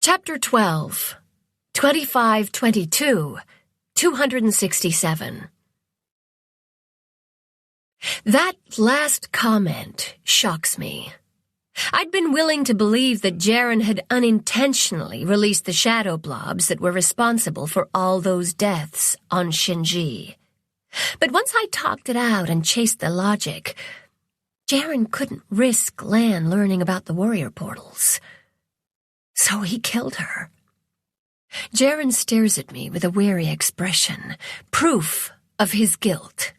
Chapter 12, 2522, 267. That last comment shocks me. I'd been willing to believe that Jaren had unintentionally released the shadow blobs that were responsible for all those deaths on Shinji. But once I talked it out and chased the logic, Jaren couldn't risk Lan learning about the warrior portals. So he killed her. Jaren stares at me with a wary expression, proof of his guilt.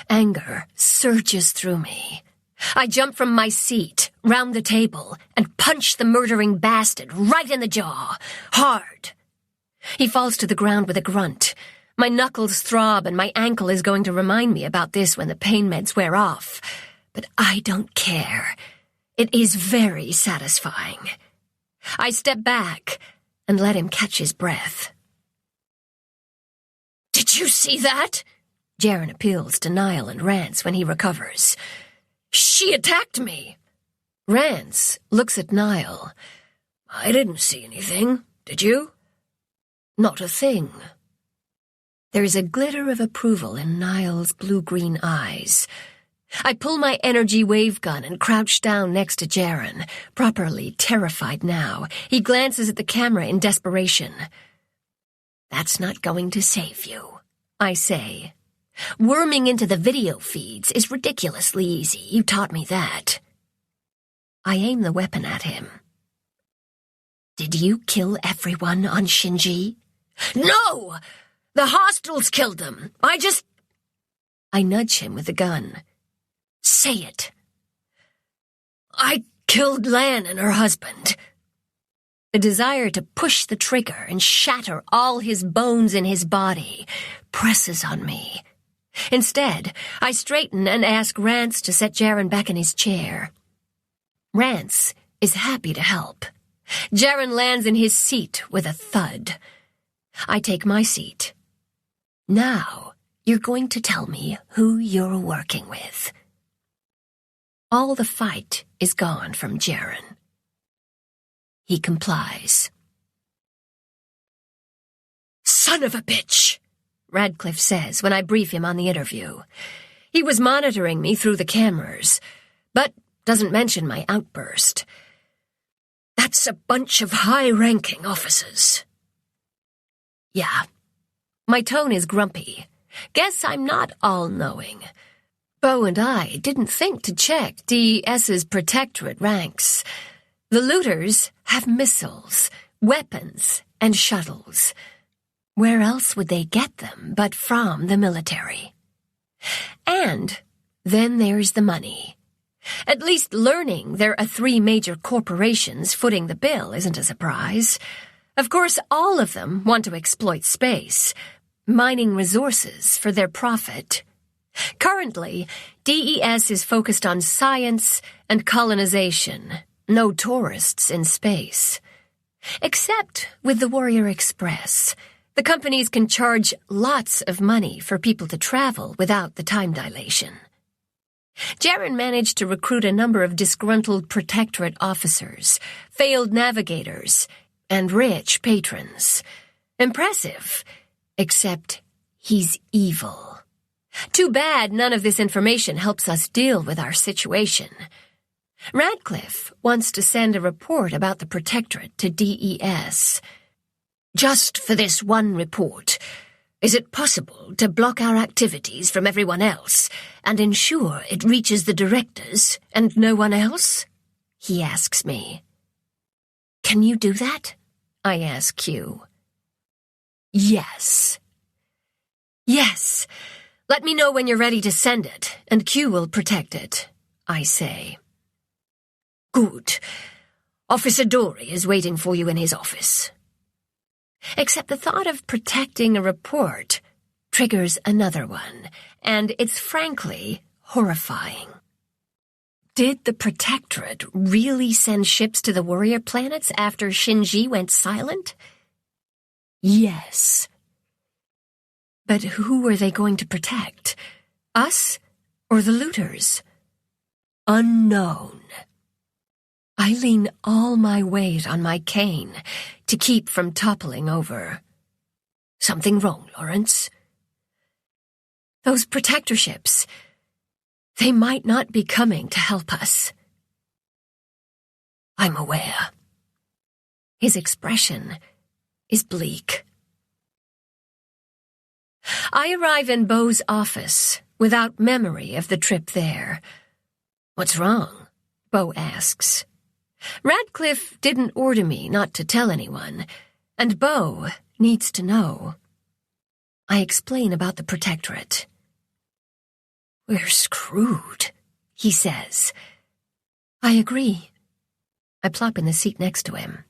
Anger surges through me. I jump from my seat, round the table, and punch the murdering bastard right in the jaw, hard. He falls to the ground with a grunt. My knuckles throb and my ankle is going to remind me about this when the pain meds wear off. But I don't care. It is very satisfying. I step back and let him catch his breath. "Did you see that?" Jaren appeals to Niall and Rance when he recovers. "She attacked me." Rance looks at Niall. "I didn't see anything, did you?" "Not a thing." There is a glitter of approval in Niall's blue-green eyes. I pull my energy wave gun and crouch down next to Jaren, properly terrified now. He glances at the camera in desperation. "That's not going to save you," I say. "Worming into the video feeds is ridiculously easy. You taught me that." I aim the weapon at him. "Did you kill everyone on Shinji?" "No! The hostiles killed them. I nudge him with the gun. "Say it." "I killed Lan and her husband." The desire to push the trigger and shatter all his bones in his body presses on me. Instead, I straighten and ask Rance to set Jaren back in his chair. Rance is happy to help. Jaren lands in his seat with a thud. I take my seat. "Now, you're going to tell me who you're working with." All the fight is gone from Jaren. He complies. "Son of a bitch," Radcliffe says when I brief him on the interview. He was monitoring me through the cameras, but doesn't mention my outburst. "That's a bunch of high-ranking officers." Yeah. My tone is grumpy. Guess I'm not all-knowing. Bo and I didn't think to check DES's protectorate ranks. The looters have missiles, weapons, and shuttles. Where else would they get them but from the military? And then there's the money. At least learning there are 3 major corporations footing the bill isn't a surprise. Of course, all of them want to exploit space, mining resources for their profit. Currently, DES is focused on science and colonization, no tourists in space. Except with the Warrior Express, the companies can charge lots of money for people to travel without the time dilation. Jaren managed to recruit a number of disgruntled protectorate officers, failed navigators, and rich patrons. Impressive, except he's evil. Too bad none of this information helps us deal with our situation. Radcliffe wants to send a report about the Protectorate to DES. "Just for this one report, is it possible to block our activities from everyone else and ensure it reaches the directors and no one else?" he asks me. "Can you do that?" I ask Q. Yes. "Yes. Let me know when you're ready to send it, and Q will protect it," I say. "Good. Officer Dory is waiting for you in his office." Except the thought of protecting a report triggers another one, and it's frankly horrifying. Did the Protectorate really send ships to the warrior planets after Shinji went silent? Yes. But who were they going to protect? Us or the looters? Unknown. I lean all my weight on my cane to keep from toppling over. Something wrong, Lawrence? Those protector ships, they might not be coming to help us. I'm aware. His expression is bleak. I arrive in Beau's office without memory of the trip there. What's wrong? Beau asks. Radcliffe didn't order me not to tell anyone, and Beau needs to know. I explain about the Protectorate. We're screwed, he says. I agree. I plop in the seat next to him.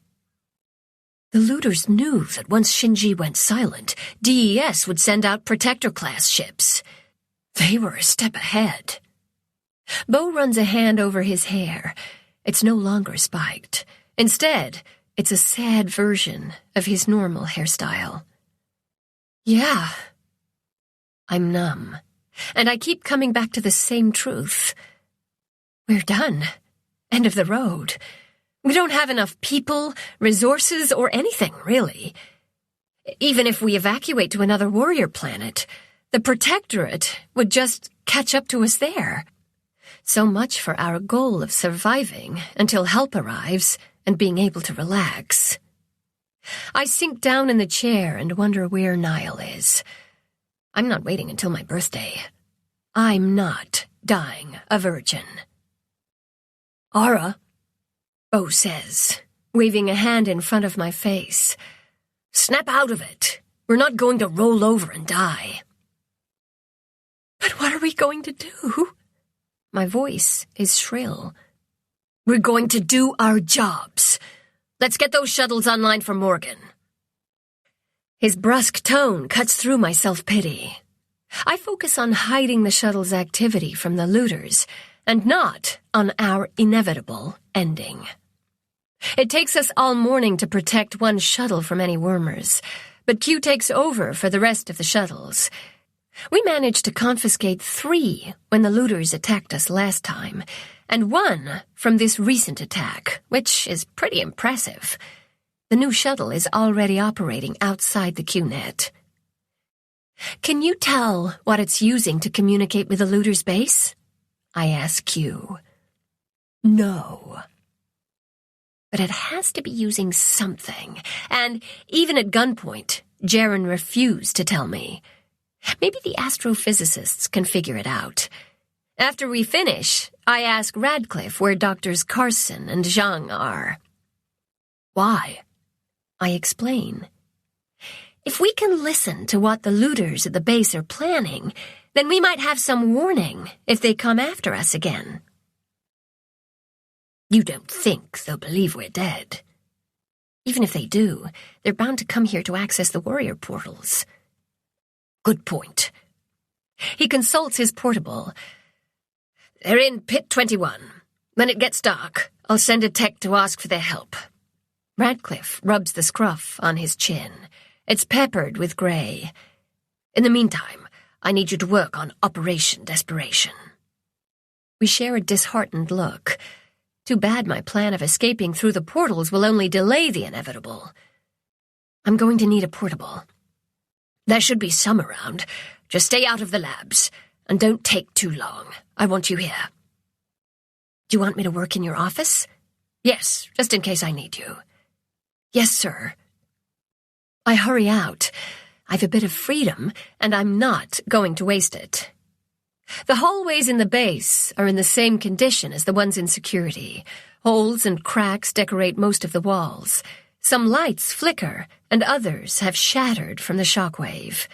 The looters knew that once Shinji went silent, DES would send out Protector-class ships. They were a step ahead. Beau runs a hand over his hair. It's no longer spiked. Instead, it's a sad version of his normal hairstyle. Yeah. I'm numb, and I keep coming back to the same truth. We're done. End of the road. We don't have enough people, resources, or anything, really. Even if we evacuate to another warrior planet, the Protectorate would just catch up to us there. So much for our goal of surviving until help arrives and being able to relax. I sink down in the chair and wonder where Niall is. I'm not waiting until my birthday. I'm not dying a virgin. Ara, Beau says, waving a hand in front of my face. Snap out of it. We're not going to roll over and die. But what are we going to do? My voice is shrill. We're going to do our jobs. Let's get those shuttles online for Morgan. His brusque tone cuts through my self-pity. I focus on hiding the shuttle's activity from the looters, and not on our inevitable ending. It takes us all morning to protect one shuttle from any wormers, but Q takes over for the rest of the shuttles. We managed to confiscate 3 when the looters attacked us last time, and 1 from this recent attack, which is pretty impressive. The new shuttle is already operating outside the QNet. Can you tell what it's using to communicate with the looters' base? I ask Q. No. But it has to be using something, and even at gunpoint, Jaren refused to tell me. Maybe the astrophysicists can figure it out. After we finish, I ask Radcliffe where Doctors Carson and Zhang are. Why? I explain. If we can listen to what the looters at the base are planning, then we might have some warning if they come after us again. You don't think they'll believe we're dead. Even if they do, they're bound to come here to access the warrior portals. Good point. He consults his portable. They're in Pit 21. When it gets dark, I'll send a tech to ask for their help. Radcliffe rubs the scruff on his chin. It's peppered with gray. In the meantime, I need you to work on Operation Desperation. We share a disheartened look. Too bad my plan of escaping through the portals will only delay the inevitable. I'm going to need a portable. There should be some around. Just stay out of the labs, and don't take too long. I want you here. Do you want me to work in your office? Yes, just in case I need you. Yes, sir. I hurry out. I've a bit of freedom, and I'm not going to waste it. The hallways in the base are in the same condition as the ones in security. Holes and cracks decorate most of the walls. Some lights flicker, and others have shattered from the shockwave.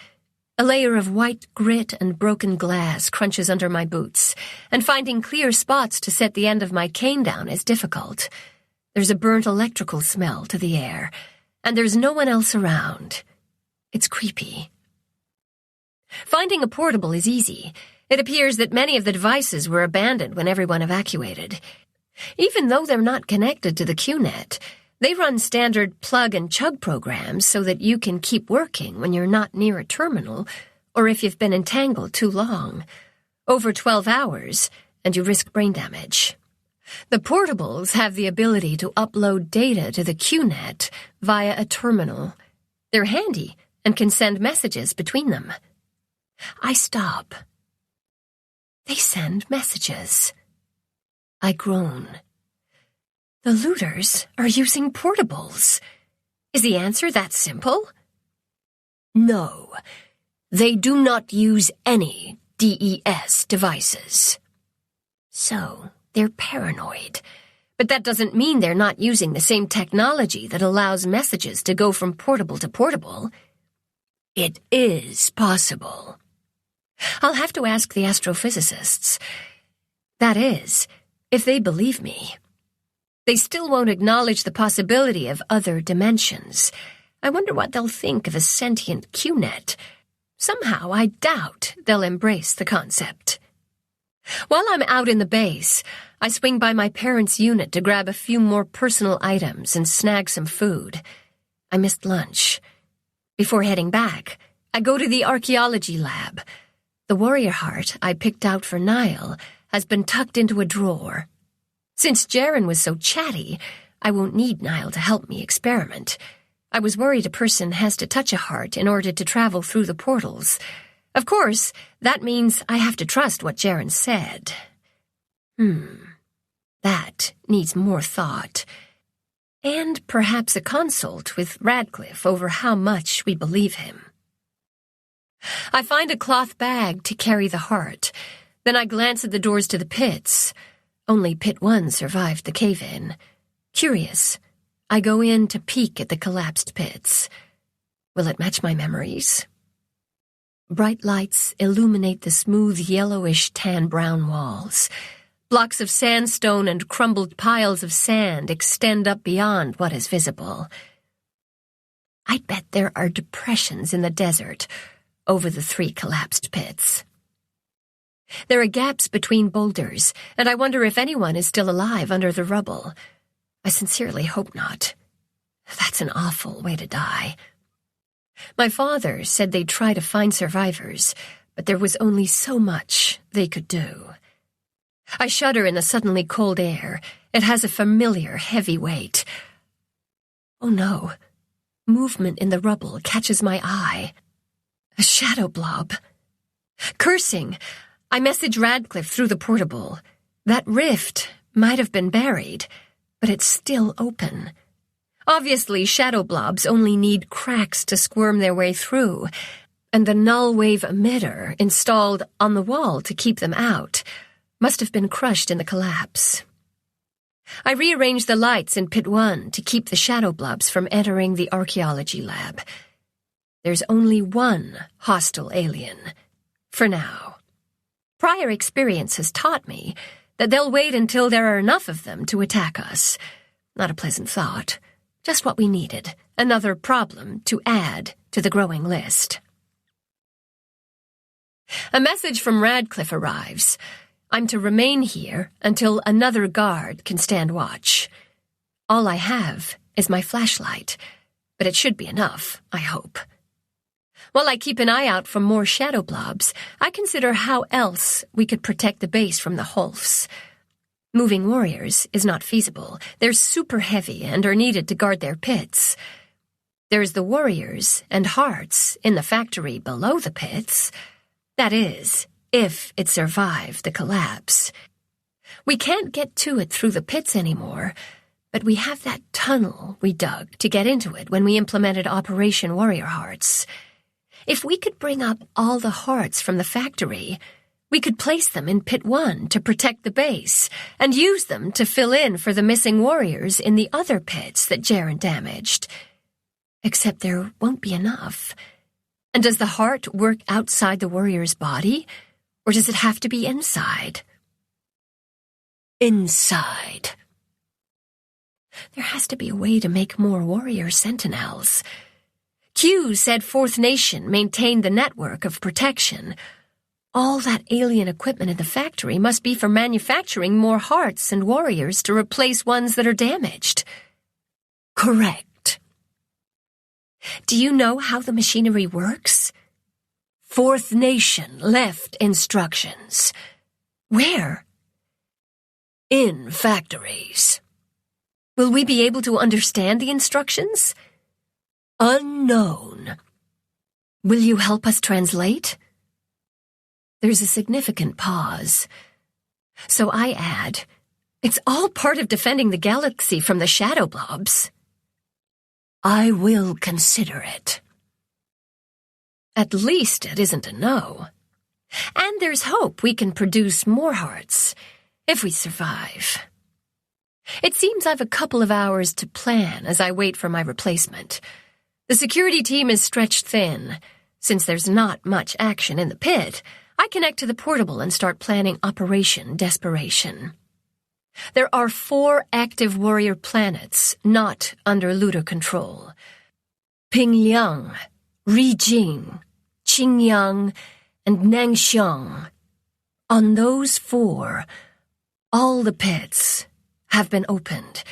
A layer of white grit and broken glass crunches under my boots, and finding clear spots to set the end of my cane down is difficult. There's a burnt electrical smell to the air, and there's no one else around. It's creepy. Finding a portable is easy. It appears that many of the devices were abandoned when everyone evacuated. Even though they're not connected to the QNet, they run standard plug-and-chug programs so that you can keep working when you're not near a terminal, or if you've been entangled too long. Over 12 hours, and you risk brain damage. The portables have the ability to upload data to the QNet via a terminal. They're handy and can send messages between them. I stop. They send messages. I groan. The looters are using portables. Is the answer that simple? No, they do not use any DES devices. So, they're paranoid. But that doesn't mean they're not using the same technology that allows messages to go from portable to portable. It is possible. I'll have to ask the astrophysicists. That is, if they believe me. They still won't acknowledge the possibility of other dimensions. I wonder what they'll think of a sentient QNet. Somehow I doubt they'll embrace the concept. While I'm out in the base, I swing by my parents' unit to grab a few more personal items and snag some food. I missed lunch. Before heading back, I go to the archaeology lab. The warrior heart I picked out for Niall has been tucked into a drawer. Since Jaren was so chatty, I won't need Niall to help me experiment. I was worried a person has to touch a heart in order to travel through the portals. Of course, that means I have to trust what Jaren said. That needs more thought. And perhaps a consult with Radcliffe over how much we believe him. I find a cloth bag to carry the heart. Then I glance at the doors to the pits. Only Pit 1 survived the cave-in. Curious, I go in to peek at the collapsed pits. Will it match my memories? Bright lights illuminate the smooth yellowish tan-brown walls. Blocks of sandstone and crumbled piles of sand extend up beyond what is visible. I bet there are depressions in the desert over the 3 collapsed pits. There are gaps between boulders, and I wonder if anyone is still alive under the rubble. I sincerely hope not. That's an awful way to die. My father said they'd try to find survivors, but there was only so much they could do. I shudder in the suddenly cold air. It has a familiar, heavy weight. Oh no. Movement in the rubble catches my eye. A shadow blob. Cursing, I message Radcliffe through the portable. That rift might have been buried, but it's still open. Obviously, shadow blobs only need cracks to squirm their way through, and the null wave emitter installed on the wall to keep them out must have been crushed in the collapse. I rearrange the lights in Pit 1 to keep the shadow blobs from entering the archaeology lab. There's only one hostile alien, for now. Prior experience has taught me that they'll wait until there are enough of them to attack us. Not a pleasant thought. Just what we needed, another problem to add to the growing list. A message from Radcliffe arrives. I'm to remain here until another guard can stand watch. All I have is my flashlight, but it should be enough, I hope. While I keep an eye out for more shadow blobs, I consider how else we could protect the base from the Holfs. Moving warriors is not feasible. They're super heavy and are needed to guard their pits. There's the warriors and hearts in the factory below the pits. That is, if it survived the collapse. We can't get to it through the pits anymore, but we have that tunnel we dug to get into it when we implemented Operation Warrior Hearts. If we could bring up all the hearts from the factory, we could place them in Pit 1 to protect the base and use them to fill in for the missing warriors in the other pits that Jaren damaged. Except there won't be enough. And does the heart work outside the warrior's body, or does it have to be inside? Inside. There has to be a way to make more warrior sentinels. Q said Fourth Nation maintained the network of protection. All that alien equipment in the factory must be for manufacturing more hearts and warriors to replace ones that are damaged. Correct. Do you know how the machinery works? Fourth Nation left instructions. Where? In factories. Will we be able to understand the instructions? Unknown. Will you help us translate? There's a significant pause. So I add, it's all part of defending the galaxy from the shadow blobs. I will consider it. At least it isn't a no. And there's hope we can produce more hearts, if we survive. It seems I've a couple of hours to plan as I wait for my replacement. The security team is stretched thin. Since there's not much action in the pit, I connect to the portable and start planning Operation Desperation. There are 4 active warrior planets not under looter control. Pingliang, Rijing, Qingyang, and Nangxiang. On those 4, all the pits have been opened,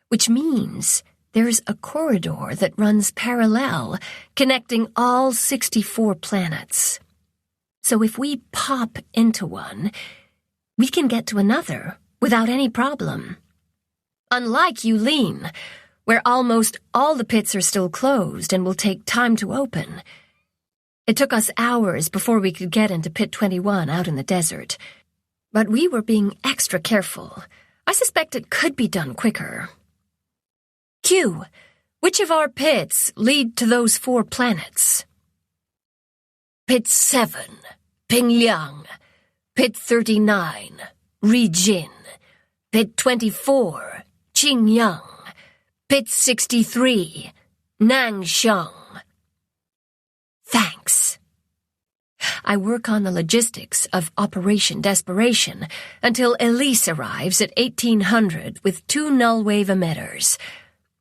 which means there's a corridor that runs parallel, connecting all 64 planets. So if we pop into one, we can get to another without any problem. Unlike Yulin, where almost all the pits are still closed and will take time to open. It took us hours before we could get into Pit 21 out in the desert. But we were being extra careful. I suspect it could be done quicker. Q, which of our pits lead to those 4 planets? Pit 7, Pingliang. Pit 39, Rijin. Pit 24, Qingyang. Pit 63, Nangxiang. Thanks. I work on the logistics of Operation Desperation until Elise arrives at 1800 with 2 null-wave emitters.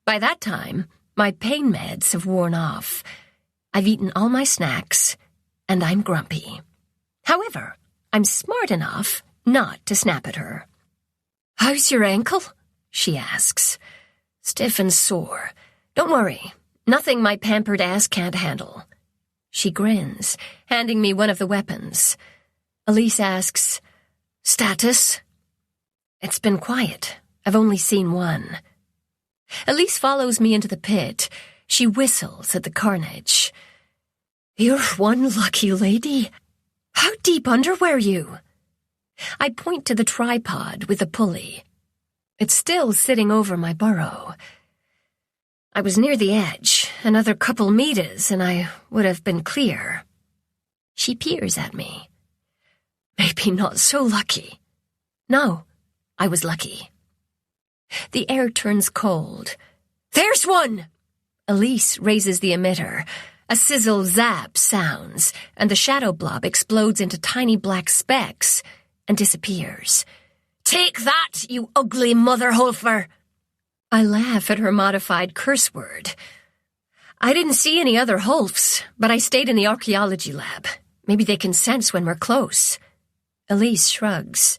By that time, my pain meds have worn off. I've eaten all my snacks, and I'm grumpy. However, I'm smart enough not to snap at her. "How's your ankle?" she asks. "Stiff and sore. Don't worry, nothing my pampered ass can't handle." She grins, handing me one of the weapons. Elise asks, "Status?" "It's been quiet. I've only seen one." Elise follows me into the pit. She whistles at the carnage. "You're one lucky lady. How deep under were you?" I point to the tripod with the pulley. It's still sitting over my burrow. I was near the edge, another couple meters, and I would have been clear. She peers at me. "Maybe not so lucky." "No, I was lucky." The air turns cold. "There's one!" Elise raises the emitter. A sizzle zap sounds, and the shadow blob explodes into tiny black specks and disappears. "Take that, you ugly mother Hulfer!" I laugh at her modified curse word. I didn't see any other Hulfs, but I stayed in the archaeology lab. Maybe they can sense when we're close. Elise shrugs.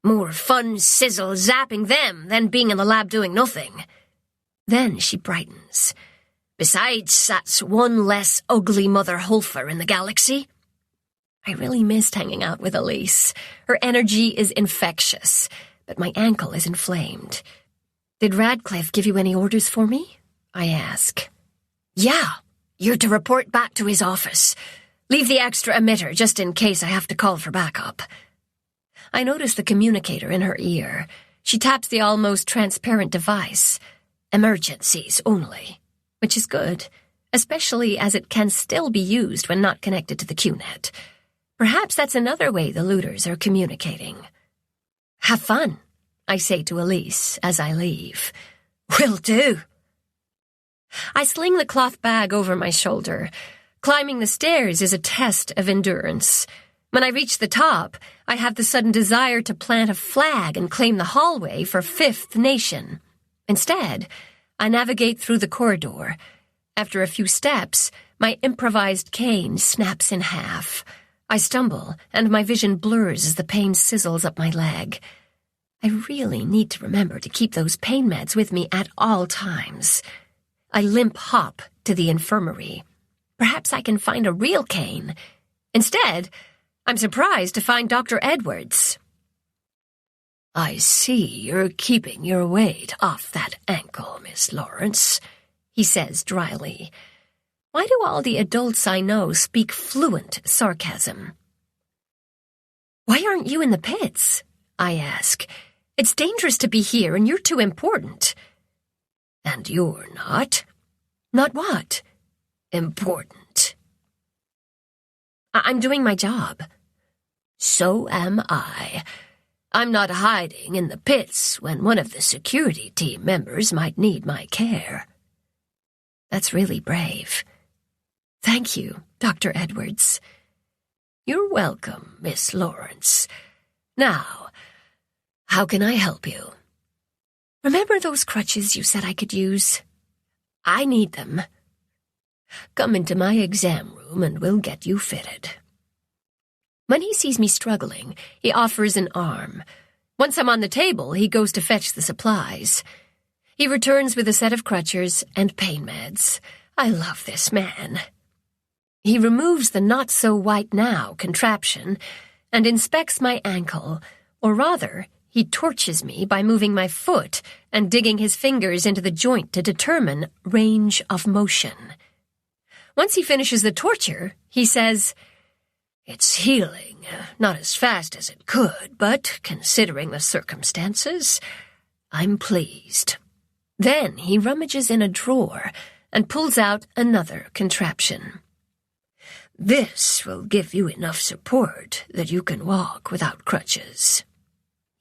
"More fun sizzle zapping them than being in the lab doing nothing." Then she brightens. "Besides, that's one less ugly mother Hulfer in the galaxy." I really missed hanging out with Elise. Her energy is infectious, but my ankle is inflamed. "Did Radcliffe give you any orders for me?" I ask. "Yeah, you're to report back to his office. Leave the extra emitter just in case I have to call for backup." I notice the communicator in her ear. She taps the almost transparent device. "Emergencies only," which is good, especially as it can still be used when not connected to the QNet. Perhaps that's another way the looters are communicating. "Have fun," I say to Elise as I leave. "Will do." I sling the cloth bag over my shoulder. Climbing the stairs is a test of endurance. When I reach the top, I have the sudden desire to plant a flag and claim the hallway for Fifth Nation. Instead, I navigate through the corridor. After a few steps, my improvised cane snaps in half. I stumble, and my vision blurs as the pain sizzles up my leg. I really need to remember to keep those pain meds with me at all times. I limp hop to the infirmary. Perhaps I can find a real cane. Instead, I'm surprised to find Dr. Edwards. I see you're keeping your weight off that ankle, Miss Lawrence, he says dryly. Why do all the adults I know speak fluent sarcasm? Why aren't you in the pits? I ask. It's dangerous to be here, and you're too important. And you're not? Not what? Important. I'm doing my job. So am I. I'm not hiding in the pits when one of the security team members might need my care. That's really brave. Thank you, Dr. Edwards. You're welcome, Miss Lawrence. Now, how can I help you? Remember those crutches you said I could use? I need them. Come into my exam room and we'll get you fitted. When he sees me struggling, he offers an arm. Once I'm on the table, he goes to fetch the supplies. He returns with a set of crutches and pain meds. I love this man. He removes the not-so-white-now contraption and inspects my ankle, or rather, he torches me by moving my foot and digging his fingers into the joint to determine range of motion. Once he finishes the torture, he says, "It's healing, not as fast as it could, but considering the circumstances, I'm pleased." Then he rummages in a drawer and pulls out another contraption. "This will give you enough support that you can walk without crutches."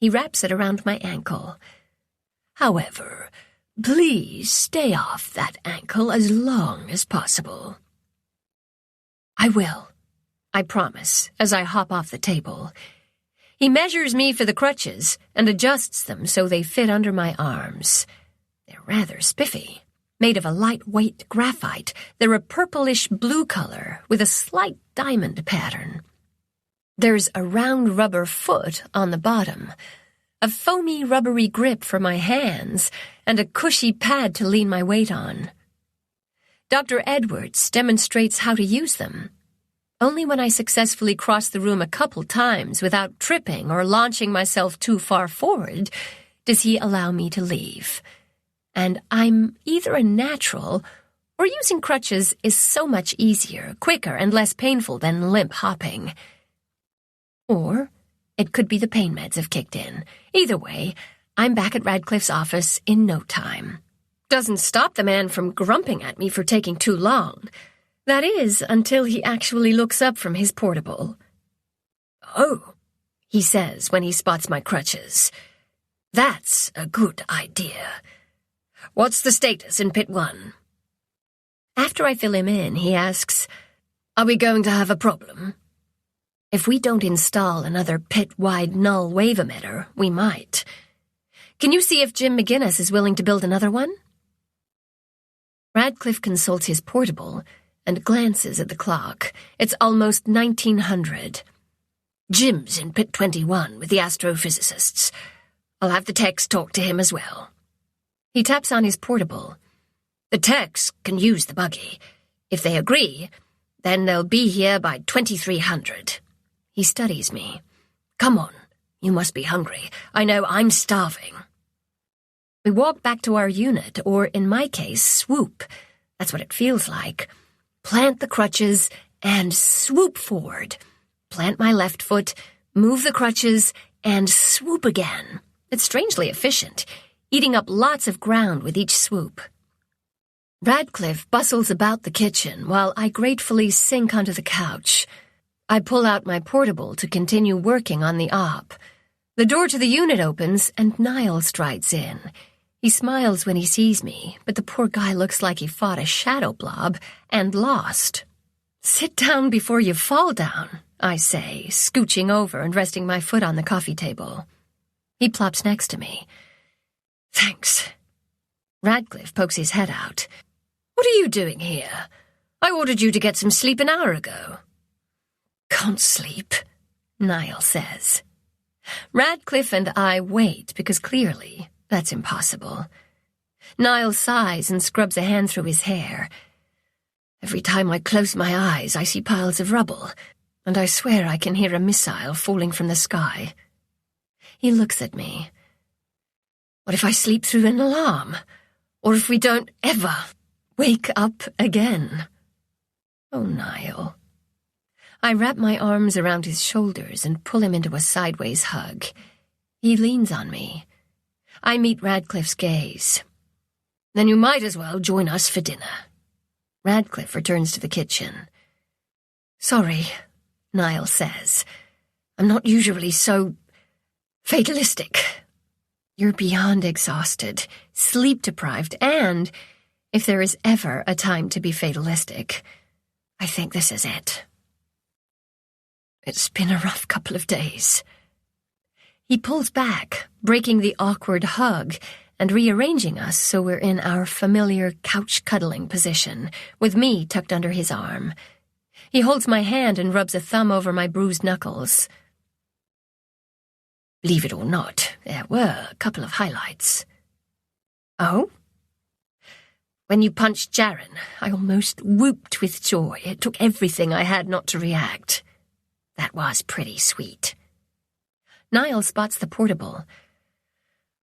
He wraps it around my ankle. "However, please stay off that ankle as long as possible." "I will," I promise, as I hop off the table. He measures me for the crutches and adjusts them so they fit under my arms. They're rather spiffy. Made of a lightweight graphite, they're a purplish-blue color with a slight diamond pattern. There's a round rubber foot on the bottom, a foamy rubbery grip for my hands, and a cushy pad to lean my weight on. Dr. Edwards demonstrates how to use them. Only when I successfully cross the room a couple times without tripping or launching myself too far forward does he allow me to leave. And I'm either a natural, or using crutches is so much easier, quicker, and less painful than limp hopping. Or it could be the pain meds have kicked in. Either way, I'm back at Radcliffe's office in no time. Doesn't stop the man from grumping at me for taking too long. That is, until he actually looks up from his portable. "Oh," he says when he spots my crutches. "That's a good idea. What's the status in Pit 1? After I fill him in, he asks, "Are we going to have a problem?" If we don't install another pit-wide null wave emitter, we might. Can you see if Jim McGinnis is willing to build another one? Radcliffe consults his portable and glances at the clock. It's almost 1900. Jim's in Pit 21 with the astrophysicists. I'll have the techs talk to him as well. He taps on his portable. The techs can use the buggy. If they agree, then they'll be here by 2300. He studies me. Come on, you must be hungry. I know I'm starving. We walk back to our unit, or in my case, swoop. That's what it feels like. Plant the crutches and swoop forward. Plant my left foot, move the crutches, and swoop again. It's strangely efficient, eating up lots of ground with each swoop. Radcliffe bustles about the kitchen while I gratefully sink onto the couch. I pull out my portable to continue working on the op. The door to the unit opens and Niall strides in. He smiles when he sees me, but the poor guy looks like he fought a shadow blob and lost. "Sit down before you fall down," I say, scooching over and resting my foot on the coffee table. He plops next to me. "Thanks." Radcliffe pokes his head out. "What are you doing here? I ordered you to get some sleep an hour ago." "Can't sleep," Niall says. Radcliffe and I wait because clearly that's impossible. Niall sighs and scrubs a hand through his hair. "Every time I close my eyes, I see piles of rubble, and I swear I can hear a missile falling from the sky." He looks at me. What if I sleep through an alarm? Or if we don't ever wake up again? Oh, Niall. I wrap my arms around his shoulders and pull him into a sideways hug. He leans on me. I meet Radcliffe's gaze. Then you might as well join us for dinner. Radcliffe returns to the kitchen. Sorry, Niall says. I'm not usually so fatalistic. You're beyond exhausted, sleep-deprived, and, if there is ever a time to be fatalistic, I think this is it. It's been a rough couple of days. He pulls back, breaking the awkward hug and rearranging us so we're in our familiar couch-cuddling position, with me tucked under his arm. He holds my hand and rubs a thumb over my bruised knuckles. Believe it or not, there were a couple of highlights. Oh? When you punched Jaren, I almost whooped with joy. It took everything I had not to react. That was pretty sweet. Niall spots the portable.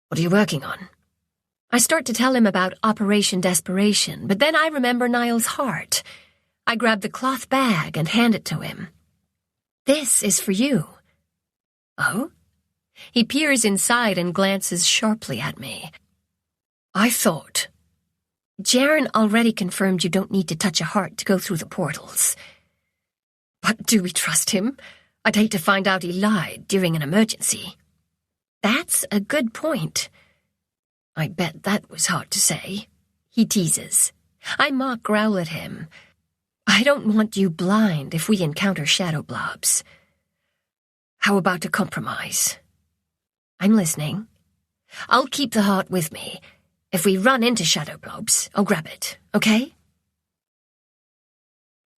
What are you working on? I start to tell him about Operation Desperation, but then I remember Niall's heart. I grab the cloth bag and hand it to him. This is for you. Oh? He peers inside and glances sharply at me. I thought. Jaren already confirmed you don't need to touch a heart to go through the portals. But do we trust him? I'd hate to find out he lied during an emergency. That's a good point. I bet that was hard to say. He teases. I mock growl at him. I don't want you blind if we encounter shadow blobs. How about a compromise? I'm listening. I'll keep the heart with me. If we run into shadow blobs, I'll grab it, okay?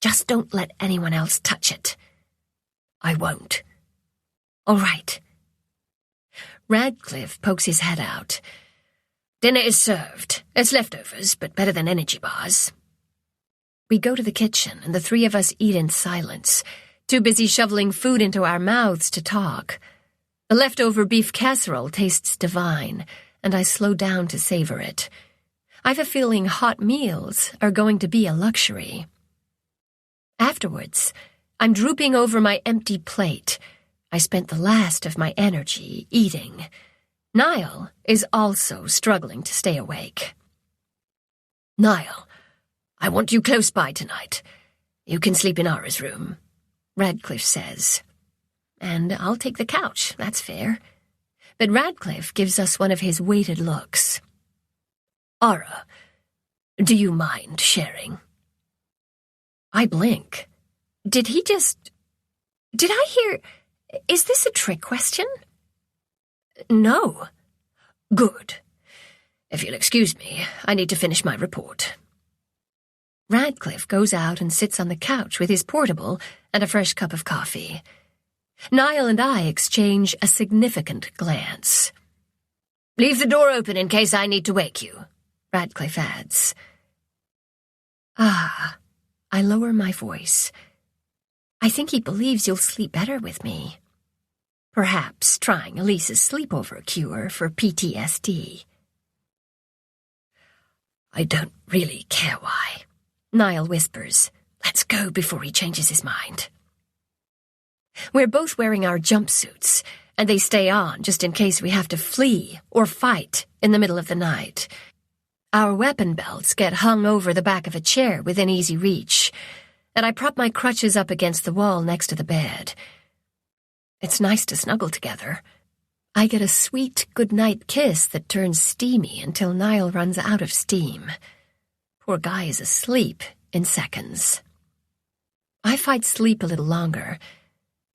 Just don't let anyone else touch it. I won't. All right. Radcliffe pokes his head out. Dinner is served. It's leftovers, but better than energy bars. We go to the kitchen, and the three of us eat in silence, too busy shoveling food into our mouths to talk. The leftover beef casserole tastes divine, and I slow down to savor it. I've a feeling hot meals are going to be a luxury. Afterwards, I'm drooping over my empty plate. I spent the last of my energy eating. Niall is also struggling to stay awake. Niall, I want you close by tonight. You can sleep in Ara's room, Radcliffe says. And I'll take the couch, that's fair. But Radcliffe gives us one of his weighted looks. Ara, do you mind sharing? I blink. Did I hear... Is this a trick question? No. Good. If you'll excuse me, I need to finish my report. Radcliffe goes out and sits on the couch with his portable and a fresh cup of coffee. Niall and I exchange a significant glance. Leave the door open in case I need to wake you, Radcliffe adds. I lower my voice. I think he believes you'll sleep better with me. Perhaps trying Elise's sleepover cure for PTSD. I don't really care why, Niall whispers. Let's go before he changes his mind. We're both wearing our jumpsuits, and they stay on just in case we have to flee or fight in the middle of the night. Our weapon belts get hung over the back of a chair within easy reach, and I prop my crutches up against the wall next to the bed. It's nice to snuggle together. I get a sweet goodnight kiss that turns steamy until Niall runs out of steam. Poor guy is asleep in seconds. I fight sleep a little longer.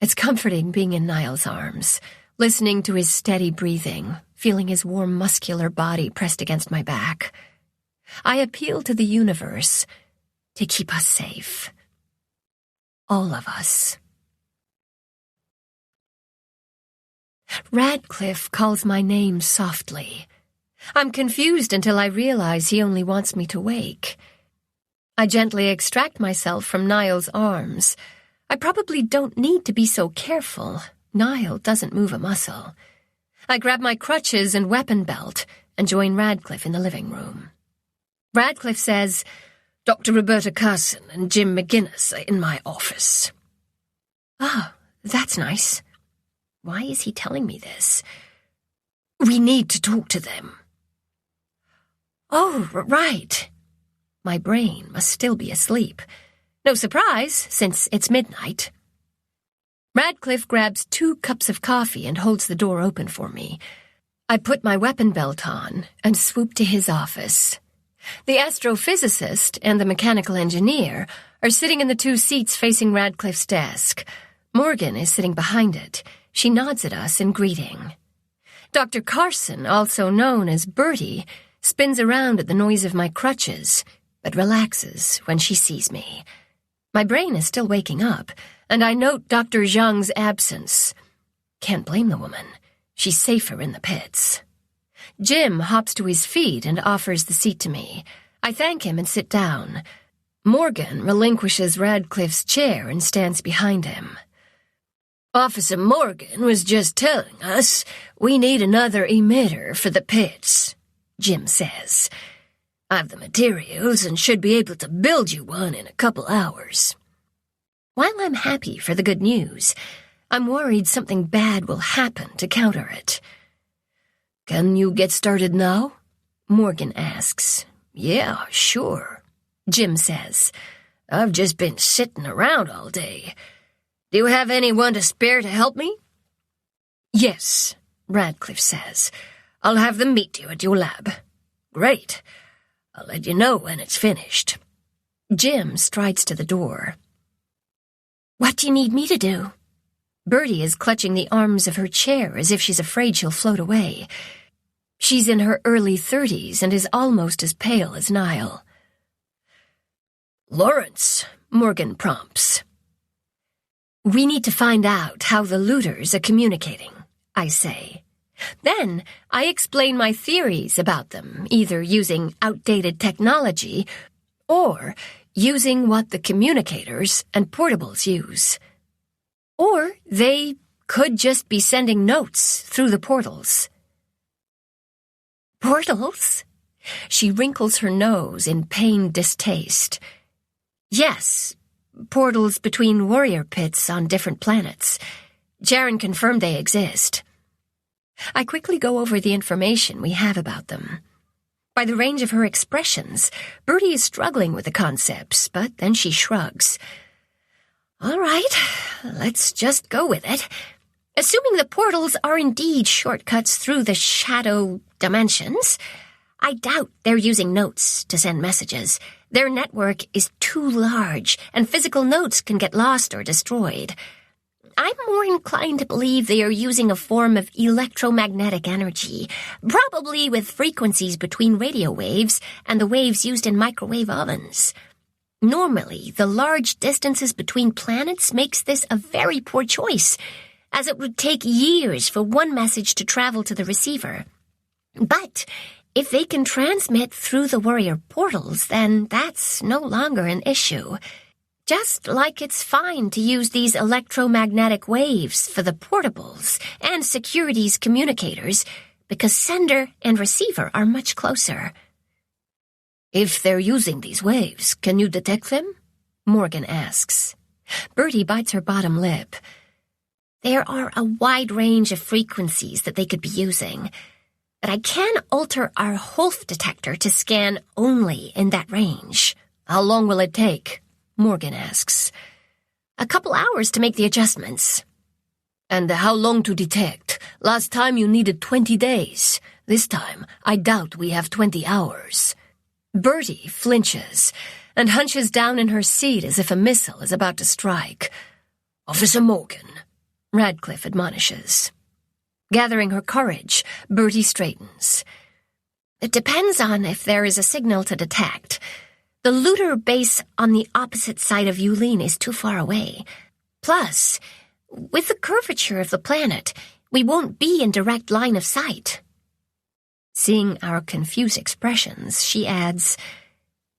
It's comforting being in Niall's arms, listening to his steady breathing, feeling his warm muscular body pressed against my back. I appeal to the universe to keep us safe. All of us. Radcliffe calls my name softly. I'm confused until I realize he only wants me to wake. I gently extract myself from Niall's arms. I probably don't need to be so careful. Niall doesn't move a muscle. I grab my crutches and weapon belt and join Radcliffe in the living room. Radcliffe says, Dr. Roberta Carson and Jim McGinnis are in my office. Oh, that's nice. Why is he telling me this? We need to talk to them. Oh, right. My brain must still be asleep. No surprise, since it's midnight. Radcliffe grabs 2 cups of coffee and holds the door open for me. I put my weapon belt on and swoop to his office. The astrophysicist and the mechanical engineer are sitting in the 2 seats facing Radcliffe's desk. Morgan is sitting behind it. She nods at us in greeting. Dr. Carson, also known as Bertie, spins around at the noise of my crutches, but relaxes when she sees me. My brain is still waking up, and I note Dr. Zhang's absence. Can't blame the woman. She's safer in the pits. Jim hops to his feet and offers the seat to me. I thank him and sit down. Morgan relinquishes Radcliffe's chair and stands behind him. Officer Morgan was just telling us we need another emitter for the pits, Jim says. I've the materials and should be able to build you one in a couple hours. While I'm happy for the good news, I'm worried something bad will happen to counter it. Can you get started now? Morgan asks. Yeah, sure, Jim says. I've just been sitting around all day. Do you have anyone to spare to help me? Yes, Radcliffe says. I'll have them meet you at your lab. Great. I'll let you know when it's finished. Jim strides to the door. What do you need me to do? Bertie is clutching the arms of her chair as if she's afraid she'll float away. She's in her early 30s and is almost as pale as Niall. Lawrence, Morgan prompts. We need to find out how the looters are communicating, I say. Then I explain my theories about them, either using outdated technology or using what the communicators and portables use. Or they could just be sending notes through the portals. Portals? She wrinkles her nose in pained distaste. Yes, portals between warrior pits on different planets. Jaren confirmed they exist. I quickly go over the information we have about them. By the range of her expressions, Bertie is struggling with the concepts, but then she shrugs. All right, let's just go with it. Assuming the portals are indeed shortcuts through the shadow dimensions, I doubt they're using notes to send messages. Their network is too large, and physical notes can get lost or destroyed. I'm more inclined to believe they are using a form of electromagnetic energy, probably with frequencies between radio waves and the waves used in microwave ovens. Normally, the large distances between planets makes this a very poor choice, as it would take years for one message to travel to the receiver. But if they can transmit through the warrior portals, then that's no longer an issue. Just like it's fine to use these electromagnetic waves for the portables and security's communicators, because sender and receiver are much closer. If they're using these waves, can you detect them? Morgan asks. Bertie bites her bottom lip. There are a wide range of frequencies that they could be using, but I can alter our Holf detector to scan only in that range. How long will it take? Morgan asks. A couple hours to make the adjustments. And how long to detect? Last time you needed 20 days. This time, I doubt we have 20 hours. Bertie flinches and hunches down in her seat as if a missile is about to strike. Officer Morgan, Radcliffe admonishes. Gathering her courage, Bertie straightens. It depends on if there is a signal to detect. The looter base on the opposite side of Yulin is too far away. Plus, with the curvature of the planet, we won't be in direct line of sight. Seeing our confused expressions, she adds,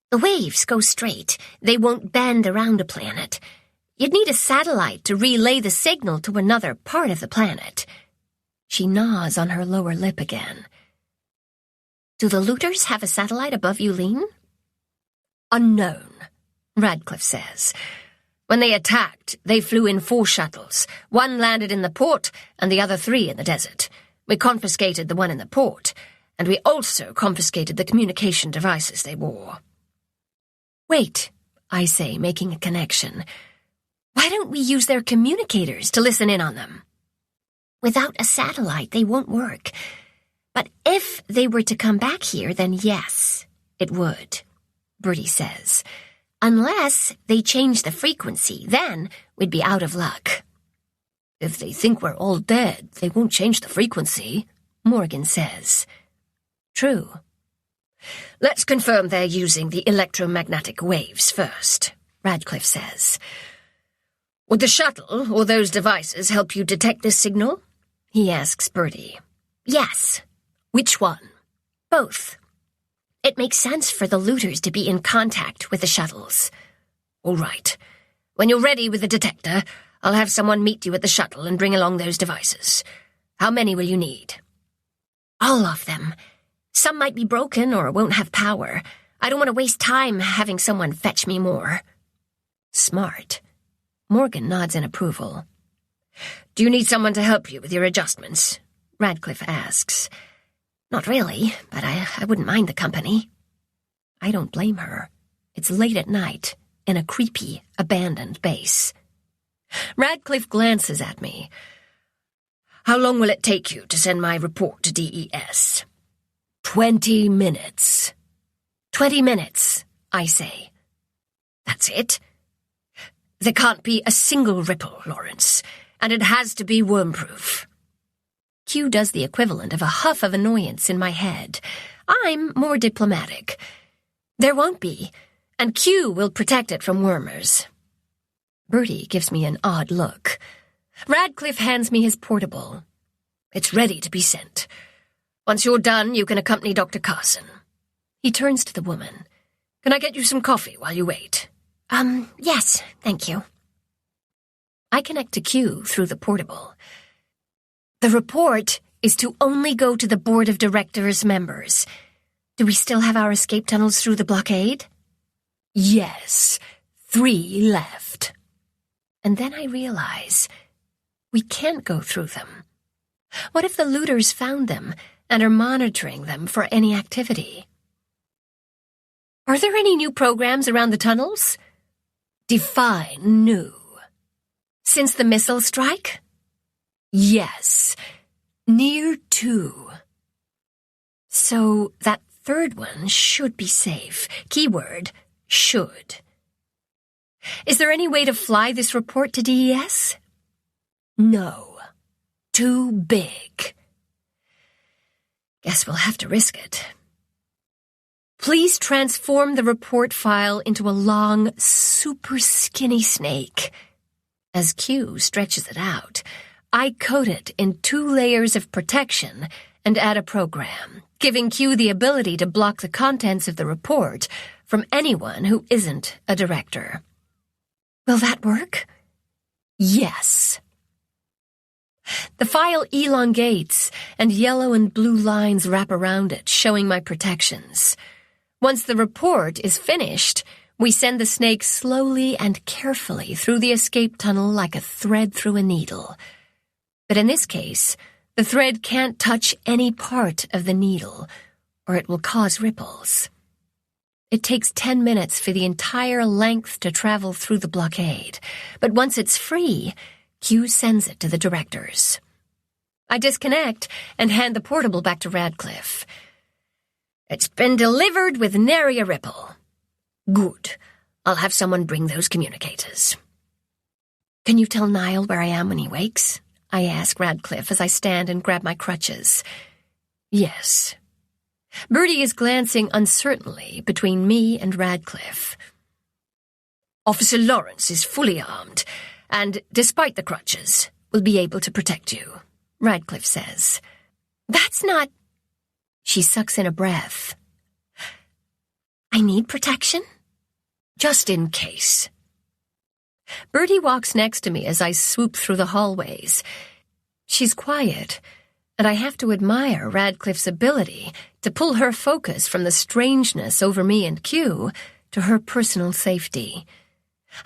The waves go straight. They won't bend around a planet. You'd need a satellite to relay the signal to another part of the planet. She gnaws on her lower lip again. Do the looters have a satellite above Yulin? Unknown, Radcliffe says. When they attacked, they flew in 4 shuttles. 1 landed in the port, and the other 3 in the desert. We confiscated the one in the port, and we also confiscated the communication devices they wore. Wait, I say, making a connection. Why don't we use their communicators to listen in on them? Without a satellite, they won't work. But if they were to come back here, then yes, it would, Bertie says. Unless they change the frequency, then we'd be out of luck. If they think we're all dead, they won't change the frequency, Morgan says. True. Let's confirm they're using the electromagnetic waves first, Radcliffe says. Would the shuttle or those devices help you detect this signal? He asks Bertie. Yes. Which one? Both. It makes sense for the looters to be in contact with the shuttles. All right. When you're ready with the detector, I'll have someone meet you at the shuttle and bring along those devices. How many will you need? All of them. Some might be broken or won't have power. I don't want to waste time having someone fetch me more. Smart. Morgan nods in approval. Do you need someone to help you with your adjustments? Radcliffe asks. Not really, but I wouldn't mind the company. I don't blame her. It's late at night, in a creepy, abandoned base. Radcliffe glances at me. How long will it take you to send my report to DES? 20 minutes. 20 minutes, I say. That's it? There can't be a single ripple, Lawrence, and it has to be worm-proof. Q does the equivalent of a huff of annoyance in my head. I'm more diplomatic. There won't be, and Q will protect it from wormers. Bertie gives me an odd look. Radcliffe hands me his portable. It's ready to be sent. Once you're done, you can accompany Dr. Carson. He turns to the woman. Can I get you some coffee while you wait? Yes, thank you. I connect to Q through the portable. The report is to only go to the board of directors members. Do we still have our escape tunnels through the blockade? Yes, 3 left. And then I realize we can't go through them. What if the looters found them and are monitoring them for any activity? Are there any new programs around the tunnels? Define new. Since the missile strike? Yes, near 2. So that third one should be safe. Keyword, should. Is there any way to fly this report to DES? No. Too big. Guess we'll have to risk it. Please transform the report file into a long, super skinny snake. As Q stretches it out, I coat it in 2 layers of protection and add a program, giving Q the ability to block the contents of the report from anyone who isn't a director. Will that work? Yes. The file elongates, and yellow and blue lines wrap around it, showing my protections. Once the report is finished, we send the snake slowly and carefully through the escape tunnel like a thread through a needle. But in this case, the thread can't touch any part of the needle, or it will cause ripples. It takes 10 minutes for the entire length to travel through the blockade, but once it's free, Q sends it to the directors. I disconnect and hand the portable back to Radcliffe. It's been delivered with nary a ripple. Good. I'll have someone bring those communicators. Can you tell Niall where I am when he wakes? I ask Radcliffe as I stand and grab my crutches. Yes. Bertie is glancing uncertainly between me and Radcliffe. Officer Lawrence is fully armed, and, despite the crutches, will be able to protect you, Radcliffe says. That's not... She sucks in a breath. I need protection? Just in case. Bertie walks next to me as I swoop through the hallways. She's quiet, and I have to admire Radcliffe's ability to pull her focus from the strangeness over me and Q to her personal safety.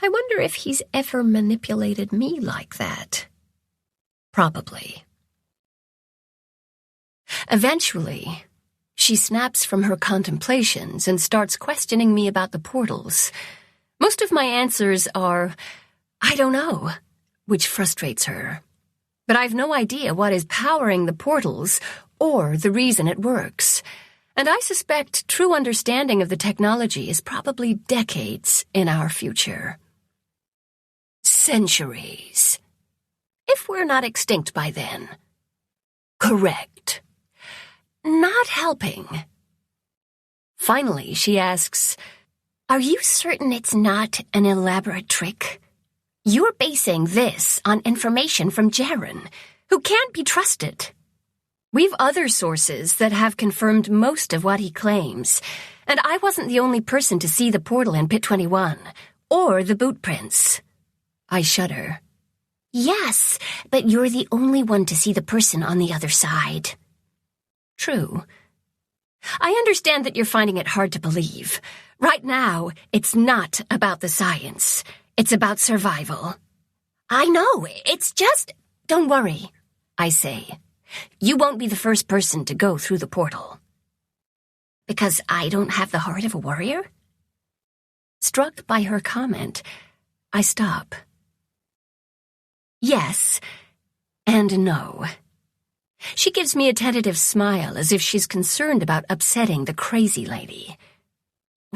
I wonder if he's ever manipulated me like that. Probably. Eventually, she snaps from her contemplations and starts questioning me about the portals. Most of my answers are, I don't know, which frustrates her. But I've no idea what is powering the portals or the reason it works. And I suspect true understanding of the technology is probably decades in our future. Centuries. If we're not extinct by then. Correct. Not helping. Finally, she asks, "Are you certain it's not an elaborate trick? You're basing this on information from Jaren, who can't be trusted. We've other sources that have confirmed most of what he claims, and I wasn't the only person to see the portal in Pit 21, or the boot prints." I shudder. Yes, but you're the only one to see the person on the other side. True. I understand that you're finding it hard to believe. Right now, it's not about the science. It's about survival. I know, it's just... Don't worry, I say. You won't be the first person to go through the portal. Because I don't have the heart of a warrior? Struck by her comment, I stop. Yes, and no. She gives me a tentative smile as if she's concerned about upsetting the crazy lady.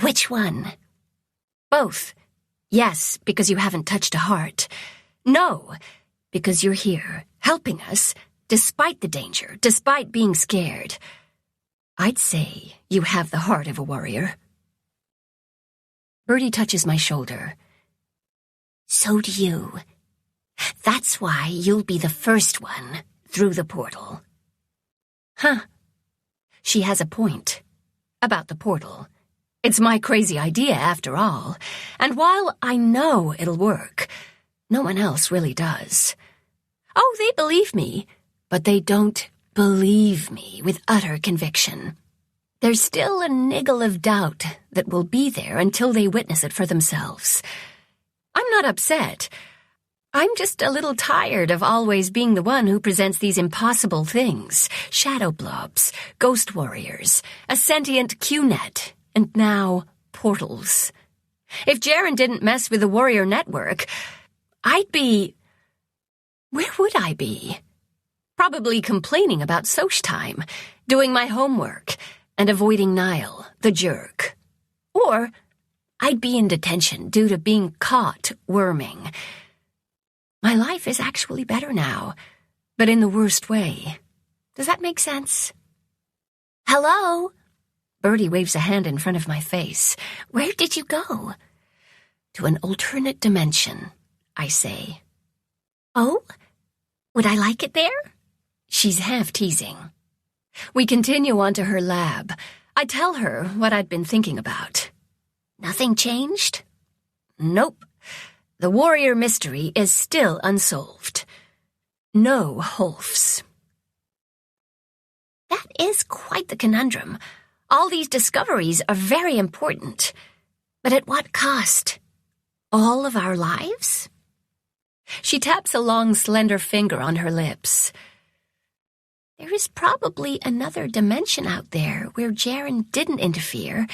Which one? Both. Yes, because you haven't touched a heart. No, because you're here, helping us, despite the danger, despite being scared. I'd say you have the heart of a warrior. Birdie touches my shoulder. So do you. That's why you'll be the first one through the portal. Huh. She has a point. About the portal. It's my crazy idea, after all. And while I know it'll work, no one else really does. Oh, they believe me, but they don't believe me with utter conviction. There's still a niggle of doubt that will be there until they witness it for themselves. I'm not upset. I'm just a little tired of always being the one who presents these impossible things. Shadow blobs, ghost warriors, a sentient Q-net, and now portals. If Jaren didn't mess with the warrior network, I'd be... Where would I be? Probably complaining about Soch time, doing my homework, and avoiding Niall, the jerk. Or I'd be in detention due to being caught worming. My life is actually better now, but in the worst way. Does that make sense? Hello? Birdie waves a hand in front of my face. Where did you go? To an alternate dimension, I say. Oh? Would I like it there? She's half teasing. We continue on to her lab. I tell her what I'd been thinking about. Nothing changed? Nope. The warrior mystery is still unsolved. No Holfs. That is quite the conundrum. All these discoveries are very important. But at what cost? All of our lives? She taps a long, slender finger on her lips. There is probably another dimension out there where Jaren didn't interfere,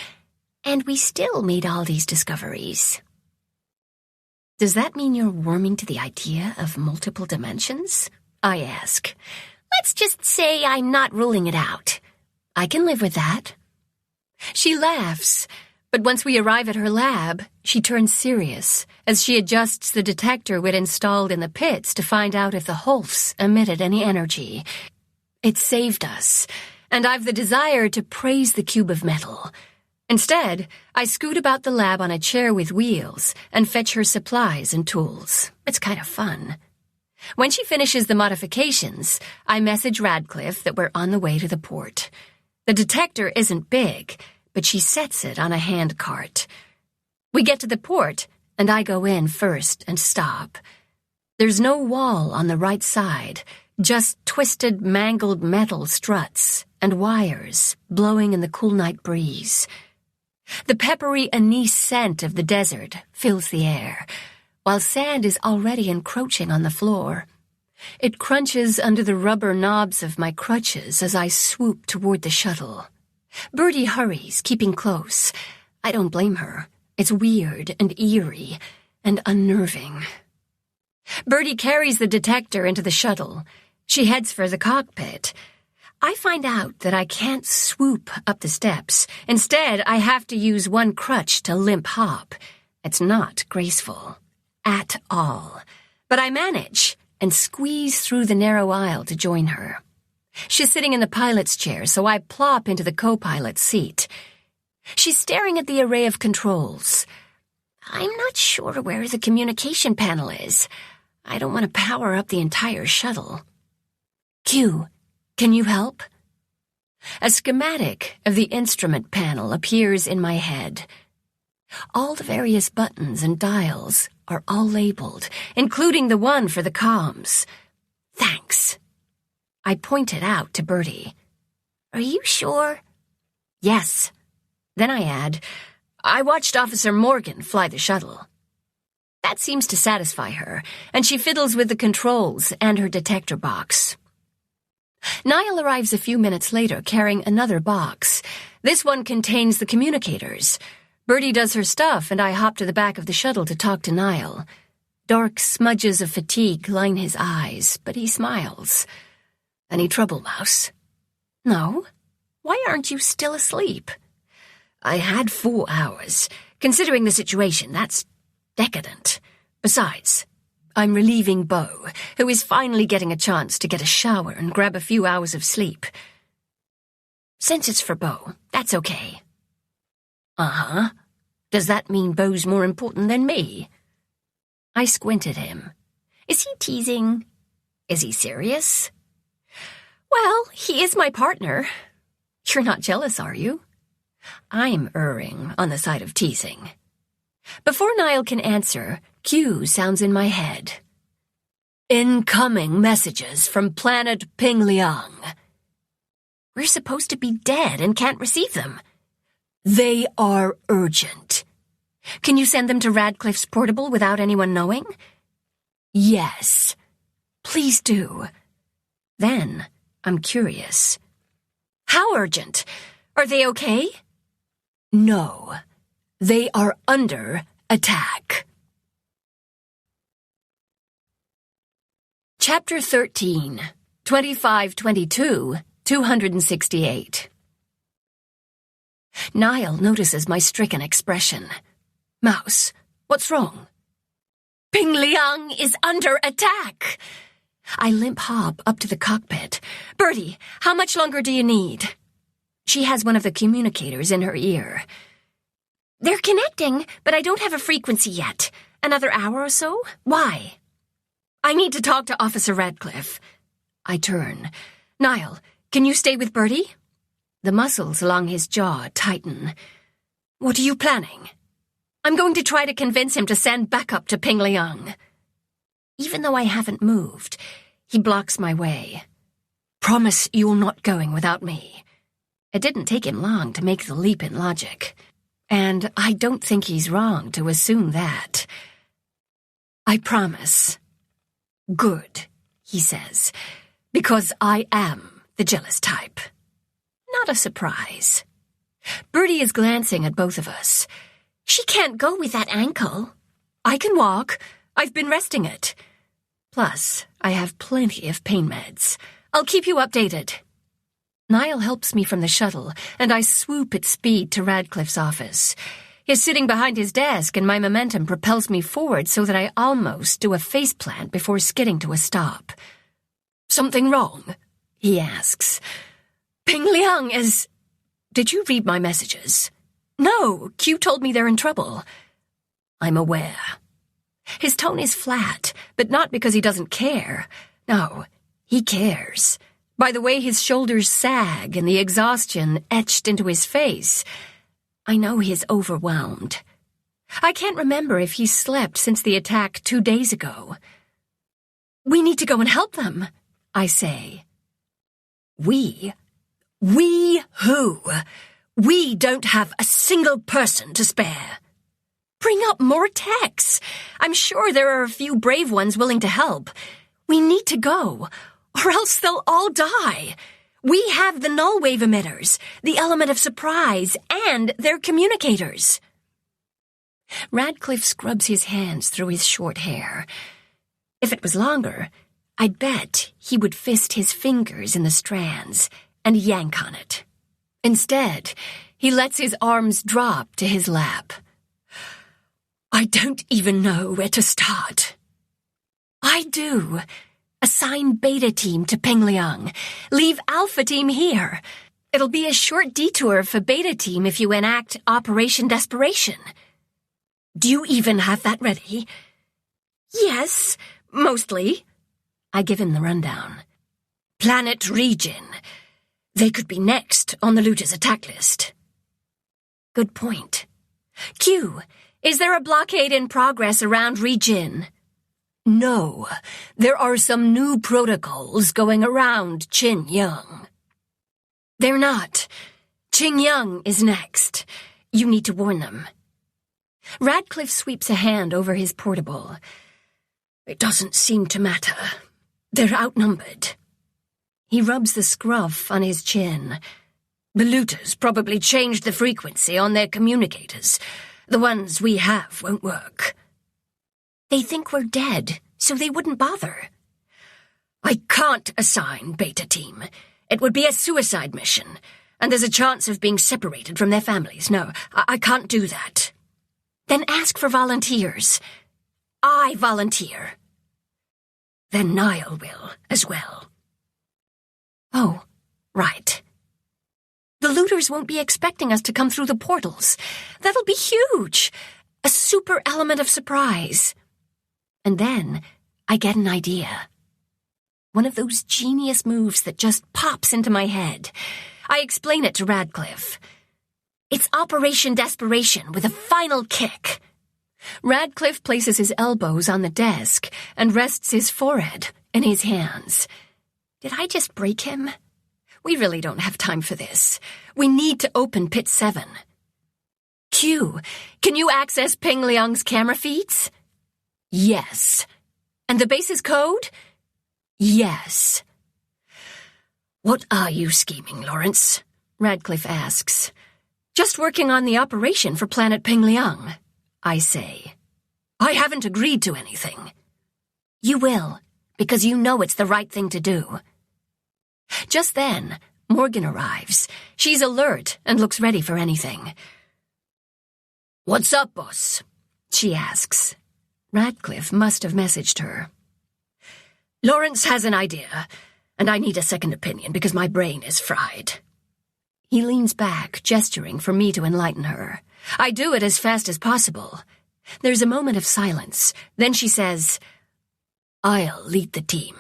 and we still made all these discoveries. Does that mean you're warming to the idea of multiple dimensions? I ask. Let's just say I'm not ruling it out. I can live with that. She laughs, but once we arrive at her lab, she turns serious as she adjusts the detector we'd installed in the pits to find out if the Holfs emitted any energy. It saved us, and I've the desire to praise the cube of metal. Instead, I scoot about the lab on a chair with wheels and fetch her supplies and tools. It's kind of fun. When she finishes the modifications, I message Radcliffe that we're on the way to the port. The detector isn't big, but she sets it on a hand cart. We get to the port, and I go in first and stop. There's no wall on the right side, Just twisted, mangled metal struts and wires blowing in the cool night breeze. The peppery anise scent of the desert fills the air, while sand is already encroaching on the floor. It crunches under the rubber knobs of my crutches as I swoop toward the shuttle. Birdie hurries, keeping close. I don't blame her. It's weird and eerie and unnerving. Birdie carries the detector into the shuttle. She heads for the cockpit. I find out that I can't swoop up the steps. Instead, I have to use one crutch to limp hop. It's not graceful. At all. But I manage and squeeze through the narrow aisle to join her. She's sitting in the pilot's chair, so I plop into the co-pilot's seat. She's staring at the array of controls. I'm not sure where the communication panel is. I don't want to power up the entire shuttle. Q, can you help? A schematic of the instrument panel appears in my head. All the various buttons and dials are all labeled, including the one for the comms. Thanks. I point it out to Birdie. Are you sure? Yes. Then I add, I watched Officer Morgan fly the shuttle. That seems to satisfy her, and she fiddles with the controls and her detector box. Niall arrives a few minutes later carrying another box. This one contains the communicators. Birdie does her stuff, and I hop to the back of the shuttle to talk to Niall. Dark smudges of fatigue line his eyes, but he smiles. Any trouble, Mouse? No. Why aren't you still asleep? I had 4 hours. Considering the situation, that's decadent. Besides, I'm relieving Beau, who is finally getting a chance to get a shower and grab a few hours of sleep. Since it's for Beau, that's okay. Uh-huh. Does that mean Beau's more important than me? I squint at him. Is he teasing? Is he serious? Well, he is my partner. You're not jealous, are you? I'm erring on the side of teasing. Before Niall can answer, Q sounds in my head. Incoming messages from planet Pingliang. We're supposed to be dead and can't receive them. They are urgent. Can you send them to Radcliffe's portable without anyone knowing? Yes. Please do. Then, I'm curious. How urgent? Are they okay? No. They are under attack. Chapter 13, 2522-268. Niall notices my stricken expression. Mouse, what's wrong? Pingliang is under attack. I limp hop up to the cockpit. Birdie, how much longer do you need? She has one of the communicators in her ear. They're connecting, but I don't have a frequency yet. Another hour or so? Why? I need to talk to Officer Radcliffe. I turn. Niall, can you stay with Birdie? The muscles along his jaw tighten. What are you planning? I'm going to try to convince him to send backup to Pingliang. Even though I haven't moved, he blocks my way. Promise you're not going without me. It didn't take him long to make the leap in logic. And I don't think he's wrong to assume that. I promise. Good, he says, because I am the jealous type. Not a surprise. Birdie is glancing at both of us. She can't go with that ankle. I can walk. I've been resting it. Plus, I have plenty of pain meds. I'll keep you updated. Niall helps me from the shuttle, and I swoop at speed to Radcliffe's office. He's sitting behind his desk, and my momentum propels me forward so that I almost do a faceplant before skidding to a stop. Something wrong? He asks. Pingliang is... Did you read my messages? No, Q told me they're in trouble. I'm aware. His tone is flat, but not because he doesn't care. No, he cares. By the way his shoulders sag and the exhaustion etched into his face, I know he's overwhelmed. I can't remember if he's slept since the attack 2 days ago. We need to go and help them, I say. We? We who? We don't have a single person to spare. Bring up more techs. I'm sure there are a few brave ones willing to help. We need to go, or else they'll all die. We have the null wave emitters, the element of surprise, and their communicators. Radcliffe scrubs his hands through his short hair. If it was longer, I'd bet he would fist his fingers in the strands and yank on it. Instead, he lets his arms drop to his lap. I don't even know where to start. I do. Assign Beta Team to Pingliang. Leave Alpha Team here. It'll be a short detour for Beta Team if you enact Operation Desperation. Do you even have that ready? Yes, mostly. I give him the rundown. Planet Region. They could be next on the looters' attack list. Good point. Q, is there a blockade in progress around Region? No, there are some new protocols going around Qingyang. They're not. Qingyang is next. You need to warn them. Radcliffe sweeps a hand over his portable. It doesn't seem to matter. They're outnumbered. He rubs the scruff on his chin. The looters probably changed the frequency on their communicators. The ones we have won't work. They think we're dead, so they wouldn't bother. I can't assign Beta Team. It would be a suicide mission, and there's a chance of being separated from their families. No, I can't do that. Then ask for volunteers. I volunteer. Then Niall will, as well. Oh, right. The looters won't be expecting us to come through the portals. That'll be huge. A super element of surprise. And then I get an idea. One of those genius moves that just pops into my head. I explain it to Radcliffe. It's Operation Desperation with a final kick. Radcliffe places his elbows on the desk and rests his forehead in his hands. Did I just break him? We really don't have time for this. We need to open Pit 7. Q, can you access Pingliang's camera feeds? Yes. And the base's code? Yes. What are you scheming, Lawrence? Radcliffe asks. Just working on the operation for Planet Pingliang, I say. I haven't agreed to anything. You will, because you know it's the right thing to do. Just then, Morgan arrives. She's alert and looks ready for anything. What's up, boss? She asks. Radcliffe must have messaged her. Lawrence has an idea, and I need a second opinion because my brain is fried. He leans back, gesturing for me to enlighten her. I do it as fast as possible. There's a moment of silence. Then she says, I'll lead the team.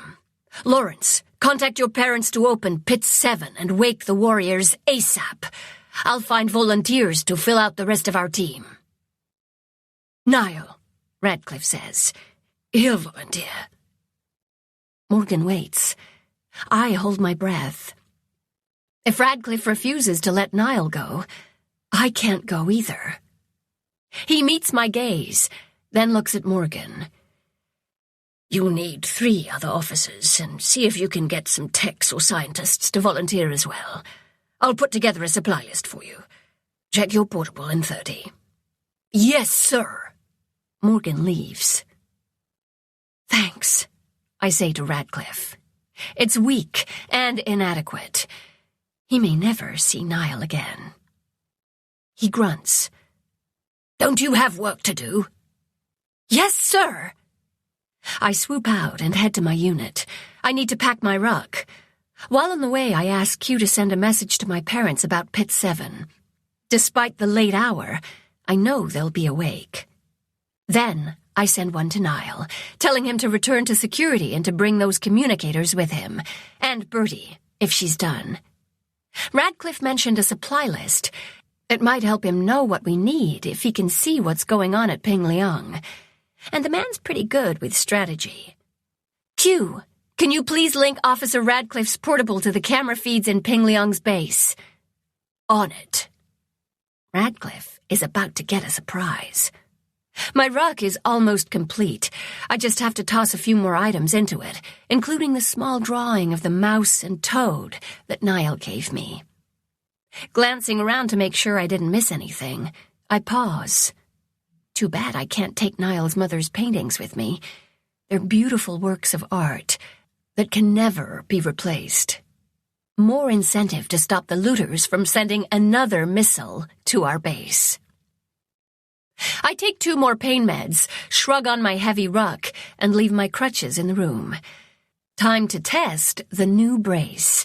Lawrence, contact your parents to open Pit 7 and wake the warriors ASAP. I'll find volunteers to fill out the rest of our team. Niall, Radcliffe says. He'll volunteer. Morgan waits. I hold my breath. If Radcliffe refuses to let Niall go, I can't go either. He meets my gaze, then looks at Morgan. You need 3 other officers, and see if you can get some techs or scientists to volunteer as well. I'll put together a supply list for you. Check your portable in 30. Yes, sir. Morgan leaves. Thanks, I say to Radcliffe. It's weak and inadequate. He may never see Niall again. He grunts. Don't you have work to do? Yes, sir. I swoop out and head to my unit. I need to pack my ruck. While on the way, I ask Q to send a message to my parents about Pit 7. Despite the late hour, I know they'll be awake. Then I send one to Niall, telling him to return to security and to bring those communicators with him, and Bertie, if she's done. Radcliffe mentioned a supply list. It might help him know what we need if he can see what's going on at Pingliang. And the man's pretty good with strategy. Q, Can you please link Officer Radcliffe's portable to the camera feeds in Ping Liang's base? On it. Radcliffe is about to get a surprise. My ruck is almost complete. I just have to toss a few more items into it, including the small drawing of the mouse and toad that Niall gave me. Glancing around to make sure I didn't miss anything, I pause. Too bad I can't take Niall's mother's paintings with me. They're beautiful works of art that can never be replaced. More incentive to stop the looters from sending another missile to our base. I take 2 more pain meds, shrug on my heavy ruck, and leave my crutches in the room. Time to test the new brace.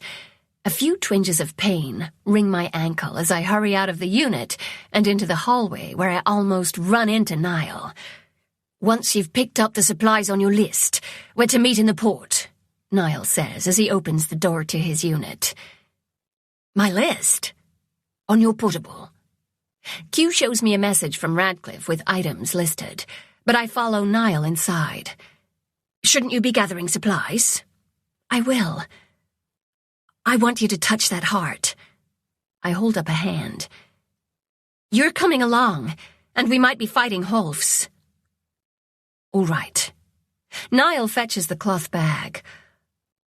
A few twinges of pain wring my ankle as I hurry out of the unit and into the hallway where I almost run into Niall. Once you've picked up the supplies on your list, we're to meet in the port, Niall says as he opens the door to his unit. My list? On your portable? Q shows me a message from Radcliffe with items listed, but I follow Niall inside. Shouldn't you be gathering supplies? I will. I want you to touch that heart. I hold up a hand. You're coming along, and we might be fighting Holfs. All right. Niall fetches the cloth bag.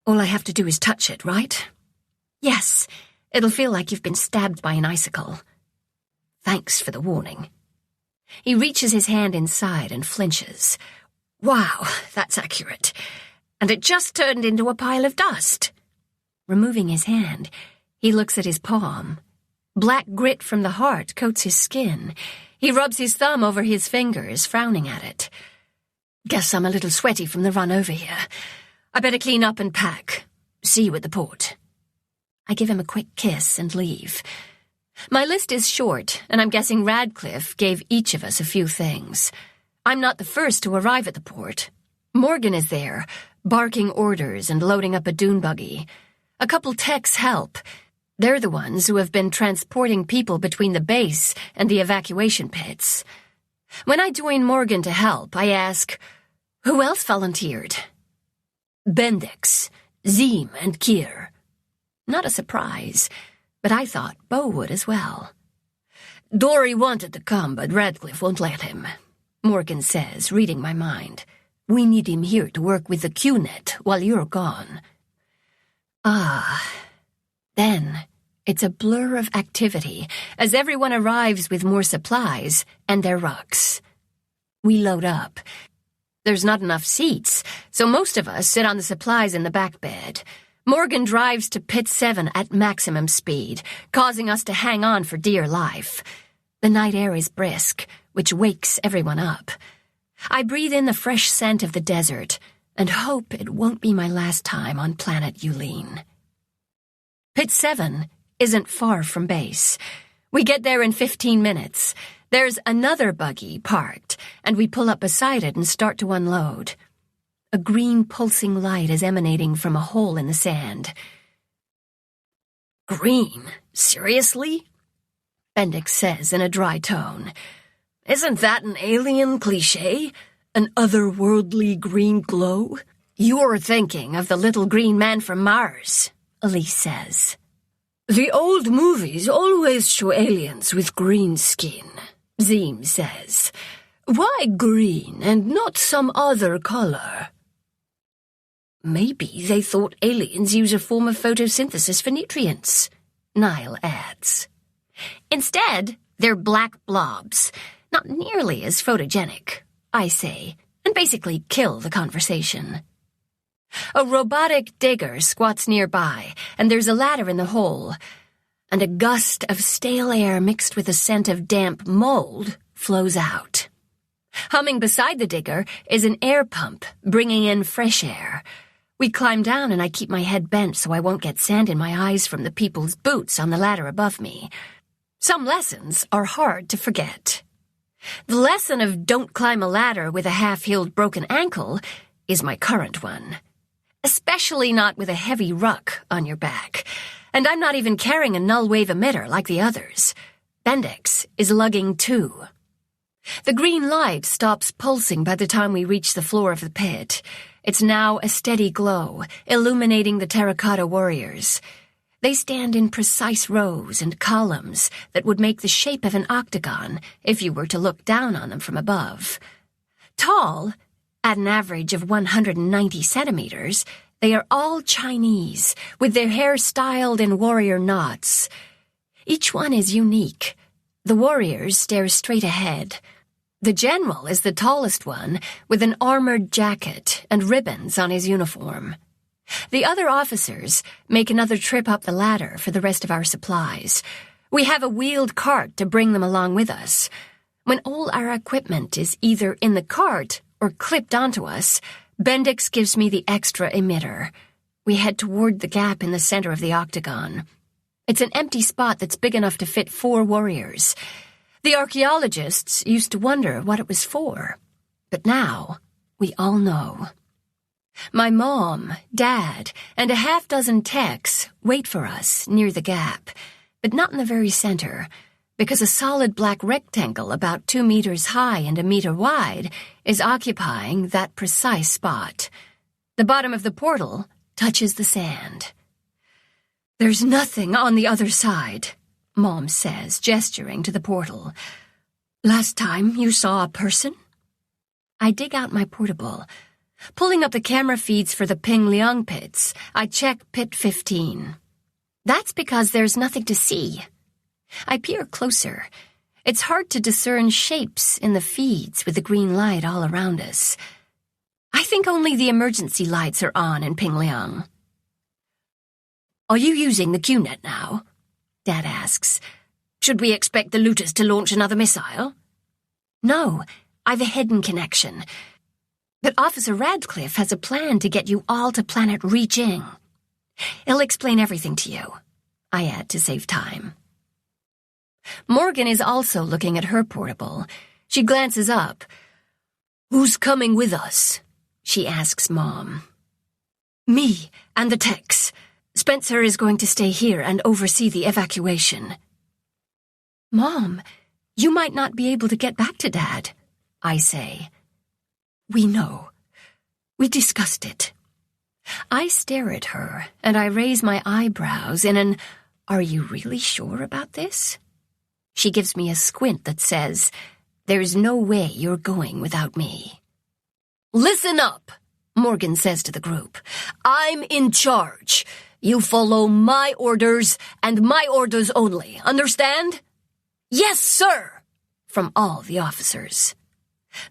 All I have to do is touch it, right? Yes, it'll feel like you've been stabbed by an icicle. Thanks for the warning. He reaches his hand inside and flinches. Wow, that's accurate. And it just turned into a pile of dust. Removing his hand, he looks at his palm. Black grit from the heart coats his skin. He rubs his thumb over his fingers, frowning at it. Guess I'm a little sweaty from the run over here. I better clean up and pack. See you at the port. I give him a quick kiss and leave. My list is short, and I'm guessing Radcliffe gave each of us a few things. I'm not the first to arrive at the port. Morgan is there, barking orders and loading up a dune buggy. A couple techs help. They're the ones who have been transporting people between the base and the evacuation pits. When I join Morgan to help, I ask, who else volunteered? Bendix, Zim, and Kier. Not a surprise, but I thought Bo would as well. Dory wanted to come, but Radcliffe won't let him. Morgan says, reading my mind. We need him here to work with the QNet while you're gone. Then it's a blur of activity as everyone arrives with more supplies and their rucks. We load up. There's not enough seats, so most of us sit on the supplies in the back bed. Morgan drives to Pit 7 at maximum speed, causing us to hang on for dear life. The night air is brisk, which wakes everyone up. I breathe in the fresh scent of the desert and hope it won't be my last time on planet Yulene. Pit 7 isn't far from base. We get there in 15 minutes. There's another buggy parked, and we pull up beside it and start to unload. A green pulsing light is emanating from a hole in the sand. Green? Seriously? Bendix says in a dry tone. Isn't that an alien cliché? An otherworldly green glow? You're thinking of the little green man from Mars, Elise says. The old movies always show aliens with green skin, Zim says. Why green and not some other color? Maybe they thought aliens use a form of photosynthesis for nutrients, Niall adds. Instead, they're black blobs, not nearly as photogenic, I say, and basically kill the conversation. A robotic digger squats nearby, and there's a ladder in the hole, and a gust of stale air mixed with a scent of damp mold flows out. Humming beside the digger is an air pump, bringing in fresh air. We climb down, and I keep my head bent so I won't get sand in my eyes from the people's boots on the ladder above me. Some lessons are hard to forget. The lesson of don't climb a ladder with a half-healed broken ankle is my current one. Especially not with a heavy ruck on your back. And I'm not even carrying a null wave emitter like the others. Bendix is lugging 2. The green light stops pulsing by the time we reach the floor of the pit. It's now a steady glow, illuminating the terracotta warriors. They stand in precise rows and columns that would make the shape of an octagon if you were to look down on them from above. Tall, at an average of 190 centimeters, they are all Chinese, with their hair styled in warrior knots. Each one is unique. The warriors stare straight ahead. The general is the tallest one, with an armored jacket and ribbons on his uniform. The other officers make another trip up the ladder for the rest of our supplies. We have a wheeled cart to bring them along with us. When all our equipment is either in the cart or clipped onto us, Bendix gives me the extra emitter. We head toward the gap in the center of the octagon. It's an empty spot that's big enough to fit 4 warriors. The archaeologists used to wonder what it was for, but now we all know. My mom, Dad, and a half-dozen techs wait for us near the gap, but not in the very center, because a solid black rectangle about 2 meters high and 1 meter wide is occupying that precise spot. The bottom of the portal touches the sand. "There's nothing on the other side," Mom says, gesturing to the portal. "Last time you saw a person?" I dig out my portable. Pulling up the camera feeds for the Ping Liang pits, I check pit 15. That's because there's nothing to see. I peer closer. It's hard to discern shapes in the feeds with the green light all around us. I think only the emergency lights are on in Ping Liang. "Are you using the QNet now?" Dad asks. "Should we expect the looters to launch another missile?" "No, I've a hidden connection. But Officer Radcliffe has a plan to get you all to planet Reaching. He'll explain everything to you," I add to save time. Morgan is also looking at her portable. She glances up. "Who's coming with us?" she asks Mom. "Me and the techs. Spencer is going to stay here and oversee the evacuation." "Mom, you might not be able to get back to Dad," I say. "We know. We discussed it." I stare at her, and I raise my eyebrows in an, "Are you really sure about this?" She gives me a squint that says, "There's no way you're going without me." "Listen up," Morgan says to the group. "I'm in charge. You follow my orders, and my orders only. Understand?" "Yes, sir," from all the officers.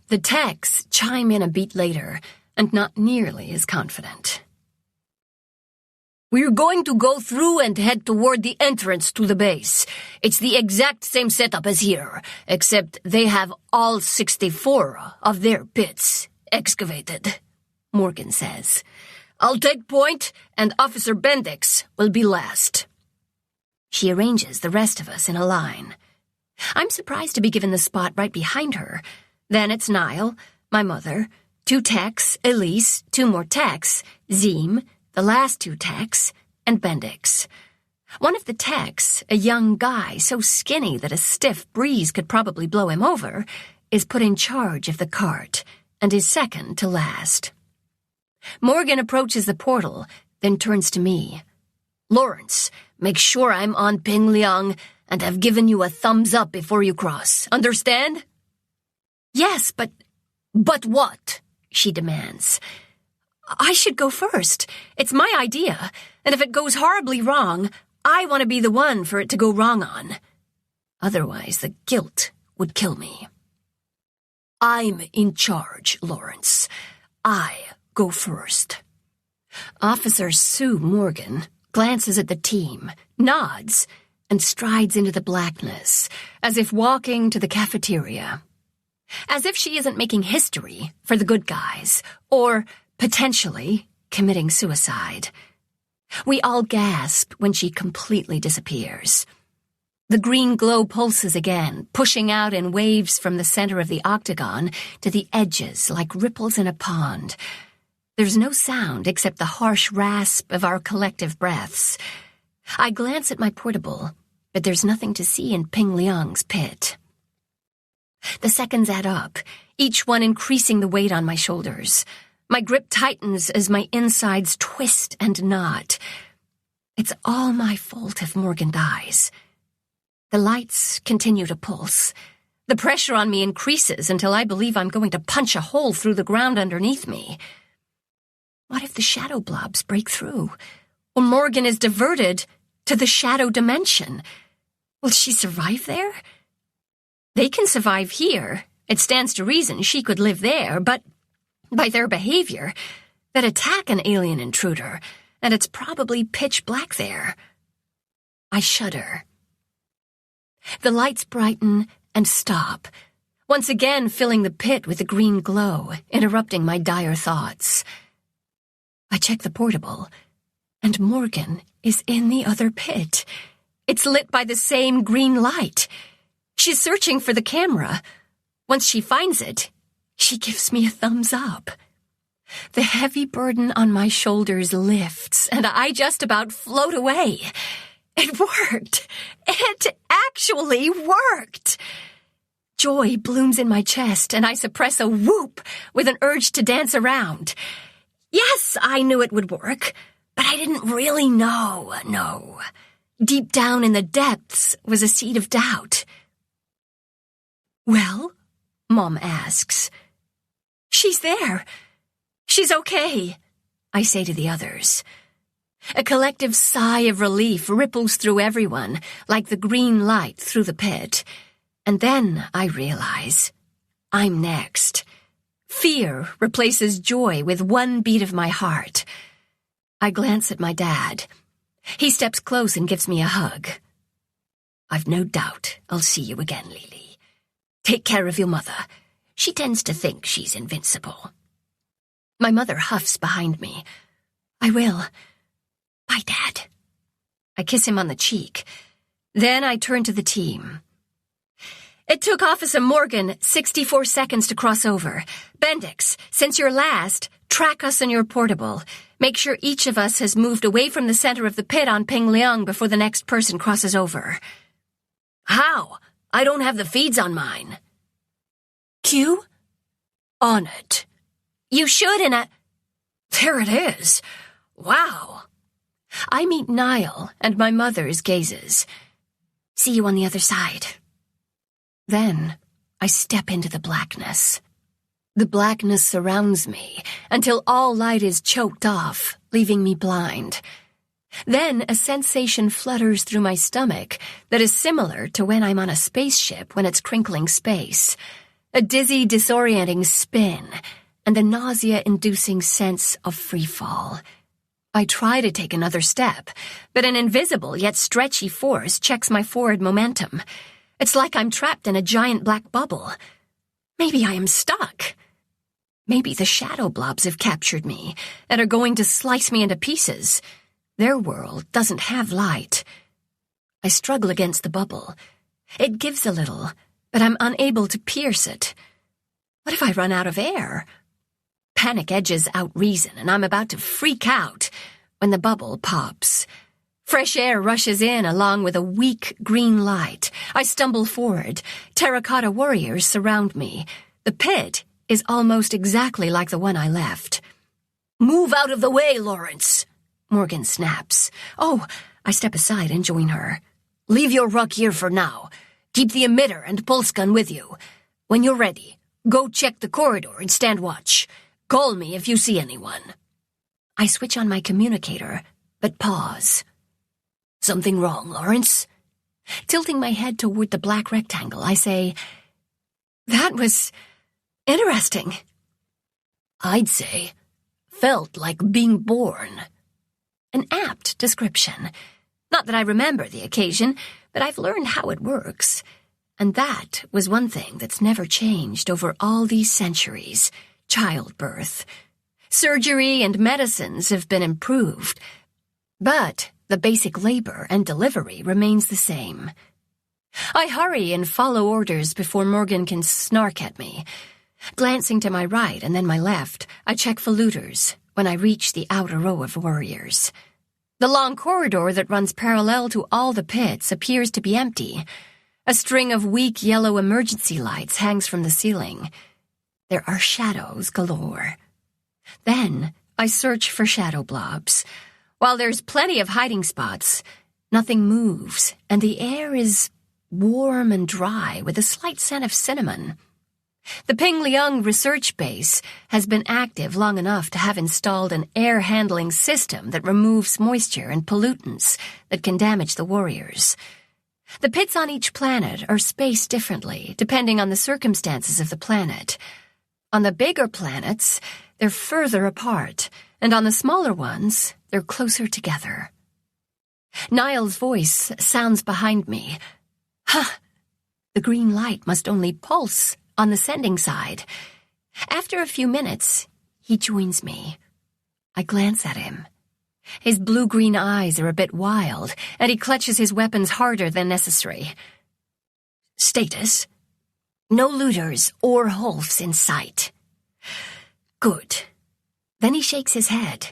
The techs chime in a beat later, and not nearly as confident. "We're going to go through and head toward the entrance to the base. It's the exact same setup as here, except they have all 64 of their pits excavated," Morgan says. "I'll take point, and Officer Bendix will be last." She arranges the rest of us in a line. I'm surprised to be given the spot right behind her. Then it's Niall, my mother, 2 techs, Elise, 2 more techs, Zeem, the last 2 techs, and Bendix. One of the techs, a young guy so skinny that a stiff breeze could probably blow him over, is put in charge of the cart and is second to last. Morgan approaches the portal, then turns to me. "Lawrence, make sure I'm on Ping Liang and have given you a thumbs up before you cross. Understand?" "Yes, but..." "But what?" she demands. "I should go first. It's my idea, and if it goes horribly wrong, I want to be the one for it to go wrong on. Otherwise, the guilt would kill me." "I'm in charge, Lawrence. I go first." Officer Sue Morgan glances at the team, nods, and strides into the blackness, as if walking to the cafeteria. As if she isn't making history for the good guys, or, potentially, committing suicide. We all gasp when she completely disappears. The green glow pulses again, pushing out in waves from the center of the octagon to the edges like ripples in a pond. There's no sound except the harsh rasp of our collective breaths. I glance at my portable, but there's nothing to see in Ping Liang's pit. The seconds add up, each one increasing the weight on my shoulders. My grip tightens as my insides twist and knot. It's all my fault if Morgan dies. The lights continue to pulse. The pressure on me increases until I believe I'm going to punch a hole through the ground underneath me. What if the shadow blobs break through? Or Morgan is diverted to the shadow dimension? Will she survive there? They can survive here. It stands to reason she could live there, but by their behavior, they'd attack an alien intruder, and it's probably pitch black there. I shudder. The lights brighten and stop, once again filling the pit with a green glow, interrupting my dire thoughts. I check the portable, and Morgan is in the other pit. It's lit by the same green light. She's searching for the camera. Once she finds it, she gives me a thumbs up. The heavy burden on my shoulders lifts, and I just about float away. It worked. It actually worked. Joy blooms in my chest, and I suppress a whoop with an urge to dance around. Yes, I knew it would work, but I didn't really know, no. Deep down in the depths was a seed of doubt. Well? Mom asks. She's there. She's okay, I say to the others. A collective sigh of relief ripples through everyone, like the green light through the pit. And then I realize I'm next. Fear replaces joy with one beat of my heart. I glance at my dad. He steps close and gives me a hug. I've no doubt I'll see you again, Lily. Take care of your mother. She tends to think she's invincible. My mother huffs behind me. I will. Bye, Dad. I kiss him on the cheek. Then I turn to the team. It took Officer Morgan 64 seconds to cross over. Bendix, since you're last, track us in your portable. Make sure each of us has moved away from the center of the pit on Ping Liang before the next person crosses over. How? I don't have the feeds on mine. Q? On it. You should in a... There it is. Wow. I meet Niall and my mother's gazes. See you on the other side. Then I step into the blackness. The blackness surrounds me until all light is choked off, leaving me blind. Then a sensation flutters through my stomach that is similar to when I'm on a spaceship when it's crinkling space. A dizzy, disorienting spin, and a nausea-inducing sense of freefall. I try to take another step, but an invisible yet stretchy force checks my forward momentum. It's like I'm trapped in a giant black bubble. Maybe I am stuck. Maybe the shadow blobs have captured me and are going to slice me into pieces. Their world doesn't have light. I struggle against the bubble. It gives a little, but I'm unable to pierce it. What if I run out of air? Panic edges out reason, and I'm about to freak out when the bubble pops. Fresh air rushes in along with a weak green light. I stumble forward. Terracotta warriors surround me. The pit is almost exactly like the one I left. Move out of the way, Lawrence, Morgan snaps. Oh, I step aside and join her. Leave your ruck here for now. Keep the emitter and pulse gun with you. When you're ready, go check the corridor and stand watch. Call me if you see anyone. I switch on my communicator, but pause. Something wrong, Lawrence? Tilting my head toward the black rectangle, I say, That was interesting. I'd say, felt like being born. An apt description. Not that I remember the occasion, but I've learned how it works. And that was one thing that's never changed over all these centuries. Childbirth. Surgery and medicines have been improved, but the basic labor and delivery remains the same. I hurry and follow orders before Morgan can snark at me. Glancing to my right and then my left, I check for looters when I reach the outer row of warriors. The long corridor that runs parallel to all the pits appears to be empty. A string of weak yellow emergency lights hangs from the ceiling. There are shadows galore. Then I search for shadow blobs. While there's plenty of hiding spots, nothing moves, and the air is warm and dry with a slight scent of cinnamon. The Pingliang research base has been active long enough to have installed an air handling system that removes moisture and pollutants that can damage the warriors. The pits on each planet are spaced differently, depending on the circumstances of the planet. On the bigger planets, they're further apart, and on the smaller ones, they're closer together. Niall's voice sounds behind me. Huh! The green light must only pulse on the sending side. After a few minutes, he joins me. I glance at him. His blue-green eyes are a bit wild, and he clutches his weapons harder than necessary. Status? No looters or Holfs in sight. Good. Then he shakes his head.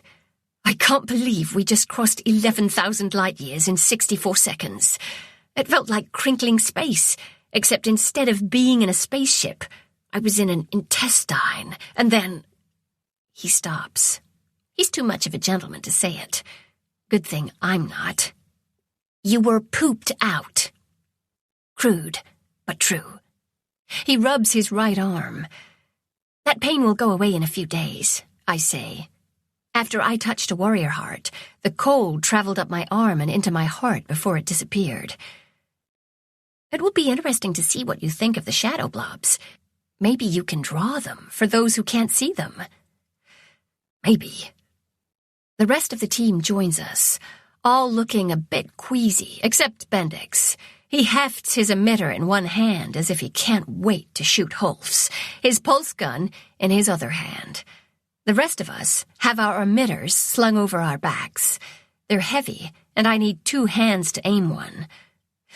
I can't believe we just crossed 11,000 light-years in 64 seconds. It felt like crinkling space, except instead of being in a spaceship, I was in an intestine, and then... He stops. He's too much of a gentleman to say it. Good thing I'm not. You were pooped out. Crude, but true. He rubs his right arm. That pain will go away in a few days, I say. After I touched a warrior heart, the cold traveled up my arm and into my heart before it disappeared. It will be interesting to see what you think of the shadow blobs. Maybe you can draw them for those who can't see them. Maybe. The rest of the team joins us, all looking a bit queasy, except Bendix. He hefts his emitter in one hand as if he can't wait to shoot Holfs, his pulse gun in his other hand. The rest of us have our emitters slung over our backs. They're heavy, and I need 2 hands to aim one.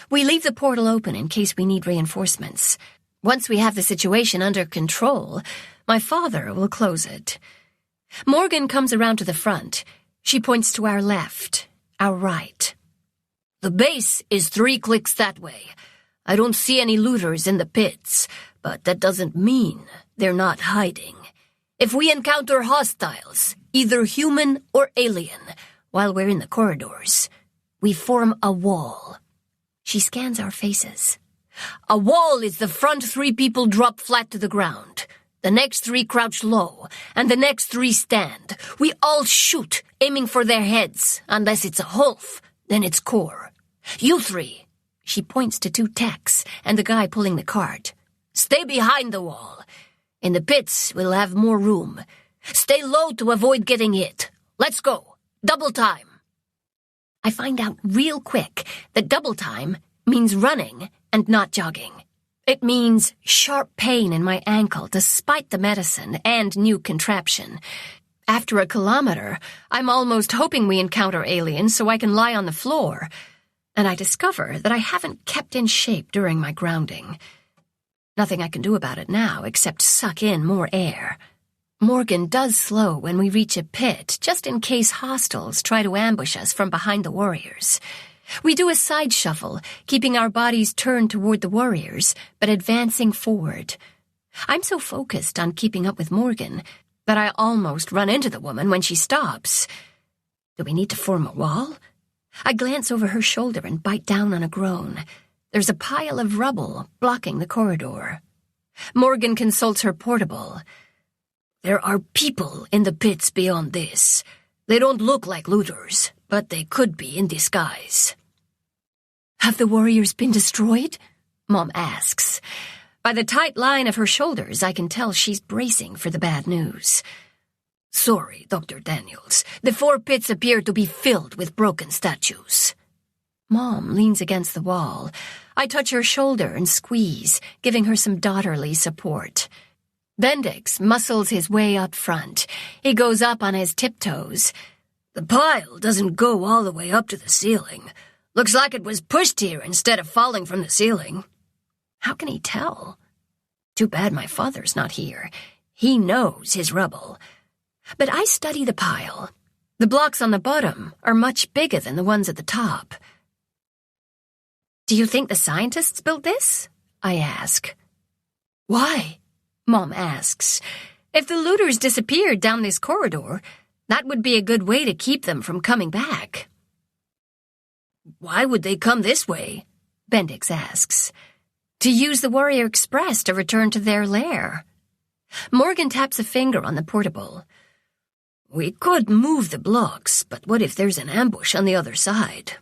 We leave the portal open in case we need reinforcements. Once we have the situation under control, my father will close it. Morgan comes around to the front. She points to our left, our right. The base is 3 clicks that way. I don't see any looters in the pits, but that doesn't mean they're not hiding. If we encounter hostiles, either human or alien, while we're in the corridors, we form a wall. She scans our faces. A wall is the front 3 people drop flat to the ground. The next 3 crouch low, and the next 3 stand. We all shoot, aiming for their heads. Unless it's a Holf, then it's core. You 3, she points to 2 techs and the guy pulling the cart. Stay behind the wall. In the pits, we'll have more room. Stay low to avoid getting hit. Let's go. Double time. I find out real quick that double time means running and not jogging. It means sharp pain in my ankle despite the medicine and new contraption. After a kilometer, I'm almost hoping we encounter aliens so I can lie on the floor. And I discover that I haven't kept in shape during my grounding. Nothing I can do about it now except suck in more air. Morgan does slow when we reach a pit, just in case hostiles try to ambush us from behind the warriors. We do a side shuffle, keeping our bodies turned toward the warriors, but advancing forward. I'm so focused on keeping up with Morgan that I almost run into the woman when she stops. Do we need to form a wall? I glance over her shoulder and bite down on a groan. There's a pile of rubble blocking the corridor. Morgan consults her portable. There are people in the pits beyond this. They don't look like looters, but they could be in disguise. Have the warriors been destroyed? Mom asks. By the tight line of her shoulders, I can tell she's bracing for the bad news. Sorry, Dr. Daniels. The 4 pits appear to be filled with broken statues. Mom leans against the wall. I touch her shoulder and squeeze, giving her some daughterly support. Bendix muscles his way up front. He goes up on his tiptoes. The pile doesn't go all the way up to the ceiling. Looks like it was pushed here instead of falling from the ceiling. How can he tell? Too bad my father's not here. He knows his rubble. But I study the pile. The blocks on the bottom are much bigger than the ones at the top. Do you think the scientists built this? I ask. Why? Mom asks. If the looters disappeared down this corridor, that would be a good way to keep them from coming back. Why would they come this way? Bendix asks. To use the Warrior Express to return to their lair. Morgan taps a finger on the portable. We could move the blocks, but what if there's an ambush on the other side?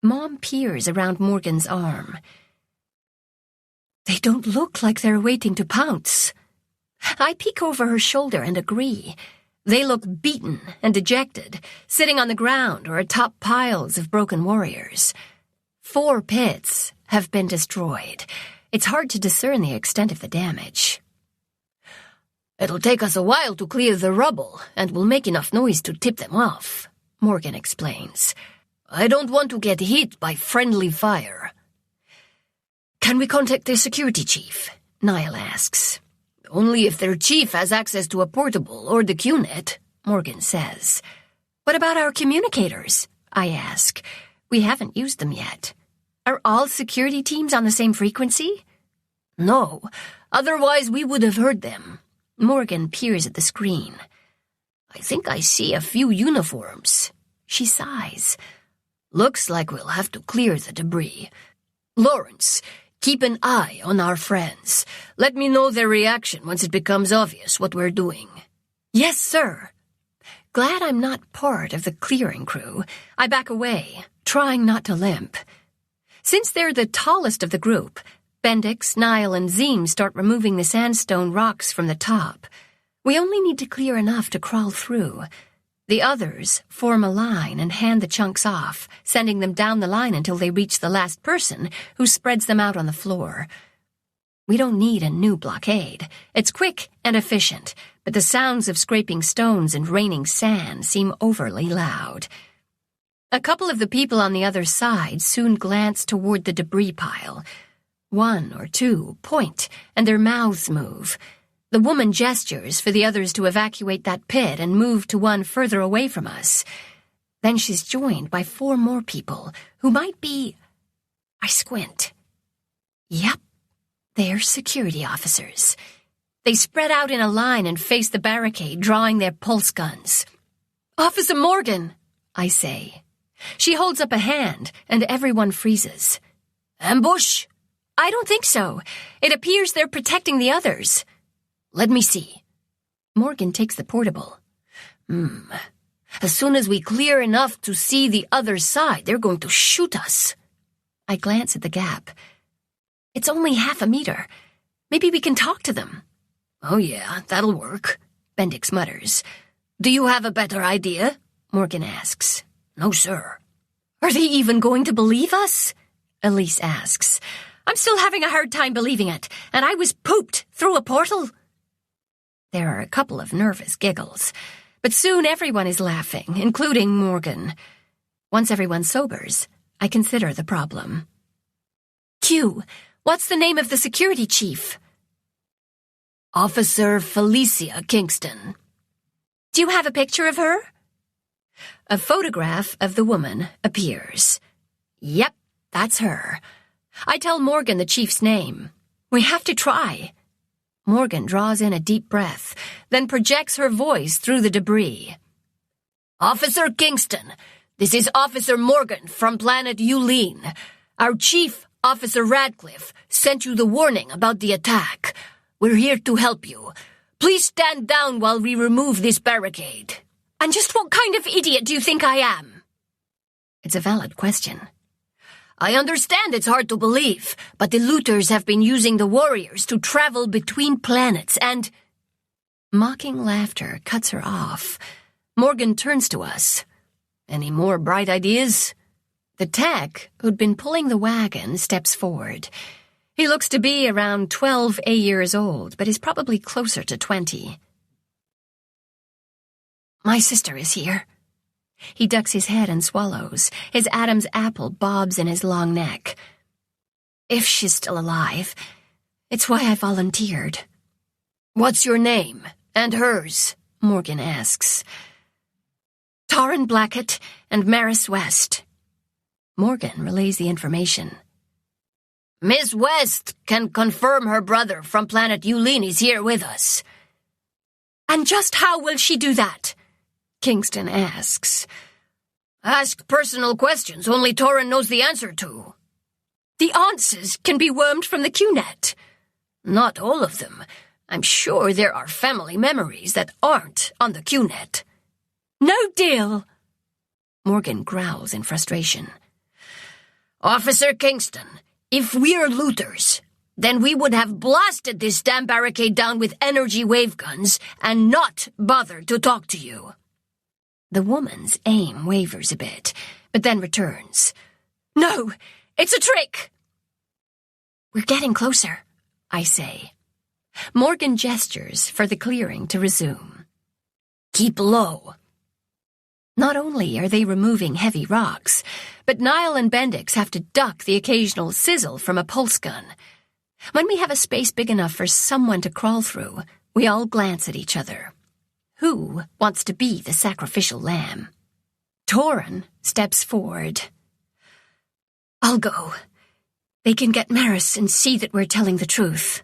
Mom peers around Morgan's arm. They don't look like they're waiting to pounce. I peek over her shoulder and agree. They look beaten and dejected, sitting on the ground or atop piles of broken warriors. 4 pits have been destroyed. It's hard to discern the extent of the damage. It'll take us a while to clear the rubble, and we'll make enough noise to tip them off, Morgan explains. I don't want to get hit by friendly fire. Can we contact their security chief? Niall asks. Only if their chief has access to a portable or the QNet, Morgan says. What about our communicators? I ask. We haven't used them yet. Are all security teams on the same frequency? No, otherwise we would have heard them. Morgan peers at the screen. I think I see a few uniforms. She sighs. Looks like we'll have to clear the debris. Lawrence, keep an eye on our friends. Let me know their reaction once it becomes obvious what we're doing. Yes, sir. Glad I'm not part of the clearing crew, I back away, trying not to limp. Since they're the tallest of the group, Bendix, Niall, and Zeem start removing the sandstone rocks from the top. We only need to clear enough to crawl through. The others form a line and hand the chunks off, sending them down the line until they reach the last person, who spreads them out on the floor. We don't need a new blockade. It's quick and efficient, but the sounds of scraping stones and raining sand seem overly loud. A couple of the people on the other side soon glance toward the debris pile. 1 or 2 point, and their mouths move. The woman gestures for the others to evacuate that pit and move to one further away from us. Then she's joined by 4 more people, who might be... I squint. Yep, they're security officers. They spread out in a line and face the barricade, drawing their pulse guns. "Officer Morgan," I say. She holds up a hand, and everyone freezes. Ambush? I don't think so. It appears they're protecting the others. Let me see. Morgan takes the portable. As soon as we clear enough to see the other side, they're going to shoot us. I glance at the gap. It's only half a meter. Maybe we can talk to them. Oh yeah, that'll work, Bendix mutters. Do you have a better idea? Morgan asks. No, sir. Are they even going to believe us? Elise asks. I'm still having a hard time believing it, and I was pooped through a portal. There are a couple of nervous giggles, but soon everyone is laughing, including Morgan. Once everyone sobers, I consider the problem. Q, what's the name of the security chief? Officer Felicia Kingston. Do you have a picture of her? A photograph of the woman appears. Yep, that's her. I tell Morgan the chief's name. We have to try. Morgan draws in a deep breath, then projects her voice through the debris. Officer Kingston, this is Officer Morgan from planet Yulene. Our chief, Officer Radcliffe, sent you the warning about the attack. We're here to help you. Please stand down while we remove this barricade. And just what kind of idiot do you think I am? It's a valid question. I understand it's hard to believe, but the looters have been using the warriors to travel between planets and... Mocking laughter cuts her off. Morgan turns to us. Any more bright ideas? The tech, who'd been pulling the wagon, steps forward. He looks to be around 12 years old, but is probably closer to 20. My sister is here. He ducks his head and swallows. His Adam's apple bobs in his long neck. If she's still alive, it's why I volunteered. What's your name? And hers? Morgan asks. Taryn Blackett and Maris West. Morgan relays the information. Miss West can confirm her brother from planet Yulene is here with us. And just how will she do that? Kingston asks. Ask personal questions only Torin knows the answer to. The answers can be wormed from the QNet. Not all of them. I'm sure there are family memories that aren't on the QNet. No deal. Morgan growls in frustration. Officer Kingston, if we're looters, then we would have blasted this damn barricade down with energy wave guns and not bothered to talk to you. The woman's aim wavers a bit, but then returns. No, it's a trick! We're getting closer, I say. Morgan gestures for the clearing to resume. Keep low. Not only are they removing heavy rocks, but Niall and Bendix have to duck the occasional sizzle from a pulse gun. When we have a space big enough for someone to crawl through, we all glance at each other. Who wants to be the sacrificial lamb? Torin steps forward. I'll go. They can get Maris and see that we're telling the truth.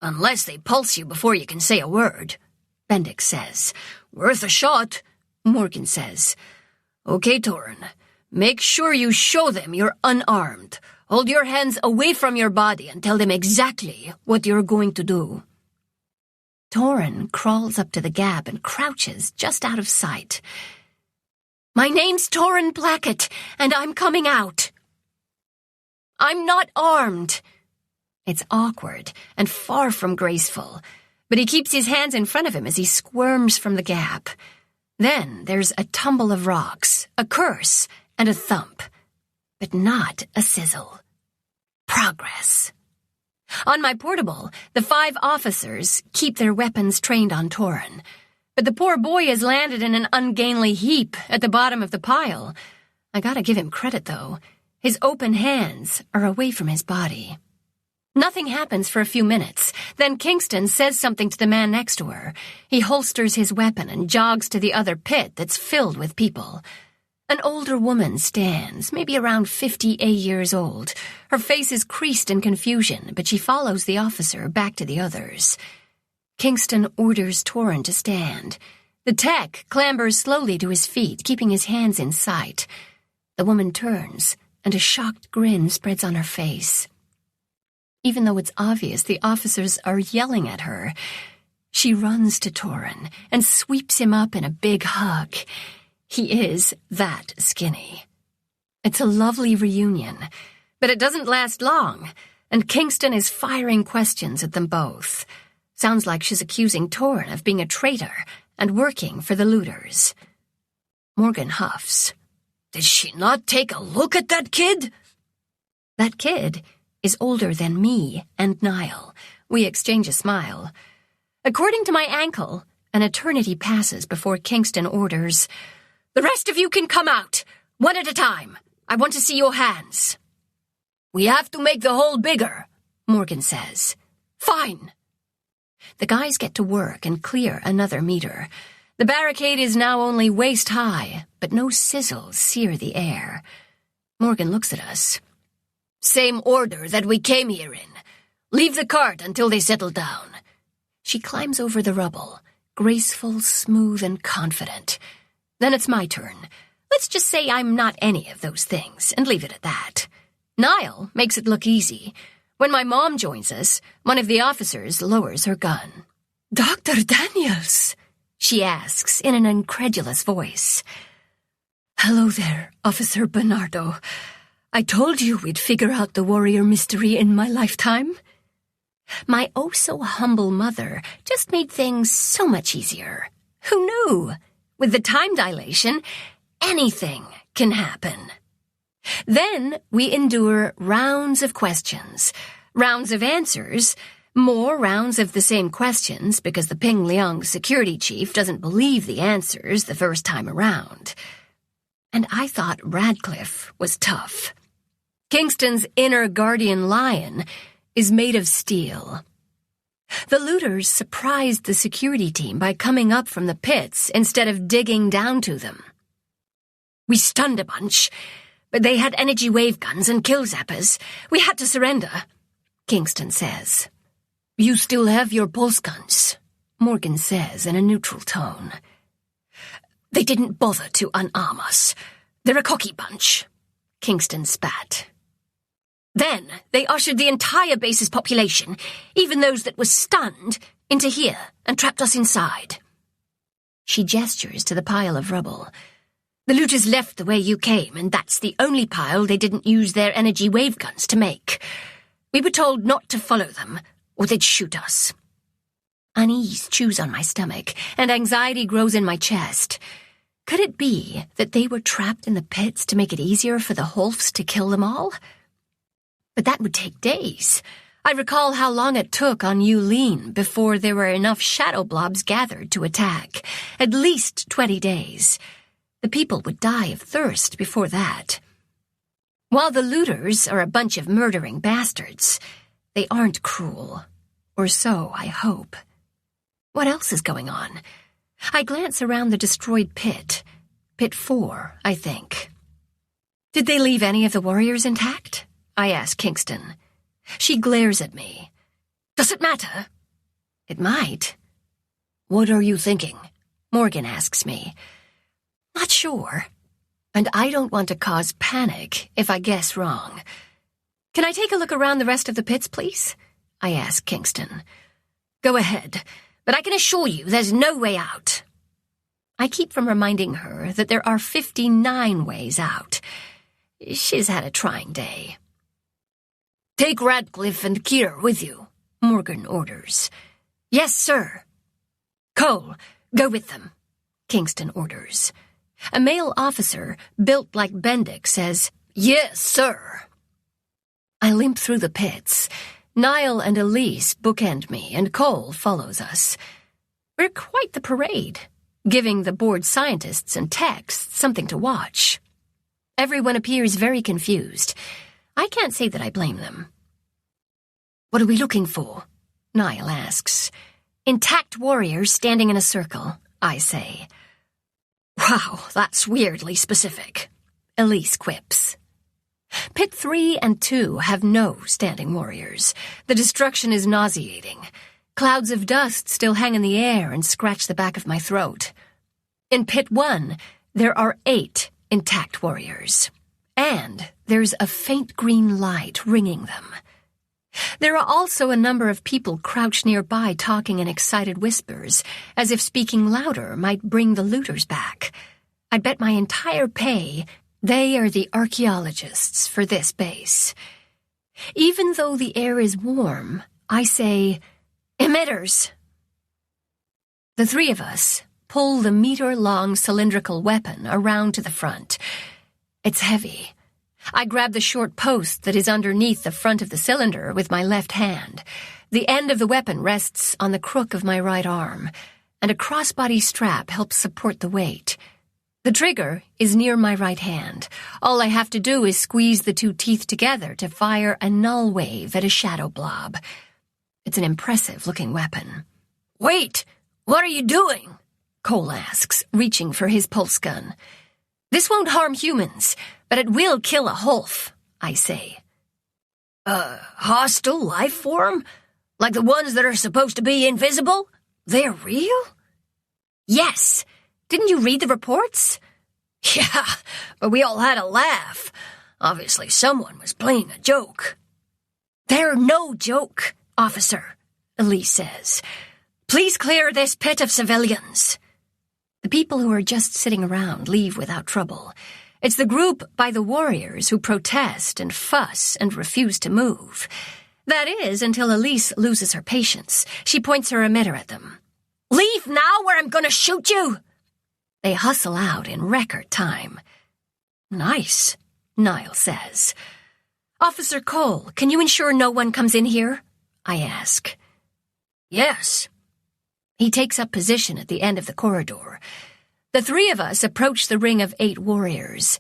Unless they pulse you before you can say a word, Bendix says. Worth a shot, Morgan says. Okay, Torin. Make sure you show them you're unarmed. Hold your hands away from your body and tell them exactly what you're going to do. Torin crawls up to the gap and crouches just out of sight. My name's Torin Blackett, and I'm coming out. I'm not armed. It's awkward and far from graceful, but he keeps his hands in front of him as he squirms from the gap. Then there's a tumble of rocks, a curse, and a thump. But not a sizzle. Progress. On my portable, the 5 officers keep their weapons trained on Torin, but the poor boy has landed in an ungainly heap at the bottom of the pile. I gotta give him credit, though. His open hands are away from his body. Nothing happens for a few minutes. Then Kingston says something to the man next to her. He holsters his weapon and jogs to the other pit that's filled with people. An older woman stands, maybe around 58 years old. Her face is creased in confusion, but she follows the officer back to the others. Kingston orders Torin to stand. The tech clambers slowly to his feet, keeping his hands in sight. The woman turns, and a shocked grin spreads on her face. Even though it's obvious the officers are yelling at her, she runs to Torin and sweeps him up in a big hug. He is that skinny. It's a lovely reunion, but it doesn't last long, and Kingston is firing questions at them both. Sounds like she's accusing Torin of being a traitor and working for the looters. Morgan huffs. Did she not take a look at that kid? That kid is older than me and Niall. We exchange a smile. According to my ankle, an eternity passes before Kingston orders, "The rest of you can come out, one at a time. I want to see your hands." "We have to make the hole bigger," Morgan says. "Fine." The guys get to work and clear another meter. The barricade is now only waist high, but no sizzles sear the air. Morgan looks at us. "Same order that we came here in. Leave the cart until they settle down." She climbs over the rubble, graceful, smooth, and confident. Then it's my turn. Let's just say I'm not any of those things, and leave it at that. Niall makes it look easy. When my mom joins us, one of the officers lowers her gun. "Dr. Daniels?" she asks in an incredulous voice. "Hello there, Officer Bernardo. I told you we'd figure out the warrior mystery in my lifetime." My oh-so-humble mother just made things so much easier. Who knew? With the time dilation, anything can happen. Then we endure rounds of questions, rounds of answers, more rounds of the same questions because the Ping Liang security chief doesn't believe the answers the first time around. And I thought Radcliffe was tough. Kingston's inner guardian lion is made of steel. The looters surprised the security team by coming up from the pits instead of digging down to them. "We stunned a bunch, but they had energy wave guns and kill zappers. We had to surrender," Kingston says. "You still have your pulse guns," Morgan says in a neutral tone. They didn't bother to unarm us. They're a cocky bunch, Kingston spat. Then they ushered the entire base's population, even those that were stunned, into here and trapped us inside. She gestures to the pile of rubble. The looters left the way you came, and that's the only pile they didn't use their energy wave guns to make. We were told not to follow them, or they'd shoot us. Unease chews on my stomach, and anxiety grows in my chest. Could it be that they were trapped in the pits to make it easier for the Holfs to kill them all? But that would take days. I recall how long it took on Yulin before there were enough shadow blobs gathered to attack. At least 20 days. The people would die of thirst before that. While the looters are a bunch of murdering bastards, they aren't cruel. Or so I hope. What else is going on? I glance around the destroyed pit. Pit 4, I think. Did they leave any of the warriors intact? I ask Kingston. She glares at me. Does it matter? It might. What are you thinking? Morgan asks me. Not sure. And I don't want to cause panic if I guess wrong. Can I take a look around the rest of the pits, please? I ask Kingston. Go ahead, but I can assure you there's no way out. I keep from reminding her that there are 59 ways out. She's had a trying day. Take Radcliffe and Kira with you, Morgan orders. Yes, sir. Cole, go with them, Kingston orders. A male officer, built like Bendick, says, Yes, sir. I limp through the pits. Niall and Elise bookend me, and Cole follows us. We're quite the parade, giving the bored scientists and techs something to watch. Everyone appears very confused. I can't say that I blame them. What are we looking for? Niall asks. Intact warriors standing in a circle, I say. Wow, that's weirdly specific, Elise quips. Pit 3 and 2 have no standing warriors. The destruction is nauseating. Clouds of dust still hang in the air and scratch the back of my throat. In Pit 1, there are 8 intact warriors. And there's a faint green light ringing them. There are also a number of people crouched nearby talking in excited whispers, as if speaking louder might bring the looters back. I'd bet my entire pay they are the archaeologists for this base. Even though the air is warm, I say, emitters. The 3 of us pull the meter-long cylindrical weapon around to the front. It's heavy. I grab the short post that is underneath the front of the cylinder with my left hand. The end of the weapon rests on the crook of my right arm, and a crossbody strap helps support the weight. The trigger is near my right hand. All I have to do is squeeze the 2 teeth together to fire a null wave at a shadow blob. It's an impressive-looking weapon. Wait! What are you doing? Cole asks, reaching for his pulse gun. This won't harm humans, but it will kill a Holf, I say. A hostile life form? Like the ones that are supposed to be invisible? They're real? Yes. Didn't you read the reports? Yeah, but we all had a laugh. Obviously someone was playing a joke. They're no joke, officer, Elise says. Please clear this pit of civilians. The people who are just sitting around leave without trouble. It's the group by the warriors who protest and fuss and refuse to move. That is, until Elise loses her patience. She points her emitter at them. Leave now or I'm gonna shoot you! They hustle out in record time. Nice, Niall says. Officer Cole, can you ensure no one comes in here? I ask. Yes. He takes up position at the end of the corridor. The 3 of us approach the ring of 8 warriors.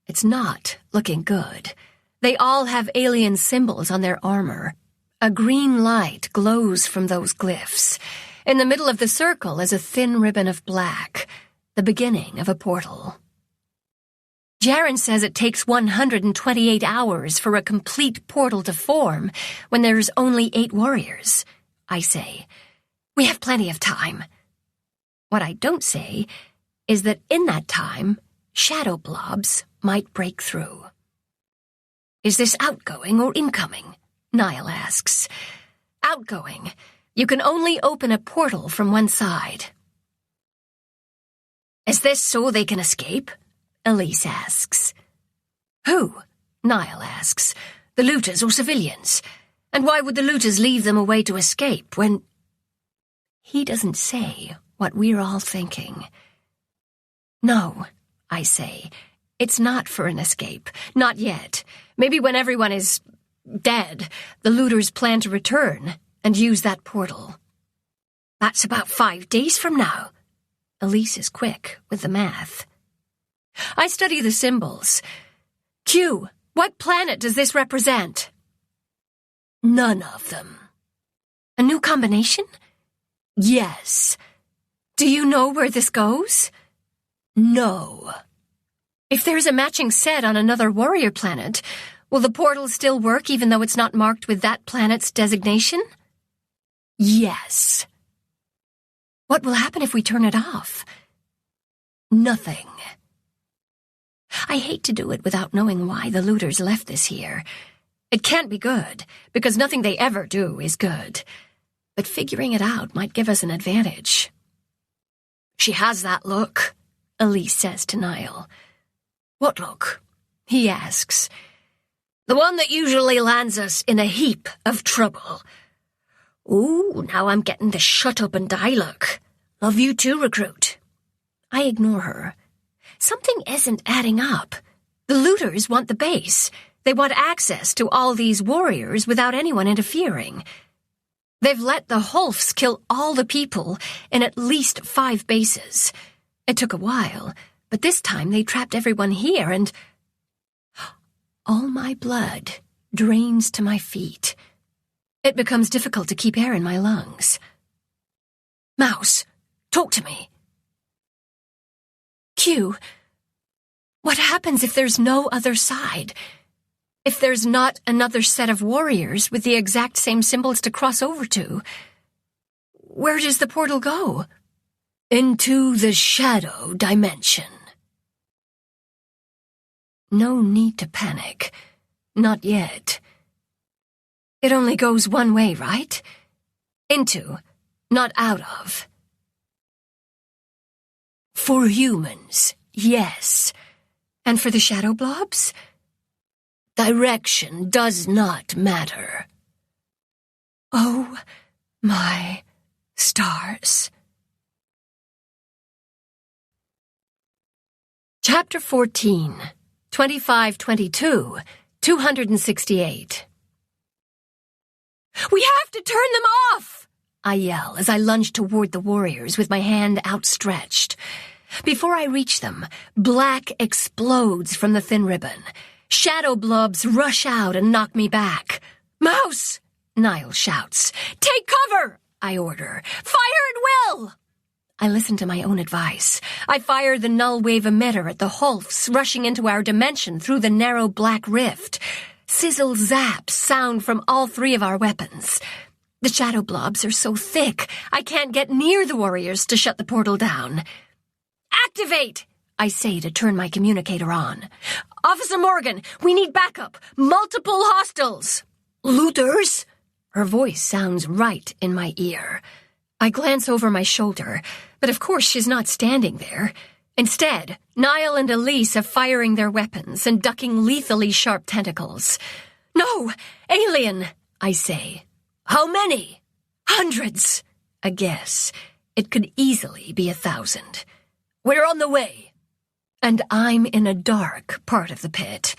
It's not looking good. They all have alien symbols on their armor. A green light glows from those glyphs. In the middle of the circle is a thin ribbon of black, the beginning of a portal. Jaren says it takes 128 hours for a complete portal to form when there's only 8 warriors, I say. We have plenty of time. What I don't say is that in that time, shadow blobs might break through. Is this outgoing or incoming? Niall asks. Outgoing. You can only open a portal from one side. Is this so they can escape? Elise asks. Who? Niall asks. The looters or civilians? And why would the looters leave them a way to escape when... He doesn't say what we're all thinking. No, I say. It's not for an escape. Not yet. Maybe when everyone is dead, the looters plan to return and use that portal. That's about 5 days from now. Elise is quick with the math. I study the symbols. Q, what planet does this represent? None of them. A new combination? Yes. Do you know where this goes? No. If there's a matching set on another warrior planet, will the portal still work even though it's not marked with that planet's designation? Yes. What will happen if we turn it off? Nothing. I hate to do it without knowing why the looters left this here. It can't be good, because nothing they ever do is good. But figuring it out might give us an advantage. She has that look, Elise says to Niall. What look? He asks. The one that usually lands us in a heap of trouble. Ooh, now I'm getting the shut up and die look. Love you too, recruit. I ignore her. Something isn't adding up. The looters want the base. They want access to all these warriors without anyone interfering. They've let the Hulfs kill all the people in at least 5 bases. It took a while, but this time they trapped everyone here and... All my blood drains to my feet. It becomes difficult to keep air in my lungs. Mouse, talk to me. Q, what happens if there's no other side? If there's not another set of warriors with the exact same symbols to cross over to? Where does the portal go? Into the shadow dimension. No need to panic. Not yet. It only goes one way, right? Into, not out of. For humans, yes. And for the shadow blobs? Direction does not matter. Oh, my stars. Chapter 14, 2522, 268. We have to turn them off! I yell as I lunge toward the warriors with my hand outstretched. Before I reach them, black explodes from the thin ribbon. Shadow blobs rush out and knock me back. Mouse! Niall shouts. Take cover! I order. Fire at will! I listen to my own advice. I fire the null wave emitter at the Hulfs rushing into our dimension through the narrow black rift. Sizzle zaps sound from all 3 of our weapons. The shadow blobs are so thick, I can't get near the warriors to shut the portal down. Activate! I say to turn my communicator on. Officer Morgan, we need backup. Multiple hostiles. Looters? Her voice sounds right in my ear. I glance over my shoulder, but of course she's not standing there. Instead, Niall and Elise are firing their weapons and ducking lethally sharp tentacles. No! Alien! I say. How many? Hundreds. A guess. It could easily be 1,000. We're on the way. And I'm in a dark part of the pit.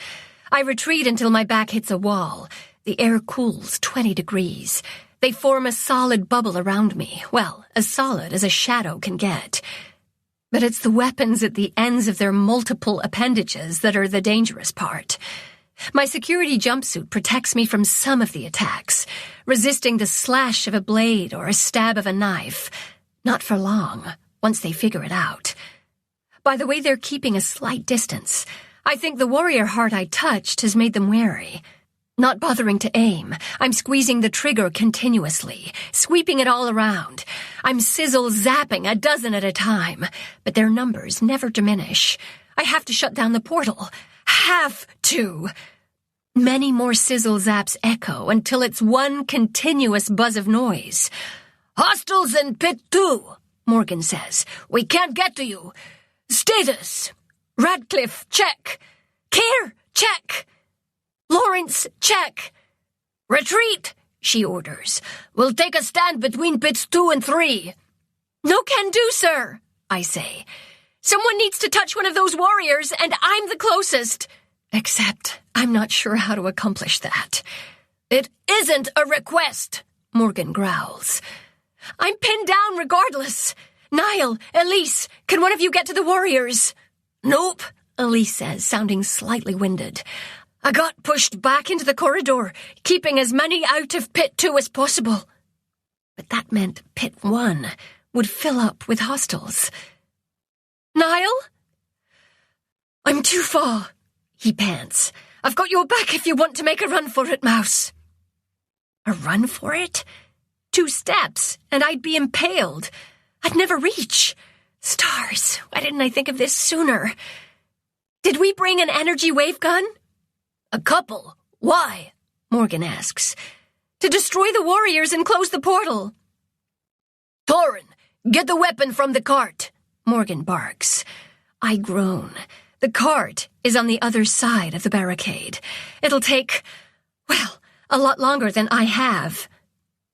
I retreat until my back hits a wall. The air cools 20 degrees. They form a solid bubble around me. Well, as solid as a shadow can get. But it's the weapons at the ends of their multiple appendages that are the dangerous part. My security jumpsuit protects me from some of the attacks, resisting the slash of a blade or a stab of a knife. Not for long, once they figure it out. By the way they're keeping a slight distance, I think the warrior heart I touched has made them wary. Not bothering to aim, I'm squeezing the trigger continuously, sweeping it all around. I'm sizzle-zapping a dozen at a time, but their numbers never diminish. I have to shut down the portal. Have to! Many more sizzle-zaps echo until it's one continuous buzz of noise. "Hostiles in Pit 2, Morgan says. "We can't get to you. Status. Radcliffe, check. Care, check. Lawrence, check. Retreat, she orders. "We'll take a stand between Pits 2 and 3. "No can do, sir," I say. "Someone needs to touch one of those warriors, and I'm the closest. Except I'm not sure how to accomplish that." "It isn't a request," Morgan growls. "I'm pinned down regardless. Niall, Elise, can one of you get to the warriors?" "Nope," Elise says, sounding slightly winded. "I got pushed back into the corridor, keeping as many out of Pit 2 as possible." But that meant Pit 1 would fill up with hostiles. "Niall?" "I'm too far," he pants. "I've got your back if you want to make a run for it, Mouse." A run for it? 2 steps, and I'd be impaled. I'd never reach. Stars, why didn't I think of this sooner? Did we bring an energy wave gun? "A couple. Why?" Morgan asks. "To destroy the warriors and close the portal." "Torin, get the weapon from the cart," Morgan barks. I groan. The cart is on the other side of the barricade. It'll take, well, a lot longer than I have.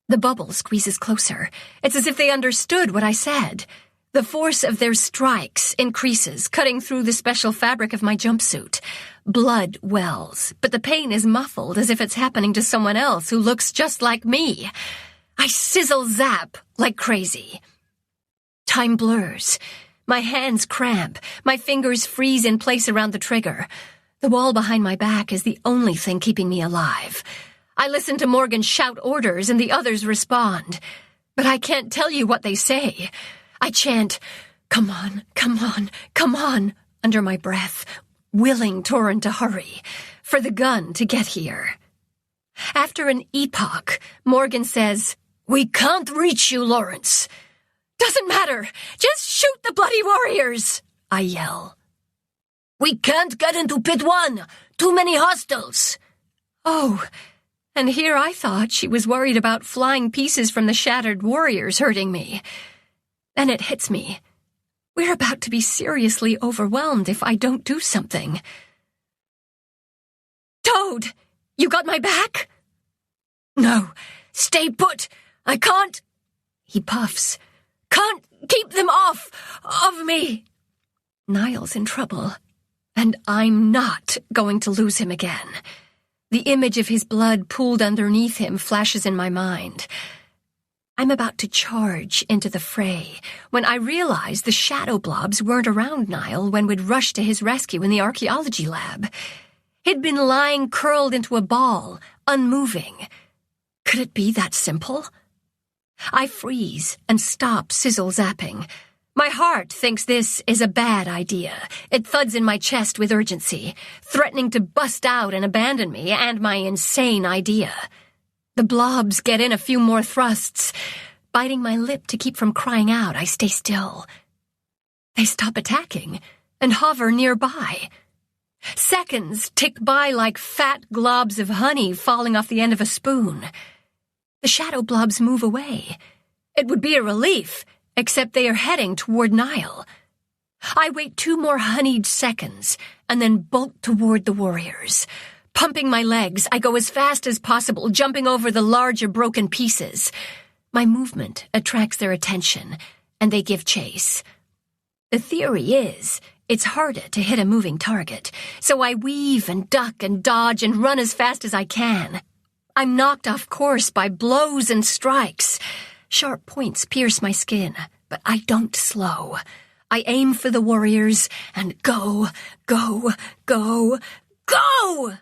The bubble squeezes closer. It's as if they understood what I said. The force of their strikes increases, cutting through the special fabric of my jumpsuit. Blood wells, but the pain is muffled as if it's happening to someone else who looks just like me. I sizzle-zap like crazy. Time blurs. My hands cramp. My fingers freeze in place around the trigger. The wall behind my back is the only thing keeping me alive. I listen to Morgan shout orders and the others respond. But I can't tell you what they say. I chant, "Come on, come on, come on," under my breath, willing Torin to hurry, for the gun to get here. After an epoch, Morgan says, "We can't reach you, Lawrence." "Doesn't matter. Just shoot the bloody warriors," I yell. "We can't get into Pit 1. Too many hostiles." Oh, and here I thought she was worried about flying pieces from the shattered warriors hurting me. Then it hits me. We're about to be seriously overwhelmed if I don't do something. "Toad, you got my back?" "No, stay put. I can't." He puffs. "Can't keep them off of me." Niall's in trouble, and I'm not going to lose him again. The image of his blood pooled underneath him flashes in my mind. I'm about to charge into the fray when I realize the shadow blobs weren't around Niall when we'd rushed to his rescue in the archaeology lab. He'd been lying curled into a ball, unmoving. Could it be that simple? I freeze and stop sizzle-zapping. My heart thinks this is a bad idea. It thuds in my chest with urgency, threatening to bust out and abandon me and my insane idea. The blobs get in a few more thrusts. Biting my lip to keep from crying out, I stay still. They stop attacking and hover nearby. Seconds tick by like fat globs of honey falling off the end of a spoon. The shadow blobs move away. It would be a relief, except they are heading toward Niall. I wait 2 more honeyed seconds and then bolt toward the warriors. Pumping my legs, I go as fast as possible, jumping over the larger broken pieces. My movement attracts their attention, and they give chase. The theory is, it's harder to hit a moving target, so I weave and duck and dodge and run as fast as I can. I'm knocked off course by blows and strikes. Sharp points pierce my skin, but I don't slow. I aim for the warriors and go, go, go, go!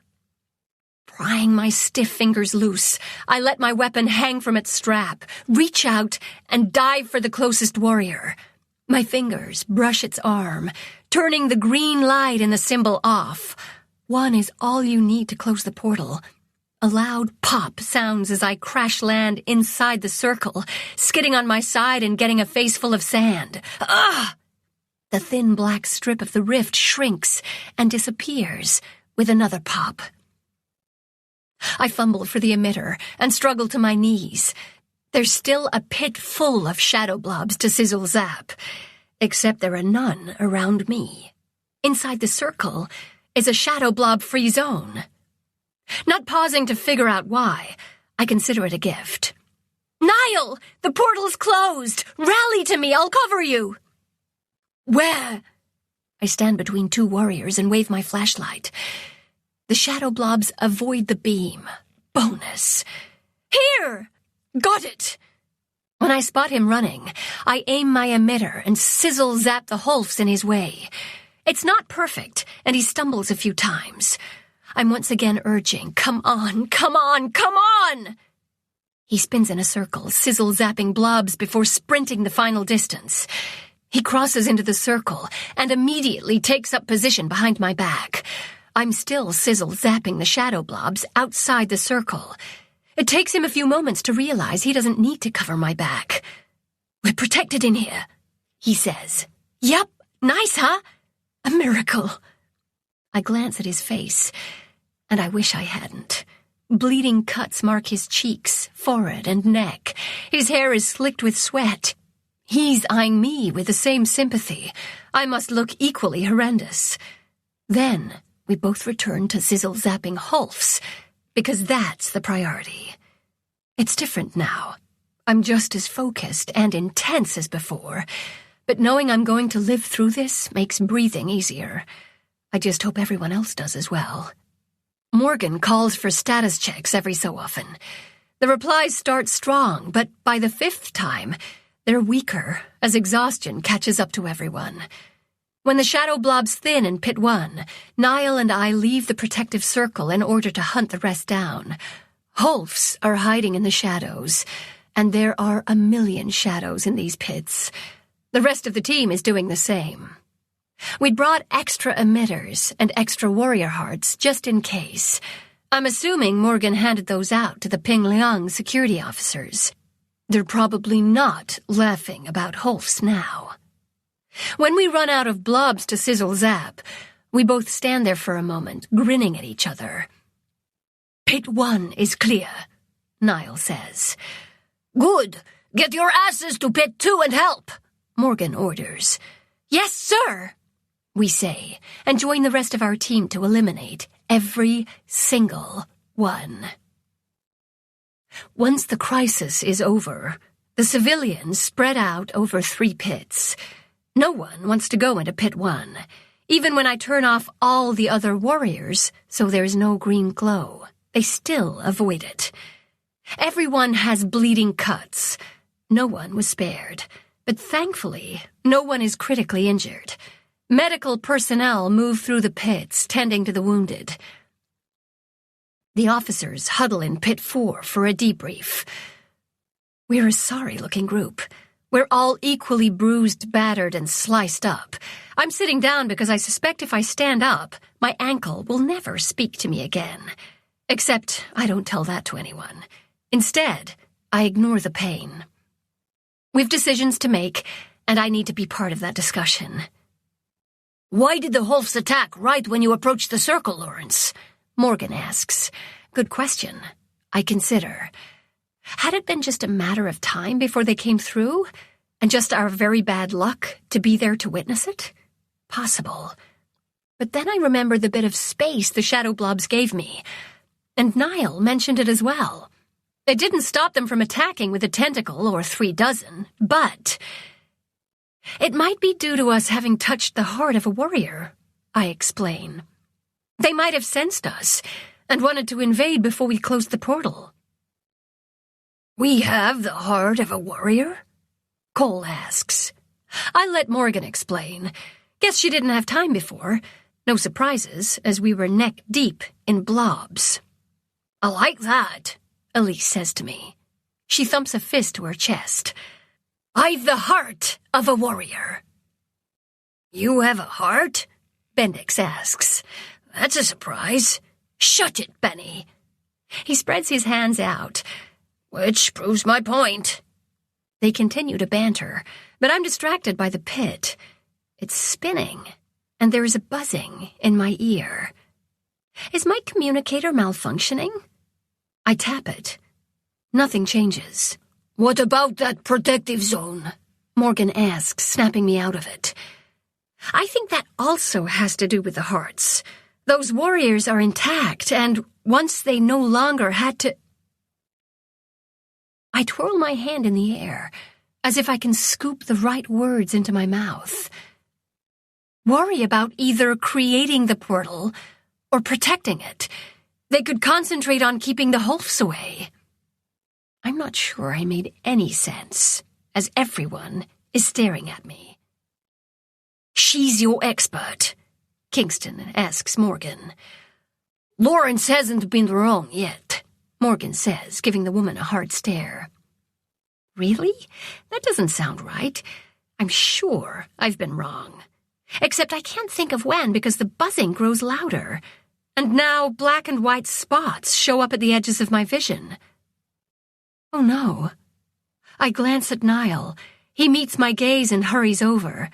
Prying my stiff fingers loose, I let my weapon hang from its strap, reach out, and dive for the closest warrior. My fingers brush its arm, turning the green light in the symbol off. 1 is all you need to close the portal. A loud pop sounds as I crash land inside the circle, skidding on my side and getting a face full of sand. Ugh! The thin black strip of the rift shrinks and disappears with another pop. I fumble for the emitter and struggle to my knees. There's still a pit full of shadow blobs to sizzle zap, except there are none around me. Inside the circle is a shadow blob-free zone. Not pausing to figure out why, I consider it a gift. Niall! The portal's closed! Rally to me, I'll cover you! Where? I stand between two warriors and wave my flashlight. The shadow blobs avoid the beam. Bonus. Here! Got it! When I spot him running, I aim my emitter and sizzle-zap the Holfs in his way. It's not perfect, and he stumbles a few times. I'm once again urging, come on, come on, come on! He spins in a circle, sizzle-zapping blobs before sprinting the final distance. He crosses into the circle and immediately takes up position behind my back. I'm still sizzle-zapping the shadow blobs outside the circle. It takes him a few moments to realize he doesn't need to cover my back. We're protected in here, he says. Yup, nice, huh? A miracle. I glance at his face, and I wish I hadn't. Bleeding cuts mark his cheeks, forehead, and neck. His hair is slicked with sweat. He's eyeing me with the same sympathy. I must look equally horrendous. Then we both return to sizzle-zapping Holfs, because that's the priority. It's different now. I'm just as focused and intense as before, but knowing I'm going to live through this makes breathing easier. I just hope everyone else does as well. Morgan calls for status checks every so often. The replies start strong, but by the fifth time, they're weaker as exhaustion catches up to everyone. When the shadow blobs thin in Pit 1, Niall and I leave the protective circle in order to hunt the rest down. Holfs are hiding in the shadows, and there are a million shadows in these pits. The rest of the team is doing the same. We'd brought extra emitters and extra warrior hearts just in case. I'm assuming Morgan handed those out to the Ping Liang security officers. They're probably not laughing about Holfs now. When we run out of blobs to sizzle-zap, we both stand there for a moment, grinning at each other. Pit 1 is clear, Niall says. Good. Get your asses to Pit 2 and help, Morgan orders. Yes, sir, we say, and join the rest of our team to eliminate every single one. Once the crisis is over, the civilians spread out over 3 pits. No one wants to go into Pit 1, even when I turn off all the other warriors so there's no green glow. They still avoid it. Everyone has bleeding cuts. No one was spared, but thankfully, no one is critically injured. Medical personnel move through the pits, tending to the wounded. The officers huddle in Pit 4 for a debrief. We're a sorry-looking group. We're all equally bruised, battered, and sliced up. I'm sitting down because I suspect if I stand up, my ankle will never speak to me again. Except I don't tell that to anyone. Instead, I ignore the pain. We've decisions to make, and I need to be part of that discussion. Why did the Holfs attack right when you approached the circle, Lawrence? Morgan asks. Good question. I consider. Had it been just a matter of time before they came through, and just our very bad luck to be there to witness it? Possible. But then I remember the bit of space the shadow blobs gave me, and Niall mentioned it as well. It didn't stop them from attacking with a tentacle or 3 dozen, but it might be due to us having touched the heart of a warrior, I explain. They might have sensed us and wanted to invade before we closed the portal. We have the heart of a warrior? Cole asks. I let Morgan explain. Guess she didn't have time before. No surprises, as we were neck-deep in blobs. I like that, Elise says to me. She thumps a fist to her chest. I've the heart of a warrior. You have a heart? Bendix asks. That's a surprise. Shut it, Benny. He spreads his hands out. Which proves my point. They continue to banter, but I'm distracted by the pit. It's spinning, and there is a buzzing in my ear. Is my communicator malfunctioning? I tap it. Nothing changes. What about that protective zone? Morgan asks, snapping me out of it. I think that also has to do with the hearts. Those warriors are intact, and once they no longer had to... I twirl my hand in the air, as if I can scoop the right words into my mouth. Worry about either creating the portal or protecting it. They could concentrate on keeping the Holfs away. I'm not sure I made any sense, as everyone is staring at me. She's your expert, Kingston asks Morgan. Lawrence hasn't been wrong yet, Morgan says, giving the woman a hard stare. Really? That doesn't sound right. I'm sure I've been wrong. Except I can't think of when because the buzzing grows louder. And now black and white spots show up at the edges of my vision. Oh no. I glance at Niall. He meets my gaze and hurries over.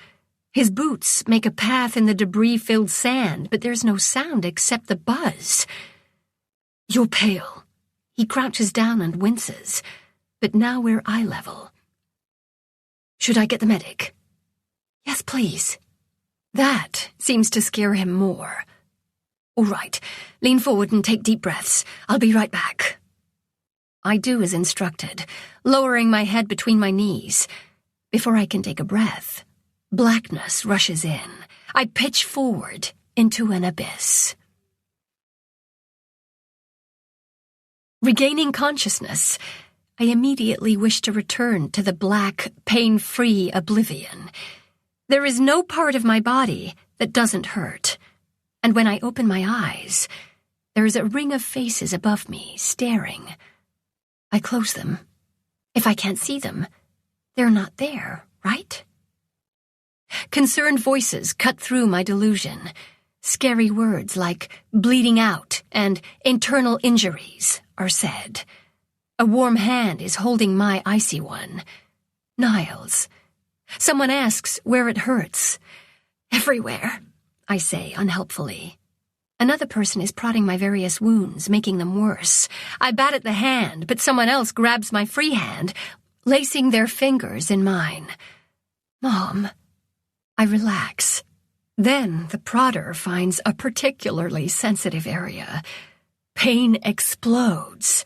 His boots make a path in the debris-filled sand, but there's no sound except the buzz. You're pale. He crouches down and winces, but now we're eye level. Should I get the medic? Yes, please. That seems to scare him more. All right, lean forward and take deep breaths. I'll be right back. I do as instructed, lowering my head between my knees. Before I can take a breath, blackness rushes in. I pitch forward into an abyss. Regaining consciousness, I immediately wish to return to the black, pain-free oblivion. There is no part of my body that doesn't hurt. And when I open my eyes, there is a ring of faces above me, staring. I close them. If I can't see them, they're not there, right? Concerned voices cut through my delusion. Scary words like bleeding out and internal injuries are said. A warm hand is holding my icy one. Niall's. Someone asks where it hurts. Everywhere, I say unhelpfully. Another person is prodding my various wounds, making them worse. I bat at the hand, but someone else grabs my free hand, lacing their fingers in mine. Mom. I relax. Then the prodder finds a particularly sensitive area. Pain explodes,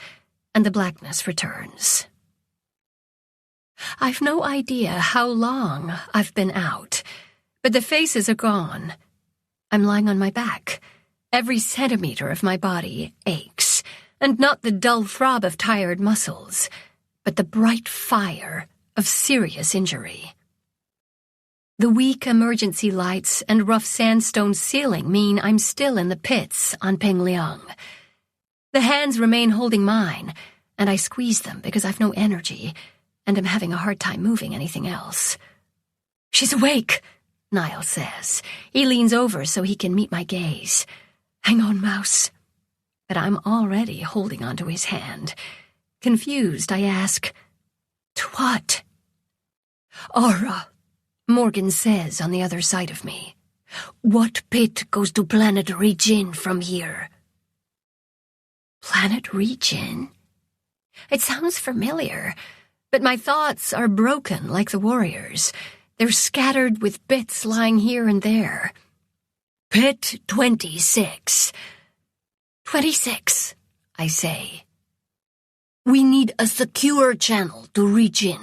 and the blackness returns. I've no idea how long I've been out, but the faces are gone. I'm lying on my back. Every centimeter of my body aches, and not the dull throb of tired muscles, but the bright fire of serious injury. The weak emergency lights and rough sandstone ceiling mean I'm still in the pits on Pengliang. The hands remain holding mine, and I squeeze them because I've no energy, and am having a hard time moving anything else. She's awake, Niall says. He leans over so he can meet my gaze. Hang on, Mouse. But I'm already holding onto his hand. Confused, I ask, to what? Ara, Morgan says on the other side of me. What pit goes to planet Regin from here? Planet Regin? It sounds familiar, but my thoughts are broken like the warriors. They're scattered with bits lying here and there. Pit 26. 26, I say. We need a secure channel to reach in,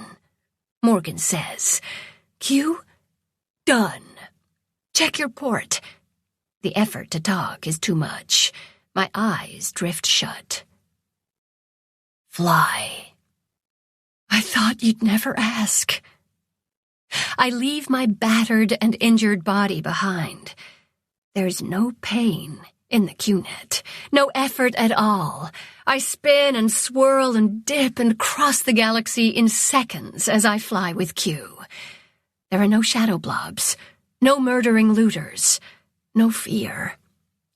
Morgan says. Q? Done. Check your port. The effort to talk is too much. My eyes drift shut. Fly. I thought you'd never ask. I leave my battered and injured body behind. There's no pain in the Q-net, no effort at all. I spin and swirl and dip and cross the galaxy in seconds as I fly with Q. There are no shadow blobs, no murdering looters, no fear,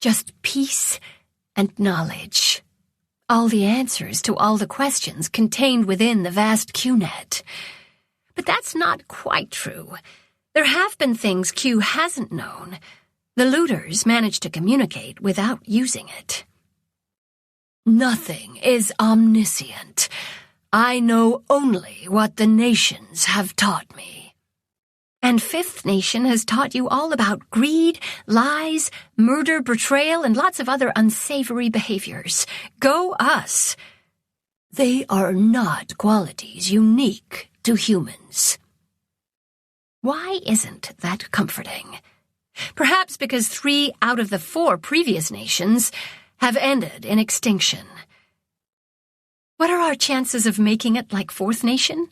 just peace and knowledge. all the answers to all the questions contained within the vast QNet. But that's not quite true. There have been things Q hasn't known. The looters managed to communicate without using it. Nothing is omniscient. I know only what the nations have taught me. And Fifth Nation has taught you all about greed, lies, murder, betrayal, and lots of other unsavory behaviors. Go us. They are not qualities unique to humans. Why isn't that comforting? Perhaps because 3 out of the 4 previous nations have ended in extinction. What are our chances of making it like Fourth Nation?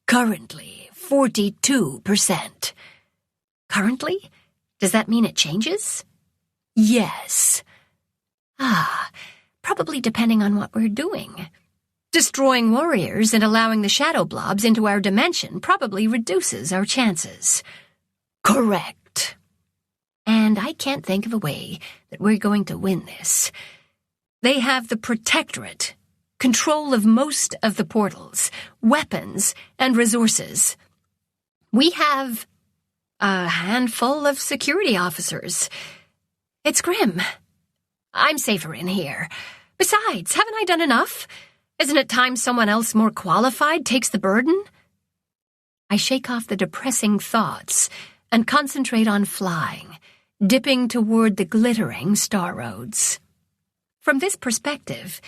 Currently, 42%. Currently? Does that mean it changes? Yes. Probably depending on what we're doing. Destroying warriors and allowing the shadow blobs into our dimension probably reduces our chances. Correct. And I can't think of a way that we're going to win this. They have the Protectorate, control of most of the portals, weapons, and resources. We have a handful of security officers. It's grim. I'm safer in here. Besides, haven't I done enough? Isn't it time someone else more qualified takes the burden? I shake off the depressing thoughts and concentrate on flying, dipping toward the glittering star roads. From this perspective,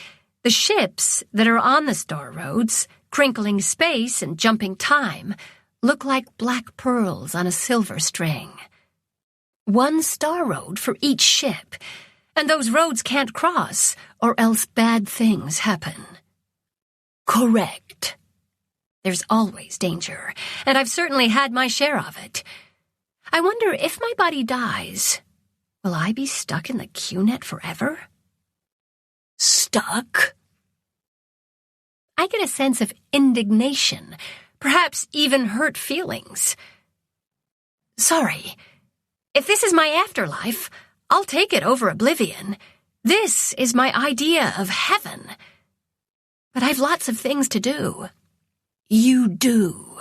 the ships that are on the star roads, crinkling space and jumping time, look like black pearls on a silver string. 1 star road for each ship, and those roads can't cross, or else bad things happen. Correct. There's always danger, and I've certainly had my share of it. I wonder if my body dies, will I be stuck in the QNet forever? Stuck? I get a sense of indignation, perhaps even hurt feelings. Sorry. If this is my afterlife, I'll take it over oblivion. This is my idea of heaven. But I've lots of things to do. You do.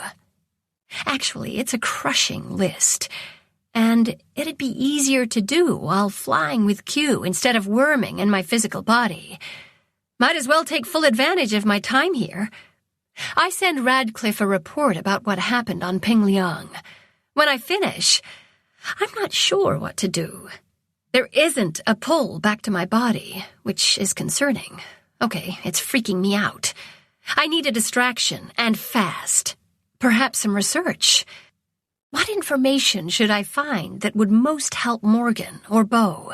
Actually, it's a crushing list. And it'd be easier to do while flying with Q instead of worming in my physical body. Might as well take full advantage of my time here. I send Radcliffe a report about what happened on Pingliang. When I finish, I'm not sure what to do. There isn't a pull back to my body, which is concerning. Okay, it's freaking me out. I need a distraction, and fast. Perhaps some research. What information should I find that would most help Morgan or Bo?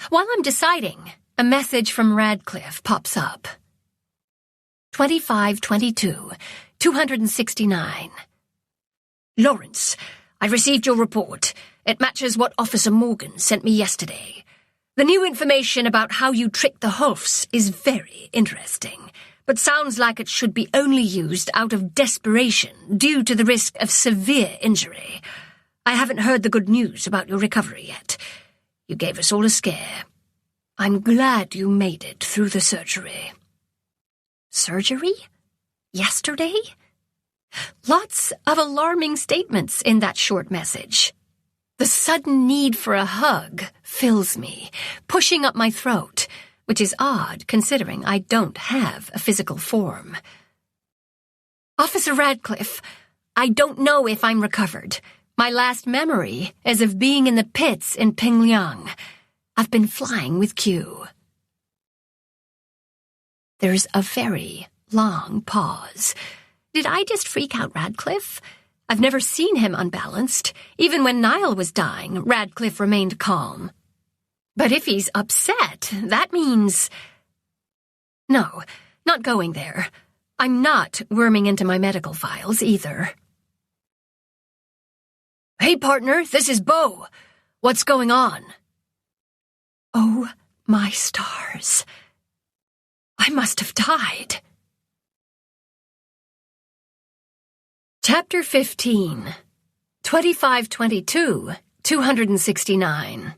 While I'm deciding, a message from Radcliffe pops up. 2522, 269. Lawrence, I received your report. It matches what Officer Morgan sent me yesterday. The new information about how you tricked the Hulfs is very interesting, but sounds like it should be only used out of desperation due to the risk of severe injury. I haven't heard the good news about your recovery yet. You gave us all a scare. I'm glad you made it through the surgery. Surgery? Yesterday? Lots of alarming statements in that short message. The sudden need for a hug fills me, pushing up my throat, which is odd considering I don't have a physical form. Officer Radcliffe, I don't know if I'm recovered. My last memory is of being in the pits in Pingliang. I've been flying with Q. There's a very long pause. Did I just freak out Radcliffe? I've never seen him unbalanced. Even when Niall was dying, Radcliffe remained calm. But if he's upset, that means... No, not going there. I'm not worming into my medical files either. Hey, partner, this is Bo. What's going on? Oh, my stars. I must have died. Chapter 15, 2522, 269.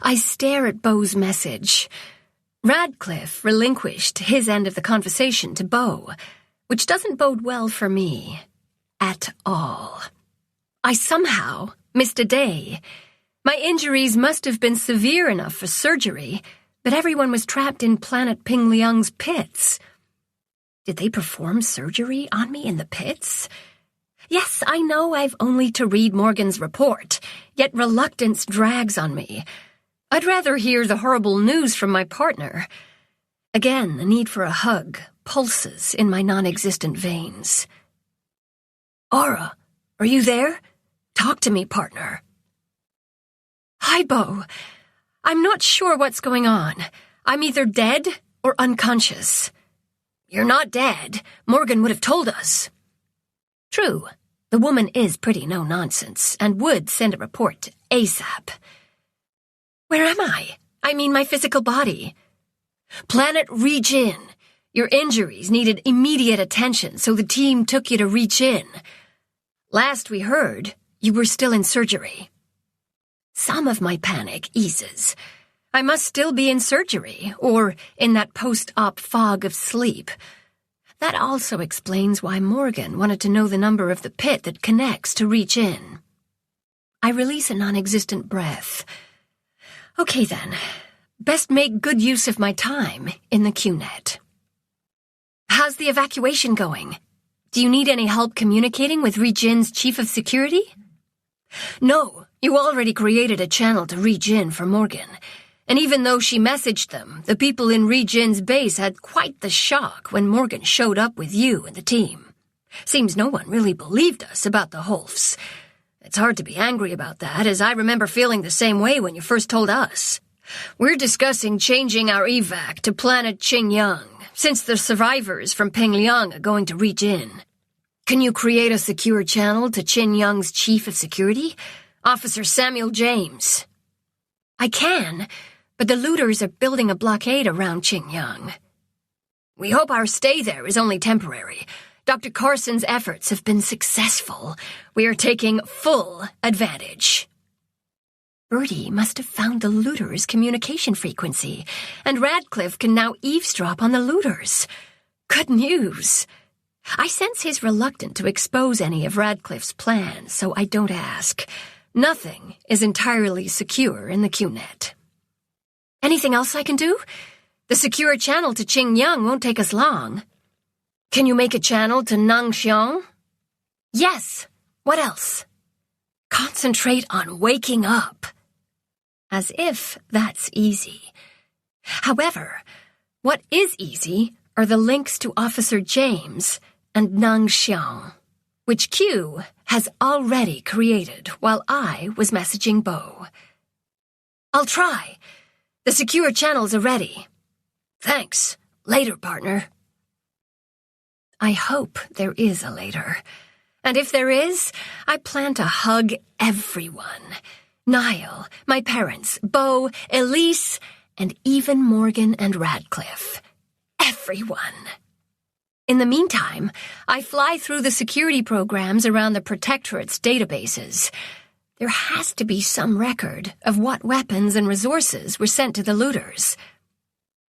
I stare at Bo's message. Radcliffe relinquished his end of the conversation to Beau, which doesn't bode well for me at all. I somehow missed a day. My injuries must have been severe enough for surgery, but everyone was trapped in Planet Pingliang's pits. Did they perform surgery on me in the pits? Yes, I know I've only to read Morgan's report, yet reluctance drags on me. I'd rather hear the horrible news from my partner. Again, the need for a hug pulses in my non-existent veins. Ara, are you there? Talk to me, partner. Hi, Beau. I'm not sure what's going on. I'm either dead or unconscious. You're not dead. Morgan would have told us. True. The woman is pretty no-nonsense and would send a report ASAP. Where am I? I mean my physical body. Planet Reach-In. Your injuries needed immediate attention, so the team took you to Reach-In. Last we heard, you were still in surgery. Some of my panic eases. I must still be in surgery, or in that post-op fog of sleep. That also explains why Morgan wanted to know the number of the pit that connects to Reach-In. I release a non-existent breath. Okay then, best make good use of my time in the QNet. How's the evacuation going? Do you need any help communicating with Reach-In's chief of security? No, you already created a channel to Reach-In for Morgan. And even though she messaged them, the people in Reach-In's base had quite the shock when Morgan showed up with you and the team. Seems no one really believed us about the Holfs. It's hard to be angry about that, as I remember feeling the same way when you first told us. We're discussing changing our evac to planet Qingyang, since the survivors from Pingliang are going to Reach-In. Can you create a secure channel to Qingyang's chief of security, Officer Samuel James? I can, but the looters are building a blockade around Qingyang. We hope our stay there is only temporary. Dr. Carson's efforts have been successful. We are taking full advantage. Birdie must have found the looters' communication frequency, and Radcliffe can now eavesdrop on the looters. Good news. I sense he's reluctant to expose any of Radcliffe's plans, so I don't ask. Nothing is entirely secure in the QNet. Anything else I can do? The secure channel to Qingyang won't take us long. Can you make a channel to Nangxiang? Yes. What else? Concentrate on waking up. As if that's easy. However, what is easy are the links to Officer James and Nangxiang, which Q has already created while I was messaging Beau. I'll try. The secure channels are ready. Thanks. Later, partner. I hope there is a later. And if there is, I plan to hug everyone. Niall, my parents, Beau, Elise, and even Morgan and Radcliffe. Everyone. In the meantime, I fly through the security programs around the Protectorate's databases. There has to be some record of what weapons and resources were sent to the looters.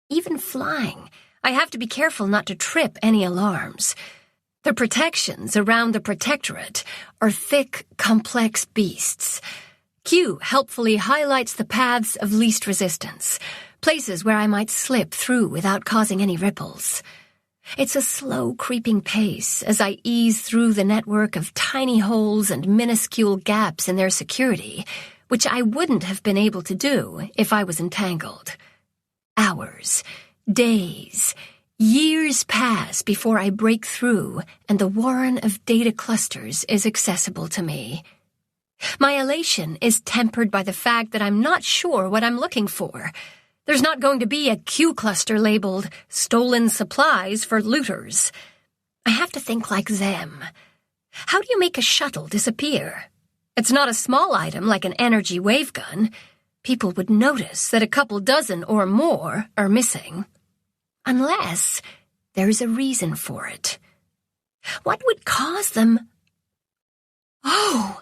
Even flying, I have to be careful not to trip any alarms. The protections around the Protectorate are thick, complex beasts. Q helpfully highlights the paths of least resistance, places where I might slip through without causing any ripples. It's a slow, creeping pace as I ease through the network of tiny holes and minuscule gaps in their security, which I wouldn't have been able to do if I was entangled. Hours, days, years pass before I break through and the warren of data clusters is accessible to me. My elation is tempered by the fact that I'm not sure what I'm looking for. There's not going to be a Q cluster labeled stolen supplies for looters. I have to think like them. How do you make a shuttle disappear? It's not a small item like an energy wave gun. People would notice that a couple dozen or more are missing. Unless there's a reason for it. What would cause them? Oh!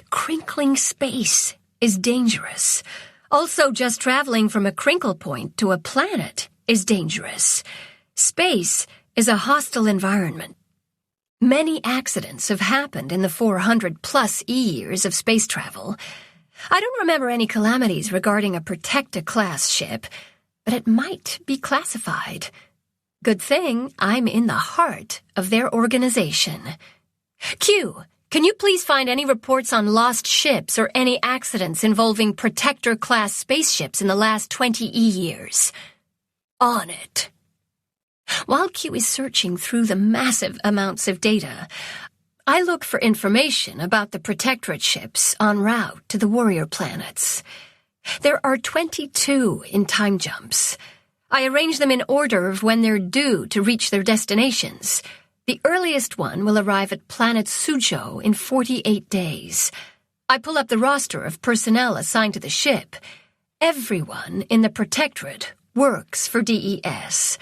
Crinkling space is dangerous. Also, just traveling from a crinkle point to a planet is dangerous. Space is a hostile environment. Many accidents have happened in the 400-plus years of space travel. I don't remember any calamities regarding a Protector-class ship, but it might be classified. Good thing I'm in the heart of their organization. Q, can you please find any reports on lost ships or any accidents involving Protector-class spaceships in the last 20 years? On it. While Q is searching through the massive amounts of data, I look for information about the Protectorate ships en route to the warrior planets. There are 22 in time jumps. I arrange them in order of when they're due to reach their destinations. The earliest one will arrive at planet Suzhou in 48 days. I pull up the roster of personnel assigned to the ship. Everyone in the Protectorate works for DES.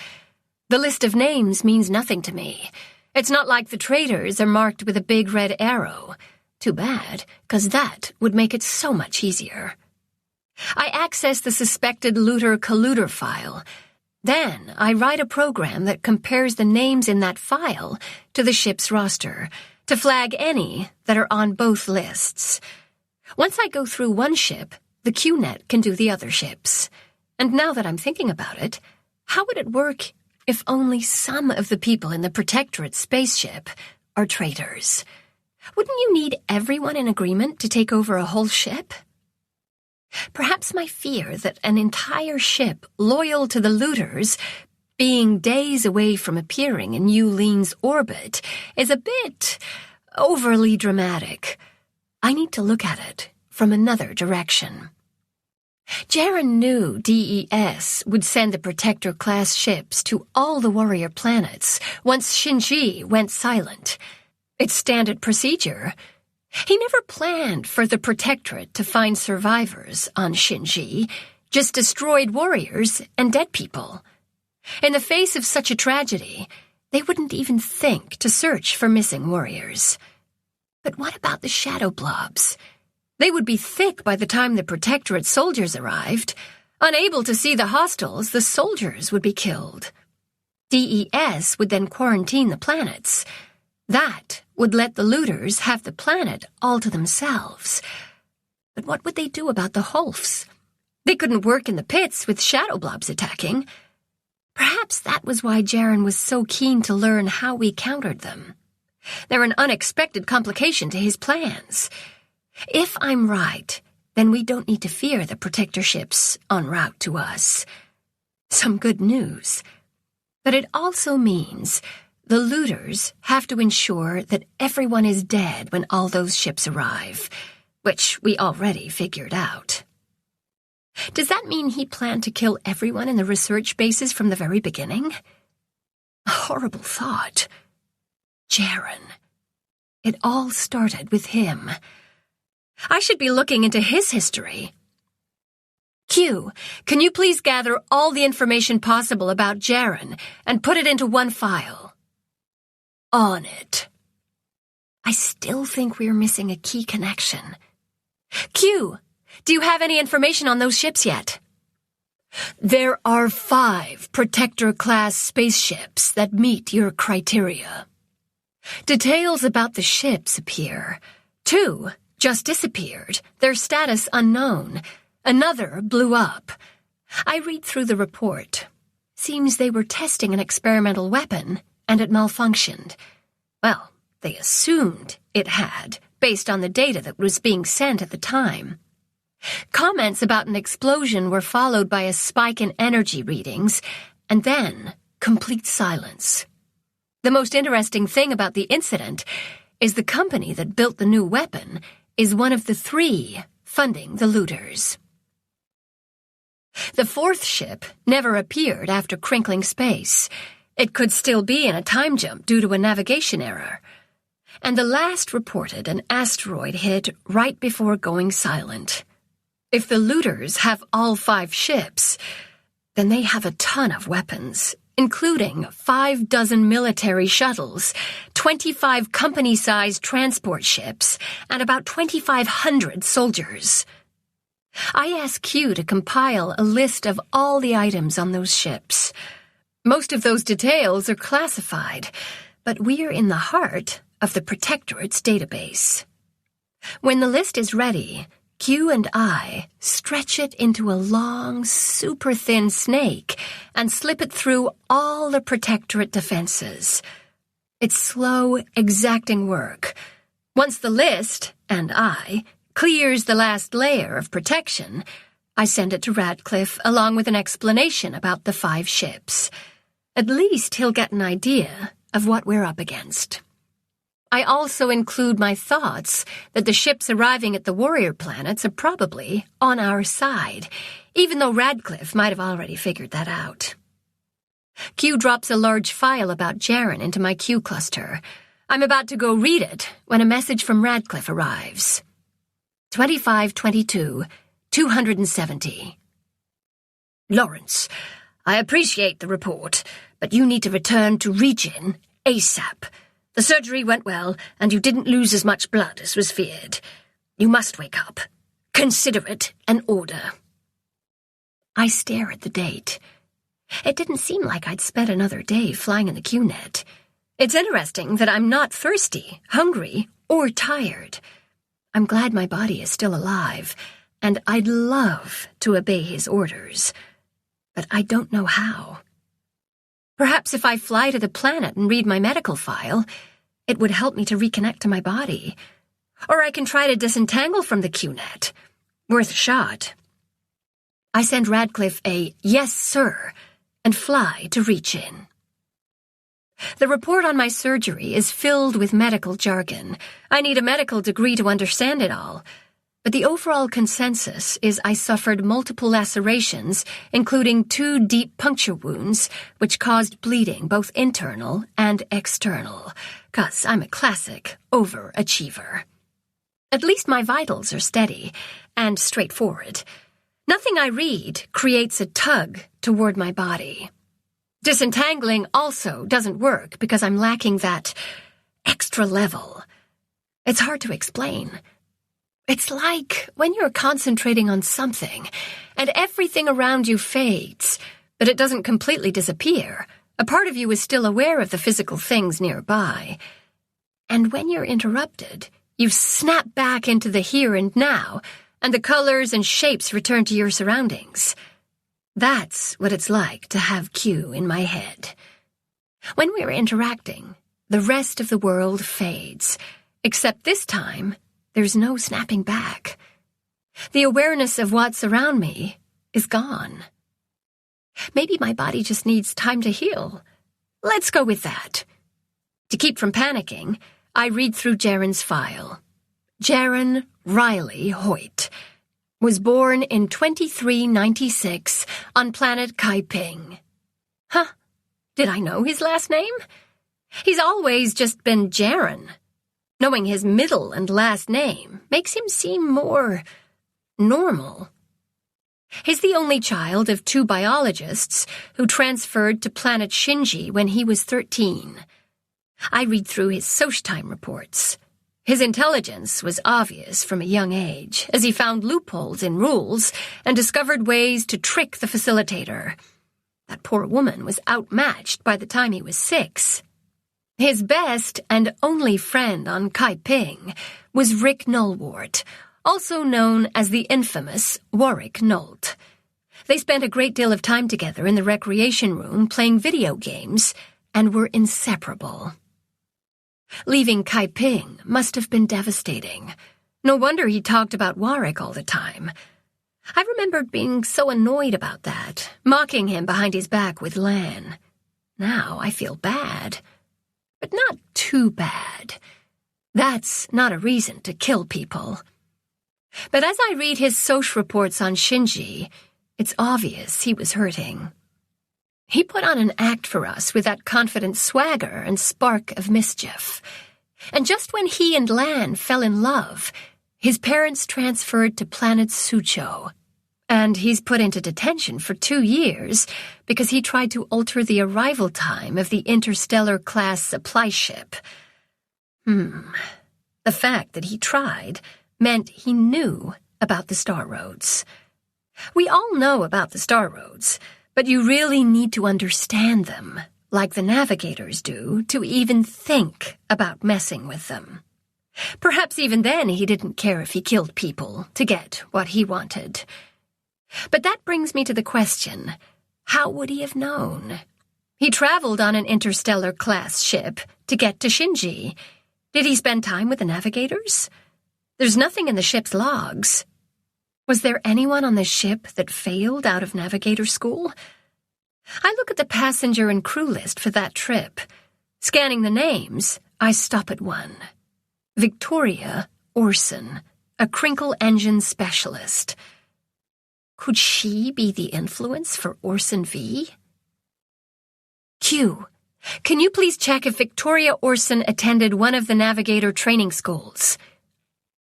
The list of names means nothing to me. It's not like the traitors are marked with a big red arrow. Too bad, 'cause that would make it so much easier. I access the suspected looter-colluder file. Then I write a program that compares the names in that file to the ship's roster to flag any that are on both lists. Once I go through one ship, the QNet can do the other ships. And now that I'm thinking about it, how would it work if only some of the people in the Protectorate spaceship are traitors? Wouldn't you need everyone in agreement to take over a whole ship? Perhaps my fear that an entire ship loyal to the looters, being days away from appearing in Yulin's orbit, is a bit overly dramatic. I need to look at it from another direction. Jaren knew DES would send the Protector-class ships to all the warrior planets once Shinji went silent. It's standard procedure. He never planned for the Protectorate to find survivors on Shinji, just destroyed warriors and dead people. In the face of such a tragedy, they wouldn't even think to search for missing warriors. But what about the shadow blobs? They would be thick by the time the Protectorate soldiers arrived. Unable to see the hostiles, the soldiers would be killed. DES would then quarantine the planets. That would let the looters have the planet all to themselves. But what would they do about the Holfs? They couldn't work in the pits with shadow blobs attacking. Perhaps that was why Jaren was so keen to learn how we countered them. They're an unexpected complication to his plans. If I'm right, then we don't need to fear the Protector ships en route to us. Some good news. But it also means the looters have to ensure that everyone is dead when all those ships arrive, which we already figured out. Does that mean he planned to kill everyone in the research bases from the very beginning? A horrible thought. Jaren. It all started with him. I should be looking into his history. Q, can you please gather all the information possible about Jaren and put it into one file? On it. I still think we're missing a key connection. Q, do you have any information on those ships yet? There are 5 Protector-class spaceships that meet your criteria. Details about the ships appear. 2 just disappeared, their status unknown. Another blew up. I read through the report. Seems they were testing an experimental weapon, and it malfunctioned. Well, they assumed it had, based on the data that was being sent at the time. Comments about an explosion were followed by a spike in energy readings, and then complete silence. The most interesting thing about the incident is the company that built the new weapon is one of the 3 funding the looters. The 4th ship never appeared after crinkling space. It could still be in a time jump due to a navigation error. And the last reported an asteroid hit right before going silent. If the looters have all 5 ships, then they have a ton of weapons, including 5 dozen military shuttles, 25 company-sized transport ships, and about 2,500 soldiers. I asked Q to compile a list of all the items on those ships. Most of those details are classified, but we're in the heart of the Protectorate's database. When the list is ready, Q and I stretch it into a long, super thin snake and slip it through all the Protectorate defenses. It's slow, exacting work. Once the list, and I, clears the last layer of protection, I send it to Radcliffe along with an explanation about the 5 ships. At least he'll get an idea of what we're up against. I also include my thoughts that the ships arriving at the warrior planets are probably on our side, even though Radcliffe might have already figured that out. Q drops a large file about Jaren into my Q cluster. I'm about to go read it when a message from Radcliffe arrives. 2522, 270. Lawrence, I appreciate the report, but you need to return to Regen ASAP. The surgery went well, and you didn't lose as much blood as was feared. You must wake up. Consider it an order. I stare at the date. It didn't seem like I'd spent another day flying in the QNet. It's interesting that I'm not thirsty, hungry, or tired. I'm glad my body is still alive, and I'd love to obey his orders. But I don't know how. Perhaps if I fly to the planet and read my medical file, it would help me to reconnect to my body. Or I can try to disentangle from the QNet. Worth a shot. I send Radcliffe a "yes, sir," and fly to reach in. The report on my surgery is filled with medical jargon. I need a medical degree to understand it all. But the overall consensus is I suffered multiple lacerations, including 2 deep puncture wounds, which caused bleeding both internal and external, 'cause I'm a classic overachiever. At least my vitals are steady and straightforward. Nothing I read creates a tug toward my body. Disentangling also doesn't work because I'm lacking that extra level. It's hard to explain. It's like when you're concentrating on something and everything around you fades, but it doesn't completely disappear. A part of you is still aware of the physical things nearby. And when you're interrupted, you snap back into the here and now, and the colors and shapes return to your surroundings. That's what it's like to have Q in my head. When we're interacting, the rest of the world fades, except this time, there's no snapping back. The awareness of what's around me is gone. Maybe my body just needs time to heal. Let's go with that. To keep from panicking, I read through Jaren's file. Jaren Riley Hoyt was born in 2396 on planet Kaiping. Huh? Did I know his last name? He's always just been Jaren. Knowing his middle and last name makes him seem more normal. He's the only child of 2 biologists who transferred to planet Shinji when he was 13. I read through his Sochtime reports. His intelligence was obvious from a young age, as he found loopholes in rules and discovered ways to trick the facilitator. That poor woman was outmatched by the time he was 6. His best and only friend on Kaiping was Rick Nullwart, also known as the infamous Warwick Nolt. They spent a great deal of time together in the recreation room playing video games and were inseparable. Leaving Kaiping must have been devastating. No wonder he talked about Warwick all the time. I remembered being so annoyed about that, mocking him behind his back with Lan. Now I feel bad. But not too bad. That's not a reason to kill people. But as I read his Soch reports on Shinji, it's obvious he was hurting. He put on an act for us with that confident swagger and spark of mischief. And just when he and Lan fell in love, his parents transferred to planet Sucho. And he's put into detention for 2 years because he tried to alter the arrival time of the interstellar-class supply ship. The fact that he tried meant he knew about the Star Roads. We all know about the Star Roads, but you really need to understand them, like the navigators do, to even think about messing with them. Perhaps even then he didn't care if he killed people to get what he wanted. But that brings me to the question, how would he have known? He traveled on an interstellar-class ship to get to Shinji. Did he spend time with the navigators? There's nothing in the ship's logs. Was there anyone on the ship that failed out of navigator school? I look at the passenger and crew list for that trip. Scanning the names, I stop at one. Victoria Orson, a crinkle engine specialist. Could she be the influence for Orson V? Q, can you please check if Victoria Orson attended one of the navigator training schools?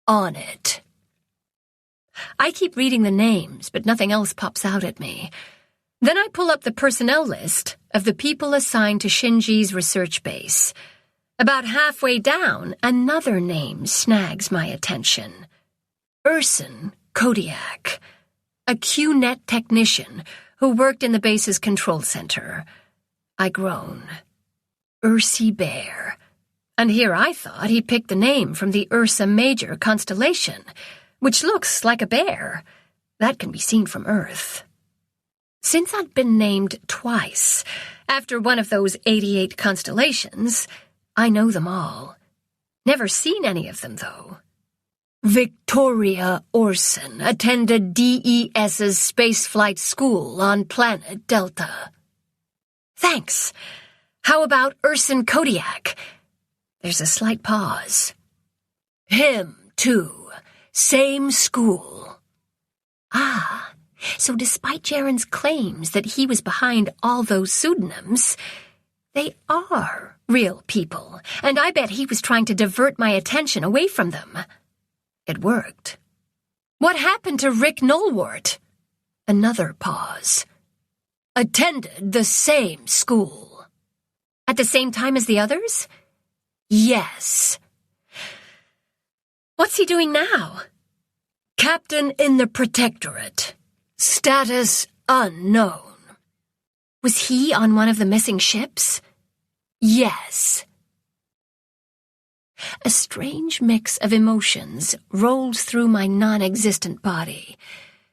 On it. I keep reading the names, but nothing else pops out at me. Then I pull up the personnel list of the people assigned to Shinji's research base. About halfway down, another name snags my attention. Urson Kodiak, a QNet technician who worked in the base's control center. I groan. Ursa Bear. And here I thought he picked the name from the Ursa Major constellation, which looks like a bear. That can be seen from Earth. Since I'd been named twice, after one of those 88 constellations, I know them all. Never seen any of them, though. Victoria Orson attended DES's spaceflight school on planet Delta. Thanks. How about Urson Kodiak? There's a slight pause. Him, too. Same school. Ah, so despite Jaren's claims that he was behind all those pseudonyms, they are real people, and I bet he was trying to divert my attention away from them. It worked. What happened to Rick Nolwart? Another pause. Attended the same school. At the same time as the others? Yes. What's he doing now? Captain in the Protectorate. Status unknown. Was he on one of the missing ships? Yes. A strange mix of emotions rolled through my non-existent body.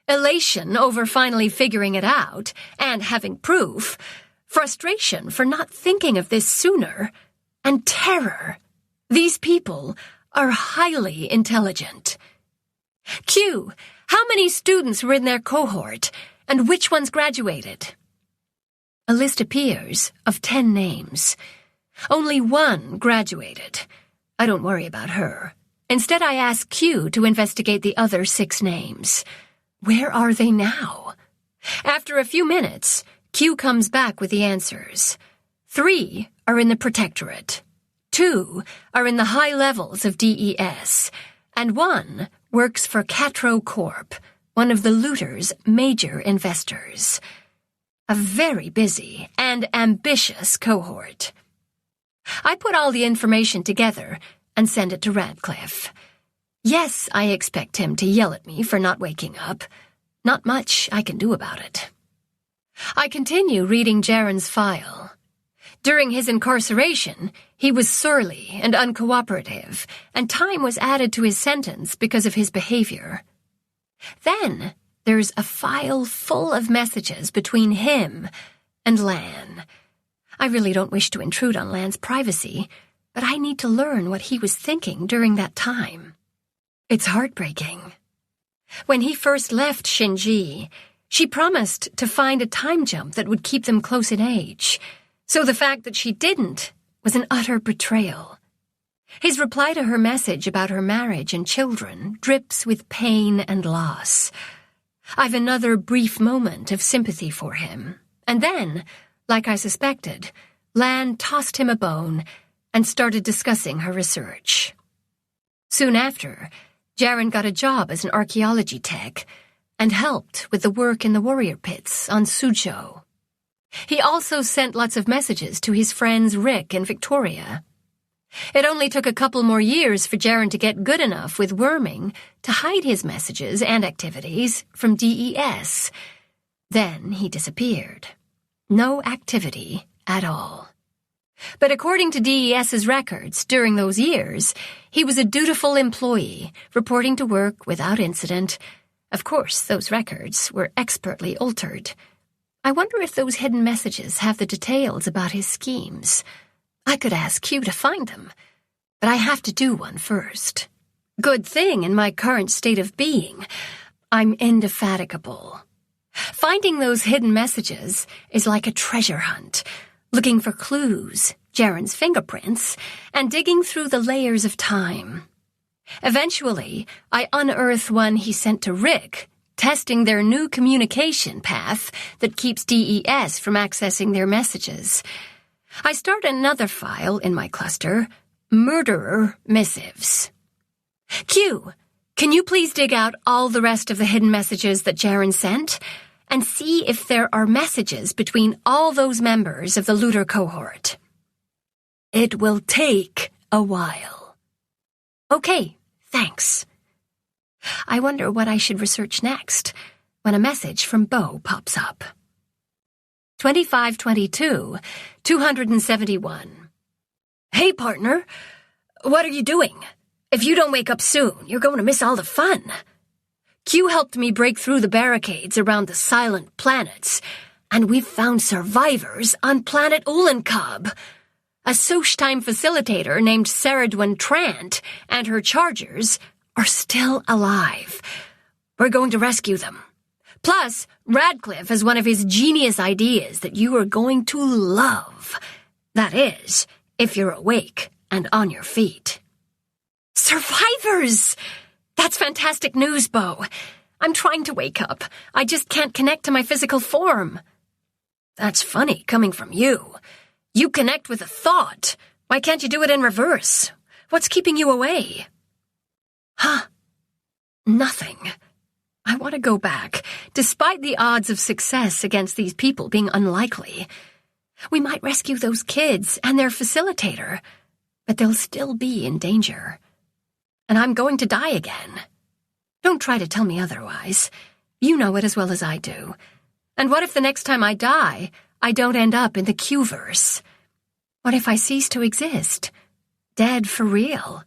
Elation over finally figuring it out and having proof, frustration for not thinking of this sooner, and terror. These people are highly intelligent. Q, how many students were in their cohort, and which ones graduated? A list appears of 10 names. Only one graduated. I don't worry about her. Instead, I ask Q to investigate the other 6 names. Where are they now? After a few minutes, Q comes back with the answers. 3 are in the Protectorate. 2 are in the high levels of DES. And 1 works for Catro Corp., one of the looters' major investors. A very busy and ambitious cohort. I put all the information together and send it to Radcliffe. Yes, I expect him to yell at me for not waking up. Not much I can do about it. I continue reading Jaren's file. During his incarceration, he was surly and uncooperative, and time was added to his sentence because of his behavior. Then there's a file full of messages between him and Lan. I really don't wish to intrude on Lan's privacy, but I need to learn what he was thinking during that time. It's heartbreaking. When he first left Shinji, she promised to find a time jump that would keep them close in age, so the fact that she didn't was an utter betrayal. His reply to her message about her marriage and children drips with pain and loss. I've another brief moment of sympathy for him, and then, like I suspected, Lan tossed him a bone and started discussing her research. Soon after, Jaren got a job as an archaeology tech and helped with the work in the warrior pits on Suzhou. He also sent lots of messages to his friends Rick and Victoria. It only took a couple more years for Jaren to get good enough with worming to hide his messages and activities from DES. Then he disappeared. No activity at all. But according to DES's records, during those years, he was a dutiful employee, reporting to work without incident. Of course, those records were expertly altered. I wonder if those hidden messages have the details about his schemes. I could ask Q to find them, but I have to do one first. Good thing in my current state of being, I'm indefatigable. Finding those hidden messages is like a treasure hunt, looking for clues, Jaren's fingerprints, and digging through the layers of time. Eventually, I unearth one he sent to Rick, testing their new communication path that keeps DES from accessing their messages. I start another file in my cluster, Murderer Missives. Q, can you please dig out all the rest of the hidden messages that Jaren sent, and see if there are messages between all those members of the looter cohort? It will take a while. Okay, thanks. I wonder what I should research next when a message from Bo pops up. 2522, 271. Hey, partner. What are you doing? If you don't wake up soon, you're going to miss all the fun. Q helped me break through the barricades around the silent planets, and we've found survivors on planet Ulenkab. A Soch-time facilitator named Saradwin Trant and her chargers are still alive. We're going to rescue them. Plus, Radcliffe has one of his genius ideas that you are going to love. That is, if you're awake and on your feet. Survivors! That's fantastic news, Bo. I'm trying to wake up. I just can't connect to my physical form. That's funny coming from you. You connect with a thought. Why can't you do it in reverse? What's keeping you away? Huh. Nothing. I want to go back, despite the odds of success against these people being unlikely. We might rescue those kids and their facilitator, but they'll still be in danger. And I'm going to die again. Don't try to tell me otherwise. You know it as well as I do. And what if the next time I die, I don't end up in the Q-verse? What if I cease to exist? Dead for real?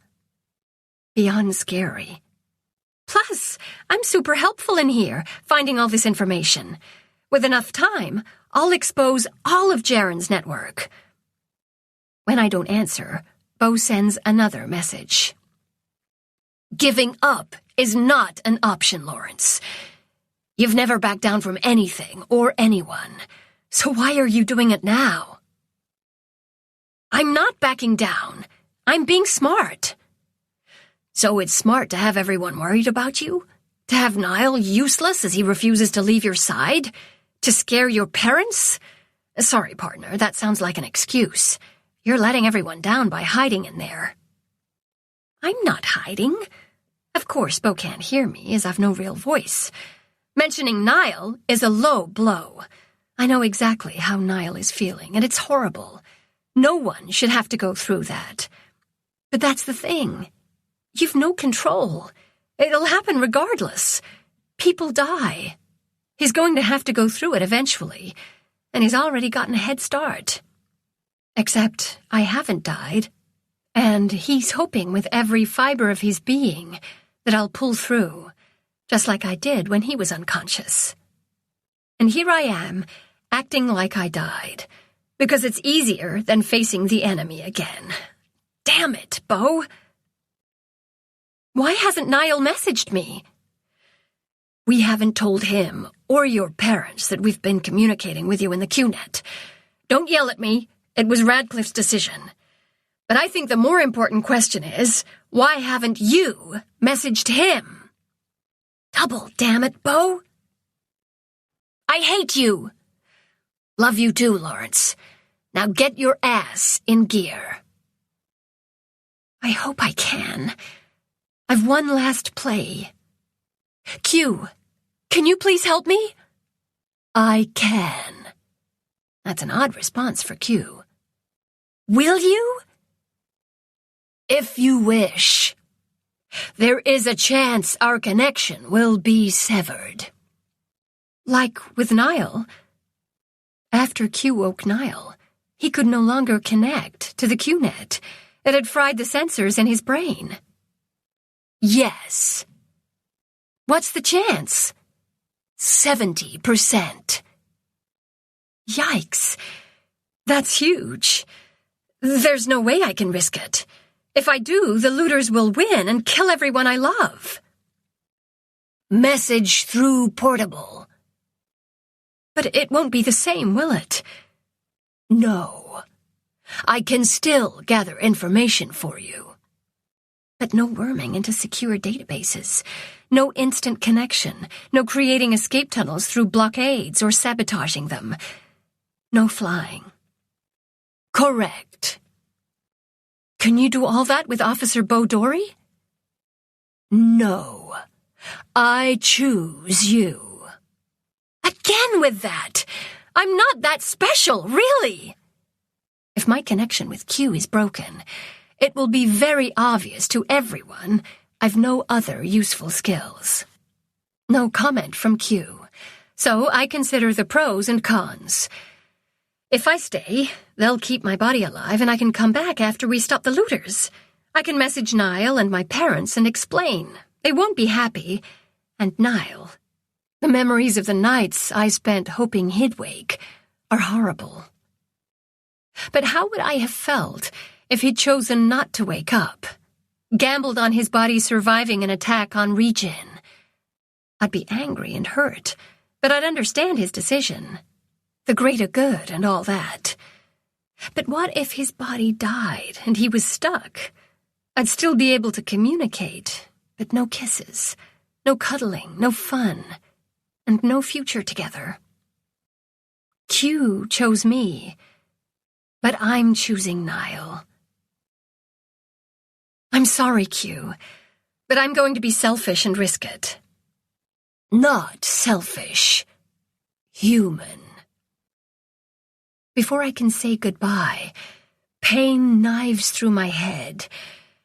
Beyond scary. Plus, I'm super helpful in here, finding all this information. With enough time, I'll expose all of Jaren's network. When I don't answer, Bo sends another message. Giving up is not an option, Lawrence. You've never backed down from anything or anyone, so why are you doing it now? I'm not backing down. I'm being smart. So it's smart to have everyone worried about you? To have Niall useless as he refuses to leave your side? To scare your parents? Sorry, partner, that sounds like an excuse. You're letting everyone down by hiding in there. I'm not hiding. Of course, Bo can't hear me, as I've no real voice. Mentioning Niall is a low blow. I know exactly how Niall is feeling, and it's horrible. No one should have to go through that. But that's the thing. You've no control. It'll happen regardless. People die. He's going to have to go through it eventually, and he's already gotten a head start. Except I haven't died, and he's hoping with every fiber of his being that I'll pull through, just like I did when he was unconscious. And here I am, acting like I died, because it's easier than facing the enemy again. Damn it, Bo! Why hasn't Niall messaged me? We haven't told him or your parents that we've been communicating with you in the QNet. Don't yell at me. It was Radcliffe's decision. But I think the more important question is, why haven't you messaged him? Double, damn it, Bo. I hate you. Love you too, Lawrence. Now get your ass in gear. I hope I can. I've one last play. Q, can you please help me? I can. That's an odd response for Q. Will you? If you wish. There is a chance our connection will be severed. Like with Niall? After Q woke Niall, he could no longer connect to the QNet. It had fried the sensors in his brain. Yes. What's the chance? 70%. Yikes. That's huge. There's no way I can risk it. If I do, the looters will win and kill everyone I love. Message through portable. But it won't be the same, will it? No. I can still gather information for you. But no worming into secure databases. No instant connection. No creating escape tunnels through blockades or sabotaging them. No flying. Correct. Can you do all that with Officer Bodori? No. I choose you. Again with that! I'm not that special, really! If my connection with Q is broken, it will be very obvious to everyone I've no other useful skills. No comment from Q, so I consider the pros and cons. If I stay, they'll keep my body alive and I can come back after we stop the looters. I can message Niall and my parents and explain. They won't be happy. And Niall, the memories of the nights I spent hoping he'd wake are horrible. But how would I have felt if he'd chosen not to wake up? Gambled on his body surviving an attack on Regen? I'd be angry and hurt, but I'd understand his decision. The greater good and all that. But what if his body died and he was stuck? I'd still be able to communicate, but no kisses, no cuddling, no fun, and no future together. Q chose me, but I'm choosing Niall. I'm sorry, Q, but I'm going to be selfish and risk it. Not selfish. Human. Before I can say goodbye, pain knives through my head.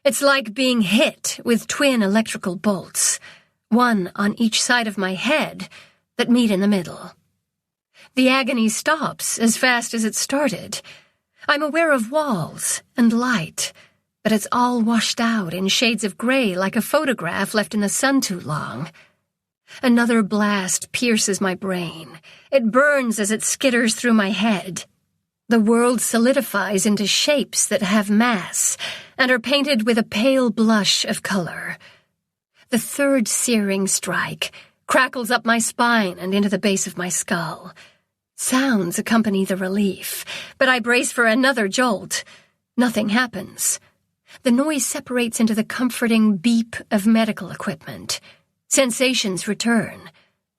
It's like being hit with twin electrical bolts, one on each side of my head that meet in the middle. The agony stops as fast as it started. I'm aware of walls and light, but it's all washed out in shades of gray like a photograph left in the sun too long. Another blast pierces my brain. It burns as it skitters through my head. The world solidifies into shapes that have mass and are painted with a pale blush of color. The third searing strike crackles up my spine and into the base of my skull. Sounds accompany the relief, but I brace for another jolt. Nothing happens. The noise separates into the comforting beep of medical equipment. Sensations return,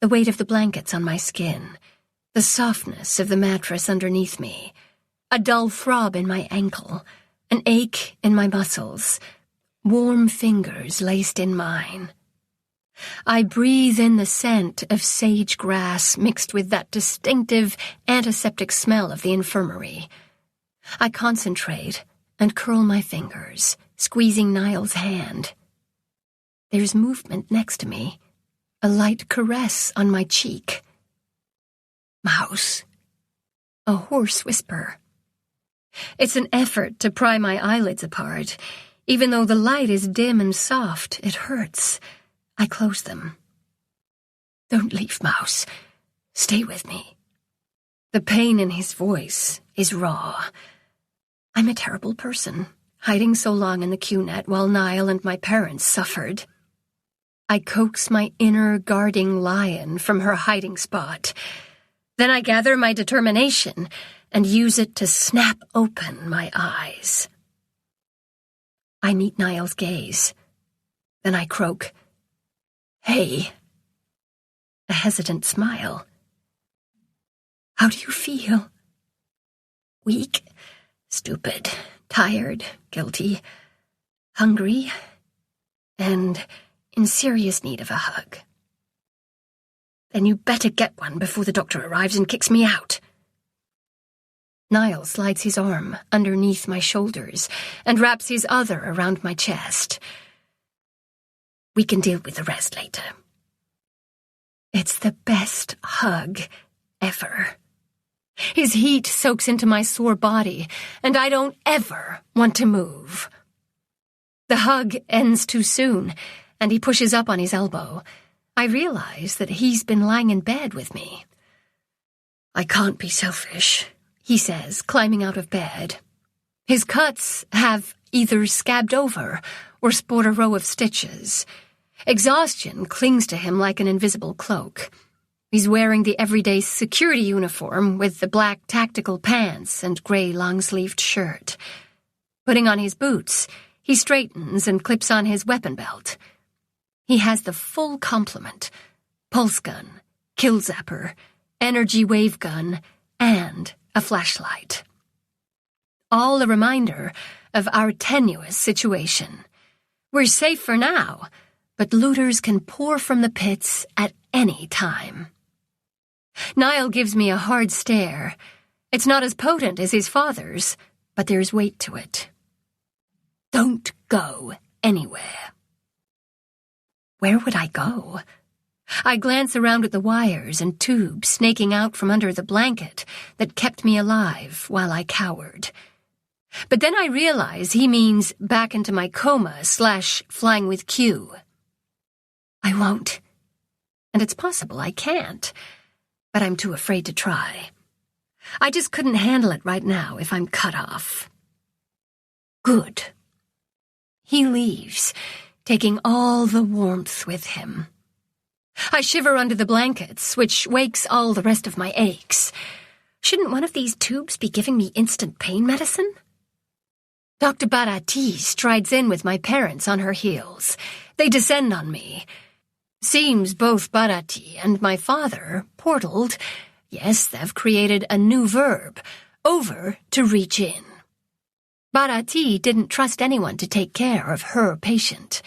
the weight of the blankets on my skin, the softness of the mattress underneath me, a dull throb in my ankle, an ache in my muscles, warm fingers laced in mine. I breathe in the scent of sage grass mixed with that distinctive antiseptic smell of the infirmary. I concentrate and curl my fingers, squeezing Niall's hand. There's movement next to me, a light caress on my cheek. Mouse. A hoarse whisper. It's an effort to pry my eyelids apart. Even though the light is dim and soft, it hurts. I close them. Don't leave, Mouse. Stay with me. The pain in his voice is raw. I'm a terrible person, hiding so long in the QNet while Niall and my parents suffered. I coax my inner guarding lion from her hiding spot. Then I gather my determination and use it to snap open my eyes. I meet Niall's gaze. Then I croak, "Hey." A hesitant smile. "How do you feel?" "Weak, stupid, tired, guilty, hungry, and in serious need of a hug." "Then you better get one before the doctor arrives and kicks me out." Niall slides his arm underneath my shoulders and wraps his other around my chest. We can deal with the rest later. It's the best hug ever. His heat soaks into my sore body, and I don't ever want to move. The hug ends too soon, and he pushes up on his elbow. I realize that he's been lying in bed with me. I can't be selfish, he says, climbing out of bed. His cuts have either scabbed over or sport a row of stitches. Exhaustion clings to him like an invisible cloak. He's wearing the everyday security uniform with the black tactical pants and grey long-sleeved shirt. Putting on his boots, he straightens and clips on his weapon belt. He has the full complement: pulse gun, kill zapper, energy wave gun, and a flashlight. All a reminder of our tenuous situation. We're safe for now, but looters can pour from the pits at any time. Niall gives me a hard stare. It's not as potent as his father's, but there's weight to it. Don't go anywhere. Where would I go? I glance around at the wires and tubes snaking out from under the blanket that kept me alive while I cowered. But then I realize he means back into my coma/flying with Q. I won't. And it's possible I can't, but I'm too afraid to try. I just couldn't handle it right now if I'm cut off. Good. He leaves, taking all the warmth with him. I shiver under the blankets, which wakes all the rest of my aches. Shouldn't one of these tubes be giving me instant pain medicine? Dr. Barati strides in with my parents on her heels. They descend on me. Seems both Barati and my father portaled. Yes, they've created a new verb, over to reach in. Barati didn't trust anyone to take care of her patient.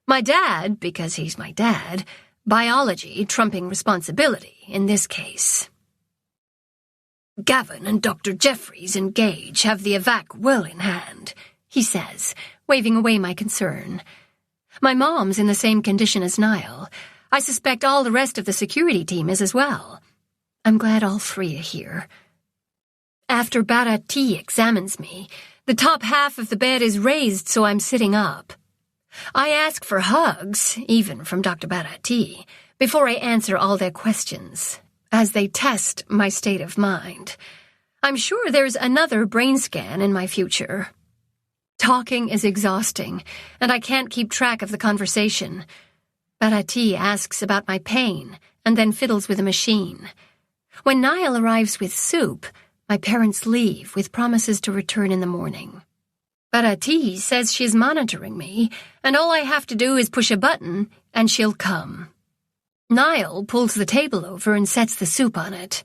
My dad, because he's my dad, biology trumping responsibility in this case. Gavin and Dr. Jeffries and Gage have the evac well in hand, he says, waving away my concern. My mom's in the same condition as Niall. I suspect all the rest of the security team is as well. I'm glad all three are here. After Barati examines me, the top half of the bed is raised so I'm sitting up. I ask for hugs, even from Dr. Barati, before I answer all their questions, as they test my state of mind. I'm sure there's another brain scan in my future. Talking is exhausting, and I can't keep track of the conversation. Barati asks about my pain, and then fiddles with a machine. When Niall arrives with soup, my parents leave with promises to return in the morning. Barati says she's monitoring me, and all I have to do is push a button, and she'll come. Niall pulls the table over and sets the soup on it.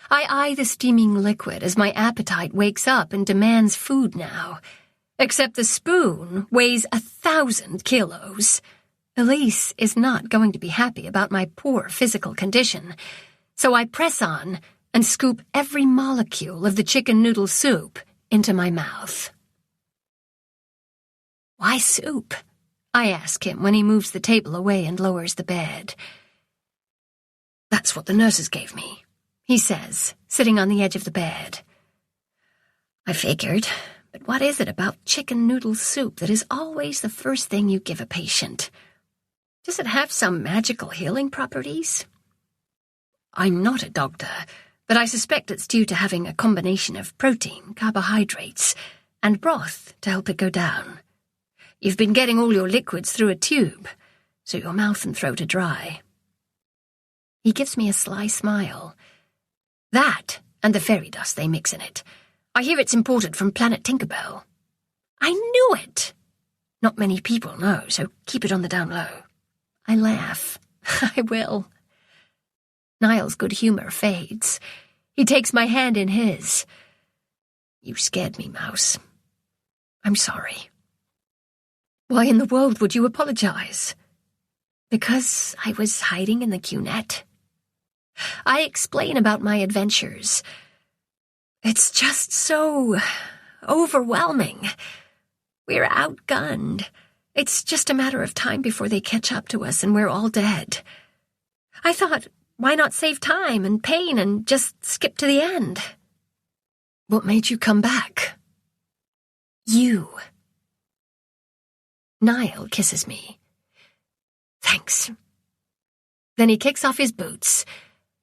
I eye the steaming liquid as my appetite wakes up and demands food now. Except the spoon weighs 1,000 kilos. Elise is not going to be happy about my poor physical condition, so I press on and scoop every molecule of the chicken noodle soup into my mouth. Why soup? I ask him when he moves the table away and lowers the bed. That's what the nurses gave me, he says, sitting on the edge of the bed. I figured, but what is it about chicken noodle soup that is always the first thing you give a patient? Does it have some magical healing properties? I'm not a doctor, but I suspect it's due to having a combination of protein, carbohydrates, and broth to help it go down. You've been getting all your liquids through a tube, so your mouth and throat are dry. He gives me a sly smile. That and the fairy dust they mix in it. I hear it's imported from planet Tinkerbell. I knew it! Not many people know, so keep it on the down low. I laugh. I will. Niall's good humor fades. He takes my hand in his. You scared me, Mouse. I'm sorry. Why in the world would you apologize? Because I was hiding in the Q-net. I explain about my adventures. It's just so overwhelming. We're outgunned. It's just a matter of time before they catch up to us and we're all dead. I thought, why not save time and pain and just skip to the end? What made you come back? You. Niall kisses me. Thanks. Then he kicks off his boots,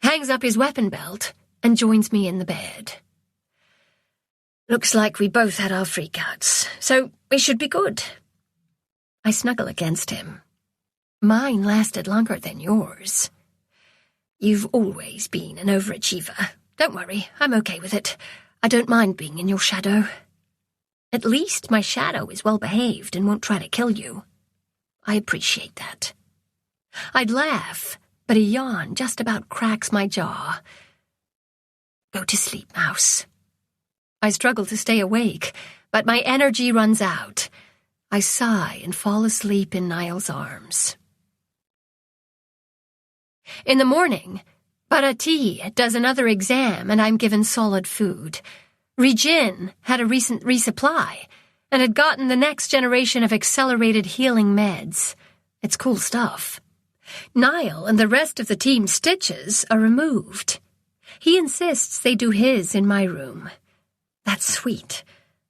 hangs up his weapon belt, and joins me in the bed. Looks like we both had our freakouts, so we should be good. I snuggle against him. Mine lasted longer than yours. You've always been an overachiever. Don't worry, I'm okay with it. I don't mind being in your shadow. At least my shadow is well behaved and won't try to kill you. I appreciate that. I'd laugh, but a yawn just about cracks my jaw. Go to sleep, Mouse. I struggle to stay awake, but my energy runs out. I sigh and fall asleep in Niall's arms. In the morning, Barati does another exam and I'm given solid food. Regin had a recent resupply and had gotten the next generation of accelerated healing meds. It's cool stuff. Niall and the rest of the team's stitches are removed. He insists they do his in my room. That's sweet,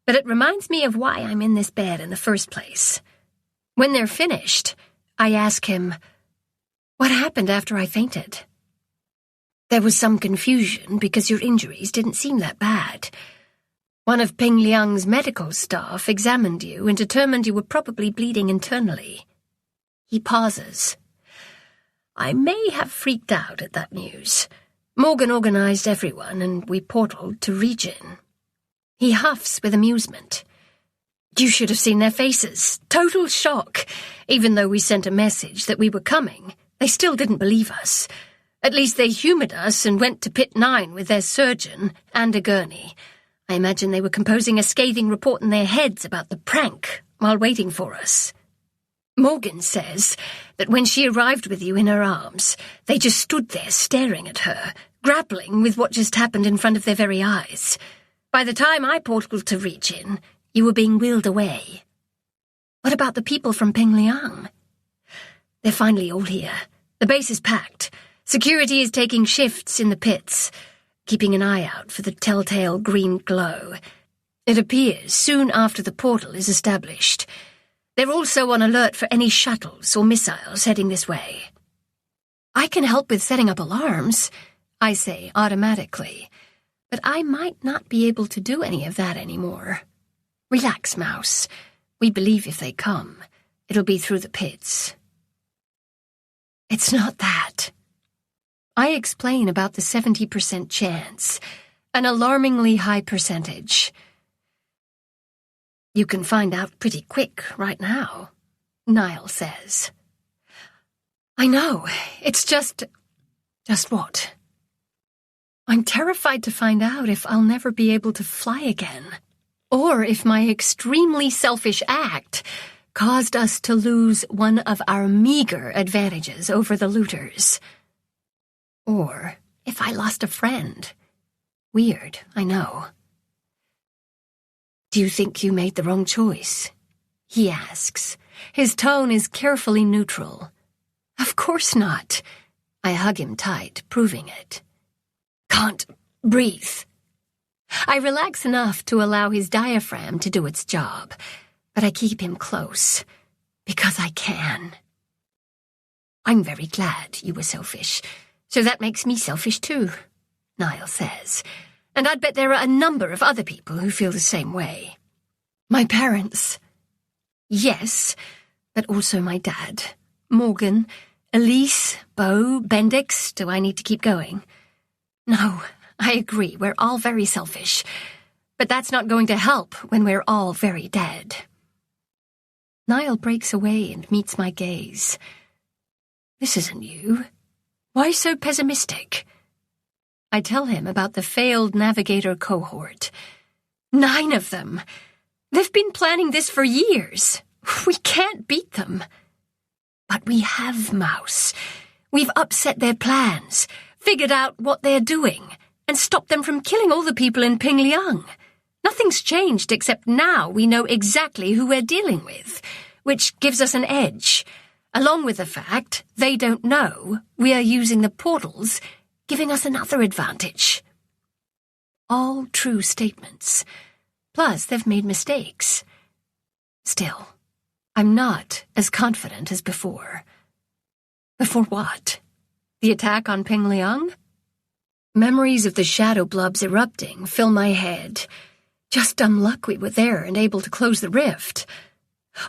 but it reminds me of why I'm in this bed in the first place. When they're finished, I ask him, what happened after I fainted? There was some confusion because your injuries didn't seem that bad. One of Ping Liang's medical staff examined you and determined you were probably bleeding internally. He pauses. I may have freaked out at that news. Morgan organized everyone and we portaled to Regin. He huffs with amusement. You should have seen their faces. Total shock. Even though we sent a message that we were coming, they still didn't believe us. At least they humoured us and went to Pit 9 with their surgeon and a gurney. I imagine they were composing a scathing report in their heads about the prank while waiting for us. Morgan says that when she arrived with you in her arms, they just stood there staring at her, grappling with what just happened in front of their very eyes. By the time I portaled to Regin, you were being wheeled away. What about the people from Ping Liang? They're finally all here. The base is packed. Security is taking shifts in the pits, keeping an eye out for the telltale green glow. It appears soon after the portal is established. They're also on alert for any shuttles or missiles heading this way. I can help with setting up alarms, I say automatically, but I might not be able to do any of that anymore. Relax, Mouse. We believe if they come, it'll be through the pits. It's not that. I explain about the 70% chance, an alarmingly high percentage. You can find out pretty quick right now, Niall says. I know, it's just what? I'm terrified to find out if I'll never be able to fly again, or if my extremely selfish act caused us to lose one of our meager advantages over the looters. Or if I lost a friend. Weird, I know. Do you think you made the wrong choice? He asks. His tone is carefully neutral. Of course not. I hug him tight, proving it. Can't breathe. I relax enough to allow his diaphragm to do its job, but I keep him close, because I can. I'm very glad you were selfish, so that makes me selfish too, Niall says, and I'd bet there are a number of other people who feel the same way. My parents. Yes, but also my dad, Morgan, Elise, Bo, Bendix. Do I need to keep going? No, I agree, we're all very selfish, but that's not going to help when we're all very dead. Niall breaks away and meets my gaze. This isn't you. Why so pessimistic? I tell him about the failed navigator cohort. 9 of them. They've been planning this for years. We can't beat them. But we have, Mouse. We've upset their plans, figured out what they're doing, and stop them from killing all the people in Pingliang. Nothing's changed except now we know exactly who we're dealing with, which gives us an edge, along with the fact they don't know we are using the portals, giving us another advantage. All true statements. Plus, they've made mistakes. Still, I'm not as confident as before. Before what? The attack on Pingliang? Memories of the shadow blobs erupting fill my head. Just dumb luck we were there and able to close the rift.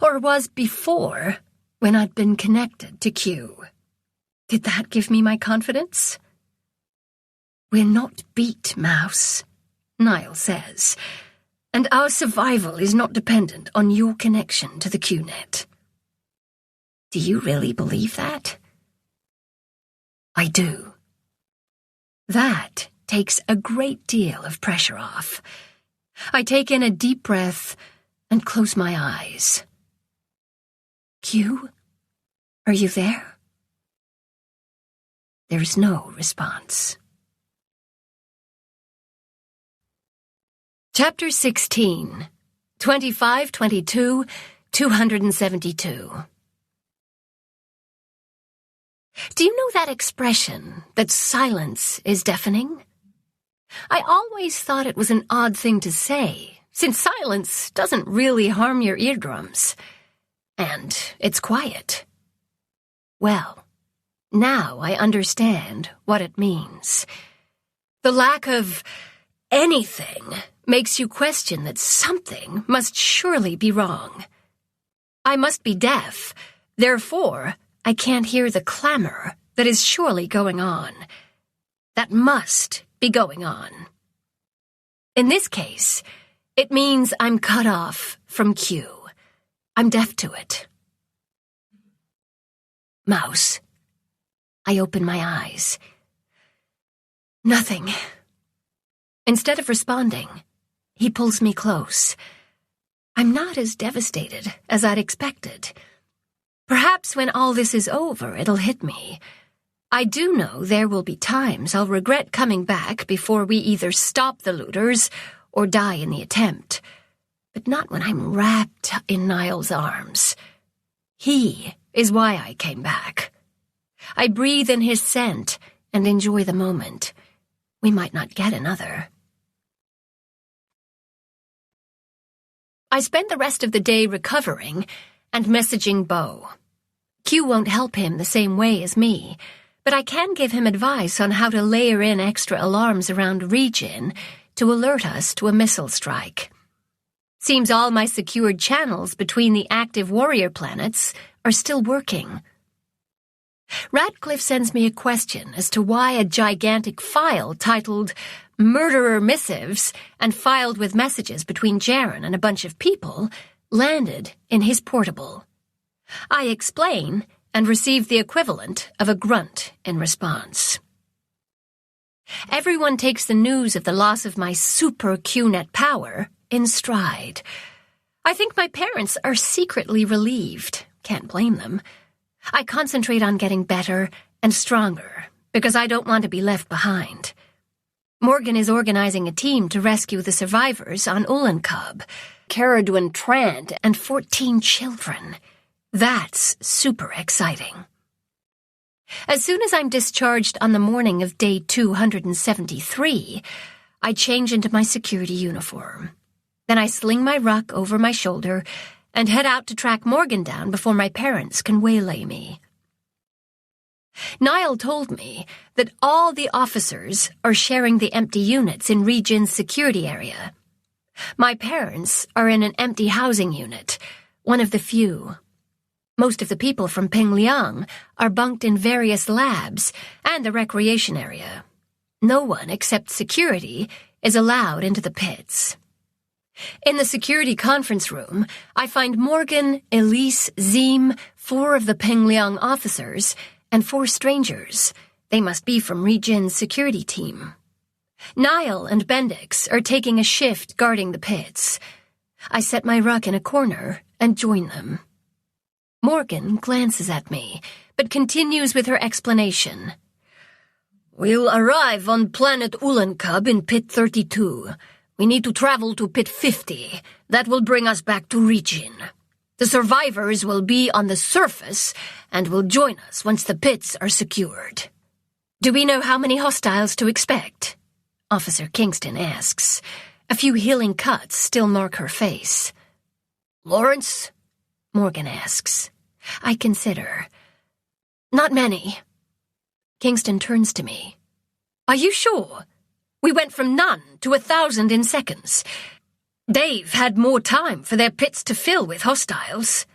Or it was before, when I'd been connected to Q. Did that give me my confidence? We're not beat, Mouse, Niall says, and our survival is not dependent on your connection to the QNet. Do you really believe that? I do. That takes a great deal of pressure off. I take in a deep breath and close my eyes. Q, are you there? There's no response. Chapter 16, 2522, 272. Do you know that expression, that silence is deafening? I always thought it was an odd thing to say, since silence doesn't really harm your eardrums. And it's quiet. Well, now I understand what it means. The lack of anything makes you question that something must surely be wrong. I must be deaf, therefore I can't hear the clamor that is surely going on. That must be going on. In this case, it means I'm cut off from Q. I'm deaf to it. Mouse. I open my eyes. Nothing. Instead of responding, he pulls me close. I'm not as devastated as I'd expected. Perhaps when all this is over, it'll hit me. I do know there will be times I'll regret coming back before we either stop the looters or die in the attempt. But not when I'm wrapped in Niall's arms. He is why I came back. I breathe in his scent and enjoy the moment. We might not get another. I spend the rest of the day recovering and messaging Beau. Q won't help him the same way as me, but I can give him advice on how to layer in extra alarms around Region to alert us to a missile strike. Seems all my secured channels between the active warrior planets are still working. Radcliffe sends me a question as to why a gigantic file titled Murderer Missives and filed with messages between Jaren and a bunch of people landed in his portable. I explain and receive the equivalent of a grunt in response. Everyone takes the news of the loss of my super QNet power in stride. I think my parents are secretly relieved. Can't blame them. I concentrate on getting better and stronger because I don't want to be left behind. Morgan is organizing a team to rescue the survivors on Ulancub, Caradwin Trant, and 14 children. That's super exciting. As soon as I'm discharged on the morning of day 273, I change into my security uniform. Then I sling my ruck over my shoulder and head out to track Morgan down before my parents can waylay me. Niall told me that all the officers are sharing the empty units in Region's security area. My parents are in an empty housing unit, one of the few. Most of the people from Pingliang are bunked in various labs and the recreation area. No one except security is allowed into the pits. In the security conference room, I find Morgan, Elise, Zeem, 4 of the Pingliang officers, and 4 strangers. They must be from Region's security team. Niall and Bendix are taking a shift guarding the pits. I set my ruck in a corner and join them. Morgan glances at me, but continues with her explanation. We'll arrive on planet Ulankub in Pit 32. We need to travel to Pit 50. That will bring us back to Region. The survivors will be on the surface and will join us once the pits are secured. Do we know how many hostiles to expect? Officer Kingston asks. A few healing cuts still mark her face. Lawrence? Morgan asks. I consider. Not many. Kingston turns to me. Are you sure? We went from none to 1,000 in seconds. They've had more time for their pits to fill with hostiles.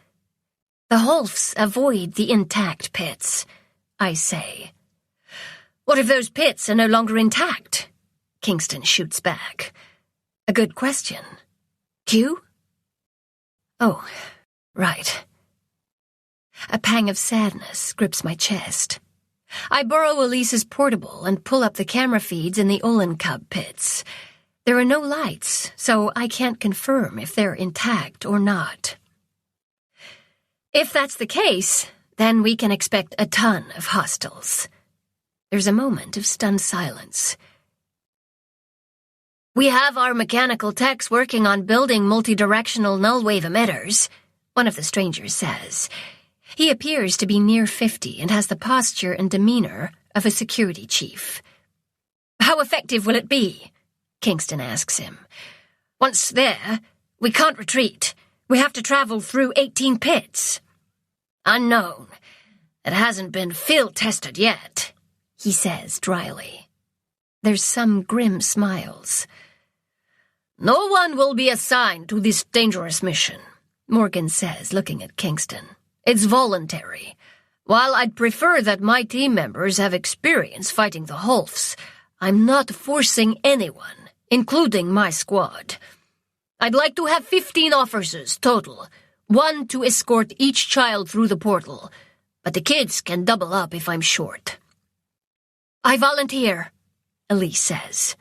The Holfs avoid the intact pits, I say. What if those pits are no longer intact? Kingston shoots back. A good question. Q? Oh, right. A pang of sadness grips my chest. I borrow Elise's portable and pull up the camera feeds in the Ulankub pits. There are no lights, so I can't confirm if they're intact or not. If that's the case, then we can expect a ton of hostiles. There's a moment of stunned silence. We have our mechanical techs working on building multidirectional null-wave emitters, one of the strangers says. He appears to be near 50 and has the posture and demeanor of a security chief. How effective will it be? Kingston asks him. Once there, we can't retreat. We have to travel through 18 pits. Unknown. It hasn't been field-tested yet, he says dryly. There's some grim smiles. No one will be assigned to this dangerous mission, Morgan says, looking at Kingston. It's voluntary. While I'd prefer that my team members have experience fighting the Holfs, I'm not forcing anyone, including my squad. I'd like to have 15 officers total, 1 to escort each child through the portal, but the kids can double up if I'm short. I volunteer, Elise says.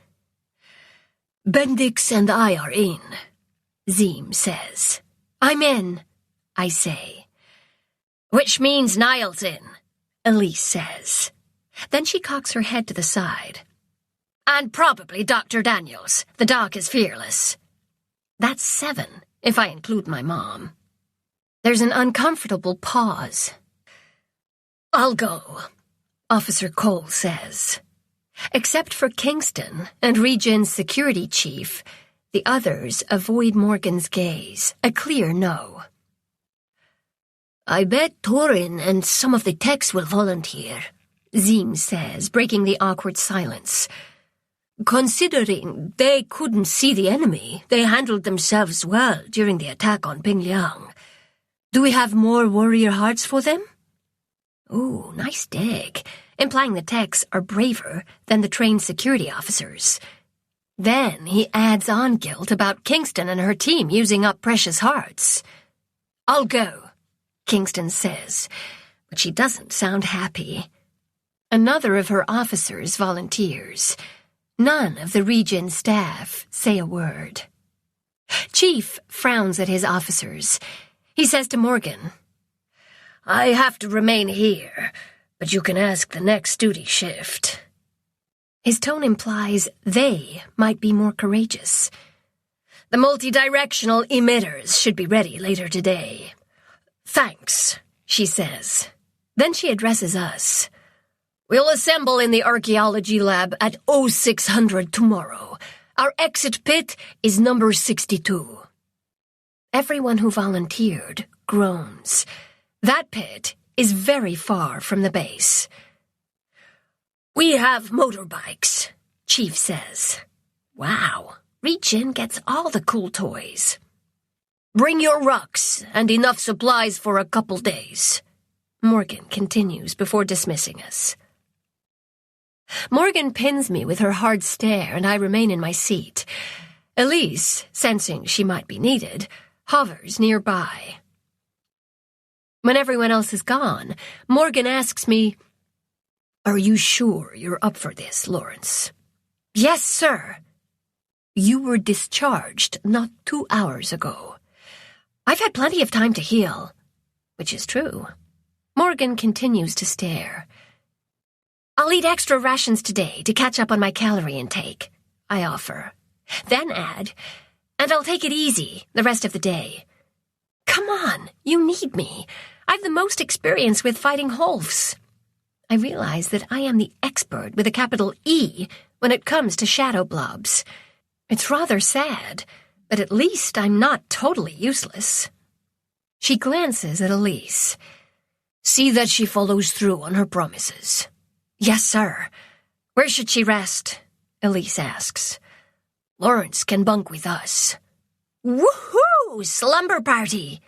Bendix and I are in, Zeem says. I'm in, I say. Which means Niall's in, Elise says. Then she cocks her head to the side. And probably Dr. Daniels. The doc is fearless. That's 7, if I include my mom. There's an uncomfortable pause. I'll go, Officer Cole says. Except for Kingston and Regen's security chief, the others avoid Morgan's gaze, a clear no. I bet Torin and some of the techs will volunteer, Zeem says, breaking the awkward silence. Considering they couldn't see the enemy, they handled themselves well during the attack on Pingliang. Do we have more warrior hearts for them? Ooh, nice dig, implying the techs are braver than the trained security officers. Then he adds on guilt about Kingston and her team using up precious hearts. I'll go, Kingston says, but she doesn't sound happy. Another of her officers volunteers. None of the Regen staff say a word. Chief frowns at his officers. He says to Morgan, I have to remain here, but you can ask the next duty shift. His tone implies they might be more courageous. The multidirectional emitters should be ready later today. Thanks, she says. Then she addresses us. We'll assemble in the archaeology lab at 0600 tomorrow. Our exit pit is number 62. Everyone who volunteered groans. That pit is very far from the base. We have motorbikes, Chief says. Wow, Regen gets all the cool toys. Bring your rucks and enough supplies for a couple days, Morgan continues before dismissing us. Morgan pins me with her hard stare and I remain in my seat. Elise, sensing she might be needed, hovers nearby. When everyone else is gone, Morgan asks me, Are you sure you're up for this, Lawrence? Yes, sir. You were discharged not 2 hours ago. I've had plenty of time to heal. Which is true. Morgan continues to stare. I'll eat extra rations today to catch up on my calorie intake, I offer. Then add, and I'll take it easy the rest of the day. Come on, you need me. I've the most experience with fighting Holfs. I realize that I am the expert with a capital E when it comes to shadow blobs. It's rather sad, but at least I'm not totally useless. She glances at Elise. See that she follows through on her promises. Yes, sir. Where should she rest? Elise asks. Lawrence can bunk with us. Woohoo! Slumber party!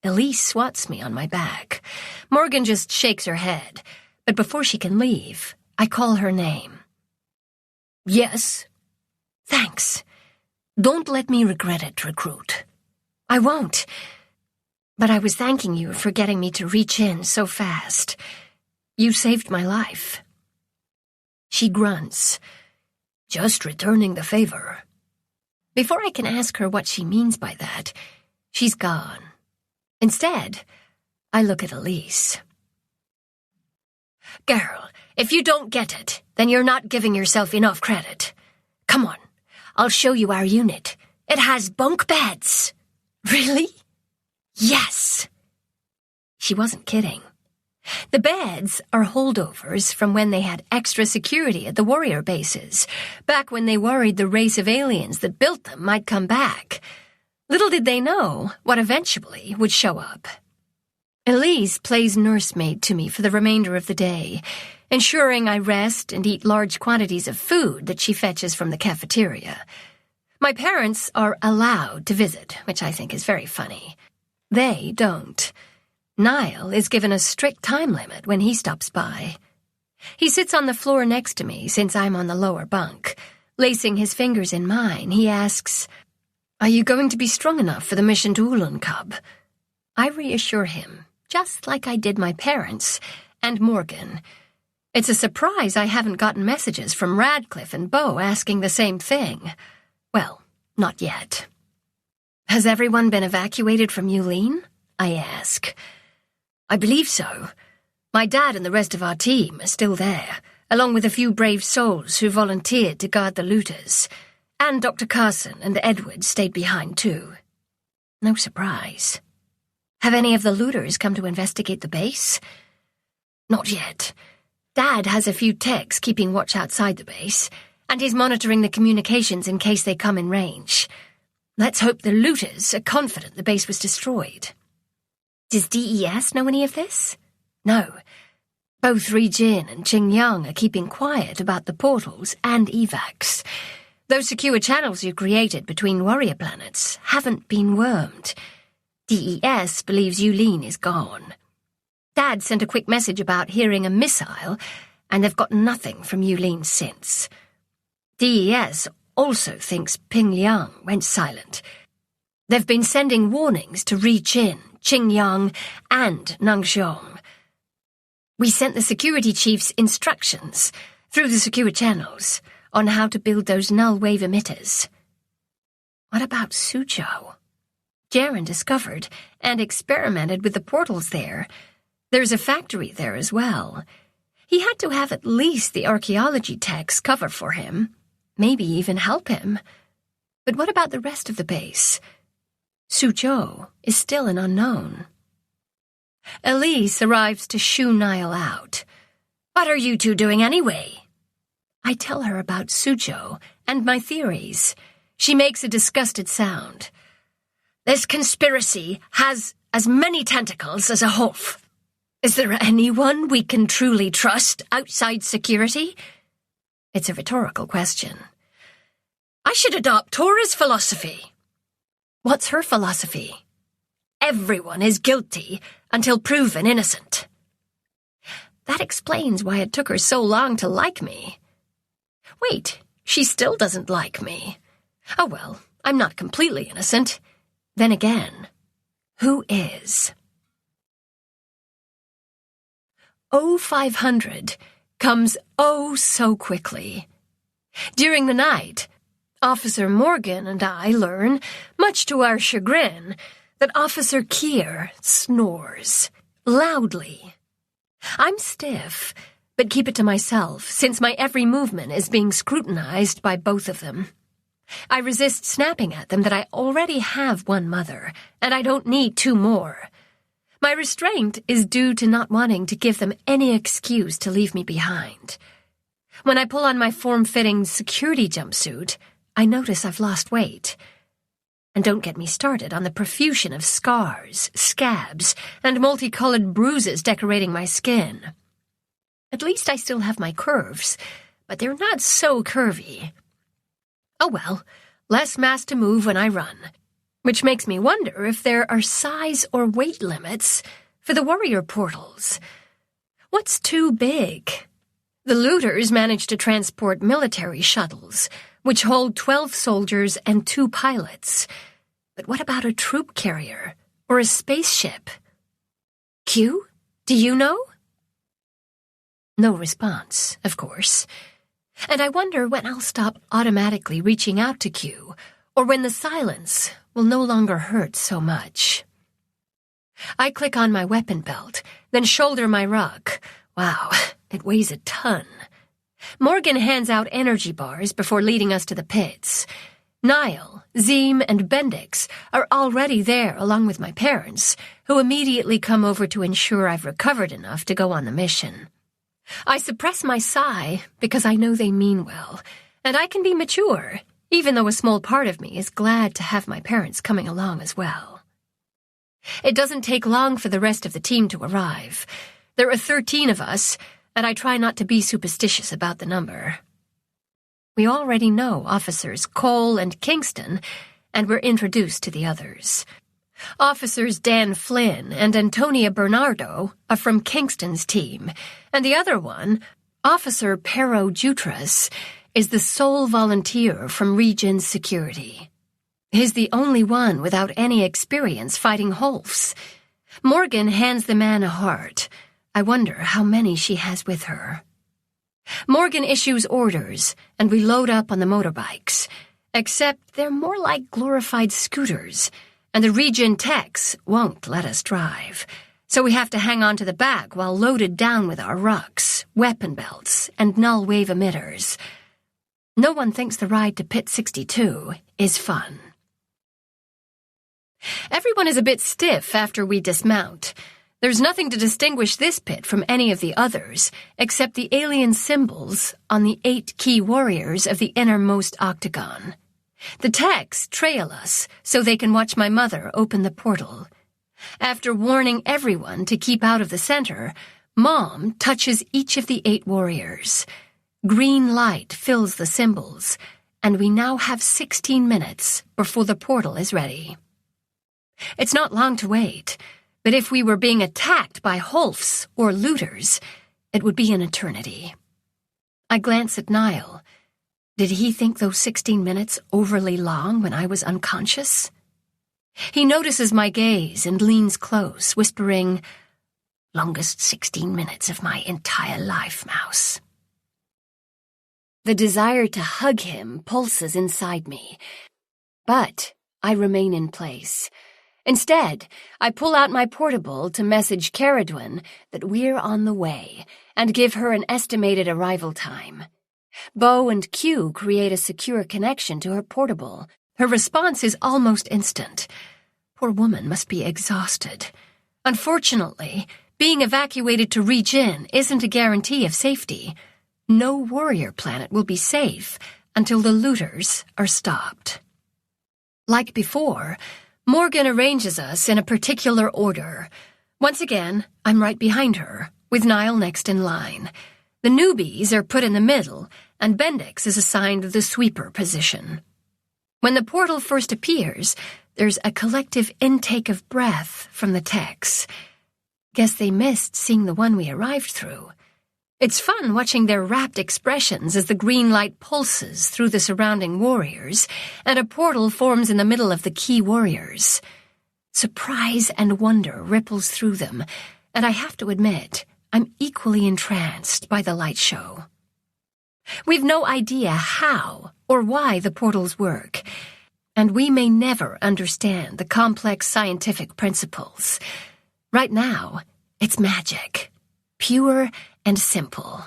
Elise swats me on my back. Morgan just shakes her head, but before she can leave, I call her name. Yes? Thanks. Don't let me regret it, recruit. I won't. But I was thanking you for getting me to reach in so fast. You saved my life. She grunts. Just returning the favor. Before I can ask her what she means by that, she's gone. Instead, I look at Elise. Girl, if you don't get it, then you're not giving yourself enough credit. Come on, I'll show you our unit. It has bunk beds. Really? Yes. She wasn't kidding. The beds are holdovers from when they had extra security at the warrior bases, back when they worried the race of aliens that built them might come back. Little did they know what eventually would show up. Elise plays nursemaid to me for the remainder of the day, ensuring I rest and eat large quantities of food that she fetches from the cafeteria. My parents are allowed to visit, which I think is very funny. They don't. Niall is given a strict time limit when he stops by. He sits on the floor next to me since I'm on the lower bunk. Lacing his fingers in mine, he asks, "Are you going to be strong enough for the mission to Ulan Cub?" I reassure him, just like I did my parents and Morgan. It's a surprise I haven't gotten messages from Radcliffe and Beau asking the same thing. Well, not yet. Has everyone been evacuated from Yulin? I ask. I believe so. My dad and the rest of our team are still there, along with a few brave souls who volunteered to guard the looters. And Dr. Carson and Edward stayed behind too. No surprise. Have any of the looters come to investigate the base? Not yet. Dad has a few techs keeping watch outside the base, and he's monitoring the communications in case they come in range. Let's hope the looters are confident the base was destroyed. Does DES know any of this? No. Both Ri Jin and Qing Yang are keeping quiet about the portals and evacs. Those secure channels you created between warrior planets haven't been wormed. DES believes Yulin is gone. Dad sent a quick message about hearing a missile, and they've got nothing from Yulin since. DES also thinks Ping Liang went silent. They've been sending warnings to Ri Jin, Qing Yang, and Nang Xiong. We sent the security chiefs instructions through the secure channels on how to build those null wave emitters. What about Suzhou? Jaren discovered and experimented with the portals there. There's a factory there as well. He had to have at least the archaeology techs cover for him, maybe even help him. But what about the rest of the base? Suzhou is still an unknown. Elise arrives to shoo Niall out. What are you two doing anyway? I tell her about Suzhou and my theories. She makes a disgusted sound. This conspiracy has as many tentacles as a Holf. Is there anyone we can truly trust outside security? It's a rhetorical question. I should adopt Tora's philosophy. What's her philosophy? Everyone is guilty until proven innocent. That explains why it took her so long to like me. Wait, she still doesn't like me. Oh well, I'm not completely innocent. Then again, who is? 0500 comes oh so quickly. During the night, Officer Morgan and I learn, much to our chagrin, that Officer Keir snores loudly. I'm stiff, but keep it to myself, since my every movement is being scrutinized by both of them. I resist snapping at them that I already have one mother, and I don't need two more. My restraint is due to not wanting to give them any excuse to leave me behind. When I pull on my form-fitting security jumpsuit, I notice I've lost weight. And don't get me started on the profusion of scars, scabs, and multicolored bruises decorating my skin. At least I still have my curves, but they're not so curvy. Oh well, less mass to move when I run, which makes me wonder if there are size or weight limits for the warrior portals. What's too big? The looters managed to transport military shuttles, which hold 12 soldiers and 2 pilots. But what about a troop carrier or a spaceship? Q, do you know? No response, of course. And I wonder when I'll stop automatically reaching out to Q, or when the silence will no longer hurt so much. I click on my weapon belt, then shoulder my ruck. Wow, it weighs a ton. Morgan hands out energy bars before leading us to the pits. Niall, Zeem, and Bendix are already there along with my parents, who immediately come over to ensure I've recovered enough to go on the mission. I suppress my sigh because I know they mean well, and I can be mature, even though a small part of me is glad to have my parents coming along as well. It doesn't take long for the rest of the team to arrive. There are 13 of us, and I try not to be superstitious about the number. We already know Officers Cole and Kingston, and we're introduced to the others. Officers Dan Flynn and Antonia Bernardo are from Kingston's team, and the other one, Officer Pero Jutras, is the sole volunteer from Region's security. He's the only one without any experience fighting Holfs. Morgan hands the man a heart. I wonder how many she has with her. Morgan issues orders, and we load up on the motorbikes, except they're more like glorified scooters, and the Region techs won't let us drive, so we have to hang on to the back while loaded down with our rucks, weapon belts, and null wave emitters. No one thinks the ride to Pit 62 is fun. Everyone is a bit stiff after we dismount. There's nothing to distinguish this pit from any of the others, except the alien symbols on the 8 key warriors of the innermost octagon. The techs trail us so they can watch my mother open the portal. After warning everyone to keep out of the center, Mom touches each of the 8 warriors. Green light fills the symbols, and we now have 16 minutes before the portal is ready. It's not long to wait, but if we were being attacked by Holfs or looters, it would be an eternity. I glance at Niall. Did he think those 16 minutes overly long when I was unconscious? He notices my gaze and leans close, whispering, "Longest 16 minutes of my entire life, Mouse." The desire to hug him pulses inside me, but I remain in place. Instead, I pull out my portable to message Caradwin that we're on the way and give her an estimated arrival time. Bo and Q create a secure connection to her portable. Her response is almost instant. Poor woman must be exhausted. Unfortunately, being evacuated to Region isn't a guarantee of safety. No warrior planet will be safe until the looters are stopped. Like before, Morgan arranges us in a particular order. Once again, I'm right behind her, with Niall next in line. The newbies are put in the middle, and Bendix is assigned the sweeper position. When the portal first appears, there's a collective intake of breath from the techs. Guess they missed seeing the one we arrived through. It's fun watching their rapt expressions as the green light pulses through the surrounding warriors, and a portal forms in the middle of the key warriors. Surprise and wonder ripples through them, and I have to admit, I'm equally entranced by the light show. We've no idea how or why the portals work, and we may never understand the complex scientific principles. Right now, it's magic. pure and simple.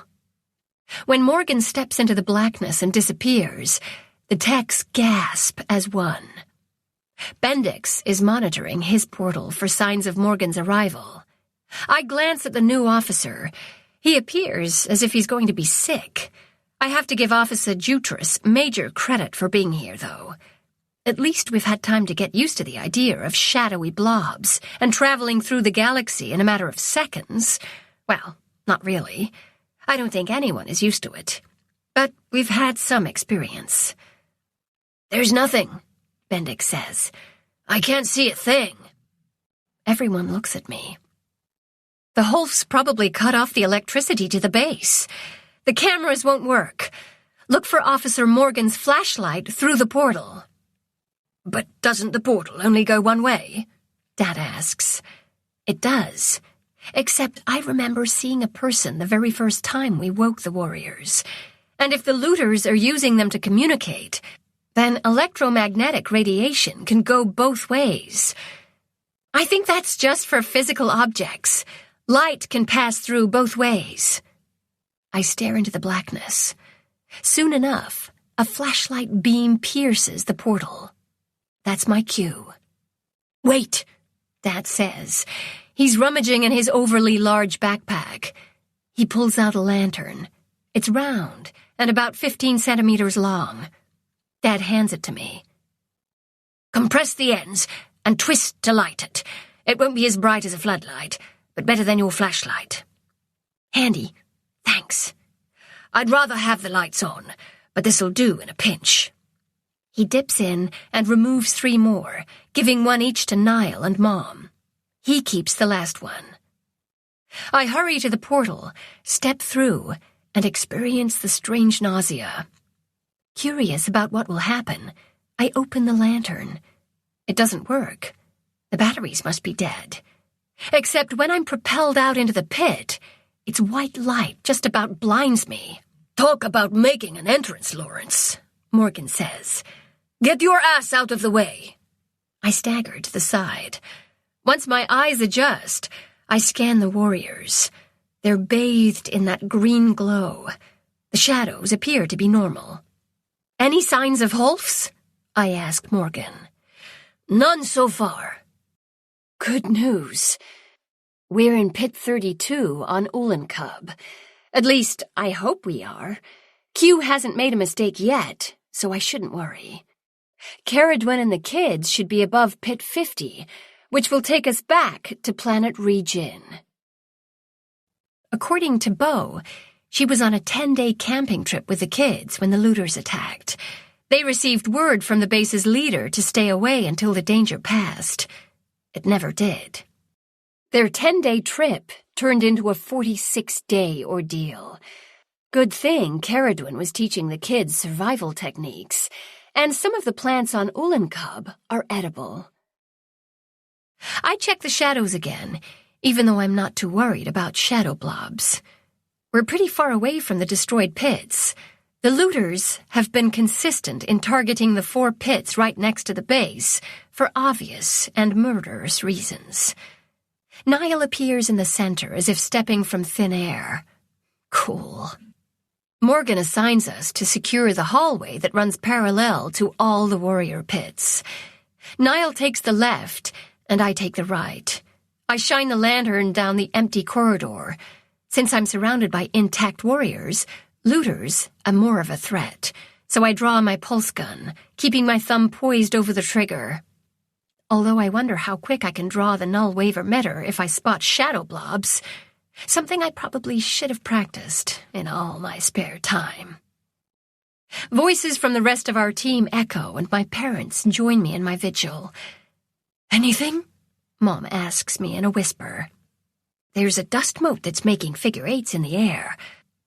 When Morgan steps into the blackness and disappears, the techs gasp as one. Bendix is monitoring his portal for signs of Morgan's arrival. I glance at the new officer. He appears as if he's going to be sick. I have to give Officer Jutras major credit for being here, though. At least we've had time to get used to the idea of shadowy blobs and traveling through the galaxy in a matter of seconds. Well, not really. I don't think anyone is used to it. But we've had some experience. "There's nothing," Bendix says. "I can't see a thing." Everyone looks at me. The Holfs probably cut off the electricity to the base. The cameras won't work. Look for Officer Morgan's flashlight through the portal. "But doesn't the portal only go one way?" Dad asks. It does. Except I remember seeing a person the very first time we woke the warriors. And if the looters are using them to communicate, then electromagnetic radiation can go both ways. I think that's just for physical objects. Light can pass through both ways. I stare into the blackness. Soon enough, a flashlight beam pierces the portal. That's my cue. "Wait," Dad says. He's rummaging in his overly large backpack. He pulls out a lantern. It's round and about 15 centimeters long. Dad hands it to me. "Compress the ends and twist to light it. It won't be as bright as a floodlight, but better than your flashlight." "Handy. Thanks." "I'd rather have the lights on, but this'll do in a pinch." He dips in and removes 3 more, giving 1 each to Niall and Mom. He keeps the last one. I hurry to the portal, step through, and experience the strange nausea. Curious about what will happen, I open the lantern. It doesn't work. The batteries must be dead. Except when I'm propelled out into the pit, its white light just about blinds me. "Talk about making an entrance, Lawrence," Morgan says. "Get your ass out of the way." I stagger to the side. Once my eyes adjust, I scan the warriors. They're bathed in that green glow. The shadows appear to be normal. "Any signs of Holfs?" I ask Morgan. "None so far." Good news. We're in Pit 32 on Ulenkub. At least, I hope we are. Q hasn't made a mistake yet, so I shouldn't worry. Caradwen and the kids should be above Pit 50, which will take us back to planet Rejin. According to Bo, she was on a 10-day camping trip with the kids when the looters attacked. They received word from the base's leader to stay away until the danger passed. It never did. Their 10-day trip turned into a 46-day ordeal. Good thing Caradwen was teaching the kids survival techniques, and some of the plants on Ulenkub are edible. I check the shadows again, even though I'm not too worried about shadow blobs. We're pretty far away from the destroyed pits. The looters have been consistent in targeting the 4 pits right next to the base for obvious and murderous reasons. Niall appears in the center as if stepping from thin air. Cool. Morgan assigns us to secure the hallway that runs parallel to all the warrior pits. Niall takes the left, and I take the right. I shine the lantern down the empty corridor. Since I'm surrounded by intact warriors, looters are more of a threat, so I draw my pulse gun, keeping my thumb poised over the trigger. Although I wonder how quick I can draw the null wave emitter if I spot shadow blobs, something I probably should have practiced in all my spare time. Voices from the rest of our team echo, and my parents join me in my vigil. "Anything?" Mom asks me in a whisper. There's a dust mote that's making figure 8s in the air,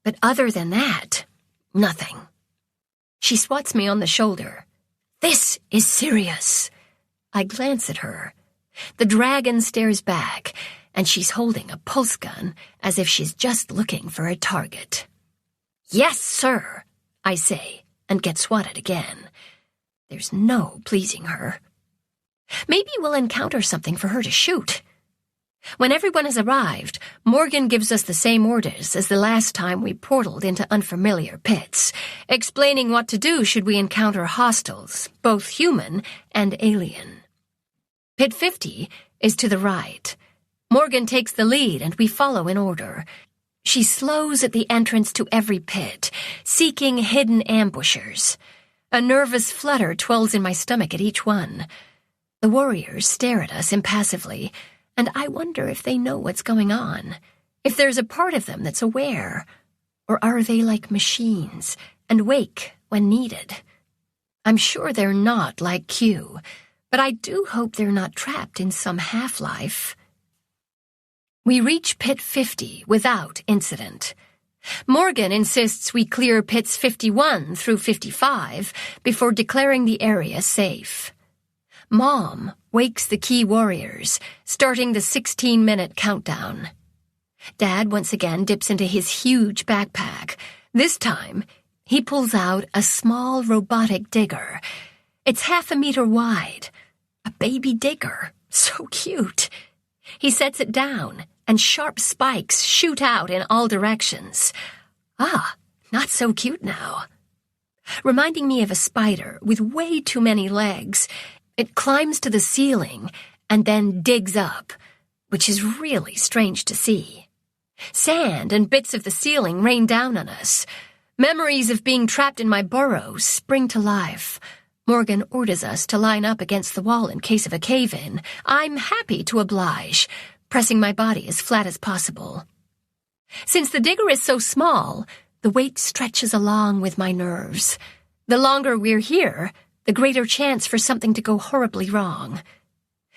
but other than that, nothing. She swats me on the shoulder. "This is serious." I glance at her. The dragon stares back, and she's holding a pulse gun as if she's just looking for a target. "Yes, sir," I say, and get swatted again. There's no pleasing her. Maybe we'll encounter something for her to shoot. When everyone has arrived, Morgan gives us the same orders as the last time we portaled into unfamiliar pits, explaining what to do should we encounter hostiles, both human and alien. Pit 50 is to the right. Morgan takes the lead and we follow in order. She slows at the entrance to every pit, seeking hidden ambushers. A nervous flutter twirls in my stomach at each one. The warriors stare at us impassively, and I wonder if they know what's going on, if there's a part of them that's aware, or are they like machines and wake when needed? I'm sure they're not like Q, but I do hope they're not trapped in some half-life. We reach Pit 50 without incident. Morgan insists we clear Pits 51 through 55 before declaring the area safe. Mom wakes the key warriors, starting the 16-minute countdown. Dad once again dips into his huge backpack. This time, he pulls out a small robotic digger. It's 1/2 meter wide. A baby digger. So cute. He sets it down, and sharp spikes shoot out in all directions. Ah, not so cute now. Reminding me of a spider with way too many legs, it climbs to the ceiling and then digs up, which is really strange to see. Sand and bits of the ceiling rain down on us. Memories of being trapped in my burrow spring to life. Morgan orders us to line up against the wall in case of a cave-in. I'm happy to oblige, pressing my body as flat as possible. Since the digger is so small, the weight stretches along with my nerves. The longer we're here, the greater chance for something to go horribly wrong.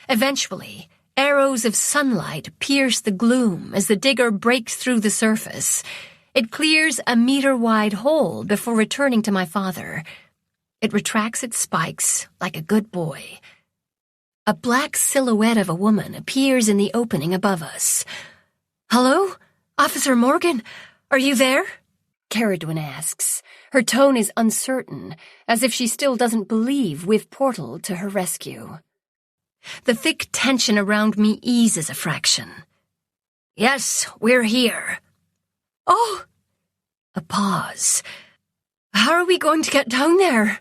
Eventually, arrows of sunlight pierce the gloom as the digger breaks through the surface. It clears a meter-wide hole before returning to my father. It retracts its spikes like a good boy. A black silhouette of a woman appears in the opening above us. "Hello? Officer Morgan? Are you there?" Caradwin asks. Her tone is uncertain, as if she still doesn't believe we've portaled to her rescue. The thick tension around me eases a fraction. "Yes, we're here." "Oh!" A pause. "How are we going to get down there?"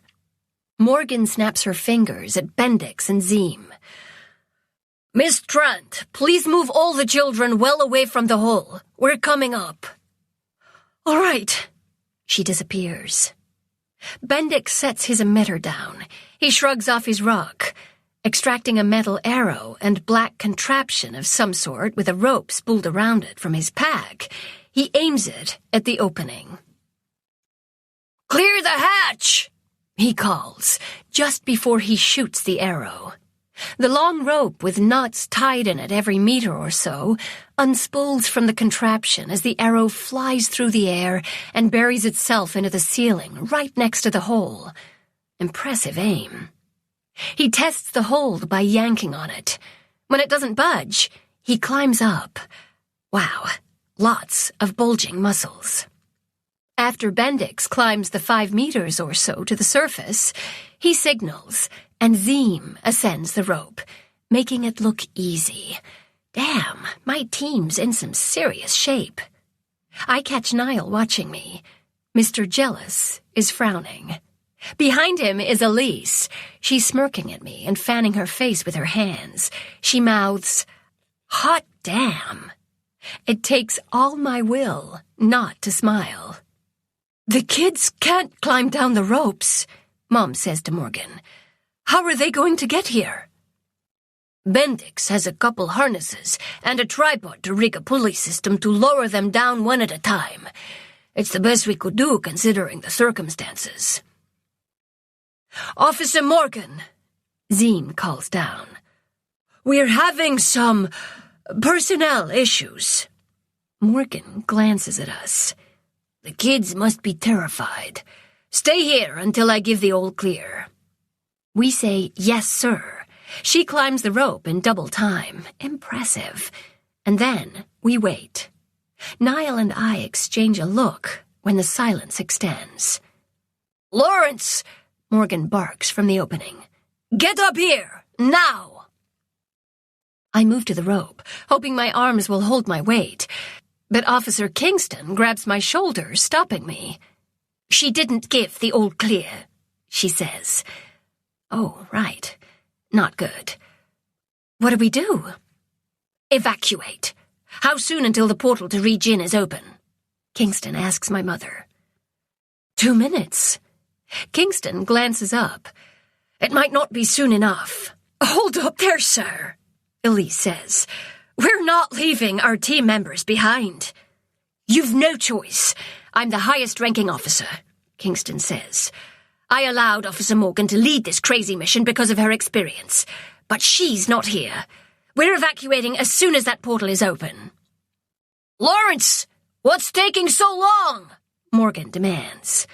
Morgan snaps her fingers at Bendix and Zim. "Miss Trent, please move all the children well away from the hole. We're coming up." "All right." She disappears. Bendix sets his emitter down. He shrugs off his rug. Extracting a metal arrow and black contraption of some sort with a rope spooled around it from his pack, he aims it at the opening. "Clear the hatch!" he calls, just before he shoots the arrow. The long rope with knots tied in it every meter or so unspools from the contraption as the arrow flies through the air and buries itself into the ceiling right next to the hole. Impressive aim. He tests the hold by yanking on it. When it doesn't budge, he climbs up. Wow, lots of bulging muscles. After Bendix climbs the 5 meters or so to the surface, he signals, and Zim ascends the rope, making it look easy. Damn, my team's in some serious shape. I catch Niall watching me. Mr. Jealous is frowning. Behind him is Elise. She's smirking at me and fanning her face with her hands. She mouths, "Hot damn." It takes all my will not to smile. "The kids can't climb down the ropes," Mom says to Morgan. "How are they going to get here?" "Bendix has a couple harnesses and a tripod to rig a pulley system to lower them down one at a time. It's the best we could do considering the circumstances." "Officer Morgan," Zim calls down. "We're having some personnel issues." Morgan glances at us. "The kids must be terrified. Stay here until I give the all clear." We say, "Yes, sir." She climbs the rope in double time. Impressive. And then we wait. Niall and I exchange a look when the silence extends. "Lawrence!" Morgan barks from the opening. "Get up here, now!" I move to the rope, hoping my arms will hold my weight, but Officer Kingston grabs my shoulder, stopping me. "She didn't give the all clear," she says. Oh, right. Not good. What do we do? "Evacuate. How soon until the portal to Re-Jin is open?" Kingston asks my mother. 2 minutes. Kingston glances up. "It might not be soon enough." "Hold up there, sir," Elise says. "We're not leaving our team members behind." "You've no choice. I'm the highest-ranking officer," Kingston says. "I allowed Officer Morgan to lead this crazy mission because of her experience, but she's not here. We're evacuating as soon as that portal is open." "Lawrence, what's taking so long?" Morgan demands.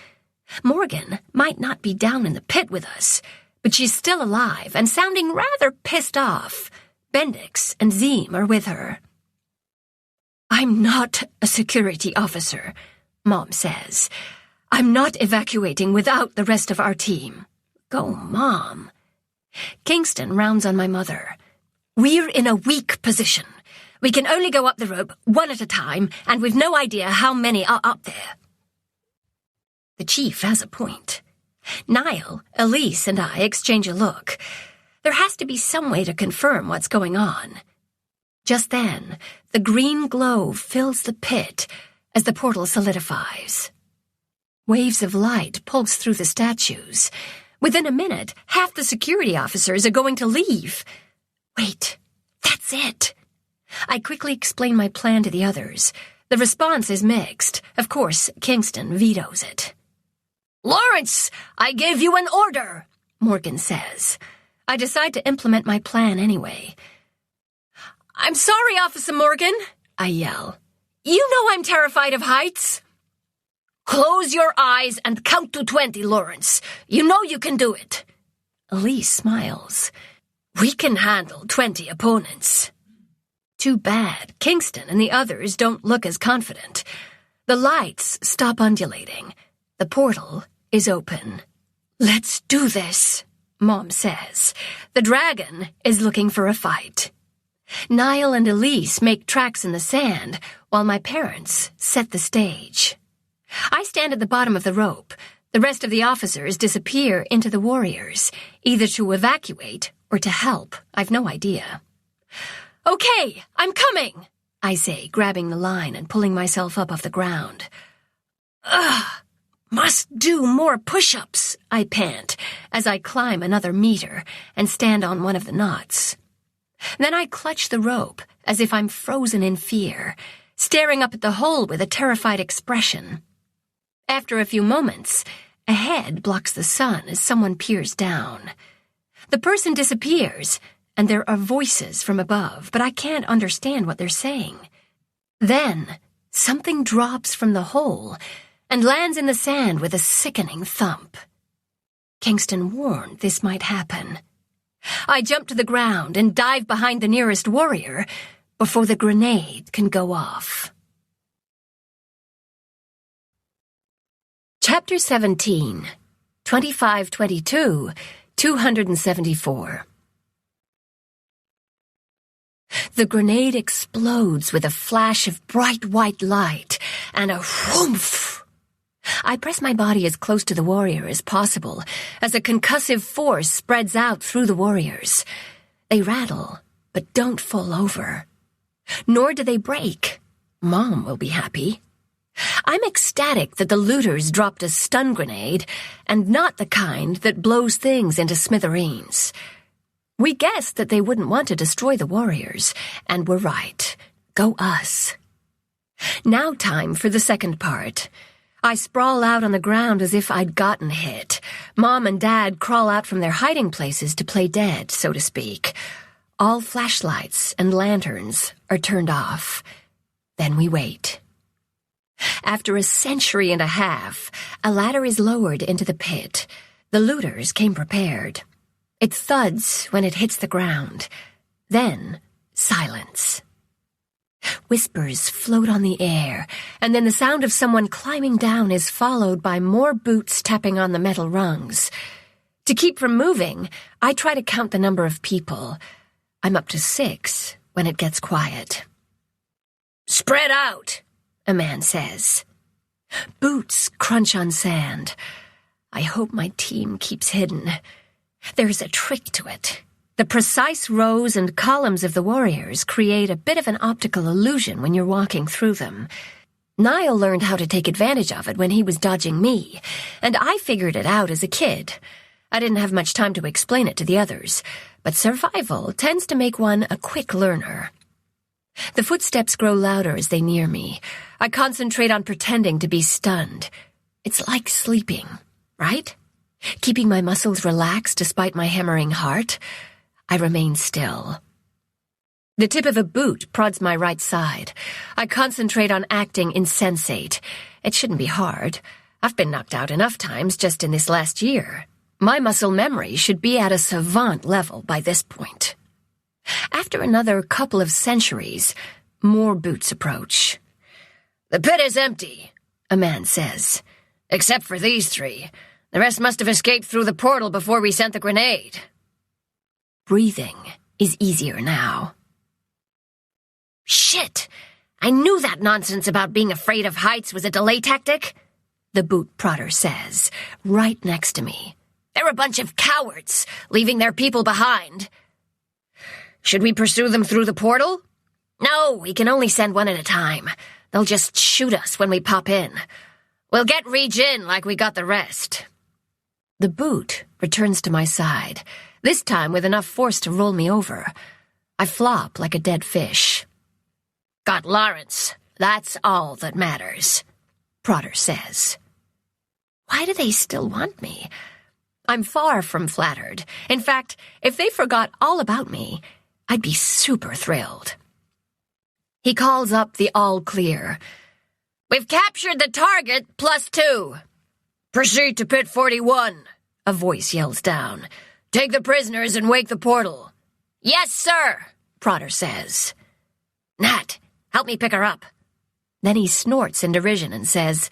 Morgan might not be down in the pit with us, but she's still alive and sounding rather pissed off. Bendix and Zeem are with her. "I'm not a security officer," Mom says. "I'm not evacuating without the rest of our team." Go, Mom. Kingston rounds on my mother. "We're in a weak position. We can only go up the rope one at a time, and we've no idea how many are up there." The chief has a point. Niall, Elise, and I exchange a look. There has to be some way to confirm what's going on. Just then, the green glow fills the pit as the portal solidifies. Waves of light pulse through the statues. Within a minute, half the security officers are going to leave. Wait, that's it. I quickly explain my plan to the others. The response is mixed. Of course, Kingston vetoes it. "Lawrence, I gave you an order," Morgan says. I decide to implement my plan anyway. "I'm sorry, Officer Morgan," I yell. "You know I'm terrified of heights." "Close your eyes and count to 20, Lawrence. You know you can do it." Elise smiles. "We can handle 20 opponents." Too bad Kingston and the others don't look as confident. The lights stop undulating. The portal is open. "Let's do this," Mom says. The dragon is looking for a fight. Niall and Elise make tracks in the sand while my parents set the stage. I stand at the bottom of the rope. The rest of the officers disappear into the warriors, either to evacuate or to help. I've no idea. "Okay, I'm coming," I say, grabbing the line and pulling myself up off the ground. "Ugh, must do more push-ups," I pant as I climb another meter and stand on one of the knots. Then I clutch the rope as if I'm frozen in fear, staring up at the hole with a terrified expression. After a few moments, a head blocks the sun as someone peers down. The person disappears, and there are voices from above, but I can't understand what they're saying. Then, something drops from the hole and lands in the sand with a sickening thump. Kingston warned this might happen. I jump to the ground and dive behind the nearest warrior before the grenade can go off. Chapter 17, 2522, 274. The grenade explodes with a flash of bright white light and a whoomph. I press my body as close to the warrior as possible as a concussive force spreads out through the warriors. They rattle, but don't fall over. Nor do they break. Mom will be happy. I'm ecstatic that the looters dropped a stun grenade, and not the kind that blows things into smithereens. We guessed that they wouldn't want to destroy the warriors, and we're right. Go us. Now time for the second part. I sprawl out on the ground as if I'd gotten hit. Mom and Dad crawl out from their hiding places to play dead, so to speak. All flashlights and lanterns are turned off. Then we wait. After a century and a half, a ladder is lowered into the pit. The looters came prepared. It thuds when it hits the ground. Then, silence. Whispers float on the air, and then the sound of someone climbing down is followed by more boots tapping on the metal rungs. To keep from moving, I try to count the number of people. I'm up to 6 when it gets quiet. "Spread out," a man says. Boots crunch on sand. I hope my team keeps hidden. There's a trick to it. The precise rows and columns of the warriors create a bit of an optical illusion when you're walking through them. Niall learned how to take advantage of it when he was dodging me, and I figured it out as a kid. I didn't have much time to explain it to the others, but survival tends to make one a quick learner. The footsteps grow louder as they near me. I concentrate on pretending to be stunned. It's like sleeping, right? Keeping my muscles relaxed despite my hammering heart. I remain still. The tip of a boot prods my right side. I concentrate on acting insensate. It shouldn't be hard. I've been knocked out enough times just in this last year. My muscle memory should be at a savant level by this point. After another couple of centuries, more boots approach. "The pit is empty," a man says. "Except for these 3. The rest must have escaped through the portal before we sent the grenade." Breathing is easier now. "Shit! I knew that nonsense about being afraid of heights was a delay tactic," the boot prodder says, right next to me. "They're a bunch of cowards, leaving their people behind." "Should we pursue them through the portal?" "No, we can only send one at a time. They'll just shoot us when we pop in. We'll get regen like we got the rest." The boot returns to my side, this time with enough force to roll me over. I flop like a dead fish. "Got Lawrence. That's all that matters," Prodder says. Why do they still want me? I'm far from flattered. In fact, if they forgot all about me, I'd be super thrilled. He calls up the all clear. "We've captured the target, +2. "Proceed to pit 41, a voice yells down. "Take the prisoners and wake the portal." "Yes, sir," Prodder says. "Nat, help me pick her up." Then he snorts in derision and says,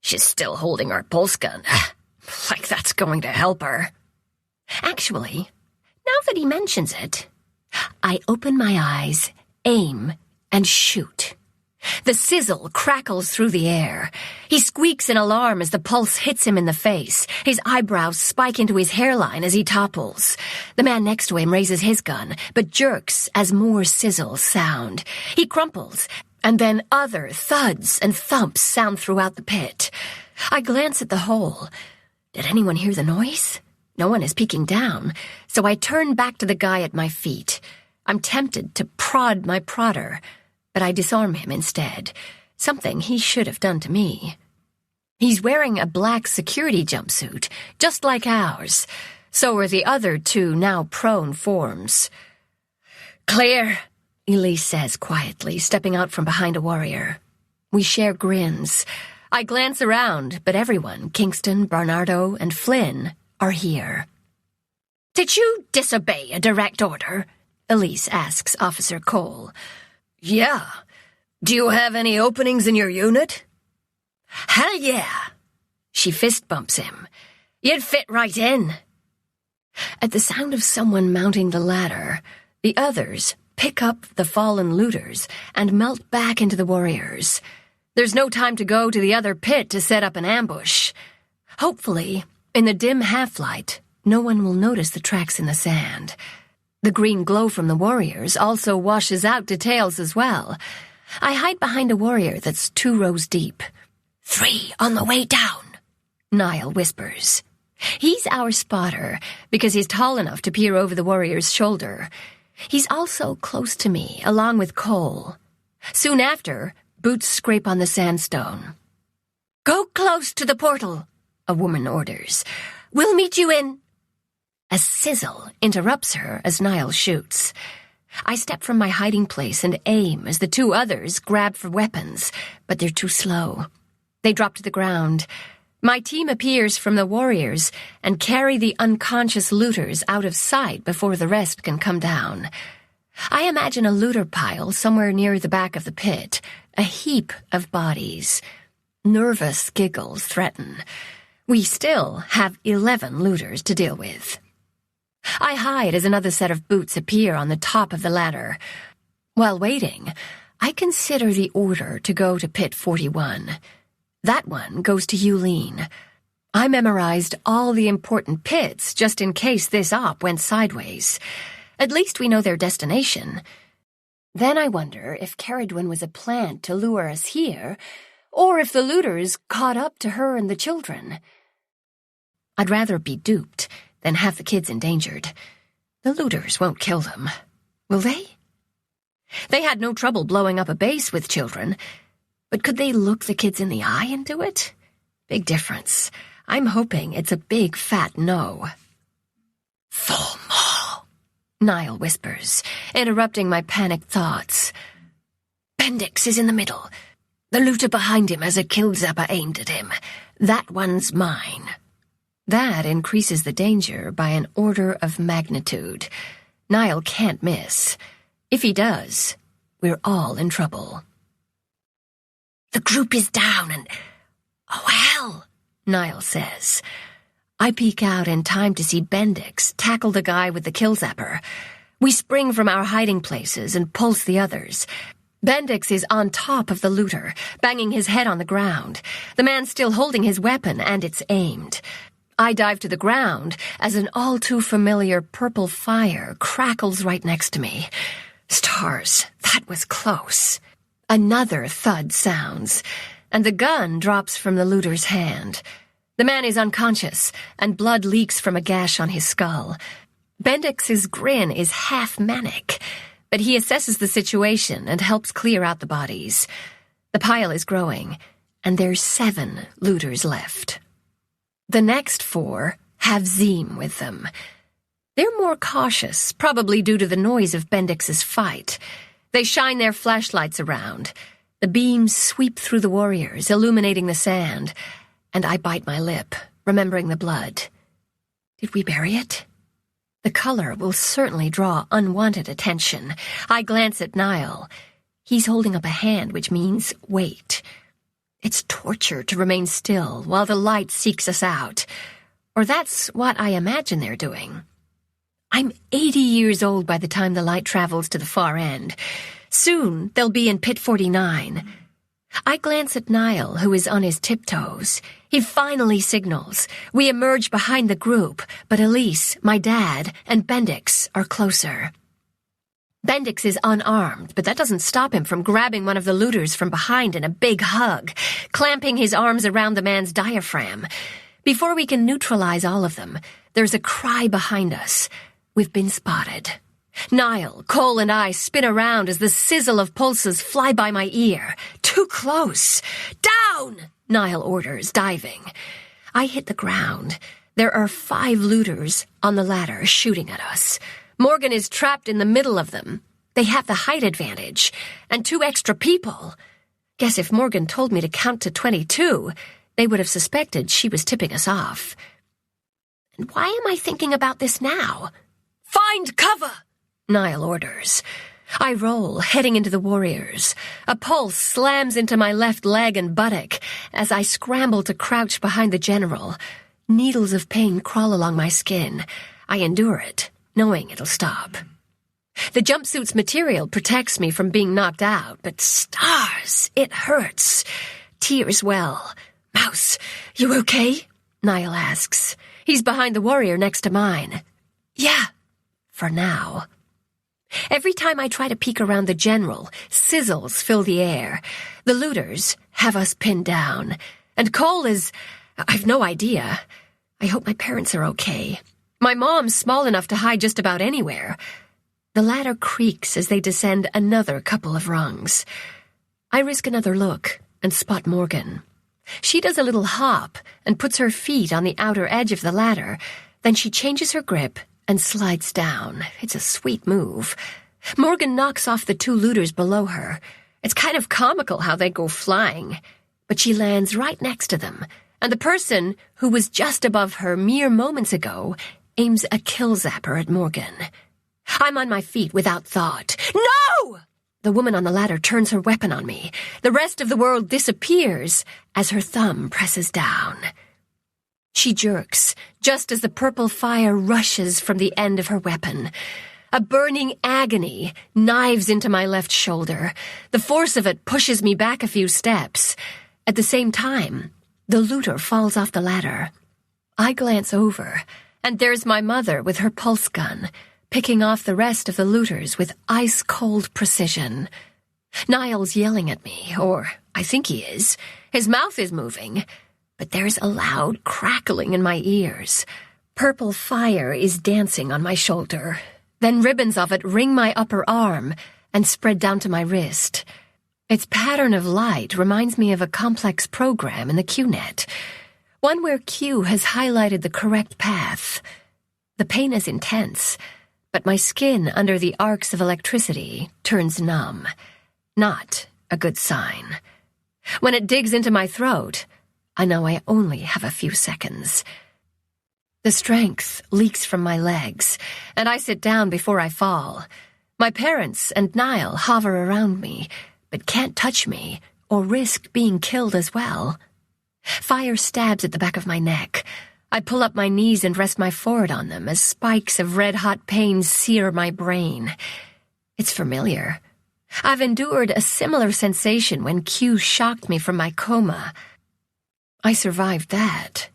"She's still holding our pulse gun. Like that's going to help her." Actually, now that he mentions it, I open my eyes, aim, and shoot. The sizzle crackles through the air. He squeaks in alarm as the pulse hits him in the face. His eyebrows spike into his hairline as he topples. The man next to him raises his gun, but jerks as more sizzles sound. He crumples, and then other thuds and thumps sound throughout the pit. I glance at the hole. Did anyone hear the noise? No one is peeking down, so I turn back to the guy at my feet. I'm tempted to prod my prodder, but I disarm him instead, something he should have done to me. He's wearing a black security jumpsuit, just like ours. So are the other 2 now prone forms. "Clear," Elise says quietly, stepping out from behind a warrior. We share grins. I glance around, but everyone, Kingston, Barnardo, and Flynn, are here. "Did you disobey a direct order?" Elise asks Officer Cole. "Yeah. Do you have any openings in your unit?" "Hell yeah." She fist bumps him. "You'd fit right in." At the sound of someone mounting the ladder, the others pick up the fallen looters and melt back into the warriors. There's no time to go to the other pit to set up an ambush. Hopefully, in the dim half-light, no one will notice the tracks in the sand. The green glow from the warriors also washes out details as well. I hide behind a warrior that's 2 rows deep. 3 on the way down, Niall whispers. He's our spotter because he's tall enough to peer over the warrior's shoulder. He's also close to me, along with Cole. Soon after, boots scrape on the sandstone. "Go close to the portal," a woman orders. "We'll meet you in—" A sizzle interrupts her as Niall shoots. I step from my hiding place and aim as the 2 others grab for weapons, but they're too slow. They drop to the ground. My team appears from the warriors and carry the unconscious looters out of sight before the rest can come down. I imagine a looter pile somewhere near the back of the pit, a heap of bodies. Nervous giggles threaten. We still have 11 looters to deal with. I hide as another set of boots appear on the top of the ladder. While waiting, I consider the order to go to Pit 41. That one goes to Yulene. I memorized all the important pits just in case this op went sideways. At least we know their destination. Then I wonder if Caradwyn was a plant to lure us here, or if the looters caught up to her and the children. I'd rather be duped than have the kids endangered. The looters won't kill them, will they? They had no trouble blowing up a base with children, but could they look the kids in the eye and do it? Big difference. I'm hoping it's a big fat no. Full maw, Niall whispers, interrupting my panicked thoughts. Bendix is in the middle. The looter behind him has a kill zapper aimed at him. That one's mine. That increases the danger by an order of magnitude. Niall can't miss. If he does, we're all in trouble. The group is down and... Oh, hell, Niall says. I peek out in time to see Bendix tackle the guy with the kill zapper. We spring from our hiding places and pulse the others. Bendix is on top of the looter, banging his head on the ground. The man's still holding his weapon, and it's aimed. I dive to the ground as an all-too-familiar purple fire crackles right next to me. Stars, that was close. Another thud sounds, and the gun drops from the looter's hand. The man is unconscious, and blood leaks from a gash on his skull. Bendix's grin is half manic, but he assesses the situation and helps clear out the bodies. The pile is growing, and there's 7 looters left. The next 4 have Zeem with them. They're more cautious, probably due to the noise of Bendix's fight. They shine their flashlights around. The beams sweep through the warriors, illuminating the sand, and I bite my lip, remembering the blood. Did we bury it? The color will certainly draw unwanted attention. I glance at Niall. He's holding up a hand, which means wait. It's torture to remain still while the light seeks us out. Or that's what I imagine they're doing. I'm 80 years old by the time the light travels to the far end. Soon they'll be in Pit 49. I glance at Niall, who is on his tiptoes. He finally signals. We emerge behind the group, but Elise, my dad, and Bendix are closer. Bendix is unarmed, but that doesn't stop him from grabbing one of the looters from behind in a big hug, clamping his arms around the man's diaphragm. Before we can neutralize all of them, there's a cry behind us. We've been spotted. Niall, Cole, and I spin around as the sizzle of pulses fly by my ear. Too close. Down! Niall orders, diving. I hit the ground. There are 5 looters on the ladder shooting at us. Morgan is trapped in the middle of them. They have the height advantage, and 2 extra people. Guess if Morgan told me to count to 22, they would have suspected she was tipping us off. And why am I thinking about this now? Find cover! Niall orders. I roll, heading into the warriors. A pulse slams into my left leg and buttock as I scramble to crouch behind the general. Needles of pain crawl along my skin. I endure it, knowing it'll stop. The jumpsuit's material protects me from being knocked out, but stars, it hurts. Tears well. Mouse, you okay? Niall asks. He's behind the warrior next to mine. Yeah, for now. Every time I try to peek around the general, sizzles fill the air. The looters have us pinned down. And Cole is... I've no idea. I hope my parents are okay. My mom's small enough to hide just about anywhere. The ladder creaks as they descend another couple of rungs. I risk another look and spot Morgan. She does a little hop and puts her feet on the outer edge of the ladder. Then she changes her grip and slides down. It's a sweet move. Morgan knocks off the 2 looters below her. It's kind of comical how they go flying. But she lands right next to them, and the person who was just above her mere moments ago aims a kill zapper at Morgan. I'm on my feet without thought. No! The woman on the ladder turns her weapon on me. The rest of the world disappears as her thumb presses down. She jerks, just as the purple fire rushes from the end of her weapon. A burning agony knives into my left shoulder. The force of it pushes me back a few steps. At the same time, the looter falls off the ladder. I glance over, and there's my mother with her pulse gun, picking off the rest of the looters with ice-cold precision. Niall's yelling at me, or I think he is. His mouth is moving, but there's a loud crackling in my ears. Purple fire is dancing on my shoulder. Then ribbons of it ring my upper arm and spread down to my wrist. Its pattern of light reminds me of a complex program in the QNet, one where Q has highlighted the correct path. The pain is intense, but my skin under the arcs of electricity turns numb. Not a good sign. When it digs into my throat, I know I only have a few seconds. The strength leaks from my legs, and I sit down before I fall. My parents and Niall hover around me, but can't touch me or risk being killed as well. Fire stabs at the back of my neck. I pull up my knees and rest my forehead on them as spikes of red-hot pain sear my brain. It's familiar. I've endured a similar sensation when Q shocked me from my coma. I survived that.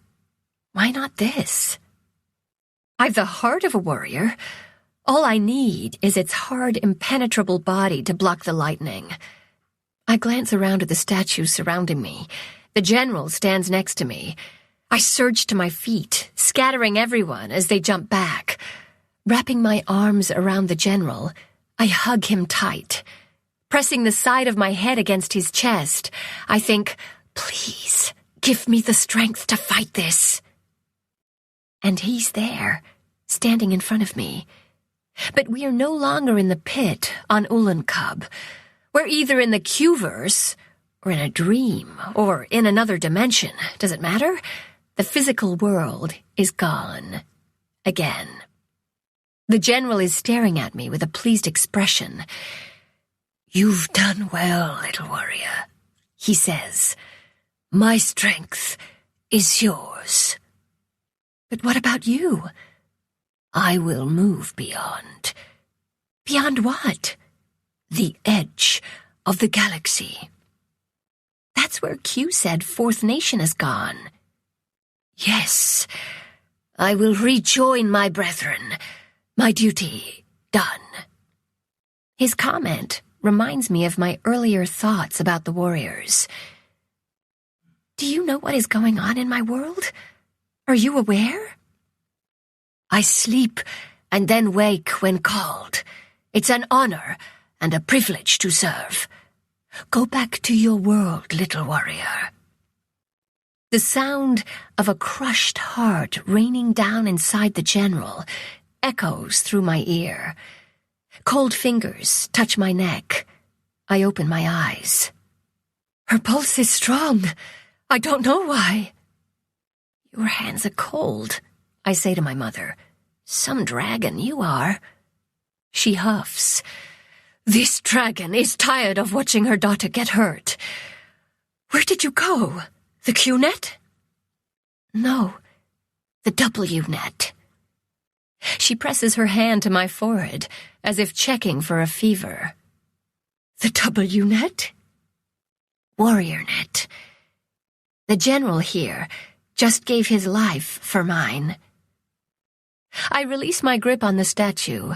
Why not this? I've the heart of a warrior. All I need is its hard, impenetrable body to block the lightning. I glance around at the statues surrounding me. The general stands next to me. I surge to my feet, scattering everyone as they jump back. Wrapping my arms around the general, I hug him tight. Pressing the side of my head against his chest, I think, please, give me the strength to fight this. And he's there, standing in front of me. But we are no longer in the pit on Ulancub. We're either in the Q-verse, or in a dream, or in another dimension. Does it matter? The physical world is gone. Again. The general is staring at me with a pleased expression. "You've done well, little warrior," he says. "My strength is yours." But what about you? I will move beyond. Beyond what? The edge of the galaxy. That's where Q said Fourth Nation is gone. Yes, I will rejoin my brethren. My duty done. His comment reminds me of my earlier thoughts about the warriors. Do you know what is going on in my world? Are you aware? I sleep and then wake when called. It's an honor and a privilege to serve. Go back to your world, little warrior. The sound of a crushed heart raining down inside the general echoes through my ear. Cold fingers touch my neck. I open my eyes. Her pulse is strong. I don't know why. Your hands are cold, I say to my mother. Some dragon you are. She huffs. This dragon is tired of watching her daughter get hurt. Where did you go? The QNet? No, the WNet. She presses her hand to my forehead, as if checking for a fever. The WNet? WarriorNet. The general here just gave his life for mine. I release my grip on the statue.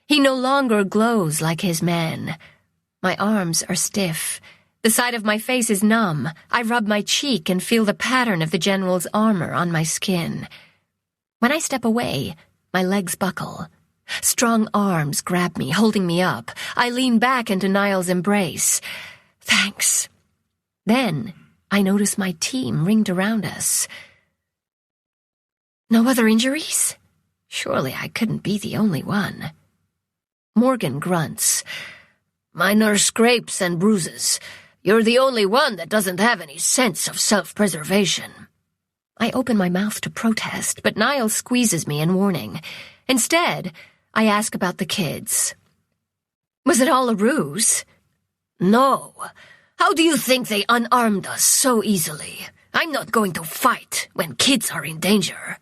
He no longer glows like his men. My arms are stiff. The side of my face is numb. I rub my cheek and feel the pattern of the general's armor on my skin. When I step away, my legs buckle. Strong arms grab me, holding me up. I lean back into Niall's embrace. Thanks. Then I notice my team ringed around us. No other injuries? Surely I couldn't be the only one. Morgan grunts. Minor scrapes and bruises. You're the only one that doesn't have any sense of self-preservation. I open my mouth to protest, but Niall squeezes me in warning. Instead, I ask about the kids. Was it all a ruse? No. How do you think they unarmed us so easily? I'm not going to fight when kids are in danger.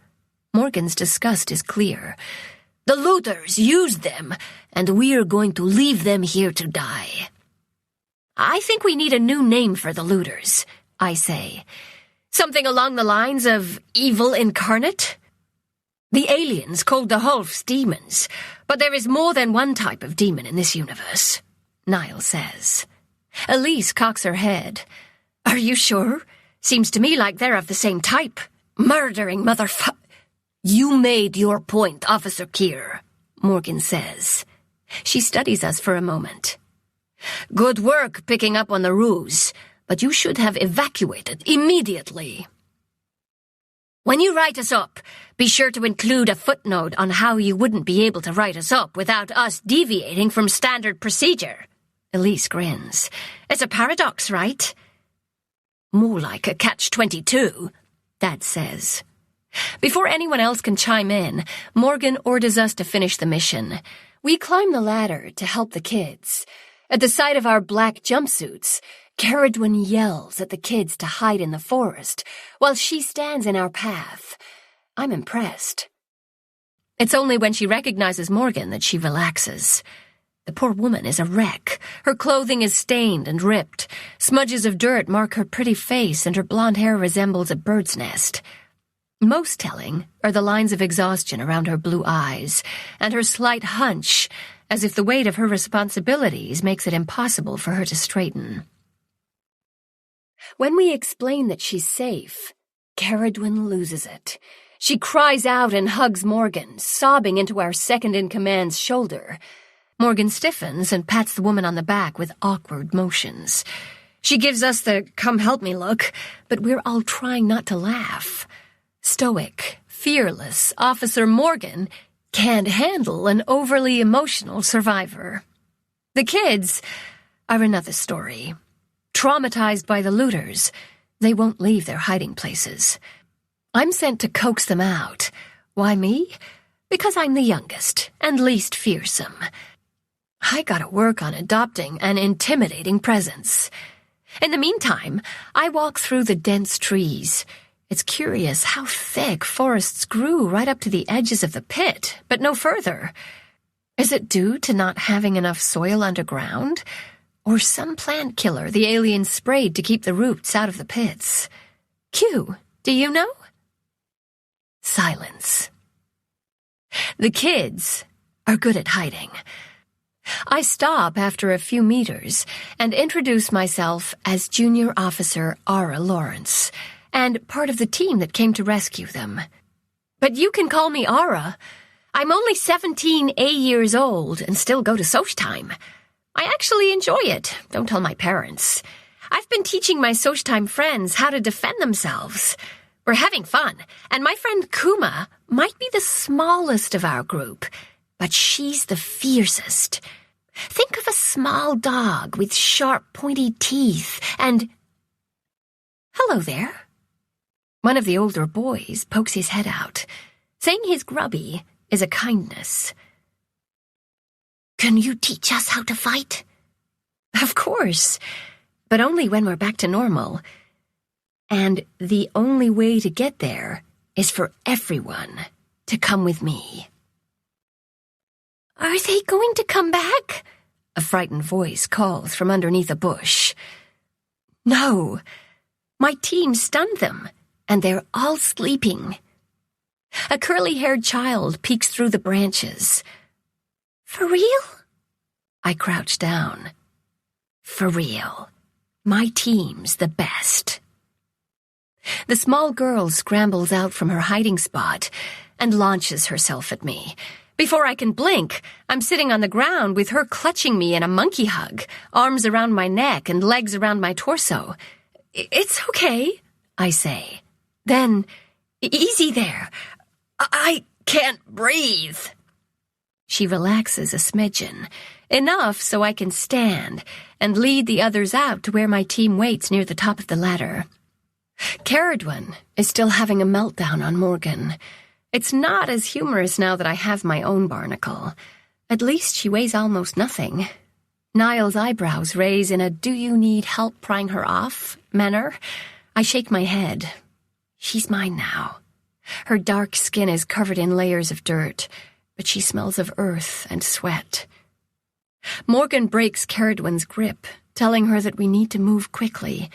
Morgan's disgust is clear. The looters used them, and we're going to leave them here to die. I think we need a new name for the looters, I say. Something along the lines of evil incarnate? The aliens called the Hulfs demons, but there is more than one type of demon in this universe, Niall says. Elise cocks her head. Are you sure? Seems to me like they're of the same type. Murdering motherfuck... You made your point, Officer Keir, Morgan says. She studies us for a moment. Good work picking up on the ruse, but you should have evacuated immediately. When you write us up, be sure to include a footnote on how you wouldn't be able to write us up without us deviating from standard procedure. Elise grins. It's a paradox, right? More like a catch-22, Dad says. Before anyone else can chime in, Morgan orders us to finish the mission. We climb the ladder to help the kids. At the sight of our black jumpsuits, Caradwyn yells at the kids to hide in the forest, while she stands in our path. I'm impressed. It's only when she recognizes Morgan that she relaxes. The poor woman is a wreck. Her clothing is stained and ripped. Smudges of dirt mark her pretty face, and her blonde hair resembles a bird's nest. Most telling are the lines of exhaustion around her blue eyes, and her slight hunch, as if the weight of her responsibilities makes it impossible for her to straighten. When we explain that she's safe, Caradwyn loses it. She cries out and hugs Morgan, sobbing into our second-in-command's shoulder. Morgan stiffens and pats the woman on the back with awkward motions. She gives us the come-help-me look, but we're all trying not to laugh. Stoic, fearless Officer Morgan can't handle an overly emotional survivor. The kids are another story. Traumatized by the looters, they won't leave their hiding places. I'm sent to coax them out. Why me? Because I'm the youngest and least fearsome. I gotta work on adopting an intimidating presence. In the meantime, I walk through the dense trees. It's curious how thick forests grew right up to the edges of the pit, but no further. Is it due to not having enough soil underground? Or some plant killer the aliens sprayed to keep the roots out of the pits? Q, do you know? Silence. The kids are good at hiding. I stop after a few meters and introduce myself as Junior Officer Ara Lawrence, and part of the team that came to rescue them. But you can call me Ara. I'm only 17 years old and still go to Soch time. I actually enjoy it, don't tell my parents. I've been teaching my Soch time friends how to defend themselves. We're having fun, and my friend Kuma might be the smallest of our group, but she's the fiercest. Think of a small dog with sharp, pointy teeth and... Hello there. One of the older boys pokes his head out. Saying he's grubby is a kindness. Can you teach us how to fight? Of course, but only when we're back to normal. And the only way to get there is for everyone to come with me. Are they going to come back? A frightened voice calls from underneath a bush. No, my team stunned them, and they're all sleeping. A curly-haired child peeks through the branches. For real? I crouch down. For real. My team's the best. The small girl scrambles out from her hiding spot and launches herself at me. Before I can blink, I'm sitting on the ground with her clutching me in a monkey hug, arms around my neck and legs around my torso. It's okay, I say. Then, easy there. I can't breathe. She relaxes a smidgen, enough so I can stand and lead the others out to where my team waits near the top of the ladder. Caradwyn is still having a meltdown on Morgan. It's not as humorous now that I have my own barnacle. At least she weighs almost nothing. Niall's eyebrows raise in a do-you-need-help prying her off manner. I shake my head. She's mine now. Her dark skin is covered in layers of dirt, but she smells of earth and sweat. Morgan breaks Caradwyn's grip, telling her that we need to move quickly.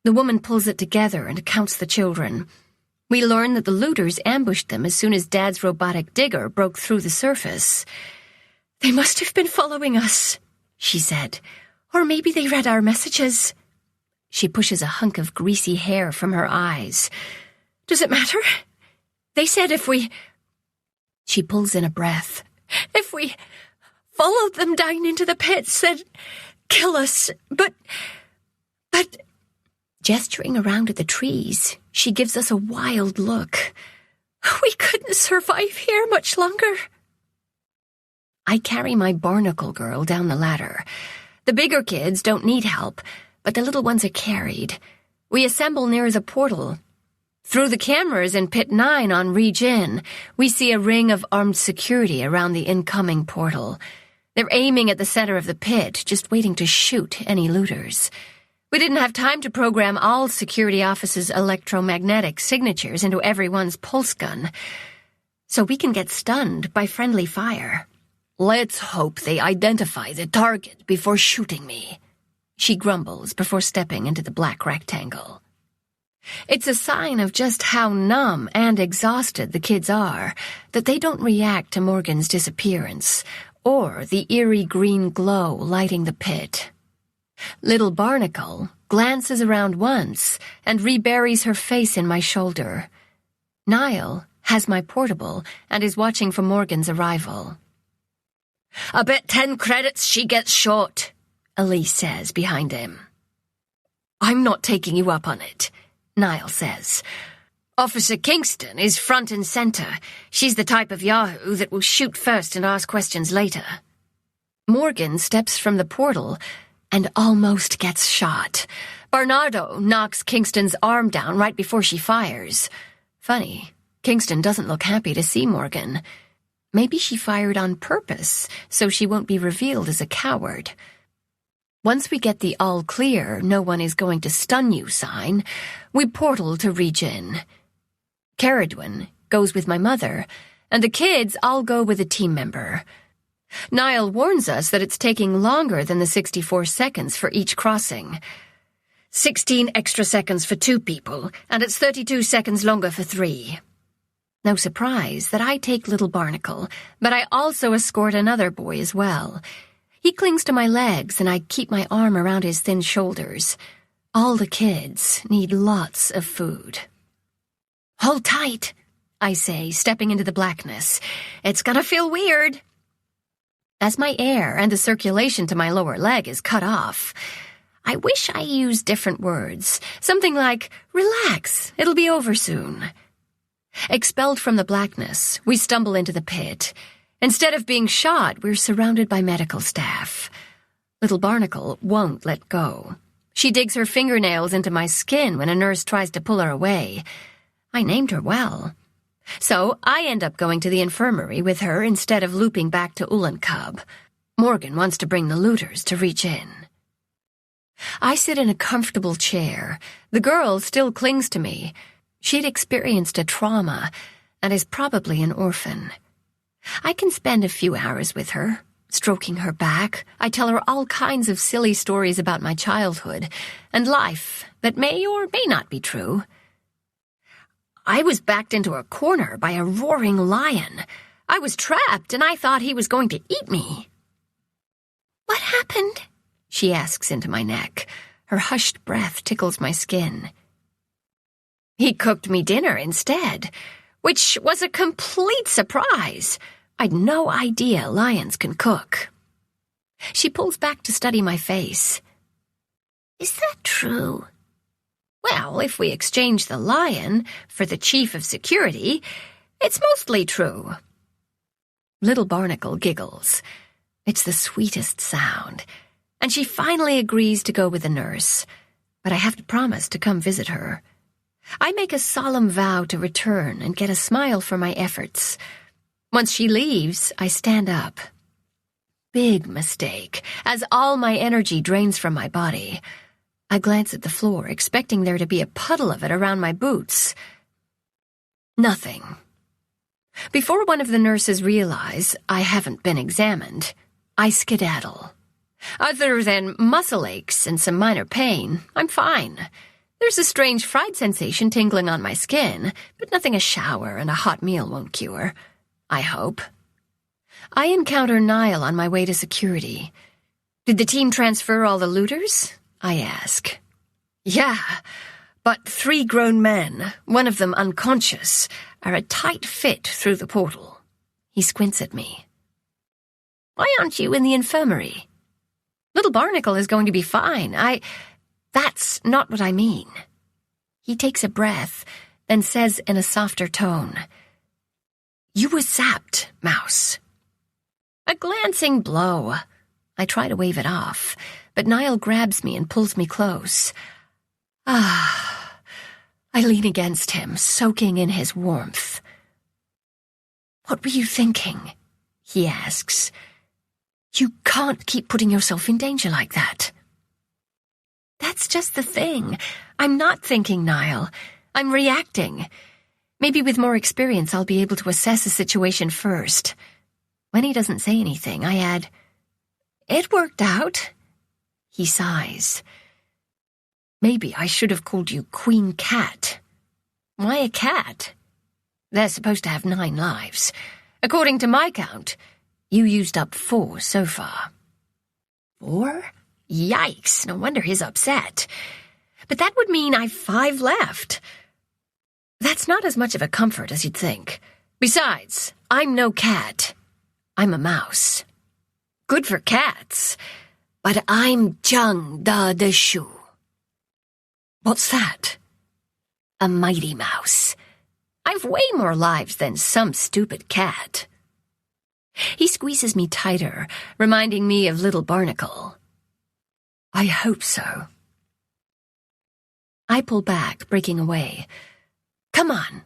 The woman pulls it together and counts the children. We learn that the looters ambushed them as soon as Dad's robotic digger broke through the surface. "They must have been following us," she said. "Or maybe they read our messages." She pushes a hunk of greasy hair from her eyes. "Does it matter? They said if we—" She pulls in a breath. "If we followed them down into the pits, they'd kill us, but... Gesturing around at the trees, she gives us a wild look. "We couldn't survive here much longer." I carry my barnacle girl down the ladder. The bigger kids don't need help, but the little ones are carried. We assemble near the portal. Through the cameras in Pit 9 on Regen, we see a ring of armed security around the incoming portal. They're aiming at the center of the pit, just waiting to shoot any looters. We didn't have time to program all security officers' electromagnetic signatures into everyone's pulse gun, so we can get stunned by friendly fire. "Let's hope they identify the target before shooting me," she grumbles before stepping into the black rectangle. It's a sign of just how numb and exhausted the kids are that they don't react to Morgan's disappearance or the eerie green glow lighting the pit. Little Barnacle glances around once and reburies her face in my shoulder. Niall has my portable and is watching for Morgan's arrival. "I bet 10 credits she gets shot," Elise says behind him. "I'm not taking you up on it," Niall says. "Officer Kingston is front and center. She's the type of yahoo that will shoot first and ask questions later." Morgan steps from the portal and almost gets shot. Bernardo knocks Kingston's arm down right before she fires. Funny, Kingston doesn't look happy to see Morgan. Maybe she fired on purpose, so she won't be revealed as a coward. Once we get the all clear, no one is going to stun you sign, we portal to Regen. Caradwyn goes with my mother, and the kids all go with a team member. Niall warns us that it's taking longer than the 64 seconds for each crossing. 16 extra seconds for 2 people, and it's 32 seconds longer for 3. No surprise that I take little Barnacle, but I also escort another boy as well. He clings to my legs, and I keep my arm around his thin shoulders. All the kids need lots of food. "Hold tight," I say, stepping into the blackness. "It's gonna feel weird." As my air and the circulation to my lower leg is cut off, I wish I used different words. Something like, "Relax, it'll be over soon." Expelled from the blackness, we stumble into the pit. Instead of being shot, we're surrounded by medical staff. Little Barnacle won't let go. She digs her fingernails into my skin when a nurse tries to pull her away. I named her well. So I end up going to the infirmary with her instead of looping back to Ulankub. Morgan wants to bring the looters to reach in. I sit in a comfortable chair. The girl still clings to me. She'd experienced a trauma and is probably an orphan. I can spend a few hours with her, stroking her back. I tell her all kinds of silly stories about my childhood and life that may or may not be true. I was backed into a corner by a roaring lion. I was trapped, and I thought he was going to eat me. "What happened?" she asks into my neck. Her hushed breath tickles my skin. "He cooked me dinner instead, which was a complete surprise. I'd no idea lions can cook." She pulls back to study my face. "Is that true?" "Well, if we exchange the lion for the chief of security, it's mostly true." Little Barnacle giggles. It's the sweetest sound, and she finally agrees to go with the nurse, but I have to promise to come visit her. I make a solemn vow to return and get a smile for my efforts. Once she leaves, I stand up. Big mistake, as all my energy drains from my body. I glance at the floor, expecting there to be a puddle of it around my boots. Nothing. Before one of the nurses realize I haven't been examined, I skedaddle. Other than muscle aches and some minor pain, I'm fine. There's a strange fried sensation tingling on my skin, but nothing a shower and a hot meal won't cure. I hope. I encounter Niall on my way to security. Did the team transfer all the looters? I ask. Yeah, but 3 grown men, one of them unconscious, are a tight fit through the portal. He squints at me. Why aren't you in the infirmary? Little Barnacle is going to be fine. That's not what I mean. He takes a breath, then says in a softer tone, You were zapped, Mouse. A glancing blow. I try to wave it off, but Niall grabs me and pulls me close. I lean against him, soaking in his warmth. What were you thinking? He asks. You can't keep putting yourself in danger like that. That's just the thing. I'm not thinking, Niall. I'm reacting. Maybe with more experience I'll be able to assess a situation first. When he doesn't say anything, I add, It worked out. He sighs. Maybe I should have called you Queen Cat. Why a cat? They're supposed to have 9 lives. According to my count, you used up 4 so far. 4? Yikes, no wonder he's upset. But that would mean I've 5 left. That's not as much of a comfort as you'd think. Besides, I'm no cat. I'm a mouse. Good for cats, but I'm Jung Da De Shu. What's that? A mighty mouse. I've way more lives than some stupid cat. He squeezes me tighter, reminding me of Little Barnacle. I hope so. I pull back, breaking away. Come on.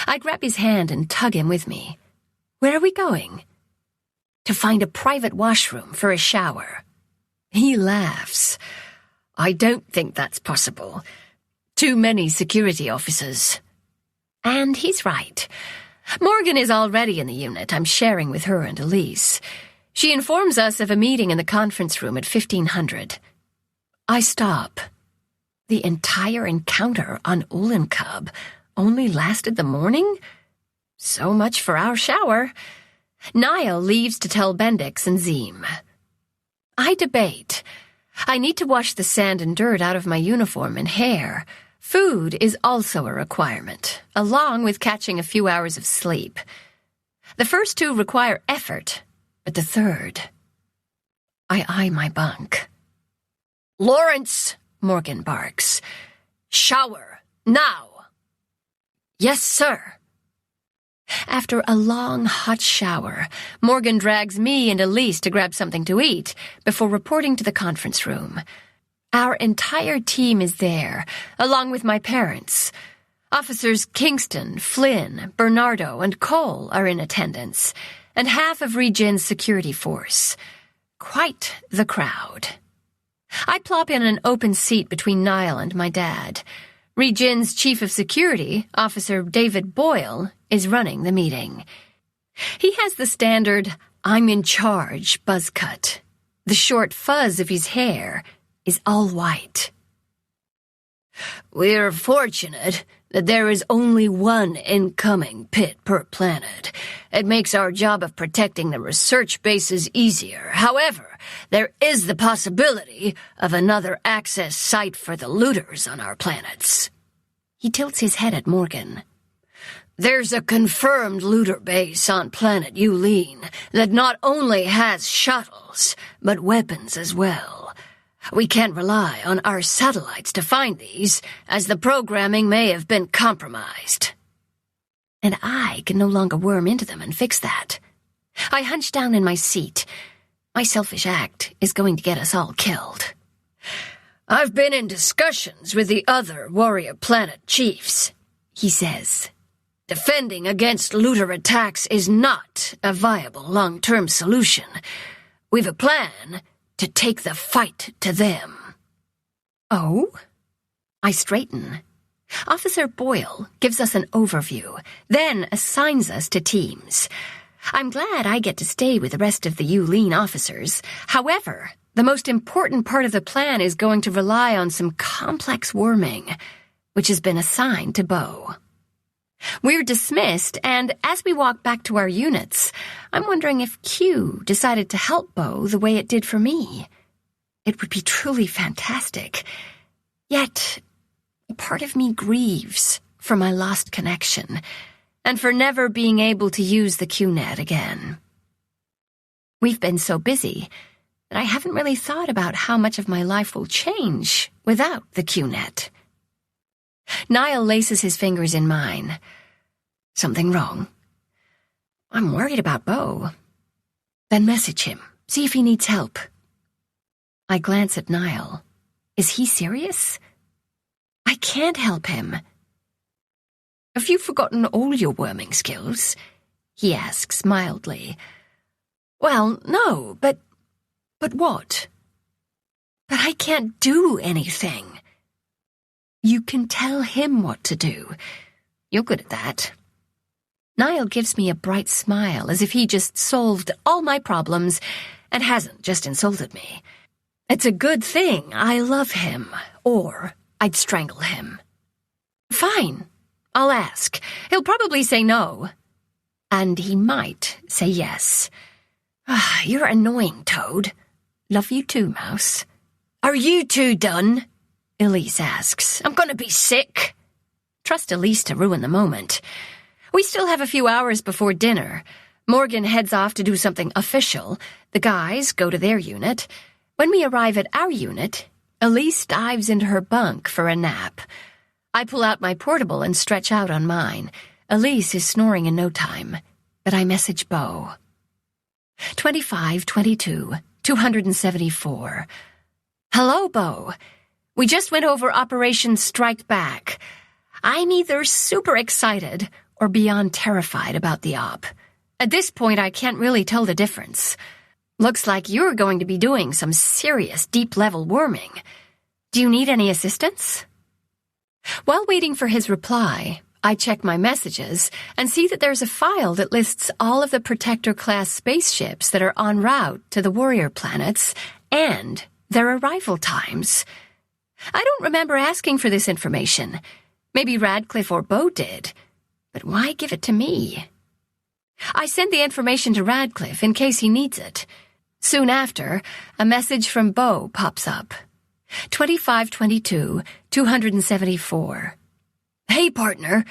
I grab his hand and tug him with me. Where are we going? To find a private washroom for a shower. He laughs. I don't think that's possible. Too many security officers. And he's right. Morgan is already in the unit I'm sharing with her and Elise. She informs us of a meeting in the conference room at 1500. I stop. The entire encounter on Ulenkub only lasted the morning? So much for our shower. Niall leaves to tell Bendix and Zim. I debate. I need to wash the sand and dirt out of my uniform and hair. Food is also a requirement, along with catching a few hours of sleep. The first 2 require effort, but the third... I eye my bunk. Lawrence, Morgan barks. Shower, now. Yes, sir. After a long, hot shower, Morgan drags me and Elise to grab something to eat before reporting to the conference room. Our entire team is there, along with my parents. Officers Kingston, Flynn, Bernardo, and Cole are in attendance, and half of Regen's security force. Quite the crowd. I plop in an open seat between Niall and my dad. Regen's chief of security, Officer David Boyle, is running the meeting. He has the standard I'm in charge buzz cut. The short fuzz of his hair is all white. We're fortunate that there is only one incoming pit per planet. It makes our job of protecting the research bases easier. However, there is the possibility of another access site for the looters on our planets. He tilts his head at Morgan. There's a confirmed looter base on planet Yulin that not only has shuttles, but weapons as well. We can't rely on our satellites to find these, as the programming may have been compromised. And I can no longer worm into them and fix that. I hunch down in my seat. My selfish act is going to get us all killed. I've been in discussions with the other warrior planet chiefs, he says. Defending against looter attacks is not a viable long-term solution. We've a plan to take the fight to them. Oh? I straighten. Officer Boyle gives us an overview, then assigns us to teams. I'm glad I get to stay with the rest of the Yulin officers. However, the most important part of the plan is going to rely on some complex worming, which has been assigned to Bo. We're dismissed, and as we walk back to our units, I'm wondering if Q decided to help Bo the way it did for me. It would be truly fantastic. Yet, a part of me grieves for my lost connection, and for never being able to use the QNet again. We've been so busy that I haven't really thought about how much of my life will change without the QNet. Niall laces his fingers in mine. Something wrong? I'm worried about Bo. Then message him, see if he needs help. I glance at Niall. Is he serious? I can't help him. Have you forgotten all your worming skills? He asks mildly. Well, no, but what? But I can't do anything. You can tell him what to do. You're good at that. Niall gives me a bright smile as if he just solved all my problems and hasn't just insulted me. It's a good thing I love him, or I'd strangle him. Fine, I'll ask. He'll probably say no. And he might say yes. You're annoying, Toad. Love you too, Mouse. Are you two done? Elise asks. I'm gonna be sick. Trust Elise to ruin the moment. We still have a few hours before dinner. Morgan heads off to do something official. The guys go to their unit. When we arrive at our unit, Elise dives into her bunk for a nap. I pull out my portable and stretch out on mine. Elise is snoring in no time, but I message Bo. 2522, 274. Hello, Bo. We just went over Operation Strike Back. I'm either super excited or beyond terrified about the op. At this point, I can't really tell the difference. Looks like you're going to be doing some serious deep-level worming. Do you need any assistance? While waiting for his reply, I check my messages and see that there's a file that lists all of the Protector-class spaceships that are en route to the warrior planets and their arrival times. I don't remember asking for this information. Maybe Radcliffe or Bo did. But why give it to me? I send the information to Radcliffe in case he needs it. Soon after, a message from Bo pops up. 2522, 274. Hey, partner.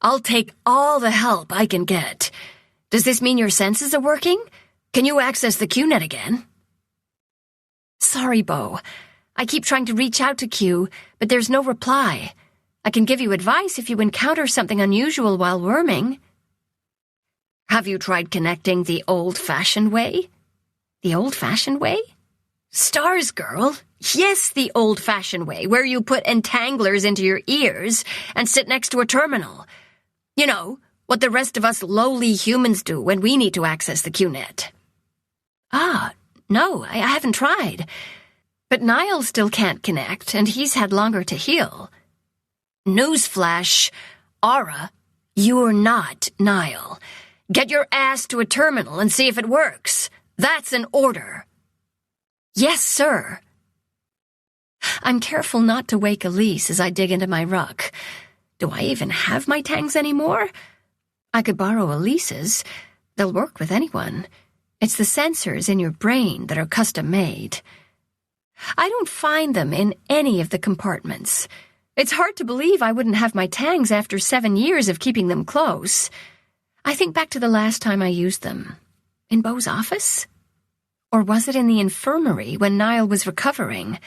I'll take all the help I can get. Does this mean your senses are working? Can you access the QNet again? Sorry, Bo. I keep trying to reach out to Q, but there's no reply. I can give you advice if you encounter something unusual while worming. Have you tried connecting the old-fashioned way? The old-fashioned way? Stars, girl. Yes, the old-fashioned way, where you put entanglers into your ears and sit next to a terminal. You know, what the rest of us lowly humans do when we need to access the QNet. No, I haven't tried. But Niall still can't connect, and he's had longer to heal. Newsflash, Ara, you're not Niall. Get your ass to a terminal and see if it works. That's an order. Yes, sir. I'm careful not to wake Elise as I dig into my ruck. Do I even have my tangs anymore? I could borrow Elise's. They'll work with anyone. It's the sensors in your brain that are custom-made. I don't find them in any of the compartments. It's hard to believe I wouldn't have my tangs after 7 years of keeping them close. I think back to the last time I used them. In Bo's office? Or was it in the infirmary when Niall was recovering?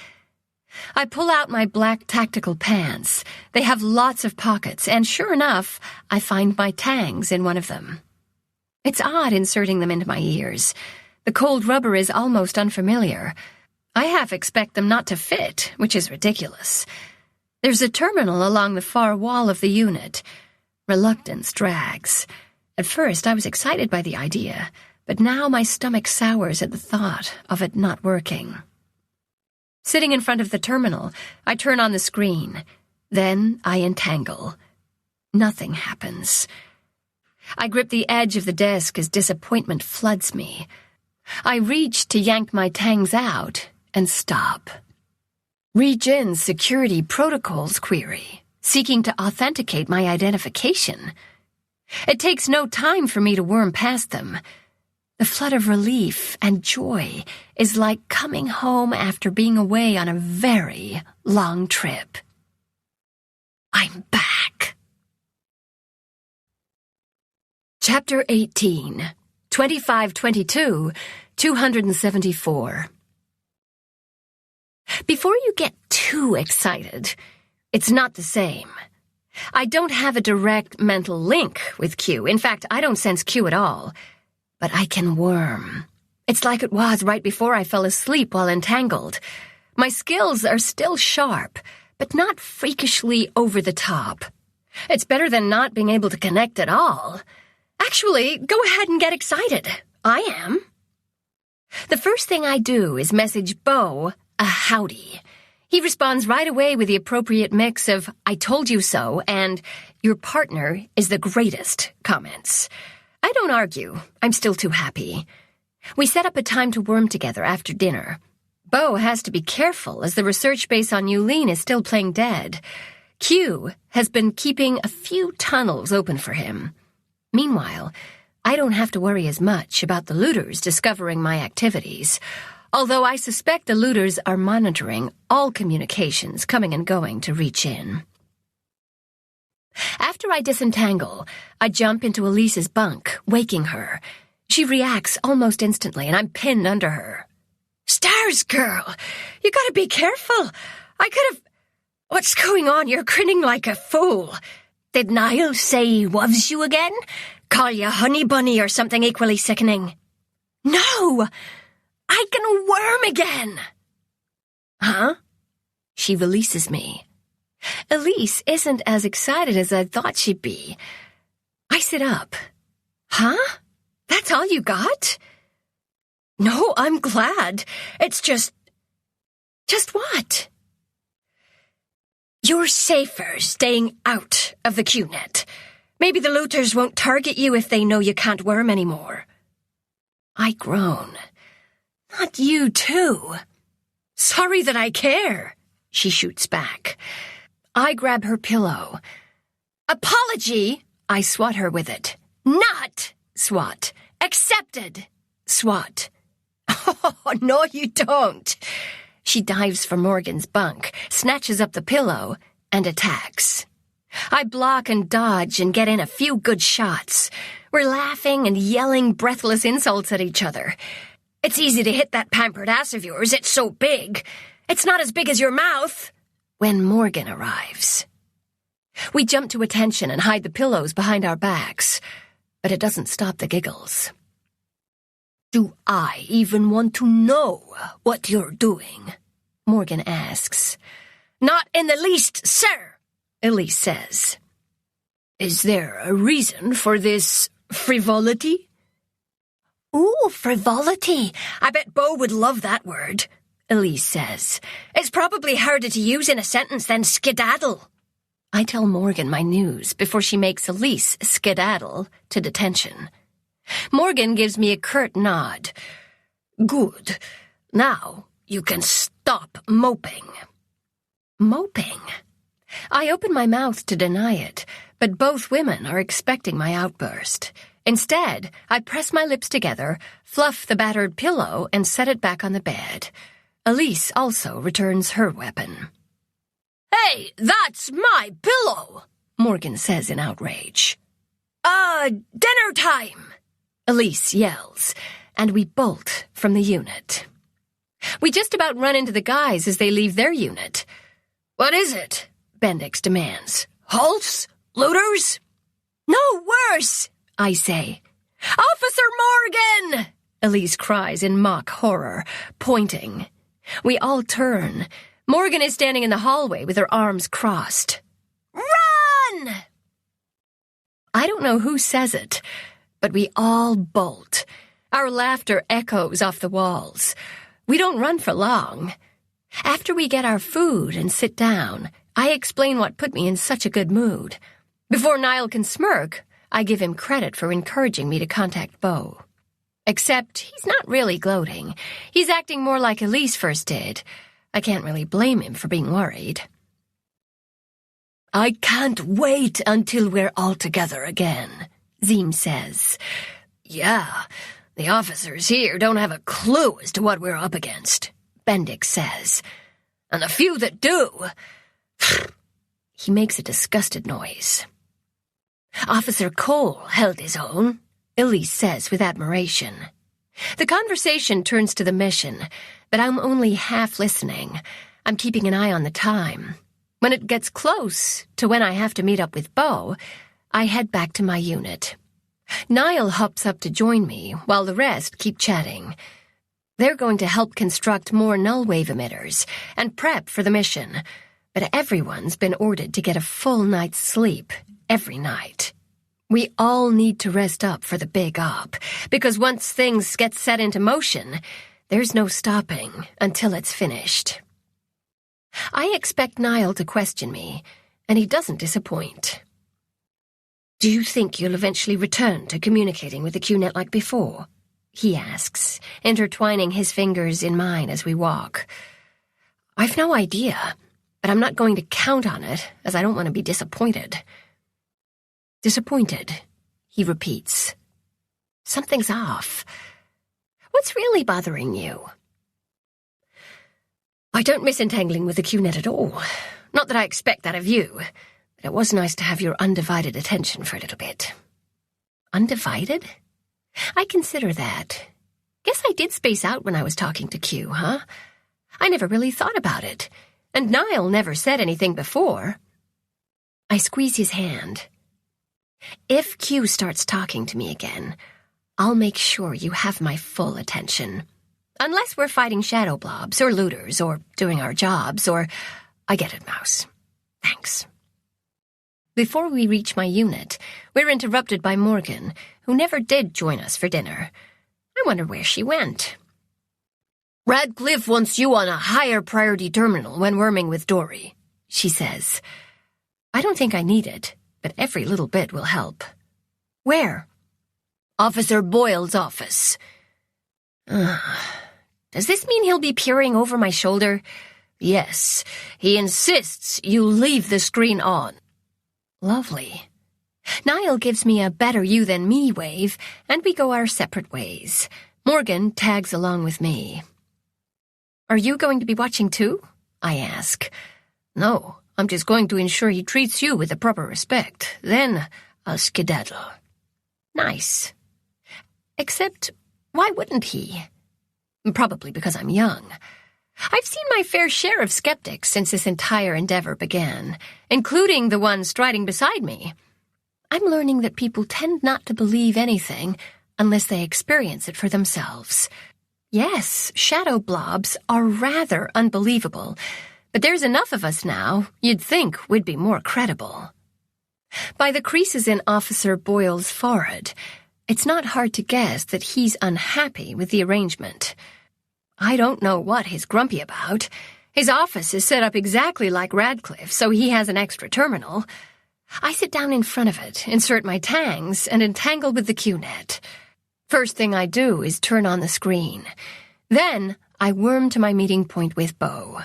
I pull out my black tactical pants. They have lots of pockets, and sure enough, I find my tangs in one of them. It's odd inserting them into my ears. The cold rubber is almost unfamiliar. I half expect them not to fit, which is ridiculous. There's a terminal along the far wall of the unit. Reluctance drags. At first, I was excited by the idea, but now my stomach sours at the thought of it not working. Sitting in front of the terminal, I turn on the screen. Then I entangle. Nothing happens. I grip the edge of the desk as disappointment floods me. I reach to yank my tangs out and stop. Reach in security protocols query, seeking to authenticate my identification. It takes no time for me to worm past them. The flood of relief and joy is like coming home after being away on a very long trip. I'm back. Chapter 18, 2522, 274. Before you get too excited, it's not the same. I don't have a direct mental link with Q. In fact, I don't sense Q at all. But I can worm. It's like it was right before I fell asleep while entangled. My skills are still sharp, but not freakishly over the top. It's better than not being able to connect at all. Actually, go ahead and get excited. I am. The first thing I do is message Beau a howdy. He responds right away with the appropriate mix of "I told you so" and "Your partner is the greatest" comments. I don't argue. I'm still too happy. We set up a time to worm together after dinner. Beau has to be careful as the research base on Yulin is still playing dead. Q has been keeping a few tunnels open for him. Meanwhile, I don't have to worry as much about the looters discovering my activities, although I suspect the looters are monitoring all communications coming and going to reach in. After I disentangle, I jump into Elise's bunk, waking her. She reacts almost instantly, and I'm pinned under her. "Stars, girl! You gotta be careful! I could've... What's going on? You're grinning like a fool. Did Niall say he loves you again? Call you honey bunny or something equally sickening?" "No! I can worm again!" "Huh?" She releases me. Elise isn't as excited as I thought she'd be. I sit up. "Huh? That's all you got?" "No, I'm glad. It's just... Just what?" "You're safer staying out of the Q-net. Maybe the looters won't target you if they know you can't worm anymore." I groan. "Not you, too." "Sorry that I care," she shoots back. I grab her pillow. "Apology!" I swat her with it. "Not!" Swat. "Accepted!" Swat. "Oh, no, you don't." She dives for Morgan's bunk, snatches up the pillow, and attacks. I block and dodge and get in a few good shots. We're laughing and yelling breathless insults at each other. "It's easy to hit that pampered ass of yours. It's so big. It's not as big as your mouth." When Morgan arrives. We jump to attention and hide the pillows behind our backs, but it doesn't stop the giggles. "Do I even want to know what you're doing?" Morgan asks. "Not in the least, sir," Elise says. "Is there a reason for this frivolity?" "Ooh, frivolity. I bet Beau would love that word," Elise says. "It's probably harder to use in a sentence than skedaddle." I tell Morgan my news before she makes Elise skedaddle to detention. Morgan gives me a curt nod. "Good. Now you can stop moping." Moping? I open my mouth to deny it, but both women are expecting my outburst. Instead, I press my lips together, fluff the battered pillow, and set it back on the bed. Elise also returns her weapon. "Hey, that's my pillow," Morgan says in outrage. Dinner time," Elise yells, and we bolt from the unit. We just about run into the guys as they leave their unit. "What is it?" Bendix demands. "Hulks? Looters?" "No, worse," I say. "Officer Morgan!" Elise cries in mock horror, pointing. We all turn. Morgan is standing in the hallway with her arms crossed. "Run!" I don't know who says it, but we all bolt. Our laughter echoes off the walls. We don't run for long. After we get our food and sit down, I explain what put me in such a good mood. Before Niall can smirk, I give him credit for encouraging me to contact Beau. Except he's not really gloating. He's acting more like Elise first did. I can't really blame him for being worried. I can't wait until we're all together again, Zeem says. Yeah, the officers here don't have a clue as to what we're up against, Bendix says. And the few that do... He makes a disgusted noise. Officer Cole held his own, Elise says with admiration. The conversation turns to the mission, but I'm only half listening. I'm keeping an eye on the time. When it gets close to when I have to meet up with Beau, I head back to my unit. Niall hops up to join me while the rest keep chatting. They're going to help construct more null-wave emitters and prep for the mission, but everyone's been ordered to get a full night's sleep every night. We all need to rest up for the big op, because once things get set into motion, there's no stopping until it's finished. I expect Niall to question me, and he doesn't disappoint. Do you think you'll eventually return to communicating with the QNet like before? He asks, intertwining his fingers in mine as we walk. I've no idea, but I'm not going to count on it, as I don't want to be disappointed. Disappointed, he repeats. Something's off. What's really bothering you? I don't miss entangling with the QNet at all. Not that I expect that of you, but it was nice to have your undivided attention for a little bit. Undivided? I consider that. Guess I did space out when I was talking to Q, huh? I never really thought about it, and Niall never said anything before. I squeeze his hand. If Q starts talking to me again, I'll make sure you have my full attention. Unless we're fighting shadow blobs or looters or doing our jobs or... I get it, Mouse. Thanks. Before we reach my unit, we're interrupted by Morgan, who never did join us for dinner. I wonder where she went. Radcliffe wants you on a higher priority terminal when worming with Dory, she says. I don't think I need it, but every little bit will help. Where? Officer Boyle's office. Does this mean he'll be peering over my shoulder? Yes, he insists you leave the screen on. Lovely. Niall gives me a better you than me wave, and we go our separate ways. Morgan tags along with me. Are you going to be watching too? I ask. No, I'm just going to ensure he treats you with the proper respect. Then I'll skedaddle. Nice. Except, why wouldn't he? Probably because I'm young. I've seen my fair share of skeptics since this entire endeavor began, including the one striding beside me. I'm learning that people tend not to believe anything unless they experience it for themselves. Yes, shadow blobs are rather unbelievable, but there's enough of us now, you'd think we'd be more credible. By the creases in Officer Boyle's forehead, it's not hard to guess that he's unhappy with the arrangement. I don't know what he's grumpy about. His office is set up exactly like Radcliffe, so he has an extra terminal. I sit down in front of it, insert my tangs, and entangle with the QNet. First thing I do is turn on the screen. Then I worm to my meeting point with Beau.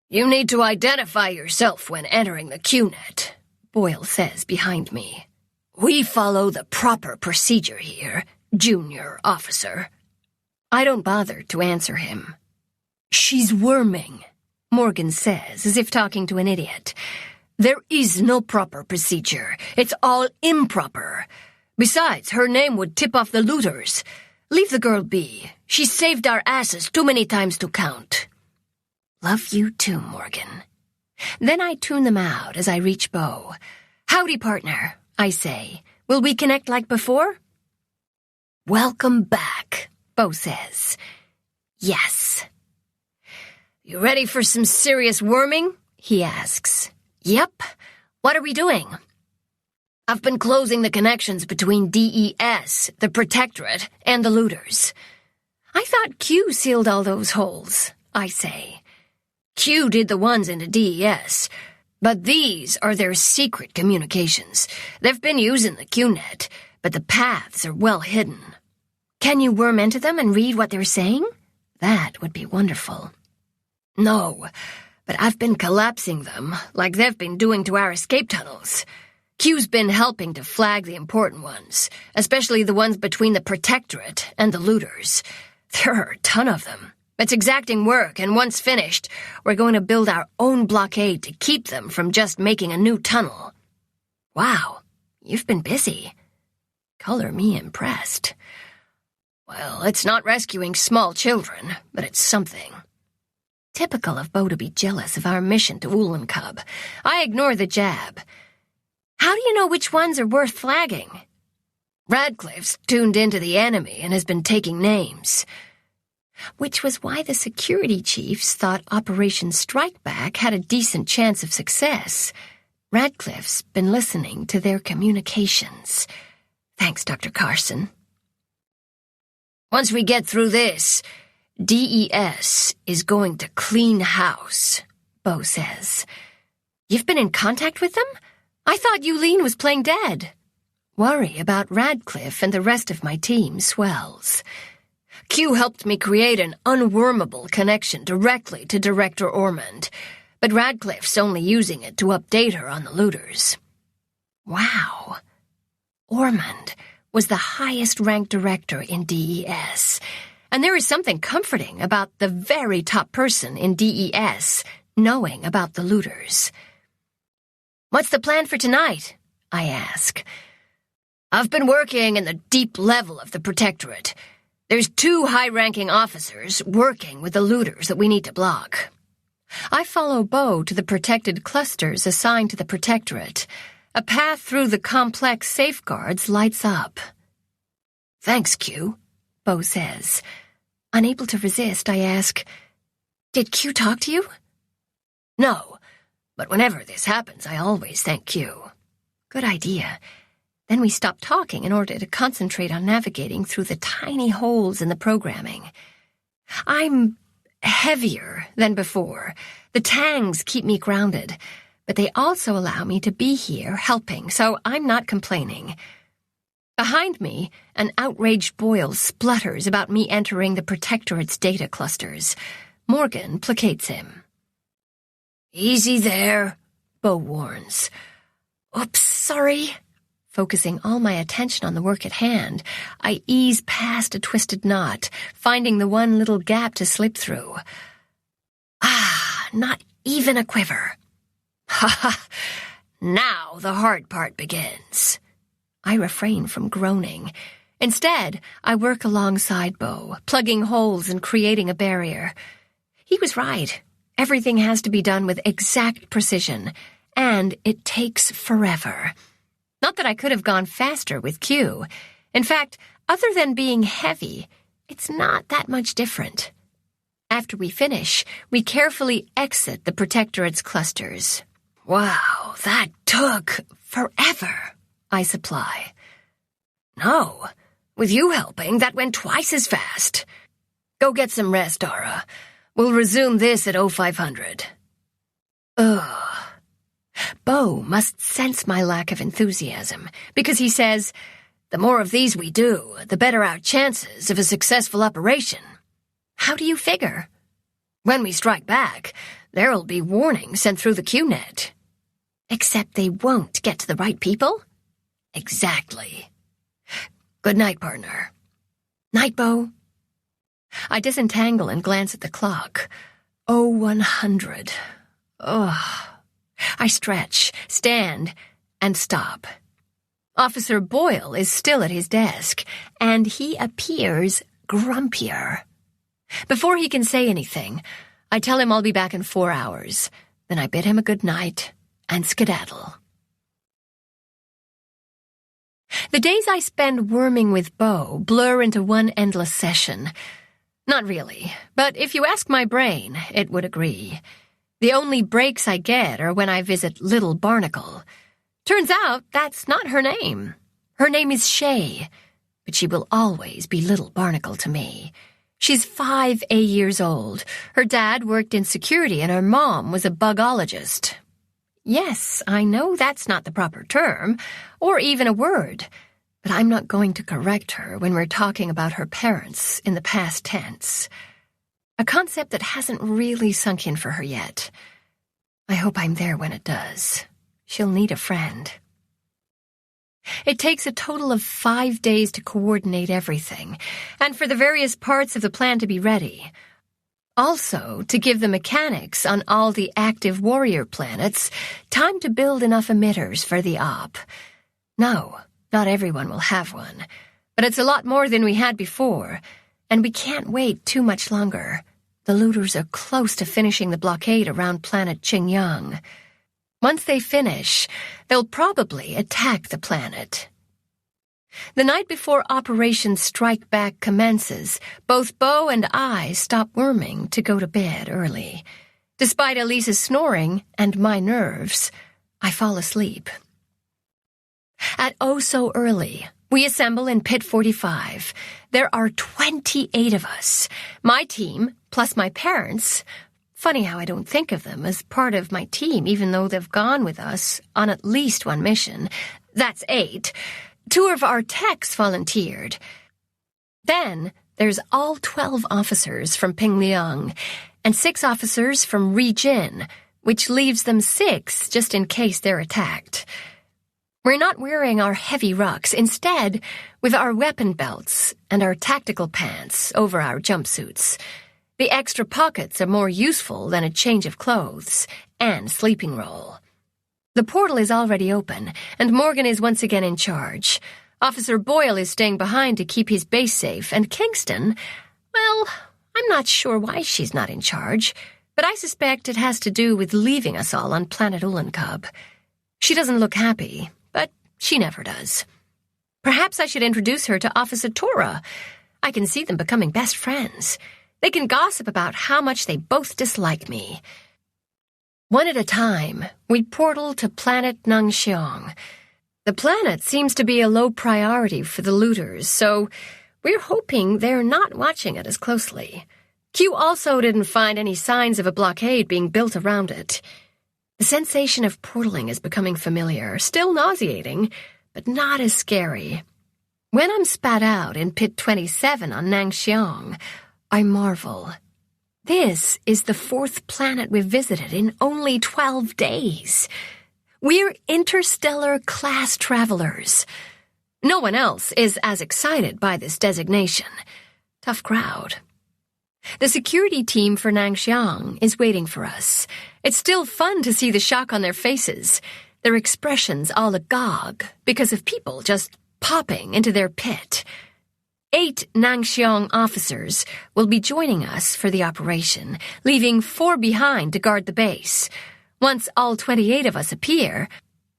You need to identify yourself when entering the QNet, Boyle says behind me. We follow the proper procedure here, junior officer. I don't bother to answer him. She's worming, Morgan says, as if talking to an idiot. There is no proper procedure. It's all improper. Besides, her name would tip off the looters. Leave the girl be. She's saved our asses too many times to count. Love you too, Morgan. Then I tune them out as I reach Beau. Howdy, partner, I say. Will we connect like before? Welcome back, Beau says. Yes. You ready for some serious worming? He asks. Yep. What are we doing? I've been closing the connections between DES, the Protectorate, and the looters. I thought Q sealed all those holes, I say. Q did the ones into DES, but these are their secret communications. They've been using the QNet, but the paths are well hidden. Can you worm into them and read what they're saying? That would be wonderful. No, but I've been collapsing them, like they've been doing to our escape tunnels. Q's been helping to flag the important ones, especially the ones between the Protectorate and the looters. There are a ton of them. It's exacting work, and once finished, we're going to build our own blockade to keep them from just making a new tunnel. Wow, you've been busy. Color me impressed. Well, it's not rescuing small children, but it's something. Typical of Bo to be jealous of our mission to Ulankub. I ignore the jab. How do you know which ones are worth flagging? Radcliffe's tuned into the enemy and has been taking names. Which was why the security chiefs thought Operation Strikeback had a decent chance of success. Radcliffe's been listening to their communications. Thanks, Dr. Carson. Once we get through this, DES is going to clean house, Bo says. You've been in contact with them? I thought Yulene was playing dead. Worry about Radcliffe and the rest of my team swells. Q helped me create an unwormable connection directly to Director Ormond, but Radcliffe's only using it to update her on the looters. Wow. Ormond was the highest-ranked director in DES, and there is something comforting about the very top person in DES knowing about the looters. What's the plan for tonight? I ask. I've been working in the deep level of the Protectorate. There's 2 high-ranking officers working with the looters that we need to block. I follow Bo to the protected clusters assigned to the Protectorate. A path through the complex safeguards lights up. Thanks, Q, Bo says. Unable to resist, I ask, did Q talk to you? No, but whenever this happens, I always thank Q. Good idea. Then we stop talking in order to concentrate on navigating through the tiny holes in the programming. I'm heavier than before. The tangs keep me grounded, but they also allow me to be here helping, so I'm not complaining. Behind me, an outraged Boyle splutters about me entering the Protectorate's data clusters. Morgan placates him. Easy there, Bo warns. Oops, sorry. Focusing all my attention on the work at hand, I ease past a twisted knot, finding the one little gap to slip through. Not even a quiver. Ha ha! Now the hard part begins. I refrain from groaning. Instead, I work alongside Bo, plugging holes and creating a barrier. He was right. Everything has to be done with exact precision, and it takes forever. Not that I could have gone faster with Q. In fact, other than being heavy, it's not that much different. After we finish, we carefully exit the Protectorate's clusters. Wow, that took forever, I supply. No, with you helping, that went twice as fast. Go get some rest, Ara. We'll resume this at 0500. Ugh. Bo must sense my lack of enthusiasm, because he says, the more of these we do, the better our chances of a successful operation. How do you figure? When we strike back, there'll be warnings sent through the QNet. Except they won't get to the right people? Exactly. Good night, partner. Night, Bo. I disentangle and glance at the clock. 0100. Ugh. I stretch, stand, and stop. Officer Boyle is still at his desk, and he appears grumpier. Before he can say anything, I tell him I'll be back in 4 hours. Then I bid him a good night and skedaddle. The days I spend worming with Bo blur into one endless session. Not really, but if you ask my brain, it would agree. The only breaks I get are when I visit Little Barnacle. Turns out that's not her name. Her name is Shay, but she will always be Little Barnacle to me. She's 5 years old. Her dad worked in security and her mom was a bugologist. Yes, I know that's not the proper term, or even a word, but I'm not going to correct her when we're talking about her parents in the past tense. A concept that hasn't really sunk in for her yet. I hope I'm there when it does. She'll need a friend. It takes a total of 5 days to coordinate everything, and for the various parts of the plan to be ready. Also, to give the mechanics on all the active warrior planets time to build enough emitters for the op. No, not everyone will have one, but it's a lot more than we had before, and we can't wait too much longer. The looters are close to finishing the blockade around planet Qingyang. Once they finish, they'll probably attack the planet. The night before Operation Strike Back commences, both Beau and I stop worming to go to bed early. Despite Elise's snoring and my nerves, I fall asleep. At oh so early, we assemble in Pit 45. There are 28 of us. My team, plus my parents. Funny how I don't think of them as part of my team, even though they've gone with us on at least one mission. That's 8. 2 of our techs volunteered. Then there's all 12 officers from Pingliang and 6 officers from Rijin, which leaves them 6 just in case they're attacked. We're not wearing our heavy rucks, instead with our weapon belts and our tactical pants over our jumpsuits. The extra pockets are more useful than a change of clothes and sleeping roll. The portal is already open, and Morgan is once again in charge. Officer Boyle is staying behind to keep his base safe, and Kingston, well, I'm not sure why she's not in charge, but I suspect it has to do with leaving us all on planet Ulancub. She doesn't look happy, but she never does. Perhaps I should introduce her to Officer Tora. I can see them becoming best friends. They can gossip about how much they both dislike me. One at a time, we portal to planet Nangxiong. The planet seems to be a low priority for the looters, so we're hoping they're not watching it as closely. Q also didn't find any signs of a blockade being built around it. The sensation of portaling is becoming familiar, still nauseating, but not as scary. When I'm spat out in Pit 27 on Nangxiong, I marvel. This is the 4th planet we've visited in only 12 days. We're interstellar class travelers. No one else is as excited by this designation. Tough crowd. The security team for Nangxiang is waiting for us. It's still fun to see the shock on their faces, their expressions all agog because of people just popping into their pit. 8 Nangxiang officers will be joining us for the operation, leaving 4 behind to guard the base. Once all 28 of us appear,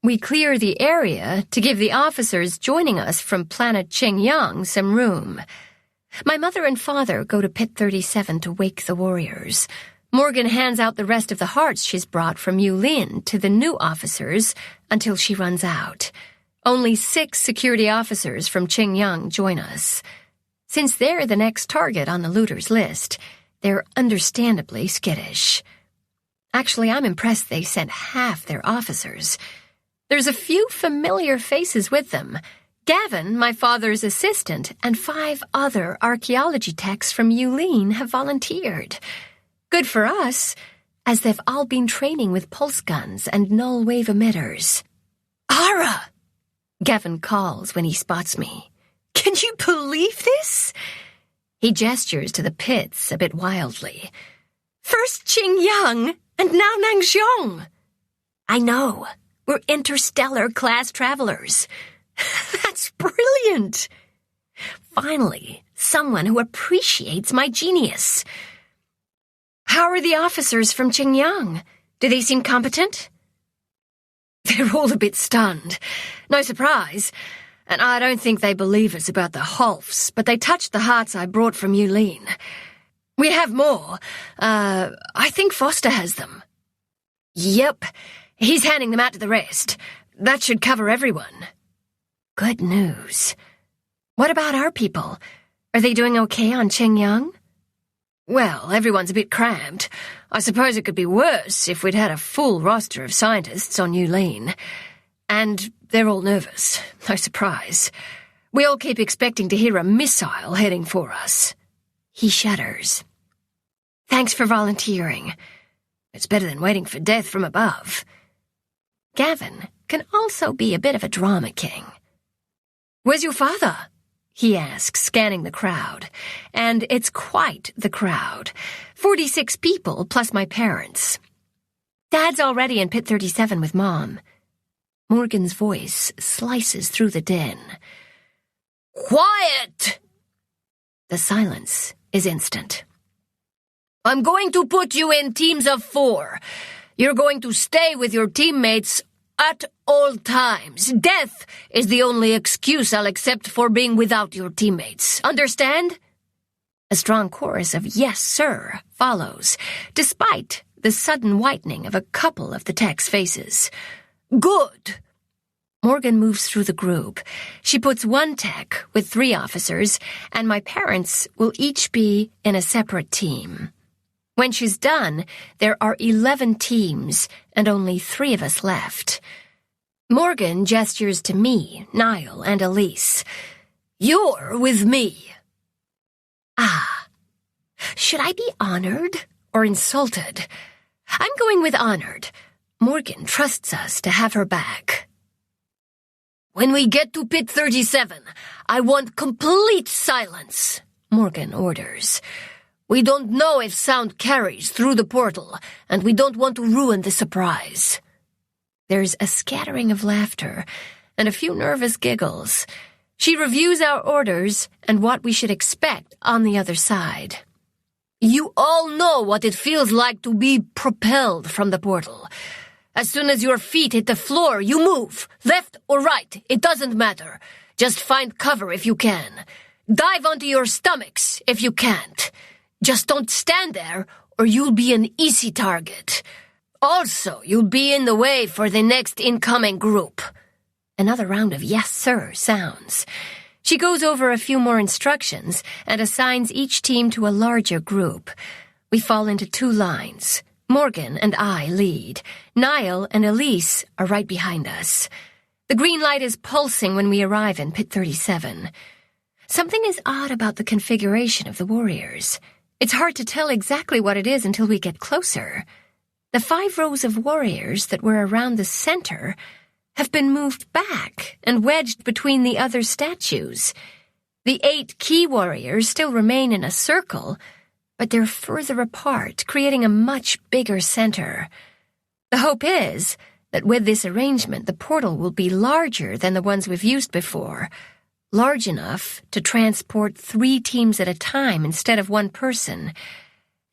we clear the area to give the officers joining us from planet Qingyang some room. My mother and father go to Pit 37 to wake the warriors. Morgan hands out the rest of the hearts she's brought from Yulin to the new officers until she runs out. Only 6 security officers from Qingyang join us. Since they're the next target on the looters' list, they're understandably skittish. Actually, I'm impressed they sent half their officers. There's a few familiar faces with them. Gavin, my father's assistant, and 5 other archaeology techs from Yulin have volunteered. Good for us, as they've all been training with pulse guns and null-wave emitters. Ara! Gavin calls when he spots me. Can you believe this? He gestures to the pits a bit wildly. First Qingyang, and now Nangxiong. I know. We're interstellar class travelers. That's brilliant. Finally, someone who appreciates my genius. How are the officers from Qingyang? Do they seem competent? They're all a bit stunned. No surprise. And I don't think they believe us about the Holfs, but they touched the hearts I brought from Yulin. We have more. I think Foster has them. Yep. He's handing them out to the rest. That should cover everyone. Good news. What about our people? Are they doing okay on Qingyang? Well, everyone's a bit cramped. I suppose it could be worse if we'd had a full roster of scientists on Yulin. And they're all nervous. No surprise. We all keep expecting to hear a missile heading for us. He shudders. Thanks for volunteering. It's better than waiting for death from above. Gavin can also be a bit of a drama king. Where's your father? He asks, scanning the crowd. And it's quite the crowd. 46 people plus my parents. Dad's already in pit 37 with Mom. Morgan's voice slices through the din. Quiet! The silence is instant. I'm going to put you in teams of 4. You're going to stay with your teammates at all times. Death is the only excuse I'll accept for being without your teammates. Understand? A strong chorus of yes, sir follows, despite the sudden whitening of a couple of the techs' faces. Good. Morgan moves through the group. She puts one tech with 3 officers, and my parents will each be in a separate team. When she's done, there are 11 teams and only 3 of us left. Morgan gestures to me, Niall, and Elise. You're with me. Ah. Should I be honored or insulted? I'm going with honored. Morgan trusts us to have her back. When we get to pit 37, I want complete silence, Morgan orders. We don't know if sound carries through the portal, and we don't want to ruin the surprise. There's a scattering of laughter and a few nervous giggles. She reviews our orders and what we should expect on the other side. You all know what it feels like to be propelled from the portal. As soon as your feet hit the floor, you move, left or right, it doesn't matter. Just find cover if you can. Dive onto your stomachs if you can't. Just don't stand there, or you'll be an easy target. Also, you'll be in the way for the next incoming group. Another round of yes, sir sounds. She goes over a few more instructions and assigns each team to a larger group. We fall into 2 lines. Morgan and I lead. Niall and Elise are right behind us. The green light is pulsing when we arrive in pit 37. Something is odd about the configuration of the warriors. It's hard to tell exactly what it is until we get closer. The 5 rows of warriors that were around the center have been moved back and wedged between the other statues. The 8 key warriors still remain in a circle, but they're further apart, creating a much bigger center. The hope is that with this arrangement, the portal will be larger than the ones we've used before, large enough to transport 3 teams at a time instead of 1 person.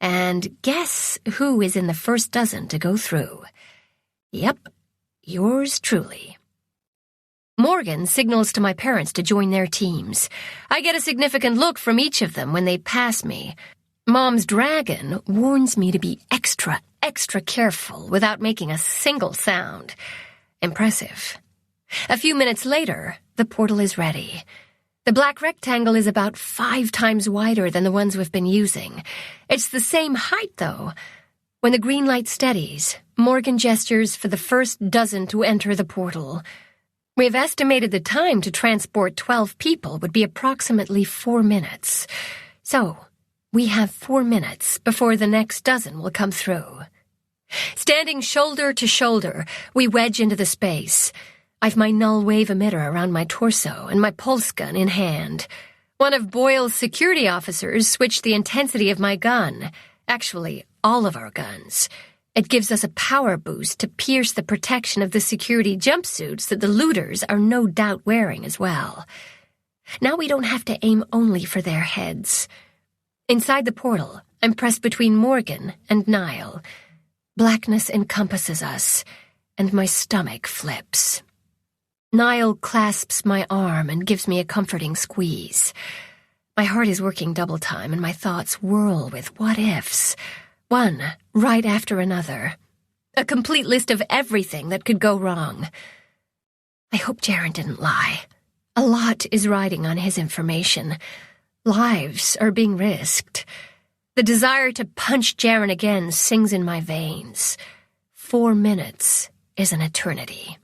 And guess who is in the first dozen to go through? Yep, yours truly. Morgan signals to my parents to join their teams. I get a significant look from each of them when they pass me. Mom's dragon warns me to be extra careful without making a single sound. Impressive. A few minutes later, the portal is ready. The black rectangle is about 5 times wider than the ones we've been using. It's the same height, though. When the green light steadies, Morgan gestures for the first dozen to enter the portal. We've estimated the time to transport 12 people would be approximately 4 minutes. So, we have 4 minutes before the next dozen will come through. Standing shoulder to shoulder, we wedge into the space. I've my null wave emitter around my torso and my pulse gun in hand. One of Boyle's security officers switched the intensity of my gun. Actually, all of our guns. It gives us a power boost to pierce the protection of the security jumpsuits that the looters are no doubt wearing as well. Now we don't have to aim only for their heads. Inside the portal, I'm pressed between Morgan and Niall. Blackness encompasses us, and my stomach flips. Niall clasps my arm and gives me a comforting squeeze. My heart is working double time, and my thoughts whirl with what-ifs, one right after another. A complete list of everything that could go wrong. I hope Jaren didn't lie. A lot is riding on his information. Lives are being risked. The desire to punch Jaren again sings in my veins. 4 minutes is an eternity.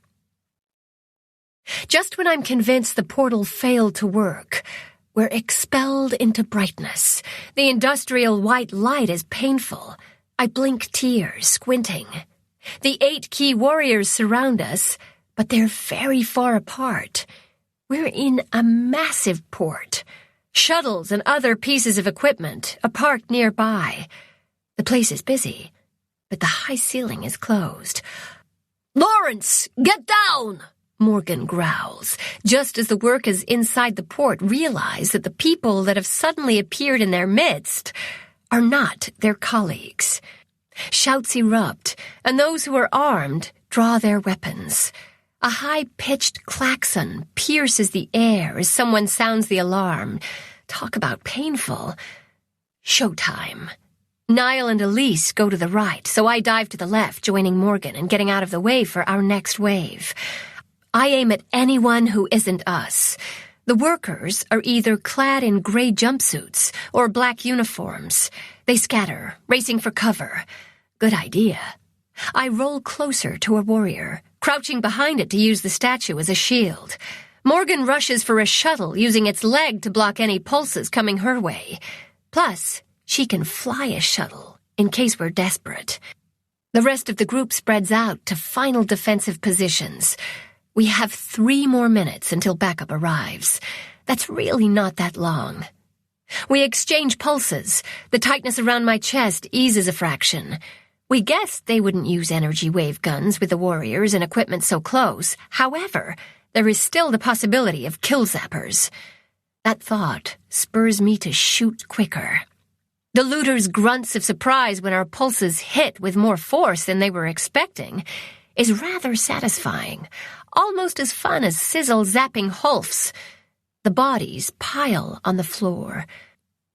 Just when I'm convinced the portal failed to work, we're expelled into brightness. The industrial white light is painful. I blink tears, squinting. The 8 key warriors surround us, but they're very far apart. We're in a massive port. Shuttles and other pieces of equipment are parked nearby. The place is busy, but the high ceiling is closed. "Lawrence, get down!" Morgan growls, just as the workers inside the port realize that the people that have suddenly appeared in their midst are not their colleagues. Shouts erupt, and those who are armed draw their weapons. A high-pitched klaxon pierces the air as someone sounds the alarm. Talk about painful. Showtime. Niall and Elise go to the right, so I dive to the left, joining Morgan and getting out of the way for our next wave. I aim at anyone who isn't us. The workers are either clad in gray jumpsuits or black uniforms. They scatter, racing for cover. Good idea. I roll closer to a warrior, crouching behind it to use the statue as a shield. Morgan rushes for a shuttle, using its leg to block any pulses coming her way. Plus, she can fly a shuttle, in case we're desperate. The rest of the group spreads out to final defensive positions. We have 3 more minutes until backup arrives. That's really not that long. We exchange pulses. The tightness around my chest eases a fraction. We guessed they wouldn't use energy wave guns with the warriors and equipment so close. However, there is still the possibility of kill zappers. That thought spurs me to shoot quicker. The looters' grunts of surprise when our pulses hit with more force than they were expecting is rather satisfying, almost as fun as sizzle zapping Hulfs. The bodies pile on the floor.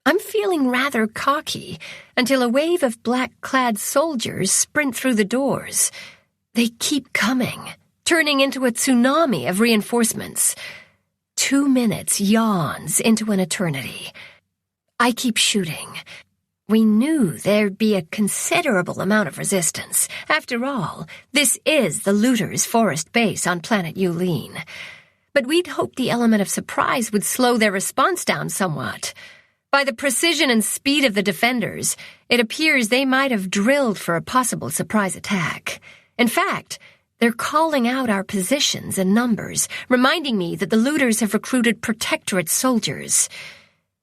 I'm feeling rather cocky until a wave of black-clad soldiers sprint through the doors. They keep coming, turning into a tsunami of reinforcements. 2 minutes yawns into an eternity. I keep shooting. We knew there'd be a considerable amount of resistance. After all, this is the looters' forest base on planet Yulin. But we'd hoped the element of surprise would slow their response down somewhat. By the precision and speed of the defenders, it appears they might have drilled for a possible surprise attack. In fact, they're calling out our positions and numbers, reminding me that the looters have recruited Protectorate soldiers.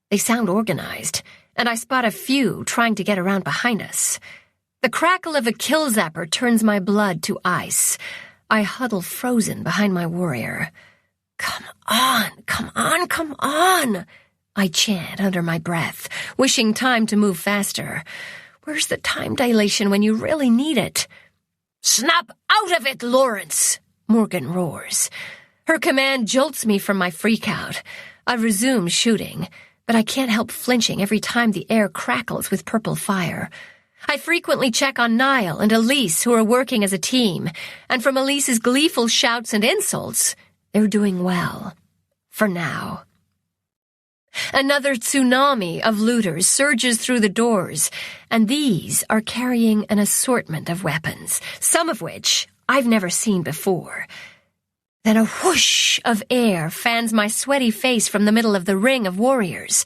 They sound organized, and I spot a few trying to get around behind us. The crackle of a kill zapper turns my blood to ice. I huddle frozen behind my warrior. "Come on, come on, come on!" I chant under my breath, wishing time to move faster. Where's the time dilation when you really need it? "Snap out of it, Lawrence!" Morgan roars. Her command jolts me from my freakout. I resume shooting, but I can't help flinching every time the air crackles with purple fire. I frequently check on Niall and Elise, who are working as a team, and from Elise's gleeful shouts and insults, they're doing well. For now. Another tsunami of looters surges through the doors, and these are carrying an assortment of weapons, some of which I've never seen before. Then a whoosh of air fans my sweaty face from the middle of the ring of warriors.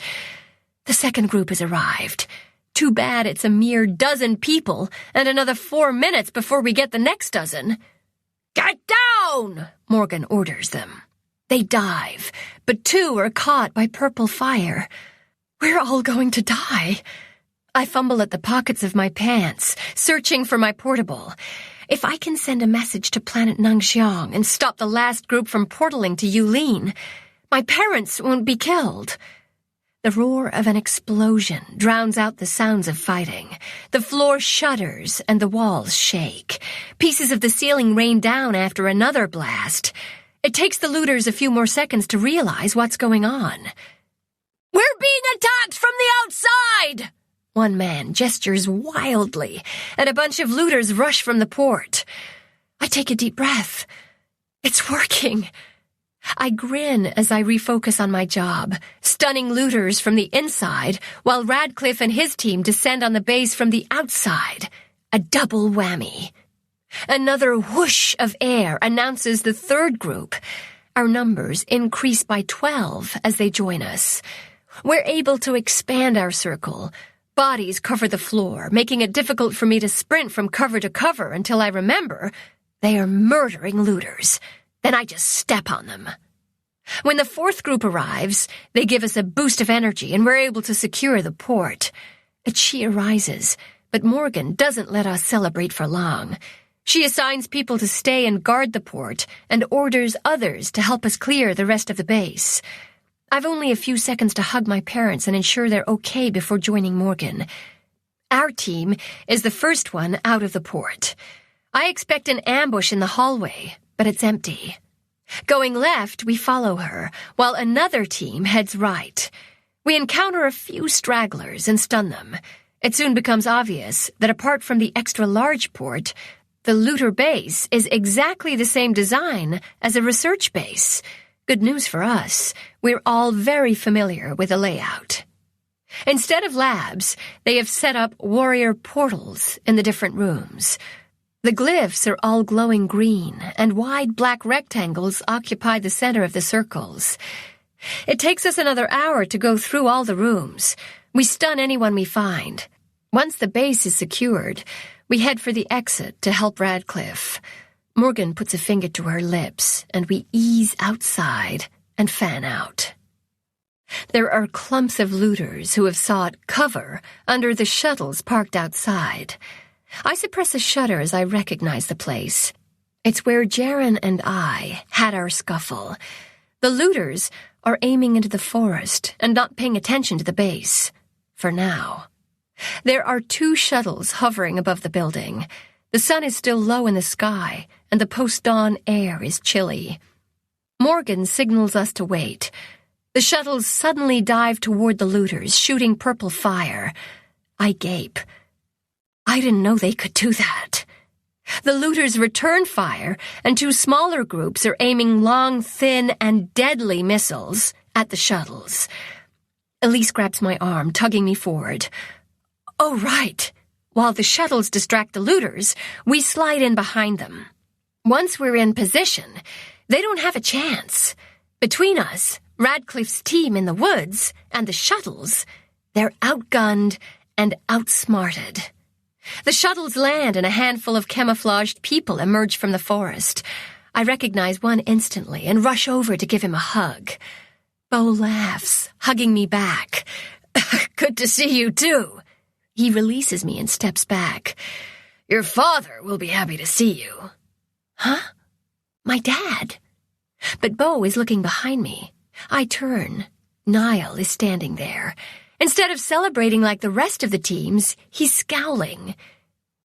The second group has arrived. Too bad it's a mere dozen people, and another 4 minutes before we get the next dozen. "Get down!" Morgan orders them. They dive, but 2 are caught by purple fire. We're all going to die. I fumble at the pockets of my pants, searching for my portable. If I can send a message to planet Nangxiang and stop the last group from portaling to Yulin, my parents won't be killed. The roar of an explosion drowns out the sounds of fighting. The floor shudders and the walls shake. Pieces of the ceiling rain down after another blast. It takes the looters a few more seconds to realize what's going on. "We're being attacked from the outside!" One man gestures wildly, and a bunch of looters rush from the port. I take a deep breath. It's working. I grin as I refocus on my job, stunning looters from the inside, while Radcliffe and his team descend on the base from the outside. A double whammy. Another whoosh of air announces the third group. Our numbers increase by 12 as they join us. We're able to expand our circle. Bodies cover the floor, making it difficult for me to sprint from cover to cover until I remember they are murdering looters. Then I just step on them. When the fourth group arrives, they give us a boost of energy and we're able to secure the port. A cheer rises, but Morgan doesn't let us celebrate for long. She assigns people to stay and guard the port and orders others to help us clear the rest of the base. I've only a few seconds to hug my parents and ensure they're okay before joining Morgan. Our team is the first one out of the port. I expect an ambush in the hallway, but it's empty. Going left, we follow her, while another team heads right. We encounter a few stragglers and stun them. It soon becomes obvious that apart from the extra-large port, the looter base is exactly the same design as a research base. Good news for us, we're all very familiar with the layout. Instead of labs, they have set up warrior portals in the different rooms. The glyphs are all glowing green, and wide black rectangles occupy the center of the circles. It takes us another hour to go through all the rooms. We stun anyone we find. Once the base is secured, we head for the exit to help Radcliffe. Morgan puts a finger to her lips, and we ease outside and fan out. There are clumps of looters who have sought cover under the shuttles parked outside. I suppress a shudder as I recognize the place. It's where Jaren and I had our scuffle. The looters are aiming into the forest and not paying attention to the base. For now. There are 2 shuttles hovering above the building. The sun is still low in the sky, and the post-dawn air is chilly. Morgan signals us to wait. The shuttles suddenly dive toward the looters, shooting purple fire. I gape. I didn't know they could do that. The looters return fire, and 2 smaller groups are aiming long, thin, and deadly missiles at the shuttles. Elise grabs my arm, tugging me forward. Oh, right. While the shuttles distract the looters, we slide in behind them. Once we're in position, they don't have a chance. Between us, Radcliffe's team in the woods, and the shuttles, they're outgunned and outsmarted. The shuttles land and a handful of camouflaged people emerge from the forest. I recognize one instantly and rush over to give him a hug. Bo laughs, hugging me back. Good to see you, too. He releases me and steps back. Your father will be happy to see you. Huh? My dad? But Bo is looking behind me. I turn. Niall is standing there. Instead of celebrating like the rest of the teams, he's scowling.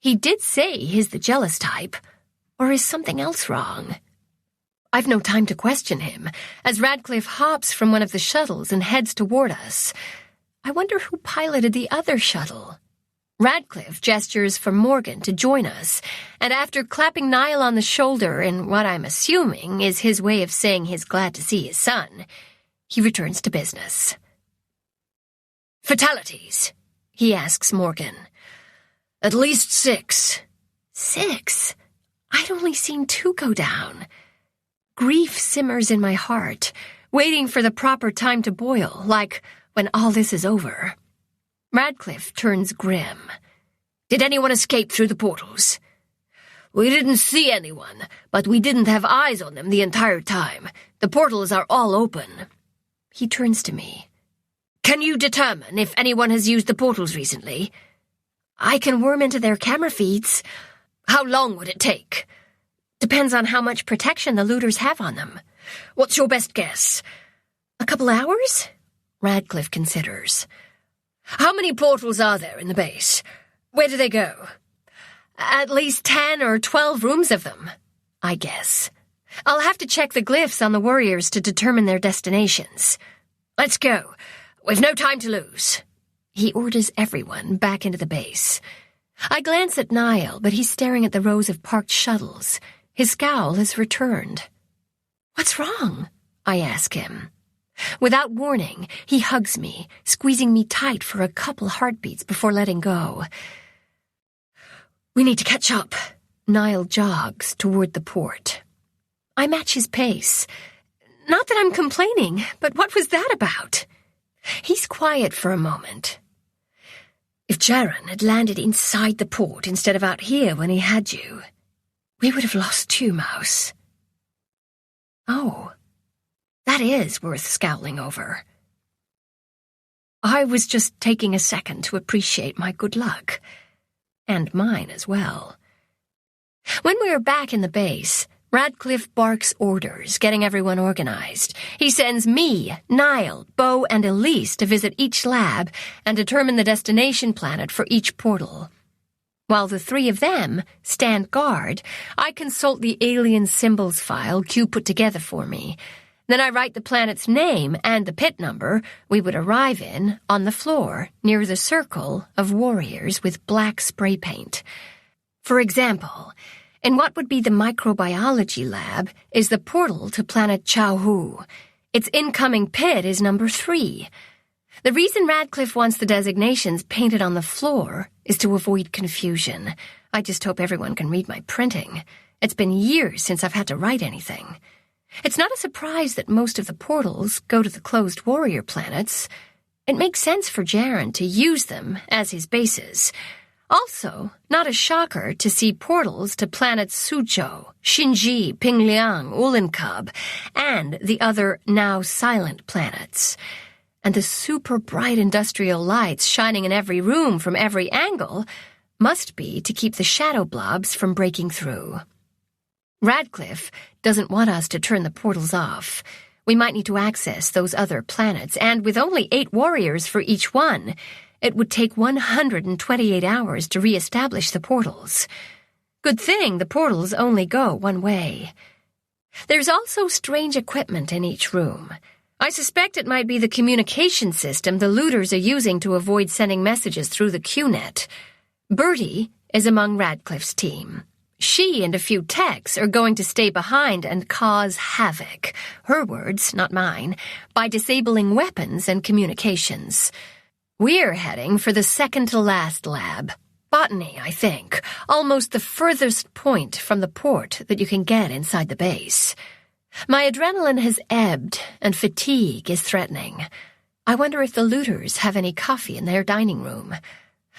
He did say he's the jealous type. Or is something else wrong? I've no time to question him, as Radcliffe hops from one of the shuttles and heads toward us. I wonder who piloted the other shuttle. Radcliffe gestures for Morgan to join us, and after clapping Niall on the shoulder in what I'm assuming is his way of saying he's glad to see his son, he returns to business. Fatalities, he asks Morgan. At least 6. 6? I'd only seen 2 go down. Grief simmers in my heart, waiting for the proper time to boil, like when all this is over. Radcliffe turns grim. Did anyone escape through the portals? We didn't see anyone, but we didn't have eyes on them the entire time. The portals are all open. He turns to me. Can you determine if anyone has used the portals recently? I can worm into their camera feeds. How long would it take? Depends on how much protection the looters have on them. What's your best guess? A couple hours? Radcliffe considers. How many portals are there in the base? Where do they go? At least 10 or 12 rooms of them, I guess. I'll have to check the glyphs on the warriors to determine their destinations. Let's go. We've no time to lose. He orders everyone back into the base. I glance at Niall, but he's staring at the rows of parked shuttles. His scowl has returned. What's wrong? I ask him. Without warning, he hugs me, squeezing me tight for a couple heartbeats before letting go. We need to catch up. Niall jogs toward the port. I match his pace. Not that I'm complaining, but what was that about? He's quiet for a moment. If Jaron had landed inside the port instead of out here when he had you, we would have lost too, Mouse. Oh, that is worth scowling over. I was just taking a second to appreciate my good luck. And mine as well. When we are back in the base, Radcliffe barks orders, getting everyone organized. He sends me, Niall, Bo, and Elise to visit each lab and determine the destination planet for each portal. While the three of them stand guard, I consult the alien symbols file Q put together for me. Then I write the planet's name and the pit number we would arrive in on the floor near the circle of warriors with black spray paint. For example, in what would be the microbiology lab is the portal to planet Chowhu. Its incoming pit is number 3. The reason Radcliffe wants the designations painted on the floor is to avoid confusion. I just hope everyone can read my printing. It's been years since I've had to write anything. It's not a surprise that most of the portals go to the closed warrior planets. It makes sense for Jaron to use them as his bases. Also, not a shocker to see portals to planets Suzhou, Shinji, Pingliang, Ulankub, and the other now silent planets. And the super bright industrial lights shining in every room from every angle must be to keep the shadow blobs from breaking through. Radcliffe doesn't want us to turn the portals off. We might need to access those other planets, and with only 8 warriors for each one, it would take 128 hours to re-establish the portals. Good thing the portals only go one way. There's also strange equipment in each room. I suspect it might be the communication system the looters are using to avoid sending messages through the QNet. Bertie is among Radcliffe's team. She and a few techs are going to stay behind and cause havoc, her words, not mine, by disabling weapons and communications. We're heading for the second-to-last lab. Botany, I think, almost the furthest point from the port that you can get inside the base. My adrenaline has ebbed, and fatigue is threatening. I wonder if the looters have any coffee in their dining room.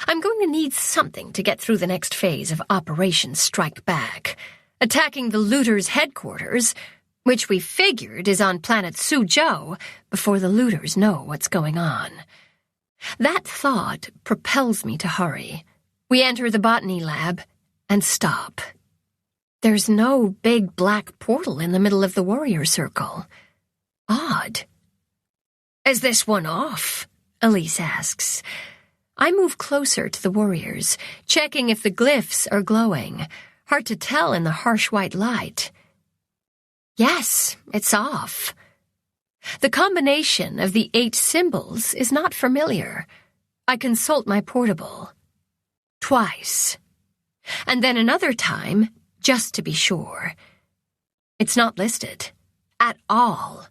I'm going to need something to get through the next phase of Operation Strike Back. Attacking the looters' headquarters, which we figured is on planet Suzhou, before the looters know what's going on. That thought propels me to hurry. We enter the botany lab and stop. There's no big black portal in the middle of the warrior circle. Odd. Is this one off? Elise asks. I move closer to the warriors, checking if the glyphs are glowing. Hard to tell in the harsh white light. Yes, it's off. The combination of the 8 symbols is not familiar. I consult my portable. Twice. And then another time, just to be sure. It's not listed. At all.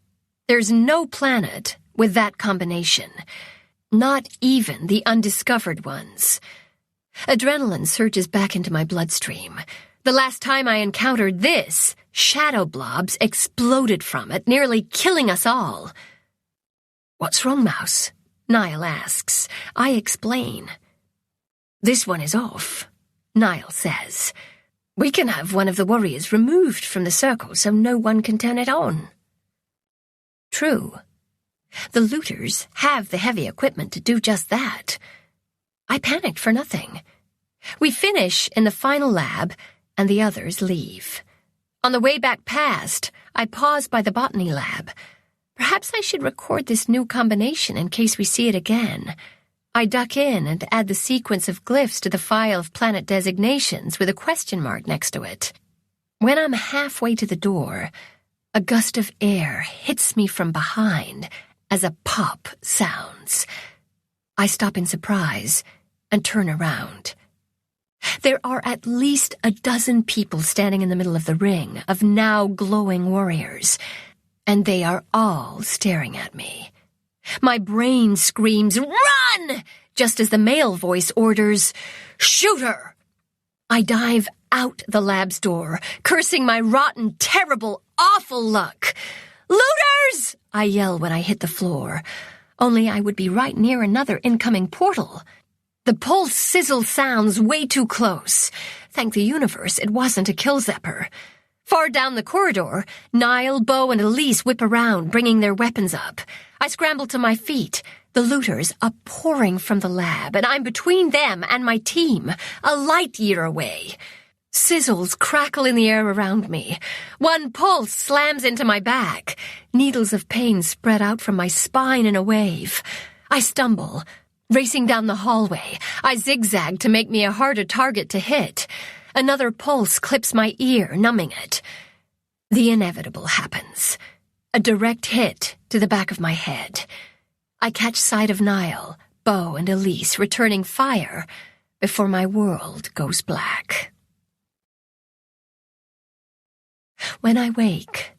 There's no planet with that combination. Not even the undiscovered ones. Adrenaline surges back into my bloodstream. The last time I encountered this, shadow blobs exploded from it, nearly killing us all. What's wrong, Mouse? Niall asks. I explain. This one is off, Niall says. We can have one of the warriors removed from the circle so no one can turn it on. True. The looters have the heavy equipment to do just that. I panicked for nothing. We finish in the final lab, and the others leave. On the way back past, I pause by the botany lab. Perhaps I should record this new combination in case we see it again. I duck in and add the sequence of glyphs to the file of planet designations with a question mark next to it. When I'm halfway to the door, a gust of air hits me from behind as a pop sounds. I stop in surprise and turn around. There are at least a dozen people standing in the middle of the ring of now glowing warriors. and they are all staring at me. My brain screams, "Run!" just as the male voice orders, "Shoot her!" I dive out the lab's door, cursing my rotten, terrible, awful luck. "Looters!" I yell when I hit the floor. Only I would be right near another incoming portal. The pulse sizzle sounds way too close. Thank the universe it wasn't a kill zapper. Far down the corridor, Niall, Bo, and Elise whip around, bringing their weapons up. I scramble to my feet. The looters are pouring from the lab, and I'm between them and my team, a light year away. Sizzles crackle in the air around me. One pulse slams into my back. Needles of pain spread out from my spine in a wave. I stumble. Racing down the hallway, I zigzag to make me a harder target to hit. Another pulse clips my ear, numbing it. The inevitable happens. A direct hit to the back of my head. I catch sight of Niall, Bo, and Elise returning fire before my world goes black. When I wake,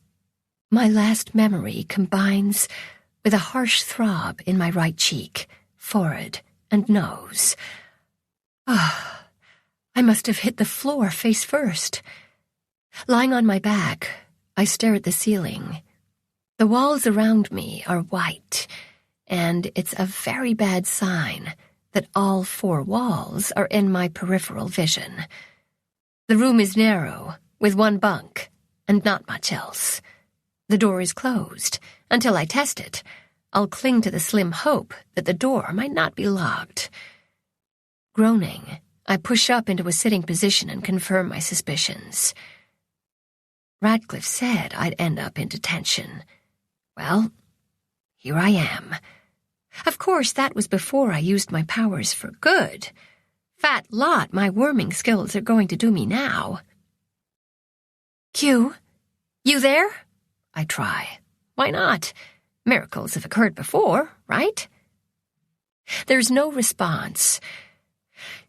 my last memory combines with a harsh throb in my right cheek, forehead, and nose. I must have hit the floor face first. Lying on my back, I stare at the ceiling. The walls around me are white, and it's a very bad sign that all 4 walls are in my peripheral vision. The room is narrow, with 1 bunk, and not much else. The door is closed. Until I test it, I'll cling to the slim hope that the door might not be locked. Groaning, I push up into a sitting position and confirm my suspicions. Radcliffe said I'd end up in detention. Well, here I am. Of course, that was before I used my powers for good. Fat lot my worming skills are going to do me now. Q, you there? I try. Why not? Miracles have occurred before, right? There's no response.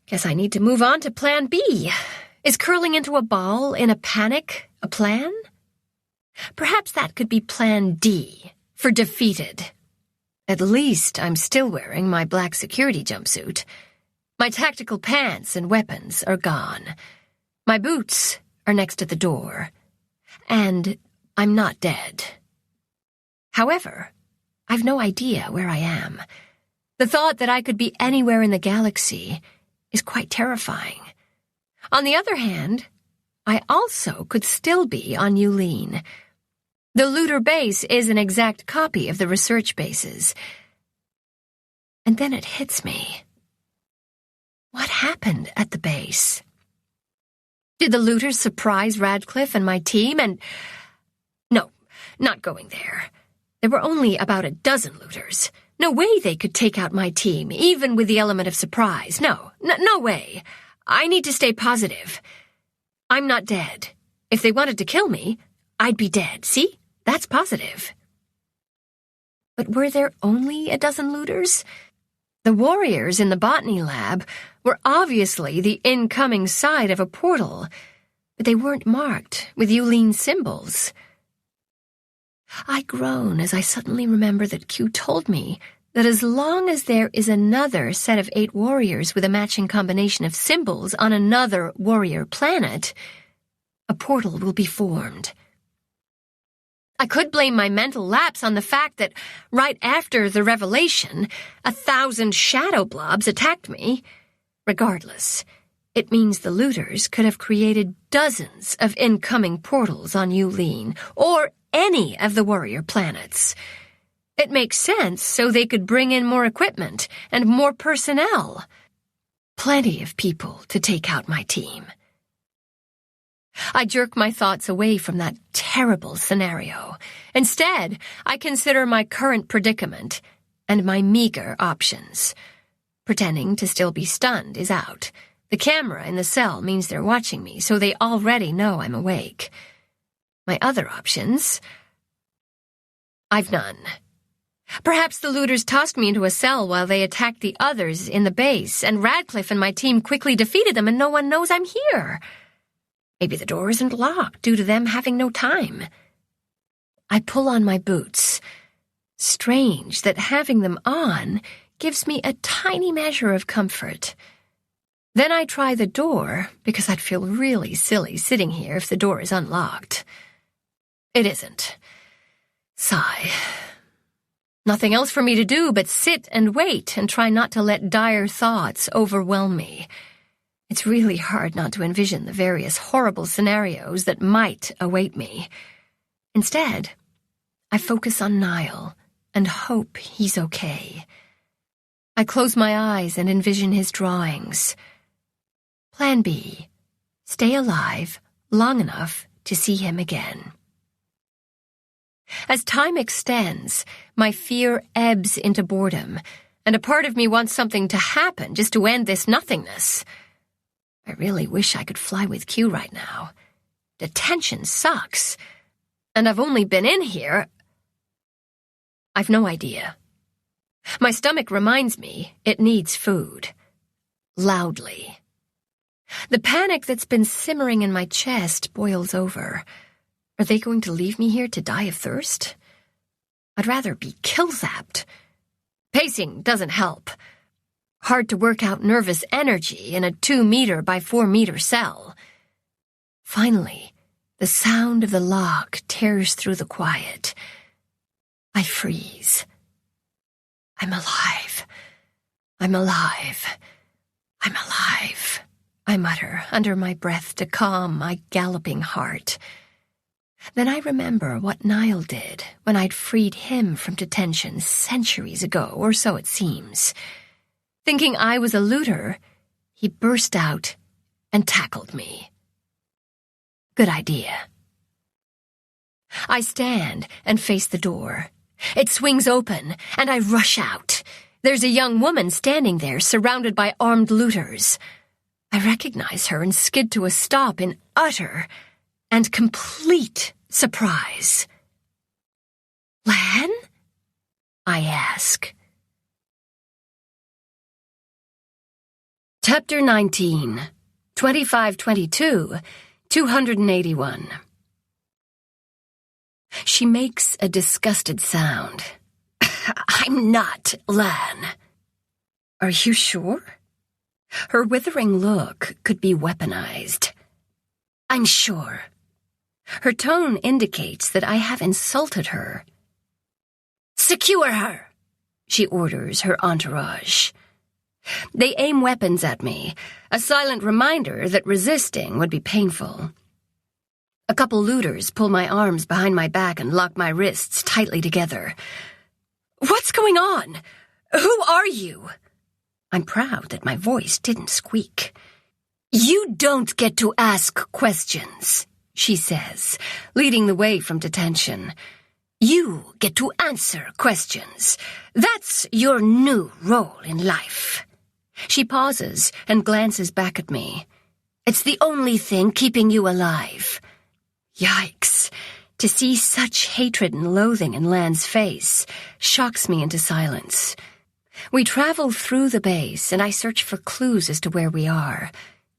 Guess I need to move on to Plan B. Is curling into a ball in a panic a plan? Perhaps that could be Plan D, for defeated. At least I'm still wearing my black security jumpsuit. My tactical pants and weapons are gone. My boots are next to the door. And I'm not dead. However, I've no idea where I am. The thought that I could be anywhere in the galaxy is quite terrifying. On the other hand, I also could still be on Yulene. The looter base is an exact copy of the research bases. And then it hits me. What happened at the base? Did the looters surprise Radcliffe and my team and... No, not going there. There were only about a dozen looters. No way they could take out my team, even with the element of surprise. No way. I need to stay positive. I'm not dead. If they wanted to kill me, I'd be dead. See? That's positive. But were there only a dozen looters? The warriors in the botany lab were obviously the incoming side of a portal, but they weren't marked with Yulene symbols. I groan as I suddenly remember that Q told me that as long as there is another set of 8 warriors with a matching combination of symbols on another warrior planet, a portal will be formed. I could blame my mental lapse on the fact that right after the revelation, 1,000 shadow blobs attacked me. Regardless, it means the looters could have created dozens of incoming portals on Yulene, or any of the warrior planets. It makes sense so they could bring in more equipment and more personnel. Plenty of people to take out my team. I jerk my thoughts away from that terrible scenario. Instead, I consider my current predicament and my meager options. Pretending to still be stunned is out. The camera in the cell means they're watching me, so they already know I'm awake. My other options? I've none. Perhaps the looters tossed me into a cell while they attacked the others in the base, and Radcliffe and my team quickly defeated them and no one knows I'm here. Maybe the door isn't locked due to them having no time. I pull on my boots. Strange that having them on gives me a tiny measure of comfort. Then I try the door, because I'd feel really silly sitting here if the door is unlocked. It isn't. Sigh. Nothing else for me to do but sit and wait and try not to let dire thoughts overwhelm me. It's really hard not to envision the various horrible scenarios that might await me. Instead, I focus on Niall and hope he's okay. I close my eyes and envision his drawings. Plan B: stay alive long enough to see him again. As time extends, my fear ebbs into boredom, and a part of me wants something to happen just to end this nothingness. I really wish I could fly with Q right now. Detention sucks, and I've only been in here. I've no idea. My stomach reminds me it needs food. Loudly. The panic that's been simmering in my chest boils over. Are they going to leave me here to die of thirst? I'd rather be kill-zapped. Pacing doesn't help. Hard to work out nervous energy in a 2-meter by 4-meter cell. Finally, the sound of the lock tears through the quiet. I freeze. I'm alive. I'm alive. I'm alive, I mutter under my breath to calm my galloping heart. Then I remember what Niall did when I'd freed him from detention centuries ago, or so it seems. Thinking I was a looter, he burst out and tackled me. Good idea. I stand and face the door. It swings open, and I rush out. There's a young woman standing there, surrounded by armed looters. I recognize her and skid to a stop in utter and complete surprise. Lan? I ask. Chapter 19, 2522, 281. She makes a disgusted sound. I'm not Lan. Are you sure? Her withering look could be weaponized. I'm sure. Her tone indicates that I have insulted her. Secure her, she orders her entourage. They aim weapons at me, a silent reminder that resisting would be painful. A couple looters pull my arms behind my back and lock my wrists tightly together. What's going on? Who are you? I'm proud that my voice didn't squeak. You don't get to ask questions, she says, leading the way from detention. You get to answer questions. That's your new role in life. She pauses and glances back at me. It's the only thing keeping you alive. Yikes. To see such hatred and loathing in Lan's face shocks me into silence. We travel through the base, and I search for clues as to where we are.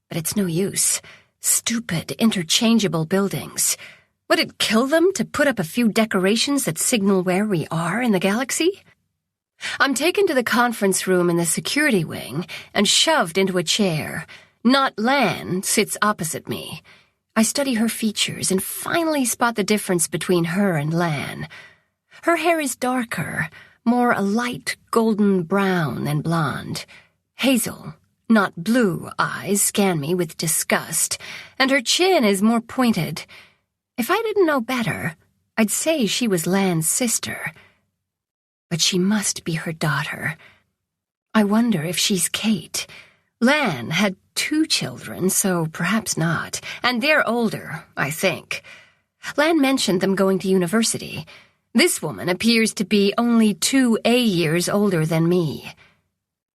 But it's no use. Stupid, interchangeable buildings. Would it kill them to put up a few decorations that signal where we are in the galaxy? I'm taken to the conference room in the security wing and shoved into a chair. Not Lan sits opposite me. I study her features and finally spot the difference between her and Lan. Her hair is darker, more a light golden brown than blonde. Hazel, not blue, eyes scan me with disgust, and her chin is more pointed. If I didn't know better, I'd say she was Lan's sister. But she must be her daughter. I wonder if she's Kate. Lan had 2 children, so perhaps not, and they're older, I think. Lan mentioned them going to university. This woman appears to be only 2 years older than me.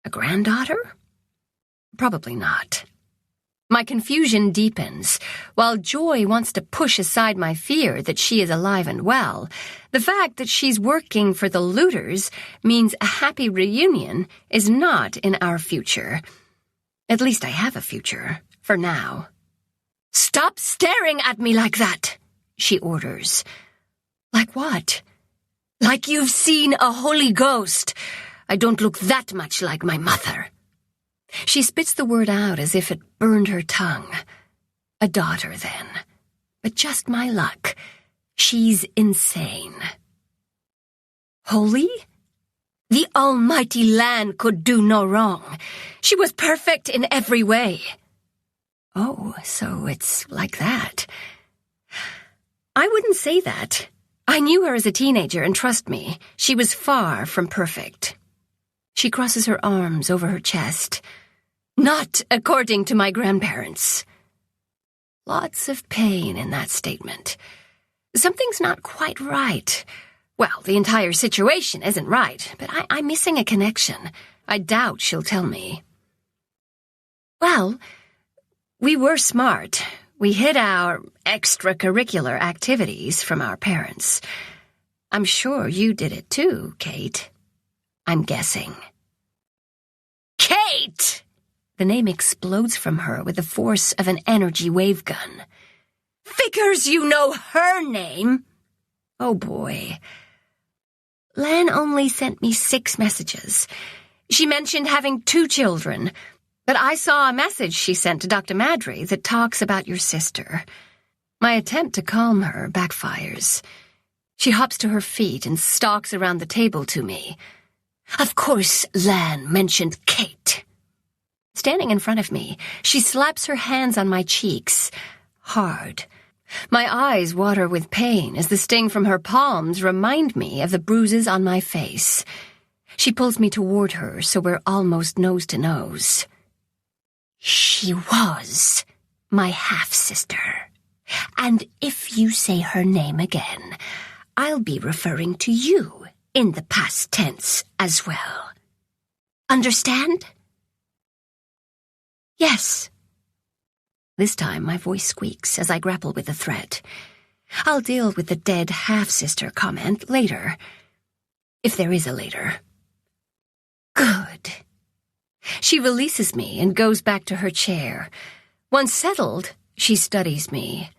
A granddaughter? Probably not. My confusion deepens. While joy wants to push aside my fear that she is alive and well, the fact that she's working for the looters means a happy reunion is not in our future. At least I have a future, for now. Stop staring at me like that, she orders. Like what? Like you've seen a holy ghost. I don't look that much like my mother. She spits the word out as if it burned her tongue. A daughter, then. But just my luck. She's insane. Holy? The almighty Lan could do no wrong. She was perfect in every way. Oh, so it's like that. I wouldn't say that. I knew her as a teenager, and trust me, she was far from perfect. She crosses her arms over her chest. Not according to my grandparents. Lots of pain in that statement. Something's not quite right. Well, the entire situation isn't right, but I'm missing a connection. I doubt she'll tell me. Well, we were smart. We hid our extracurricular activities from our parents. I'm sure you did it too, Kate. I'm guessing. Kate! The name explodes from her with the force of an energy wave gun. Figures you know her name. Oh boy. Lan only sent me 6 messages. She mentioned having 2 children, but I saw a message she sent to Dr. Madry that talks about your sister. My attempt to calm her backfires. She hops to her feet and stalks around the table to me. Of course, Lan mentioned Kate. Standing in front of me, she slaps her hands on my cheeks. Hard. My eyes water with pain as the sting from her palms remind me of the bruises on my face. She pulls me toward her so we're almost nose to nose. She was my half-sister. And if you say her name again, I'll be referring to you in the past tense as well. Understand? Yes. This time my voice squeaks as I grapple with the threat. I'll deal with the dead half-sister comment later. If there is a later. Good. She releases me and goes back to her chair. Once settled, she studies me.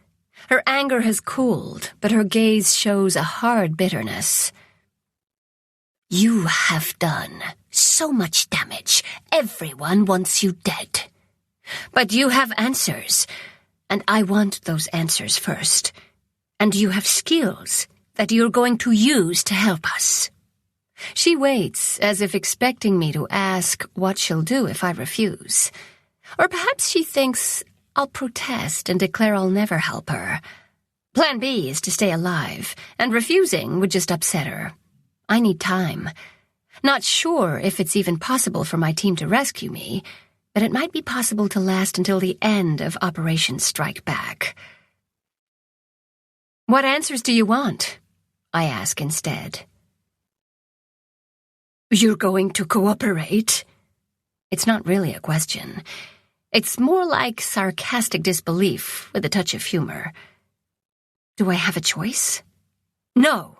Her anger has cooled, but her gaze shows a hard bitterness. You have done so much damage. Everyone wants you dead. But you have answers, and I want those answers first. And you have skills that you're going to use to help us. She waits, as if expecting me to ask what she'll do if I refuse. Or perhaps she thinks I'll protest and declare I'll never help her. Plan B is to stay alive, and refusing would just upset her. I need time. Not sure if it's even possible for my team to rescue me, but it might be possible to last until the end of Operation Strike Back. What answers do you want? I ask instead. You're going to cooperate? It's not really a question. It's more like sarcastic disbelief with a touch of humor. Do I have a choice? No,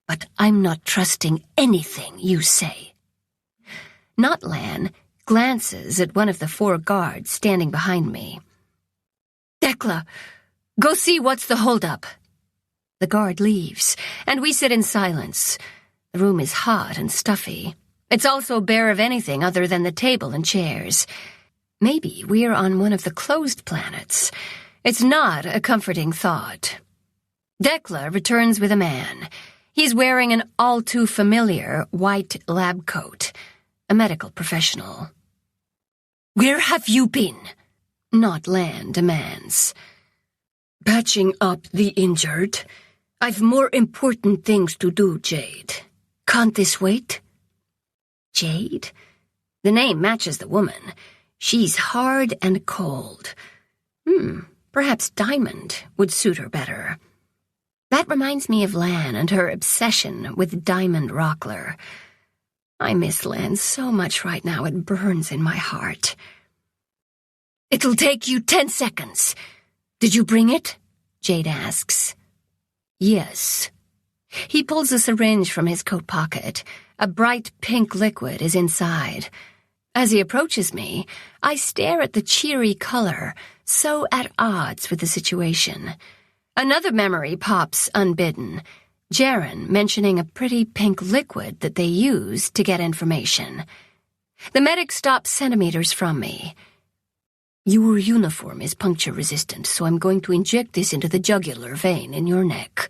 but I'm not trusting anything you say. Not Lan glances at one of the 4 guards standing behind me. Dekla, go see what's the holdup. The guard leaves, and we sit in silence. The room is hot and stuffy. It's also bare of anything other than the table and chairs. Maybe we're on one of the closed planets. It's not a comforting thought. Dekla returns with a man. He's wearing an all-too-familiar white lab coat. A medical professional. Where have you been? Not Lan demands. Patching up the injured. I've more important things to do, Jade. Can't this wait? Jade? The name matches the woman. She's hard and cold. Perhaps Diamond would suit her better. That reminds me of Lan and her obsession with Diamond Rockler. I miss Lan so much right now it burns in my heart. It'll take you 10 seconds. Did you bring it? Jade asks. Yes. He pulls a syringe from his coat pocket. A bright pink liquid is inside. As he approaches me, I stare at the cheery color, so at odds with the situation. Another memory pops unbidden. Jaren mentioning a pretty pink liquid that they use to get information. The medic stopped centimeters from me. Your uniform is puncture-resistant, so I'm going to inject this into the jugular vein in your neck.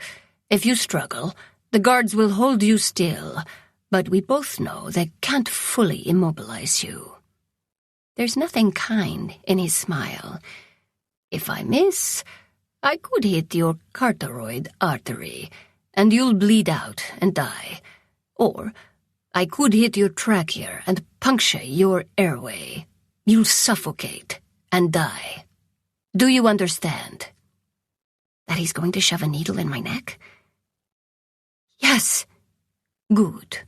If you struggle, the guards will hold you still, but we both know they can't fully immobilize you. There's nothing kind in his smile. If I miss, I could hit your carotid artery, and you'll bleed out and die. Or I could hit your trachea and puncture your airway. You'll suffocate and die. Do you understand? That he's going to shove a needle in my neck? Yes. Good.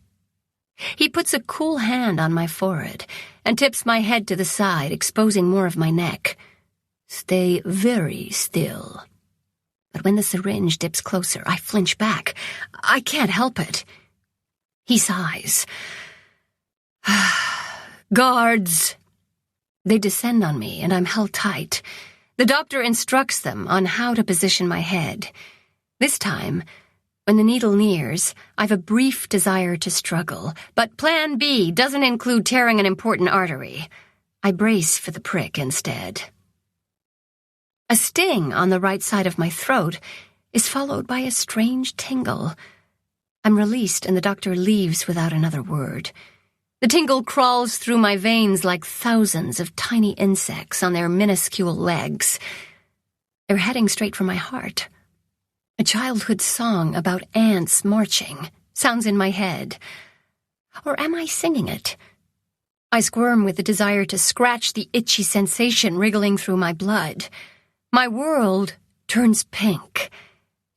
He puts a cool hand on my forehead and tips my head to the side, exposing more of my neck. Stay very still. But when the syringe dips closer, I flinch back. I can't help it. He sighs. Guards! They descend on me, and I'm held tight. The doctor instructs them on how to position my head. This time, when the needle nears, I've a brief desire to struggle, but Plan B doesn't include tearing an important artery. I brace for the prick instead. A sting on the right side of my throat is followed by a strange tingle. I'm released, and the doctor leaves without another word. The tingle crawls through my veins like thousands of tiny insects on their minuscule legs. They're heading straight for my heart. A childhood song about ants marching sounds in my head. Or am I singing it? I squirm with the desire to scratch the itchy sensation wriggling through my blood. My world turns pink.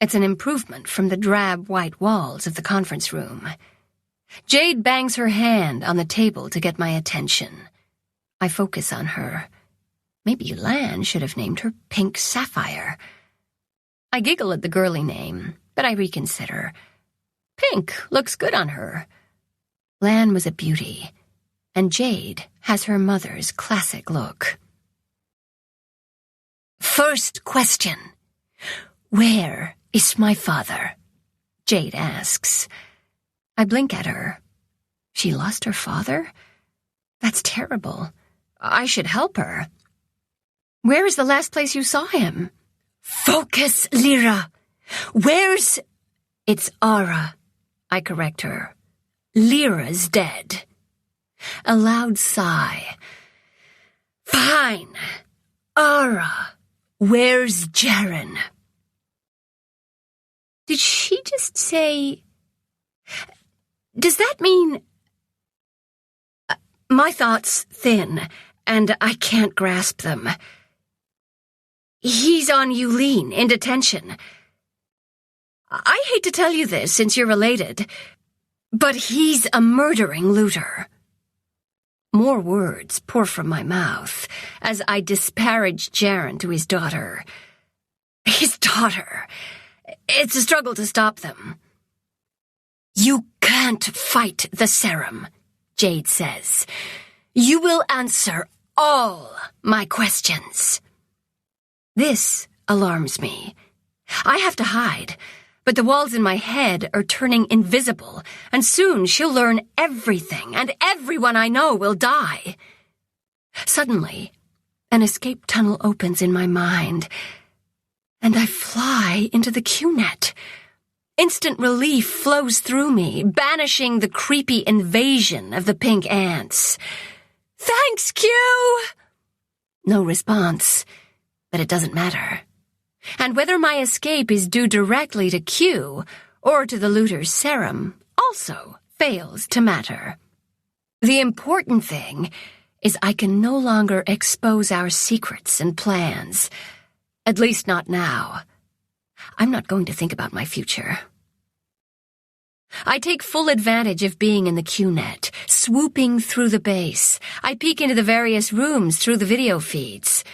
It's an improvement from the drab white walls of the conference room. Jade bangs her hand on the table to get my attention. I focus on her. Maybe Lan should have named her Pink Sapphire. I giggle at the girly name, but I reconsider. Pink looks good on her. Lan was a beauty, and Jade has her mother's classic look. First question. Where is my father? Jade asks. I blink at her. She lost her father? That's terrible. I should help her. Where is the last place you saw him? Focus, Lyra. Where's... It's Ara. I correct her. Lyra's dead. A loud sigh. Fine. Ara. Where's Jaren? Did she just say... Does that mean... My thoughts thin, and I can't grasp them. He's on Yulin, in detention. I hate to tell you this, since you're related, but he's a murdering looter. More words pour from my mouth as I disparage Jaren to his daughter. His daughter. It's a struggle to stop them. You can't fight the serum, Jade says. You will answer all my questions. This alarms me. I have to hide, but the walls in my head are turning invisible, and soon she'll learn everything, and everyone I know will die. Suddenly, an escape tunnel opens in my mind, and I fly into the Q-net. Instant relief flows through me, banishing the creepy invasion of the pink ants. Thanks, Q! No response, but it doesn't matter. And whether my escape is due directly to Q or to the looter's serum also fails to matter. The important thing is I can no longer expose our secrets and plans. At least not now. I'm not going to think about my future. I take full advantage of being in the Q-net, swooping through the base. I peek into the various rooms through the video feeds.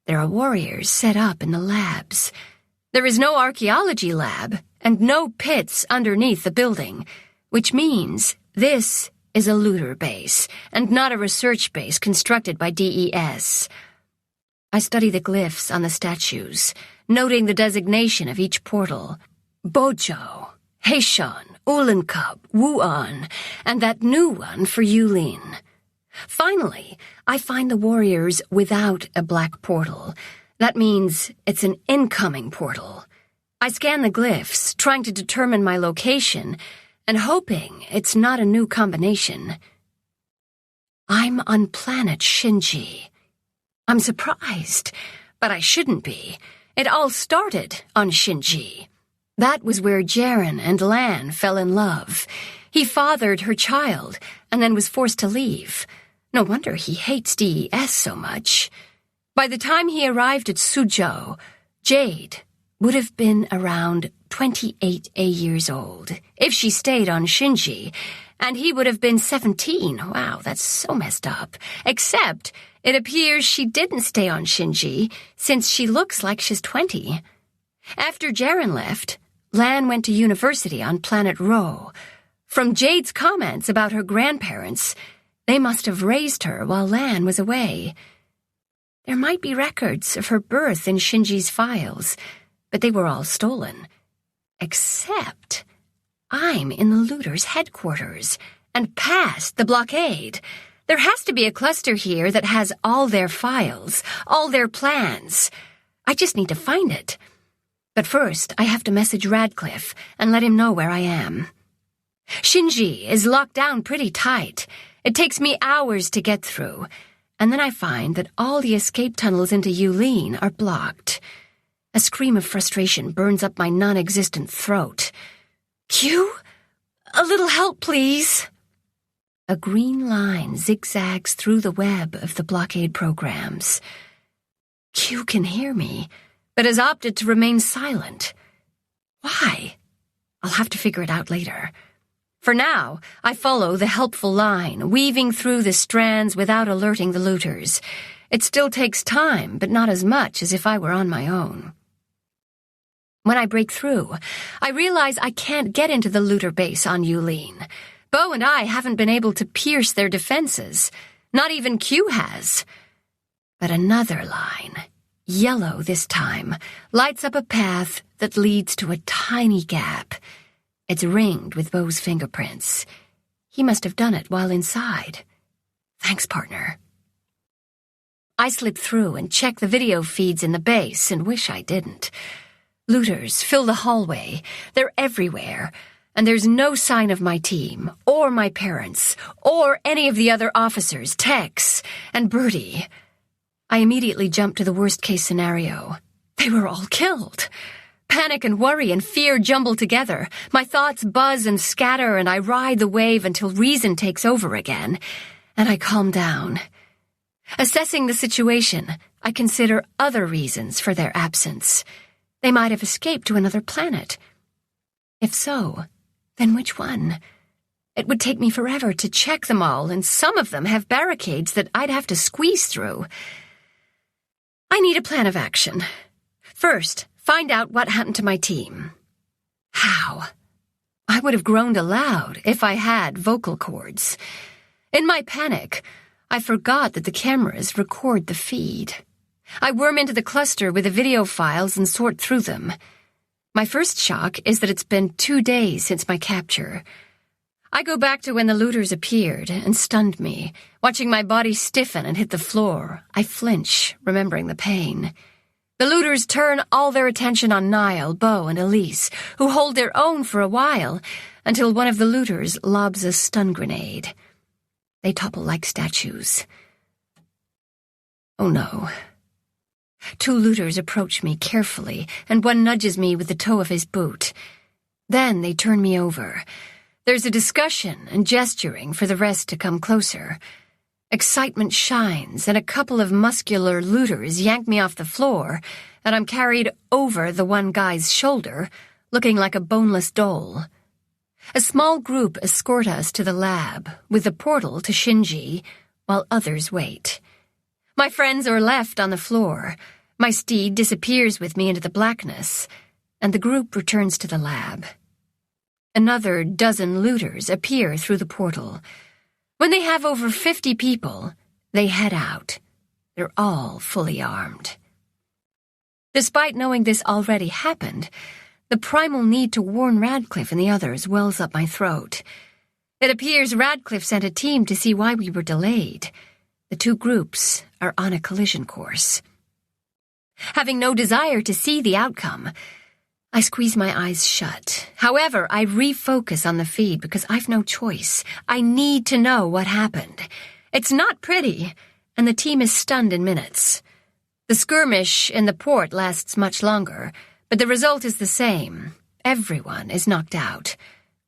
There are warriors set up in the labs. There is no archaeology lab and no pits underneath the building, which means this is a looter base and not a research base constructed by DES. I study the glyphs on the statues, noting the designation of each portal. Bojo, Heishan, Ulankub, Wuan, and that new one for Yulin. Finally, I find the warriors without a black portal. That means it's an incoming portal. I scan the glyphs, trying to determine my location, and hoping it's not a new combination. I'm on planet Shinji. I'm surprised, but I shouldn't be. It all started on Shinji. That was where Jaren and Lan fell in love. He fathered her child, and then was forced to leave. No wonder he hates DES so much. By the time he arrived at Suzhou, Jade would have been around 28 years old if she stayed on Shinji, and he would have been 17. Wow, that's so messed up. Except it appears she didn't stay on Shinji, since she looks like she's 20. After Jaren left, Lan went to university on planet Ro. From Jade's comments about her grandparents, they must have raised her while Lan was away. There might be records of her birth in Shinji's files, but they were all stolen. Except I'm in the looters' headquarters and past the blockade. There has to be a cluster here that has all their files, all their plans. I just need to find it. But first, I have to message Radcliffe and let him know where I am. Shinji is locked down pretty tight. It takes me hours to get through, and then I find that all the escape tunnels into Yulin are blocked. A scream of frustration burns up my non-existent throat. Q? A little help, please. A green line zigzags through the web of the blockade programs. Q can hear me, but has opted to remain silent. Why? I'll have to figure it out later. For now, I follow the helpful line, weaving through the strands without alerting the looters. It still takes time, but not as much as if I were on my own. When I break through, I realize I can't get into the looter base on Yulin. Bo and I haven't been able to pierce their defenses. Not even Q has. But another line, yellow this time, lights up a path that leads to a tiny gap. It's ringed with Bo's fingerprints. He must have done it while inside. Thanks, partner. I slip through and check the video feeds in the base and wish I didn't. Looters fill the hallway. They're everywhere. And there's no sign of my team, or my parents, or any of the other officers, Tex and Bertie. I immediately jump to the worst-case scenario. They were all killed. Panic and worry and fear jumble together. My thoughts buzz and scatter, and I ride the wave until reason takes over again, and I calm down. Assessing the situation, I consider other reasons for their absence. They might have escaped to another planet. If so, then which one? It would take me forever to check them all, and some of them have barricades that I'd have to squeeze through. I need a plan of action. First, find out what happened to my team. How? I would have groaned aloud if I had vocal cords. In my panic, I forgot that the cameras record the feed. I worm into the cluster with the video files and sort through them. My first shock is that it's been 2 days since my capture. I go back to when the looters appeared and stunned me. Watching my body stiffen and hit the floor, I flinch, remembering the pain. The looters turn all their attention on Niall, Bo, and Elise, who hold their own for a while, until one of the looters lobs a stun grenade. They topple like statues. Oh no. 2 looters approach me carefully, and one nudges me with the toe of his boot. Then they turn me over. There's a discussion and gesturing for the rest to come closer. Excitement shines, and a couple of muscular looters yank me off the floor, and I'm carried over the one guy's shoulder, looking like a boneless doll. A small group escort us to the lab, with the portal to Shinji, while others wait. My friends are left on the floor. My steed disappears with me into the blackness, and the group returns to the lab. Another dozen looters appear through the portal. When they have over 50 people, they head out. They're all fully armed. Despite knowing this already happened, The primal need to warn Radcliffe and the others wells up my throat. It appears Radcliffe sent a team to see why we were delayed. The two groups are on a collision course. Having no desire to see the outcome, I squeeze my eyes shut. However, I refocus on the feed because I've no choice. I need to know what happened. It's not pretty, and the team is stunned in minutes. The skirmish in the port lasts much longer, but the result is the same. Everyone is knocked out.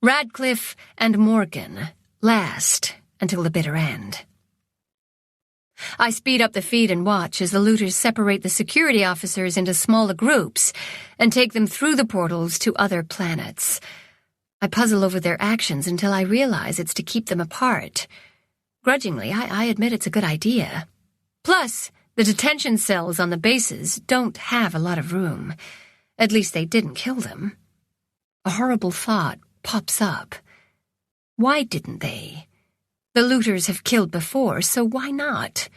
Radcliffe and Morgan last until the bitter end. I speed up the feed and watch as the looters separate the security officers into smaller groups and take them through the portals to other planets. I puzzle over their actions until I realize it's to keep them apart. Grudgingly, I admit it's a good idea. Plus, the detention cells on the bases don't have a lot of room. At least they didn't kill them. A horrible thought pops up. Why didn't they? The looters have killed before, so why not?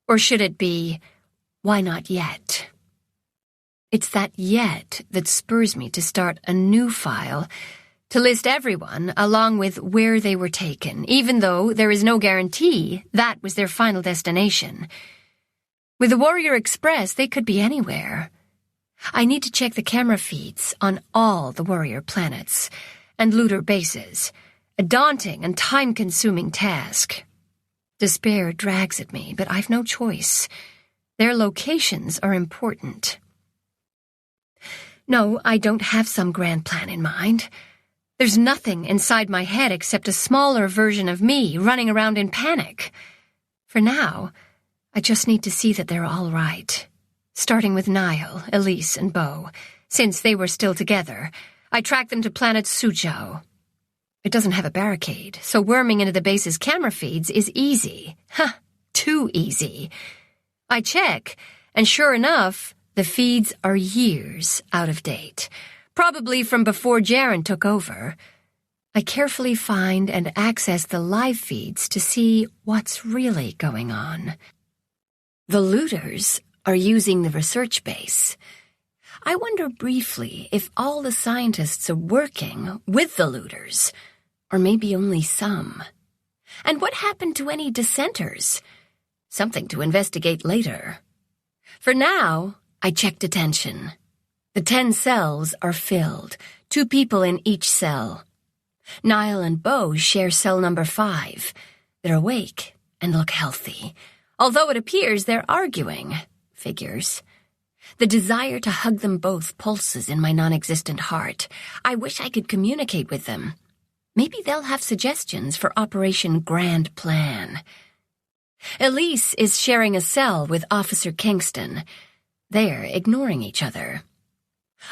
Or should it be, why not yet? It's that yet that spurs me to start a new file, to list everyone along with where they were taken, even though there is no guarantee that was their final destination. With the Warrior Express, they could be anywhere. I need to check the camera feeds on all the Warrior planets and looter bases, a daunting and time-consuming task. Despair drags at me, but I've no choice. Their locations are important. No, I don't have some grand plan in mind. There's nothing inside my head except a smaller version of me running around in panic. For now, I just need to see that they're all right. Starting with Niall, Elise, and Beau. Since they were still together, I tracked them to planet Suzhou. It doesn't have a barricade, so worming into the base's camera feeds is easy. Too easy. I check, and sure enough, the feeds are years out of date. Probably from before Jaren took over. I carefully find and access the live feeds to see what's really going on. The looters are using the research base. I wonder briefly if all the scientists are working with the looters, or maybe only some. And what happened to any dissenters? Something to investigate later. For now, I check detention. The 10 cells are filled, 2 people in each cell. Niall and Beau share cell number 5. They're awake and look healthy, although it appears they're arguing. Figures. The desire to hug them both pulses in my non-existent heart. I wish I could communicate with them. Maybe they'll have suggestions for Operation Grand Plan. Elise is sharing a cell with Officer Kingston. They're ignoring each other.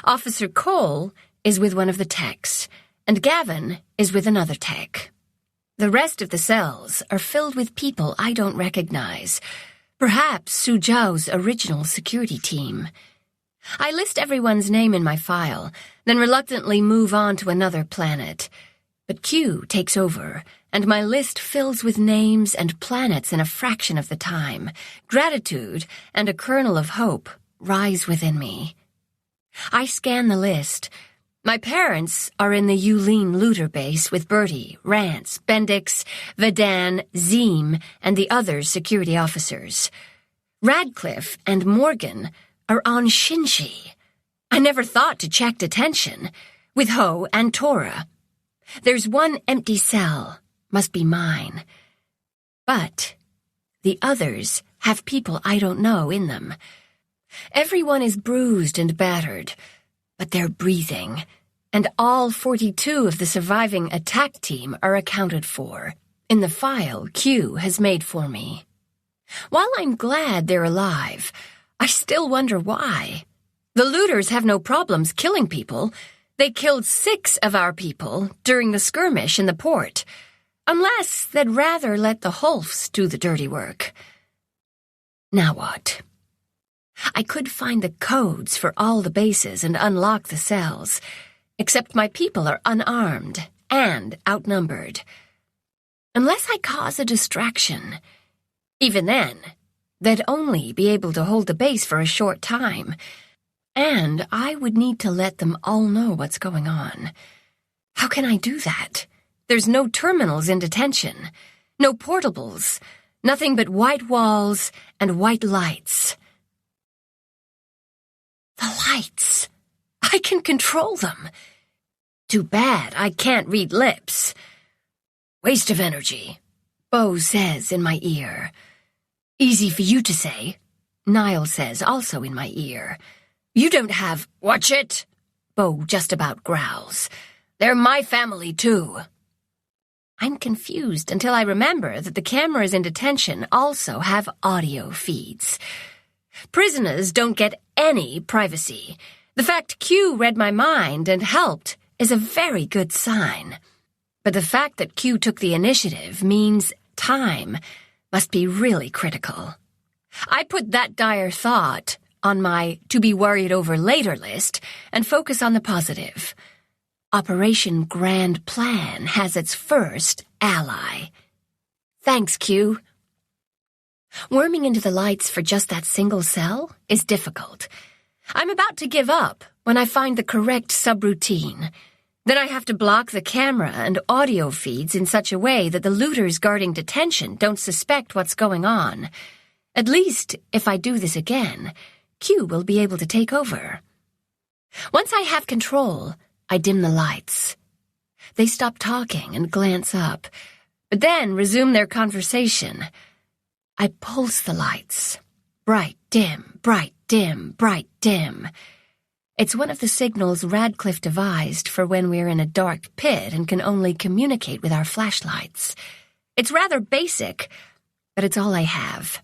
Officer Cole is with one of the techs, and Gavin is with another tech. The rest of the cells are filled with people I don't recognize. Perhaps Suzhou's original security team. I list everyone's name in my file, then reluctantly move on to another planet. But Q takes over, and my list fills with names and planets in a fraction of the time. Gratitude and a kernel of hope rise within me. I scan the list. My parents are in the Yulin looter base with Bertie, Rance, Bendix, Vedan, Zeem, and the other security officers. Radcliffe and Morgan are on Shinji. I never thought to check detention, with Ho and Tora. There's one empty cell, must be mine. But the others have people I don't know in them. Everyone is bruised and battered, but they're breathing, and all 42 of the surviving attack team are accounted for, in the file Q has made for me. While I'm glad they're alive, I still wonder why. The looters have no problems killing people. They killed 6 of our people during the skirmish in the port, unless they'd rather let the Hulfs do the dirty work. Now what? I could find the codes for all the bases and unlock the cells, except my people are unarmed and outnumbered. Unless I cause a distraction. Even then, they'd only be able to hold the base for a short time. And I would need to let them all know what's going on. How can I do that? There's no terminals in detention, no portables, nothing but white walls and white lights. The lights! I can control them. Too bad I can't read lips. Waste of energy, Bo says in my ear. Easy for you to say, Niall says also in my ear. You don't have— Watch it, Bo just about growls. They're my family, too. I'm confused until I remember that the cameras in detention also have audio feeds. Prisoners don't get any privacy. The fact Q read my mind and helped is a very good sign. But the fact that Q took the initiative means time must be really critical. I put that dire thought on my to-be-worried-over-later list and focus on the positive. Operation Grand Plan has its first ally. Thanks, Q. Worming into the lights for just that single cell is difficult. I'm about to give up when I find the correct subroutine. Then I have to block the camera and audio feeds in such a way that the looters guarding detention don't suspect what's going on. At least, if I do this again, Q will be able to take over. Once I have control, I dim the lights. They stop talking and glance up, but then resume their conversation. I pulse the lights. Bright, dim, bright, dim, bright, dim. It's one of the signals Radcliffe devised for when we're in a dark pit and can only communicate with our flashlights. It's rather basic, but it's all I have.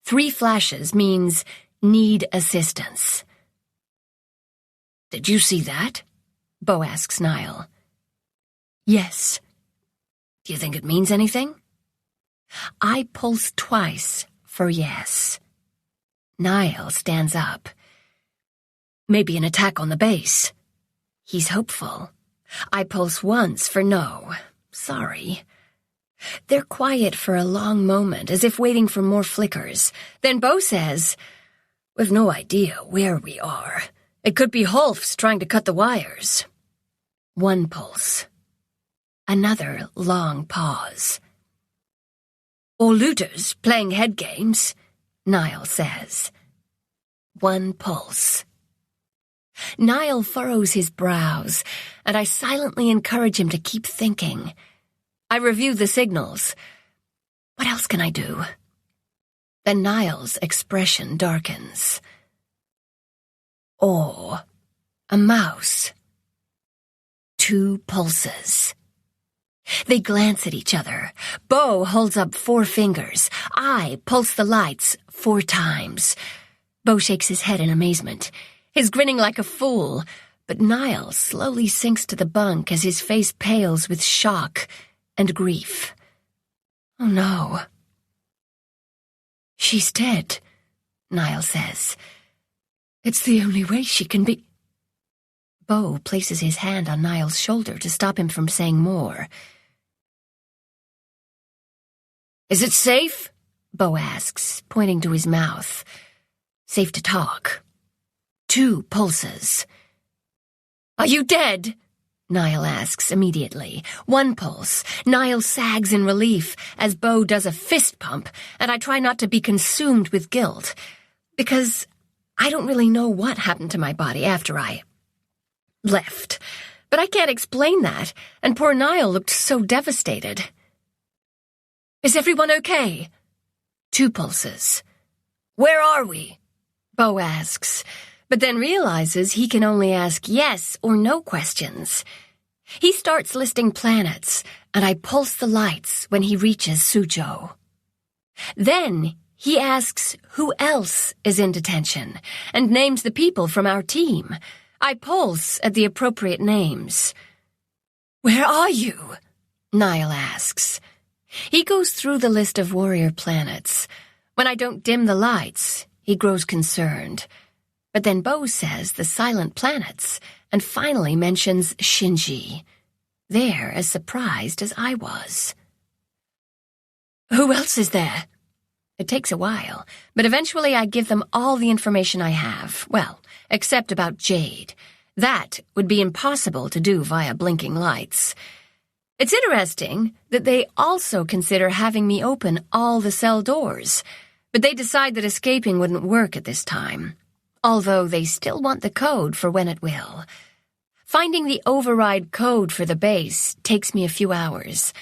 3 flashes means need assistance. Did you see that? Bo asks Niall. Yes. Do you think it means anything? I pulse twice for yes. Niall stands up. Maybe an attack on the base. He's hopeful. I pulse once for no. Sorry. They're quiet for a long moment, as if waiting for more flickers. Then Bo says, We've no idea where we are. It could be Holf's trying to cut the wires. 1 pulse. Another long pause. Or looters playing head games, Niall says. 1 pulse. Niall furrows his brows, and I silently encourage him to keep thinking. I review the signals. What else can I do? Then Niall's expression darkens. Or a mouse. 2 pulses. They glance at each other. Bo holds up 4 fingers. I pulse the lights 4 times. Bo shakes his head in amazement. He's grinning like a fool, but Niall slowly sinks to the bunk as his face pales with shock and grief. Oh no. She's dead, Niall says. It's the only way she can be. Bo places his hand on Niall's shoulder to stop him from saying more. Is it safe? Bo asks, pointing to his mouth. Safe to talk. 2 pulses. Are you dead? Niall asks immediately. 1 pulse. Niall sags in relief as Bo does a fist pump, and I try not to be consumed with guilt, because I don't really know what happened to my body after I left. But I can't explain that, and poor Niall looked so devastated. Is everyone okay? 2 pulses. Where are we? Bo asks, but then realizes he can only ask yes or no questions. He starts listing planets, and I pulse the lights when he reaches Suzhou. Then he asks who else is in detention, and names the people from our team. I pulse at the appropriate names. Where are you? Niall asks. He goes through the list of warrior planets. When I don't dim the lights, he grows concerned. But then Bo says the silent planets, and finally mentions Shinji. They're as surprised as I was. Who else is there? It takes a while, but eventually I give them all the information I have. Well, except about Jade. That would be impossible to do via blinking lights. It's interesting that they also consider having me open all the cell doors, but they decide that escaping wouldn't work at this time, although they still want the code for when it will. Finding the override code for the base takes me a few hours.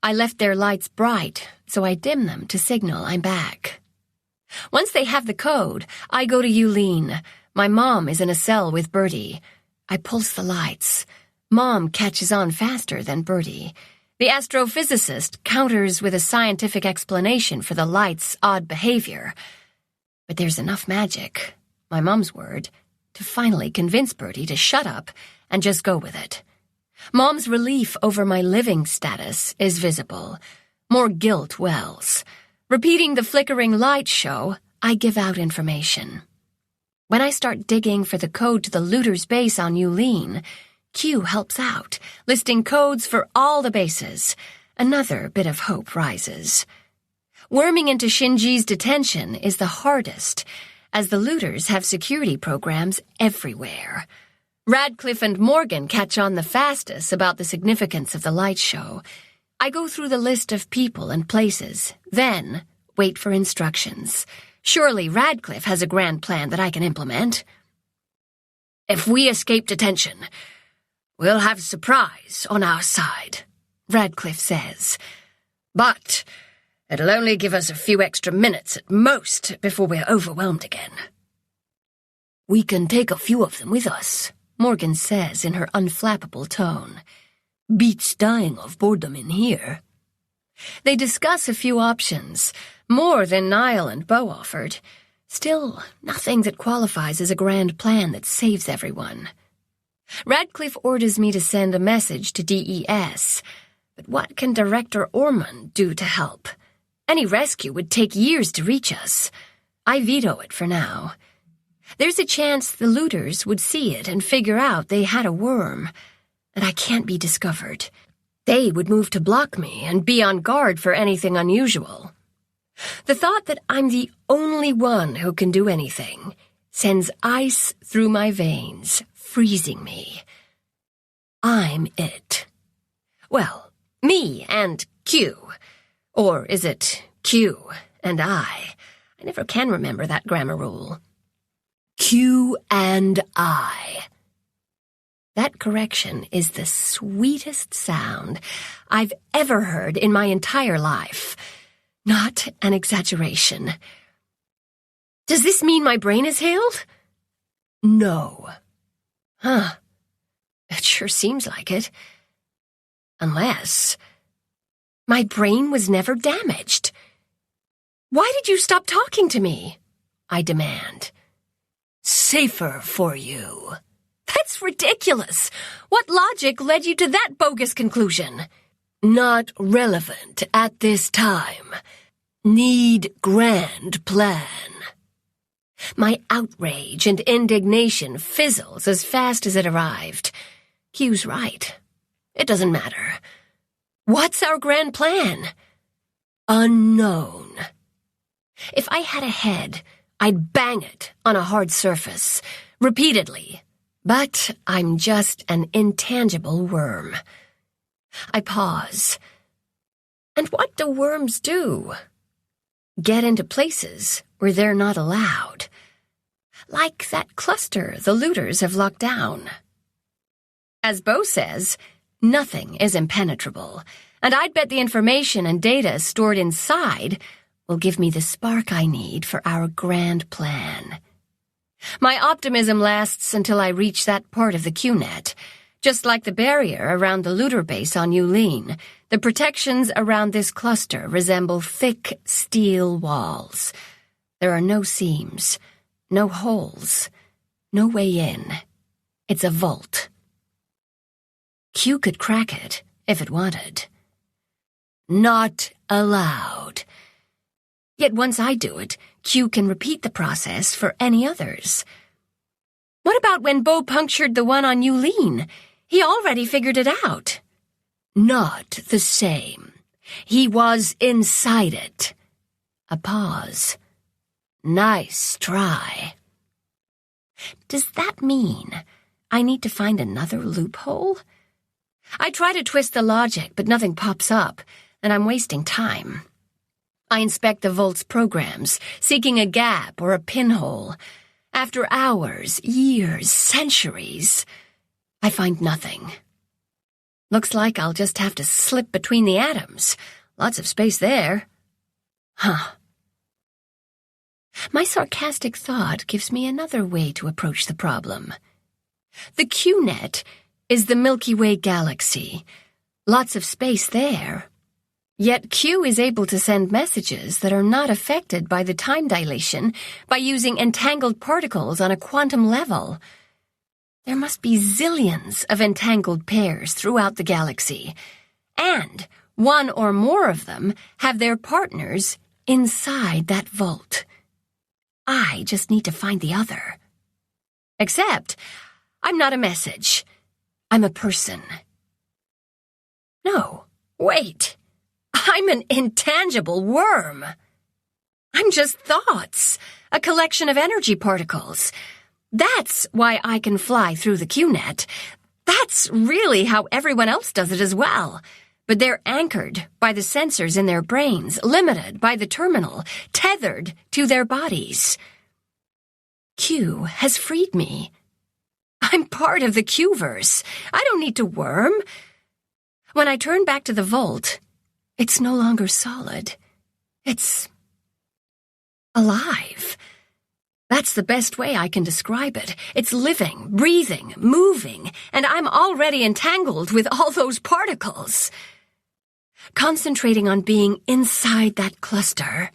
I left their lights bright, so I dim them to signal I'm back. Once they have the code, I go to Yulene. My mom is in a cell with Bertie. I pulse the lights. Mom catches on faster than Bertie. The astrophysicist counters with a scientific explanation for the light's odd behavior. But there's enough magic, my mom's word, to finally convince Bertie to shut up and just go with it. Mom's relief over my living status is visible. More guilt wells. Repeating the flickering light show, I give out information. When I start digging for the code to the looter's base on Yulene, Q helps out, listing codes for all the bases. Another bit of hope rises. Worming into Shinji's detention is the hardest, as the looters have security programs everywhere. Radcliffe and Morgan catch on the fastest about the significance of the light show. I go through the list of people and places, then wait for instructions. Surely Radcliffe has a grand plan that I can implement. If we escape detention, we'll have surprise on our side, Radcliffe says. But it'll only give us a few extra minutes at most before we're overwhelmed again. We can take a few of them with us, Morgan says in her unflappable tone. Beats dying of boredom in here. They discuss a few options, more than Niall and Beau offered. Still, nothing that qualifies as a grand plan that saves everyone. Radcliffe orders me to send a message to DES, but what can Director Ormond do to help? Any rescue would take years to reach us. I veto it for now. There's a chance the looters would see it and figure out they had a worm, and I can't be discovered. They would move to block me and be on guard for anything unusual. The thought that I'm the only one who can do anything sends ice through my veins, freezing me. I'm it. Well, me and Q. Or is it Q and I? I never can remember that grammar rule. Q and I. That correction is the sweetest sound I've ever heard in my entire life. Not an exaggeration. Does this mean my brain is healed? No. Huh. It sure seems like it. Unless my brain was never damaged. Why did you stop talking to me? I demand. Safer for you. That's ridiculous. What logic led you to that bogus conclusion? Not relevant at this time. Need grand plan. My outrage and indignation fizzles as fast as it arrived. Q's right. It doesn't matter. What's our grand plan? Unknown. If I had a head, I'd bang it on a hard surface, repeatedly. But I'm just an intangible worm. I pause. And what do worms do? Get into places where they're not allowed. Like that cluster the looters have locked down. As Beau says, nothing is impenetrable, and I'd bet the information and data stored inside will give me the spark I need for our grand plan. My optimism lasts until I reach that part of the QNet. Just like the barrier around the looter base on Yulene, the protections around this cluster resemble thick steel walls. There are no seams, no holes, no way in. It's a vault. Q could crack it if it wanted. Not allowed. Yet once I do it, Q can repeat the process for any others. What about when Beau punctured the one on Yulene? He already figured it out. Not the same. He was inside it. A pause. Nice try. Does that mean I need to find another loophole? I try to twist the logic, but nothing pops up, and I'm wasting time. I inspect the Vault's programs, seeking a gap or a pinhole. After hours, years, centuries, I find nothing. Looks like I'll just have to slip between the atoms. Lots of space there. Huh. My sarcastic thought gives me another way to approach the problem. The Q-net is the Milky Way Galaxy. Lots of space there. Yet Q is able to send messages that are not affected by the time dilation by using entangled particles on a quantum level. There must be zillions of entangled pairs throughout the galaxy, and one or more of them have their partners inside that vault. I just need to find the other. Except, I'm not a message. I'm a person. No, wait. I'm an intangible worm. I'm just thoughts, a collection of energy particles. That's why I can fly through the Q-net. That's really how everyone else does it as well. But they're anchored by the sensors in their brains, limited by the terminal, tethered to their bodies. Q has freed me. I'm part of the Q-verse. I don't need to worm. When I turn back to the vault, it's no longer solid. It's alive. That's the best way I can describe it. It's living, breathing, moving, and I'm already entangled with all those particles. Concentrating on being inside that cluster,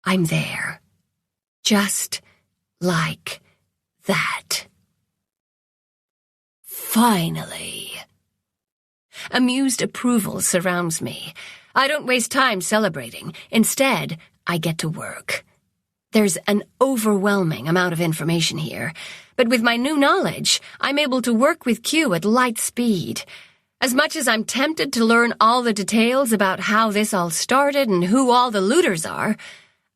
I'm there. Just like that. Finally. Amused approval surrounds me. I don't waste time celebrating. Instead, I get to work. There's an overwhelming amount of information here, but with my new knowledge, I'm able to work with Q at light speed. As much as I'm tempted to learn all the details about how this all started and who all the looters are,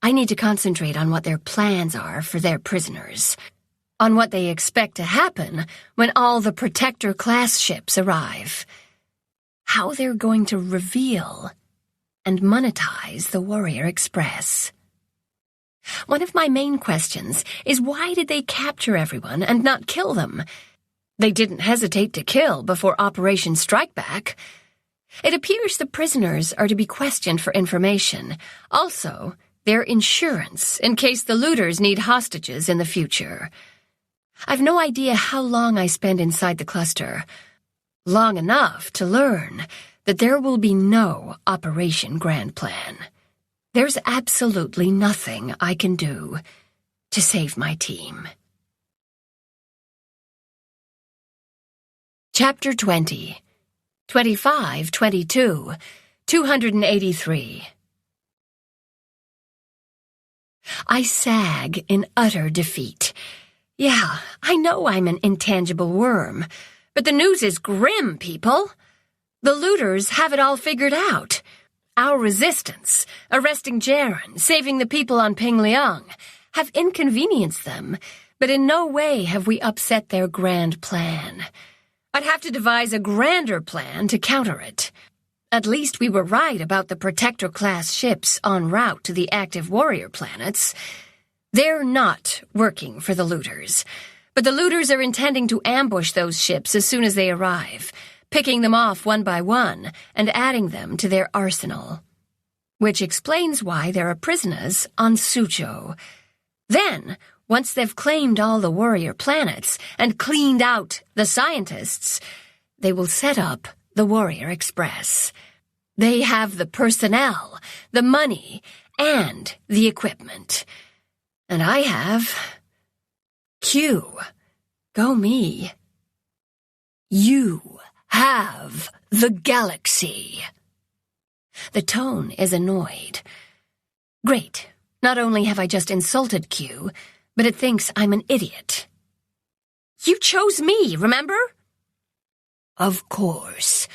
I need to concentrate on what their plans are for their prisoners, on what they expect to happen when all the Protector-class ships arrive, how they're going to reveal and monetize the Warrior Express. One of my main questions is why did they capture everyone and not kill them? They didn't hesitate to kill before Operation Strikeback. It appears the prisoners are to be questioned for information. Also, their insurance in case the looters need hostages in the future. I've no idea how long I spend inside the cluster. Long enough to learn that there will be no Operation Grand Plan. There's absolutely nothing I can do to save my team. Chapter 20, 25, 22, 283. I sag in utter defeat. Yeah, I know I'm an intangible worm, but the news is grim, people. The looters have it all figured out. Our resistance, arresting Jaren, saving the people on Ping Liang, have inconvenienced them, but in no way have we upset their grand plan. I'd have to devise a grander plan to counter it. At least we were right about the Protector-class ships en route to the active warrior planets. They're not working for the looters, but the looters are intending to ambush those ships as soon as they arrive, picking them off one by one and adding them to their arsenal. Which explains why there are prisoners on Suzhou. Then, once they've claimed all the warrior planets and cleaned out the scientists, they will set up the Warrior Express. They have the personnel, the money, and the equipment. And I have Q. Go me. You have the galaxy. The tone is annoyed. Great. Not only have I just insulted Q, but it thinks I'm an idiot. You chose me, remember? Of course.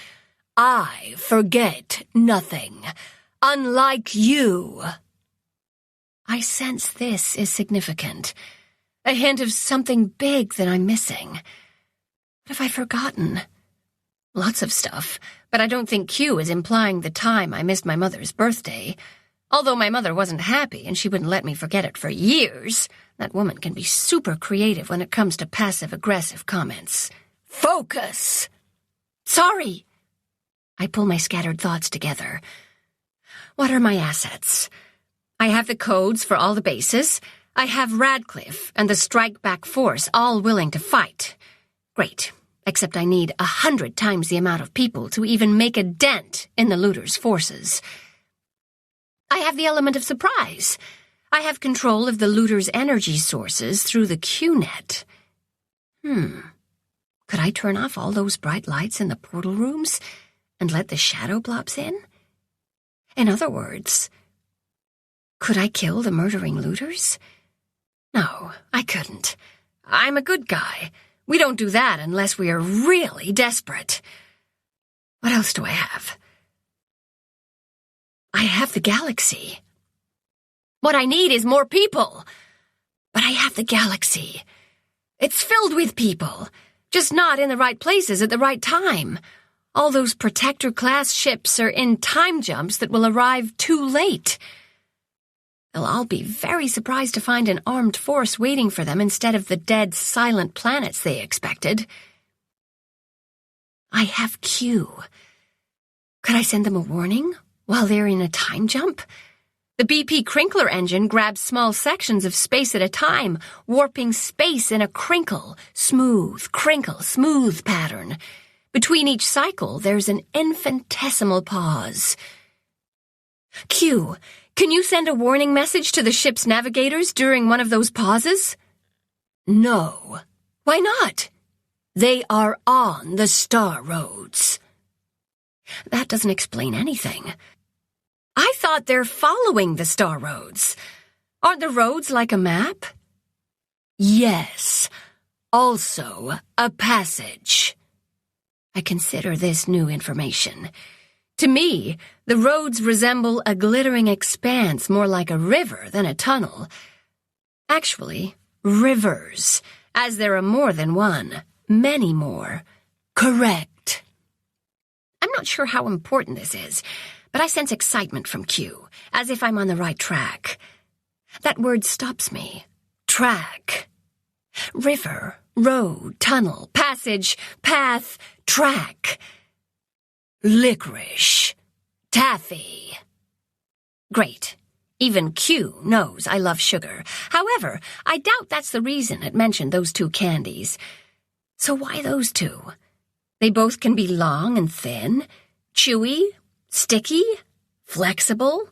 I forget nothing. Unlike you. I sense this is significant. A hint of something big that I'm missing. What have I forgotten? Lots of stuff, but I don't think Q is implying the time I missed my mother's birthday. Although my mother wasn't happy and she wouldn't let me forget it for years, that woman can be super creative when it comes to passive-aggressive comments. Focus! Sorry! I pull my scattered thoughts together. What are my assets? I have the codes for all the bases. I have Radcliffe and the strike-back force all willing to fight. Great, except I need 100 times the amount of people to even make a dent in the looters' forces. I have the element of surprise. I have control of the looters' energy sources through the Q-net. Could I turn off all those bright lights in the portal rooms and let the shadow blobs in? In other words, could I kill the murdering looters? No, I couldn't. I'm a good guy. We don't do that unless we are really desperate. What else do I have? I have the galaxy. What I need is more people. But I have the galaxy. It's filled with people, just not in the right places at the right time. All those Protector-class ships are in time jumps that will arrive too late. They'll all be very surprised to find an armed force waiting for them instead of the dead, silent planets they expected. I have Q. Could I send them a warning while they're in a time jump? The BP Crinkler engine grabs small sections of space at a time, warping space in a crinkle, smooth pattern. Between each cycle, there's an infinitesimal pause. Q, can you send a warning message to the ship's navigators during one of those pauses? No. Why not? They are on the star roads. That doesn't explain anything. I thought they're following the star roads. Aren't the roads like a map? Yes. Also a passage. I consider this new information. To me, the roads resemble a glittering expanse more like a river than a tunnel. Actually, rivers, as there are more than one, many more. Correct. I'm not sure how important this is, but I sense excitement from Q, as if I'm on the right track. That word stops me. Track. River, road, tunnel, passage, path, track. Licorice. Taffy. Great. Even Q knows I love sugar. However, I doubt that's the reason it mentioned those two candies. So why those two? They both can be long and thin, chewy, sticky, flexible.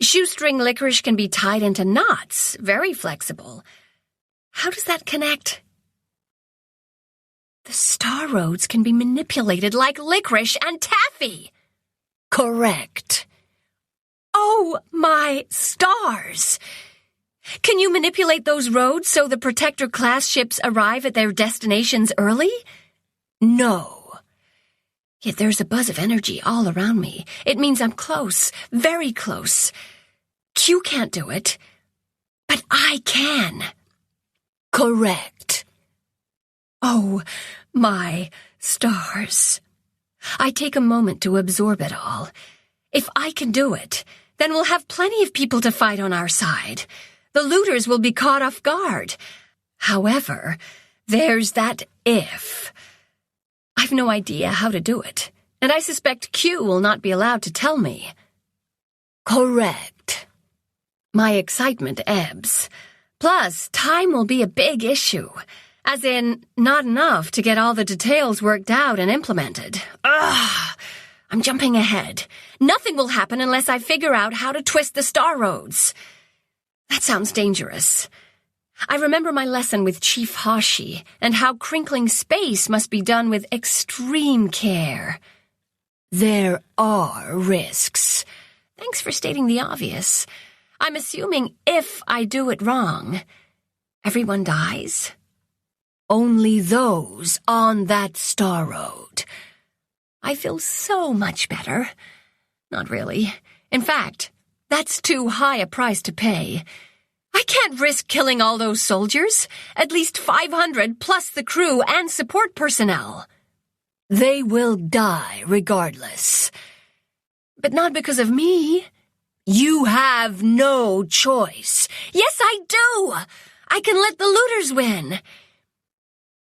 Shoestring licorice can be tied into knots, very flexible. How does that connect? The star roads can be manipulated like licorice and taffy. Correct. Oh, my stars! Can you manipulate those roads so the Protector-class ships arrive at their destinations early? No. Yet there's a buzz of energy all around me. It means I'm close, very close. Q can't do it, but I can. Correct. Oh, my stars. I take a moment to absorb it all. If I can do it, then we'll have plenty of people to fight on our side. The looters will be caught off guard. However, there's that if. I've no idea how to do it, and I suspect Q will not be allowed to tell me. Correct. My excitement ebbs. Plus, time will be a big issue. As in, not enough to get all the details worked out and implemented. Ugh! I'm jumping ahead. Nothing will happen unless I figure out how to twist the star roads. That sounds dangerous. I remember my lesson with Chief Hashi and how crinkling space must be done with extreme care. There are risks. Thanks for stating the obvious. I'm assuming if I do it wrong, everyone dies? Only those on that star road. I feel so much better. Not really. In fact, that's too high a price to pay. I can't risk killing all those soldiers, at least 500 plus the crew and support personnel. They will die regardless. But not because of me. You have no choice. Yes, I do. I can let the looters win.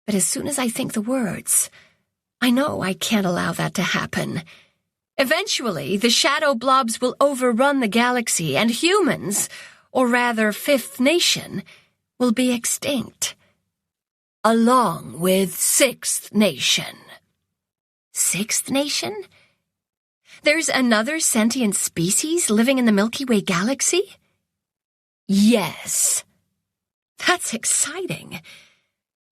But as soon as I think the words, I know I can't allow that to happen. Eventually, the shadow blobs will overrun the galaxy, and humans, or rather Fifth Nation, will be extinct. Along with Sixth Nation. Sixth Nation? There's another sentient species living in the Milky Way Galaxy? Yes. That's exciting.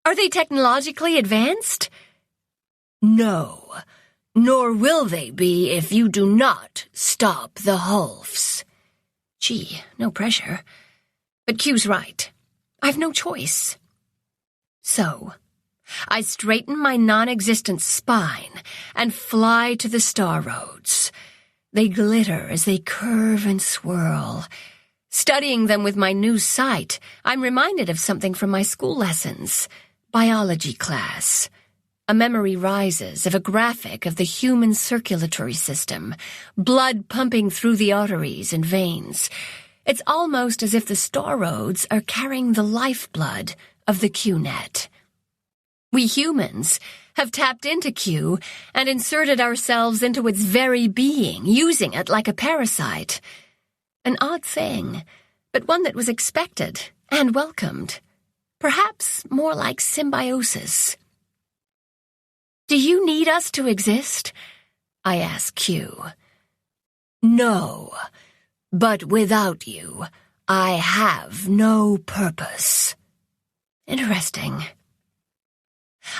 Are they technologically advanced? No, nor will they be if you do not stop the Hulfs. Gee, no pressure. But Q's right. I've no choice. So, I straighten my non-existent spine and fly to the star roads. They glitter as they curve and swirl. Studying them with my new sight, I'm reminded of something from my school lessons. Biology class. A memory rises of a graphic of the human circulatory system, blood pumping through the arteries and veins. It's almost as if the star roads are carrying the lifeblood of the Q-net. We humans have tapped into Q and inserted ourselves into its very being, using it like a parasite. An odd thing, but one that was expected and welcomed. Perhaps more like symbiosis. Do you need us to exist? I ask Q. No, but without you, I have no purpose. Interesting.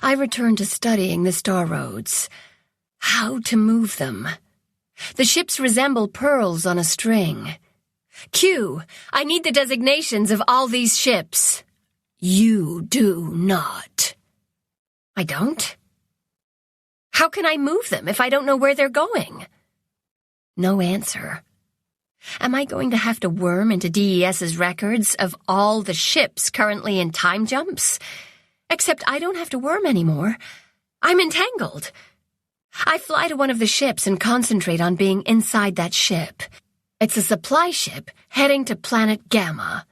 I return to studying the star roads. How to move them. The ships resemble pearls on a string. Q, I need the designations of all these ships. You do not. I don't? How can I move them if I don't know where they're going? No answer. Am I going to have to worm into DES's records of all the ships currently in time jumps? Except I don't have to worm anymore. I'm entangled. I fly to one of the ships and concentrate on being inside that ship. It's a supply ship heading to planet Gamma.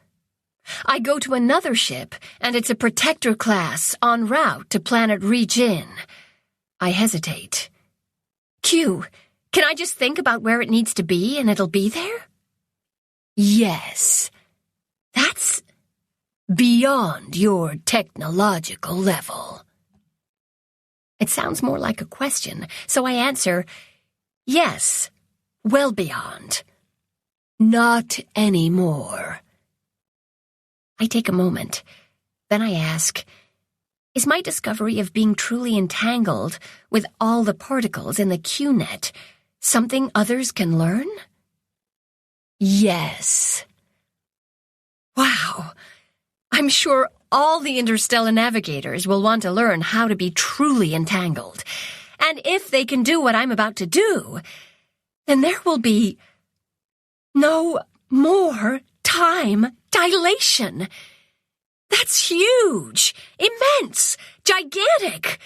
I go to another ship, and it's a protector class en route to planet Regen. I hesitate. Q, can I just think about where it needs to be and it'll be there? Yes. That's beyond your technological level. It sounds more like a question, so I answer, yes, well beyond. Not anymore. I take a moment. Then I ask, is my discovery of being truly entangled with all the particles in the Q-net something others can learn? Yes. Wow. I'm sure all the interstellar navigators will want to learn how to be truly entangled. And if they can do what I'm about to do, then there will be no more time dilation. That's huge, immense, gigantic.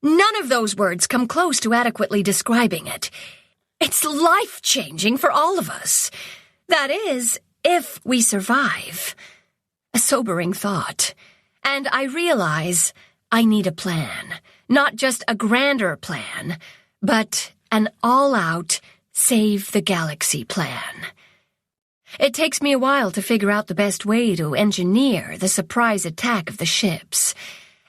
None of those words come close to adequately describing it. It's life-changing for all of us. That is, if we survive. A sobering thought. And I realize I need a plan. Not just a grander plan, but an all-out save the galaxy plan. It takes me a while to figure out the best way to engineer the surprise attack of the ships.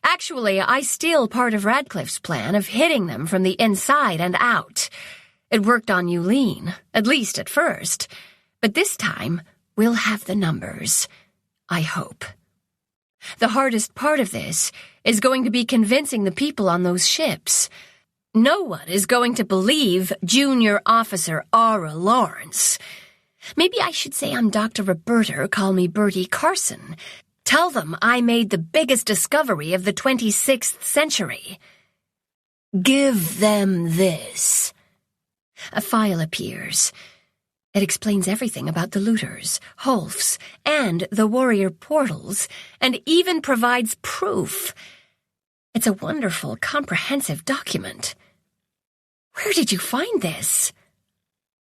Actually, I steal part of Radcliffe's plan of hitting them from the inside and out. It worked on Yulene, at least at first. But this time, we'll have the numbers. I hope. The hardest part of this is going to be convincing the people on those ships. No one is going to believe Junior Officer Ara Lawrence. Maybe I should say I'm Dr. Roberta, call me Bertie Carson. Tell them I made the biggest discovery of the 26th century. Give them this. A file appears. It explains everything about the looters, Holfs, and the warrior portals, and even provides proof. It's a wonderful, comprehensive document. Where did you find this?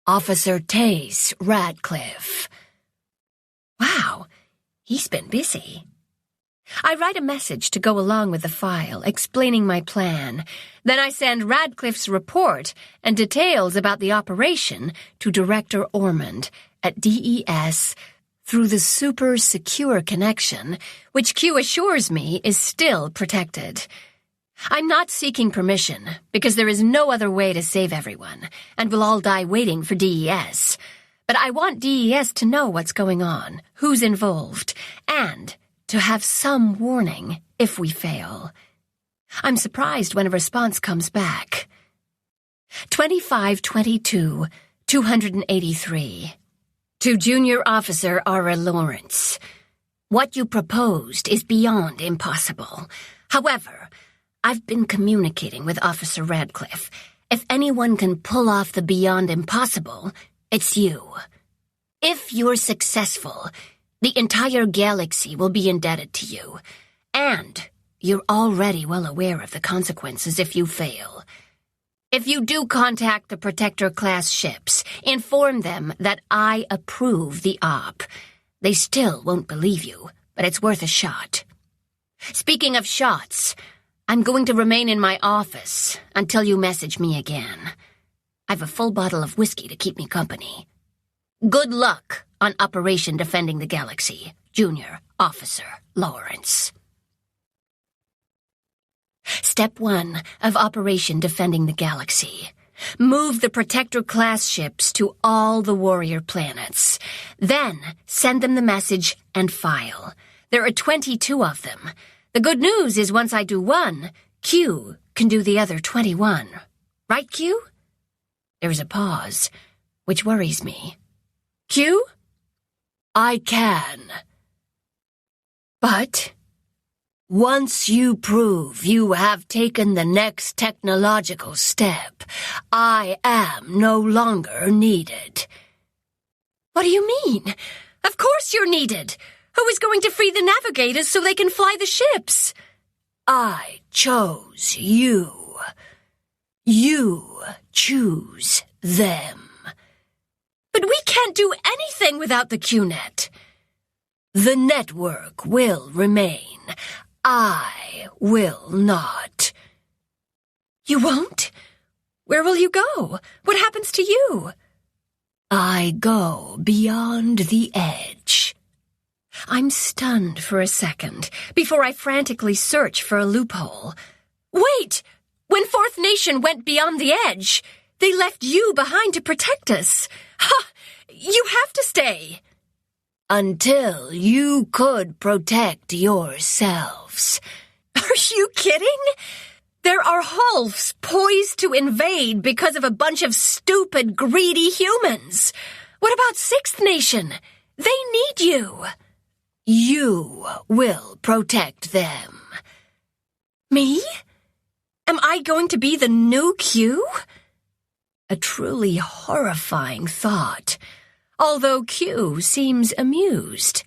Officer Tace Radcliffe. Wow, he's been busy. I write a message to go along with the file, explaining my plan. Then I send Radcliffe's report and details about the operation to Director Ormond at DES through the super secure connection, which Q assures me is still protected. I'm not seeking permission, because there is no other way to save everyone, and we'll all die waiting for DES. But I want DES to know what's going on, who's involved, and to have some warning if we fail. I'm surprised when a response comes back. 2522, 283. To Junior Officer Ara Lawrence. What you proposed is beyond impossible. However, I've been communicating with Officer Radcliffe. If anyone can pull off the beyond impossible, it's you. If you're successful, the entire galaxy will be indebted to you, and you're already well aware of the consequences if you fail. If you do contact the Protector-class ships, inform them that I approve the op. They still won't believe you, but it's worth a shot. Speaking of shots, I'm going to remain in my office until you message me again. I've a full bottle of whiskey to keep me company. Good luck on Operation Defending the Galaxy, Junior Officer Lawrence. Step 1 of Operation Defending the Galaxy. Move the Protector-class ships to all the warrior planets. Then send them the message and file. There are 22 of them. The good news is once I do one, Q can do the other 21. Right, Q? There's a pause, which worries me. Q? I can. But once you prove you have taken the next technological step, I am no longer needed. What do you mean? Of course you're needed. Who is going to free the navigators so they can fly the ships? I chose you. You choose them. But we can't do anything without the QNet. The network will remain. I will not. You won't? Where will you go? What happens to you? I go beyond the edge. I'm stunned for a second before I frantically search for a loophole. Wait! When Fourth Nation went beyond the edge, they left you behind to protect us. Ha! You have to stay. Until you could protect yourselves. Are you kidding? There are Holfs poised to invade because of a bunch of stupid, greedy humans. What about Sixth Nation? They need you. You will protect them. Me? Am I going to be the new Q? A truly horrifying thought, although Q seems amused.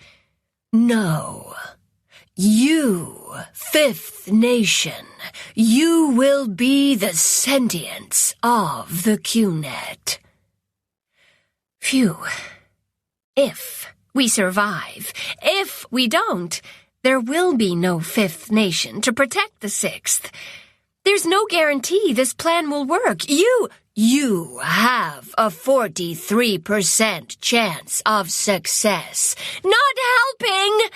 No. You, Fifth Nation, you will be the sentience of the QNet. Phew. If we survive. If we don't, there will be no Fifth Nation to protect the Sixth. There's no guarantee this plan will work. You have a 43% chance of success. Not helping!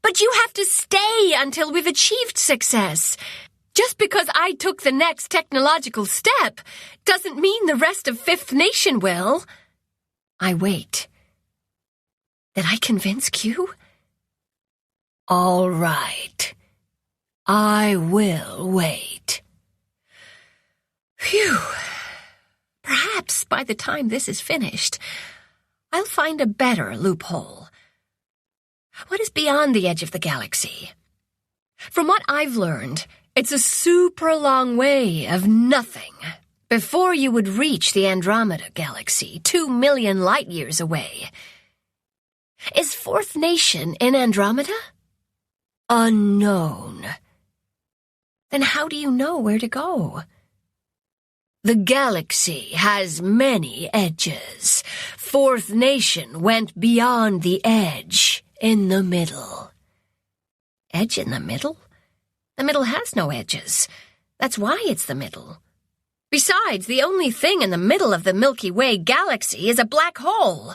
But you have to stay until we've achieved success. Just because I took the next technological step doesn't mean the rest of Fifth Nation will. I wait. Did I convince Q? All right. I will wait. Phew. Perhaps by the time this is finished, I'll find a better loophole. What is beyond the edge of the galaxy? From what I've learned, it's a super long way of nothing before you would reach the Andromeda Galaxy, 2 million light-years away. Is Fourth Nation in Andromeda? Unknown. Then how do you know where to go? The galaxy has many edges. Fourth Nation went beyond the edge in the middle. Edge in the middle? The middle has no edges. That's why it's the middle. Besides, the only thing in the middle of the Milky Way Galaxy is a black hole.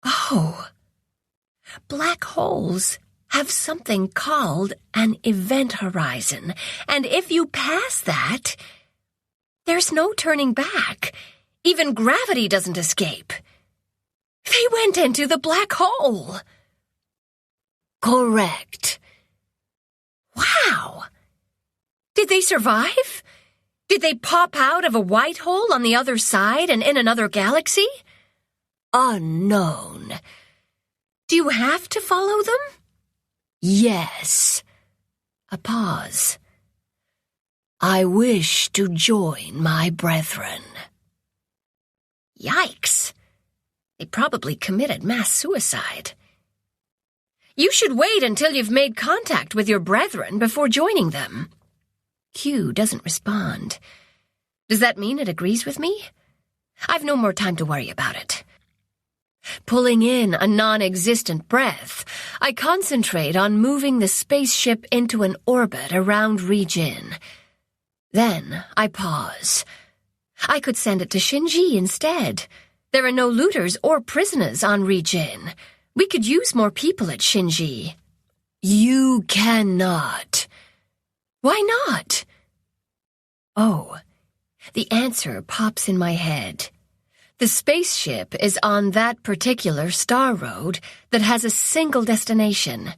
Oh, black holes have something called an event horizon, and if you pass that, there's no turning back. Even gravity doesn't escape. They went into the black hole. Correct. Wow. Did they survive? Did they pop out of a white hole on the other side and in another galaxy? Unknown. Do you have to follow them? Yes. A pause. I wish to join my brethren. Yikes. They probably committed mass suicide. You should wait until you've made contact with your brethren before joining them. Q doesn't respond. Does that mean it agrees with me? I've no more time to worry about it. Pulling in a non-existent breath, I concentrate on moving the spaceship into an orbit around Region. Then I pause. I could send it to Shinji instead. There are no looters or prisoners on Region. We could use more people at Shinji. You cannot. Why not? Oh, the answer pops in my head. The spaceship is on that particular star road that has a single destination.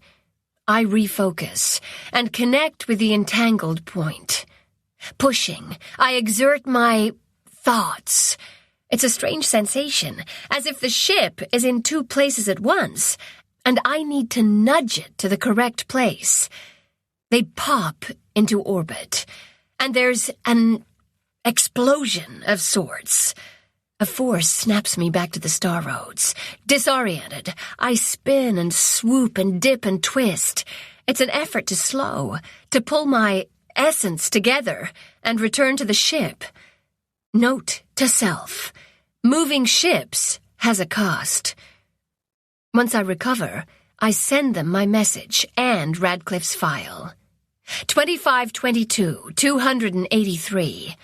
I refocus and connect with the entangled point. Pushing, I exert my thoughts. It's a strange sensation, as if the ship is in 2 places at once, and I need to nudge it to the correct place. They pop into orbit, and there's an explosion of sorts. A force snaps me back to the star roads. Disoriented, I spin and swoop and dip and twist. It's an effort to slow, to pull my essence together and return to the ship. Note to self. Moving ships has a cost. Once I recover, I send them my message and Radcliffe's file. 2522, 283.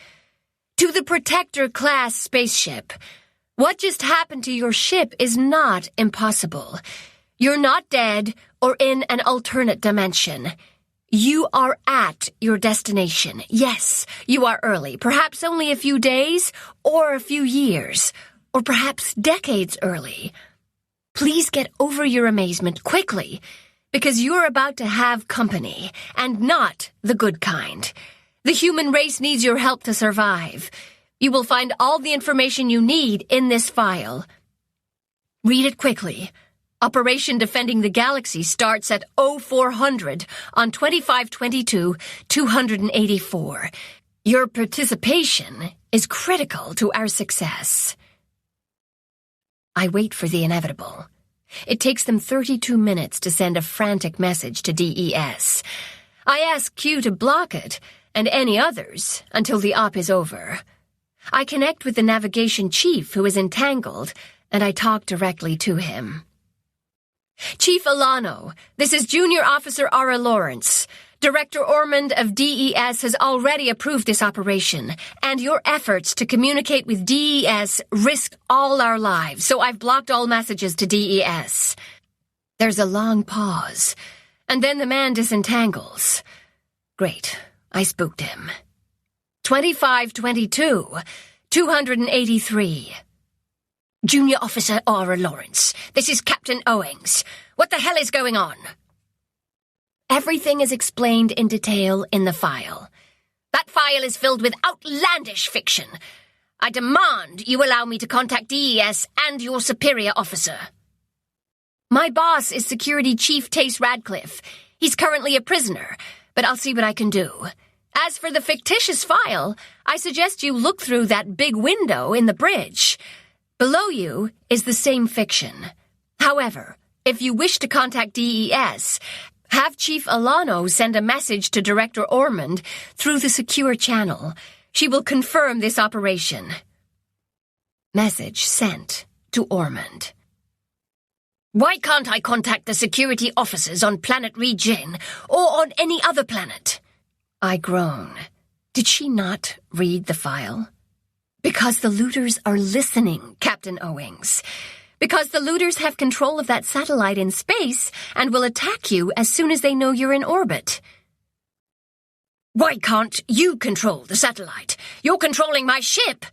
To the Protector-class spaceship. What just happened to your ship is not impossible. You're not dead or in an alternate dimension. You are at your destination. Yes, you are early, perhaps only a few days or a few years, or perhaps decades early. Please get over your amazement quickly, because you're about to have company, and not the good kind. The human race needs your help to survive. You will find all the information you need in this file. Read it quickly. Operation Defending the Galaxy starts at 0400 on 2522, 284. Your participation is critical to our success. I wait for the inevitable. It takes them 32 minutes to send a frantic message to DES. I ask Q to block it, and any others, until the op is over. I connect with the navigation chief who is entangled, and I talk directly to him. Chief Alano, this is Junior Officer Ara Lawrence. Director Ormond of DES has already approved this operation, and your efforts to communicate with DES risk all our lives, so I've blocked all messages to DES. There's a long pause, and then the man disentangles. Great, I spooked him. 2522, 283. Junior Officer Ara Lawrence, this is Captain Owings. What the hell is going on? Everything is explained in detail in the file. That file is filled with outlandish fiction. I demand you allow me to contact DES and your superior officer. My boss is Security Chief Tace Radcliffe. He's currently a prisoner, but I'll see what I can do. As for the fictitious file, I suggest you look through that big window in the bridge. Below you is the same fiction. However, if you wish to contact DES, have Chief Alano send a message to Director Ormond through the secure channel. She will confirm this operation. Message sent to Ormond. Why can't I contact the security officers on planet Regen or on any other planet? I groan. Did she not read the file? Because the looters are listening, Captain Owings. Because the looters have control of that satellite in space and will attack you as soon as they know you're in orbit. Why can't you control the satellite? You're controlling my ship.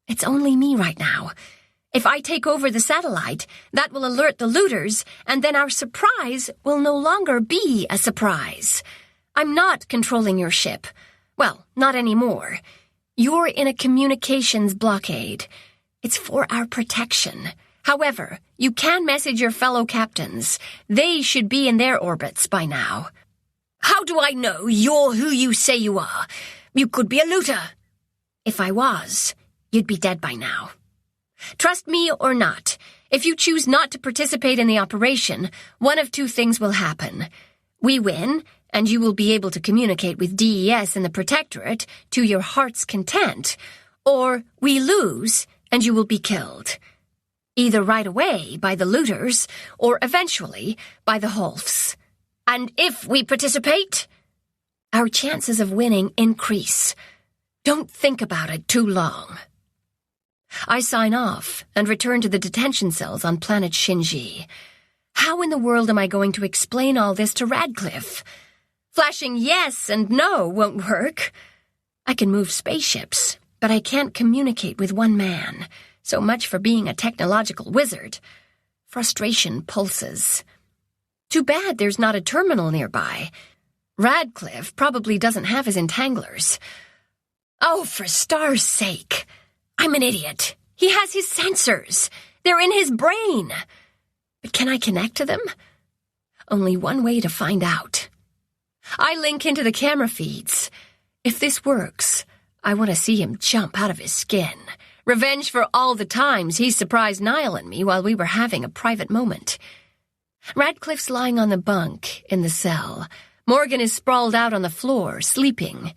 It's only me right now. If I take over the satellite, that will alert the looters, and then our surprise will no longer be a surprise. I'm not controlling your ship. Well, not anymore. You're in a communications blockade. It's for our protection. However, you can message your fellow captains. They should be in their orbits by now. How do I know you're who you say you are? You could be a looter. If I was, you'd be dead by now. Trust me or not, if you choose not to participate in the operation, one of two things will happen. We win, and you will be able to communicate with DES and the Protectorate to your heart's content, or we lose, and you will be killed. Either right away by the looters, or eventually by the Holfs. And if we participate, our chances of winning increase. Don't think about it too long. I sign off and return to the detention cells on planet Shinji. How in the world am I going to explain all this to Radcliffe? Flashing yes and no won't work. I can move spaceships, but I can't communicate with one man. So much for being a technological wizard. Frustration pulses. Too bad there's not a terminal nearby. Radcliffe probably doesn't have his entanglers. Oh, for stars' sake. I'm an idiot. He has his sensors. They're in his brain. But can I connect to them? Only one way to find out. I link into the camera feeds. If this works, I want to see him jump out of his skin. Revenge for all the times he surprised Niall and me while we were having a private moment. Radcliffe's lying on the bunk in the cell. Morgan is sprawled out on the floor, sleeping.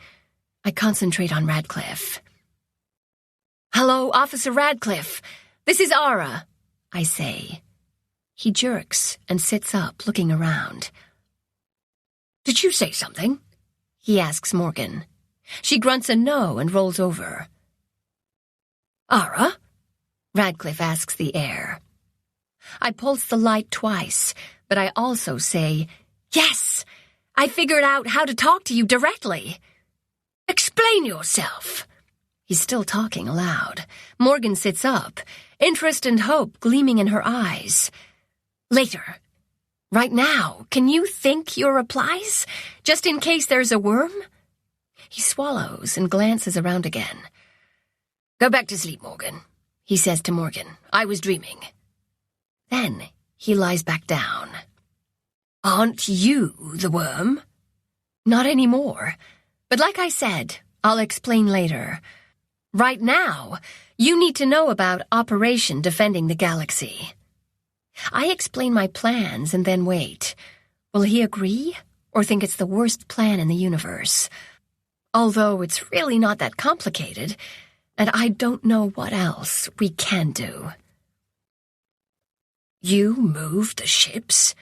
I concentrate on Radcliffe. Hello, Officer Radcliffe. This is Ara, I say. He jerks and sits up, looking around. Did you say something? He asks Morgan. She grunts a no and rolls over. Ara? Radcliffe asks the air. I pulse the light twice, but I also say, yes, I figured out how to talk to you directly. Explain yourself. He's still talking aloud. Morgan sits up, interest and hope gleaming in her eyes. Later. Right now, can you think your replies? Just in case there's a worm? He swallows and glances around again. Go back to sleep, Morgan, he says to Morgan. I was dreaming. Then he lies back down. Aren't you the worm? Not anymore. But like I said, I'll explain later. Right now, you need to know about Operation Defending the Galaxy. I explain my plans and then wait. Will he agree or think it's the worst plan in the universe? Although it's really not that complicated, and I don't know what else we can do. You move the ships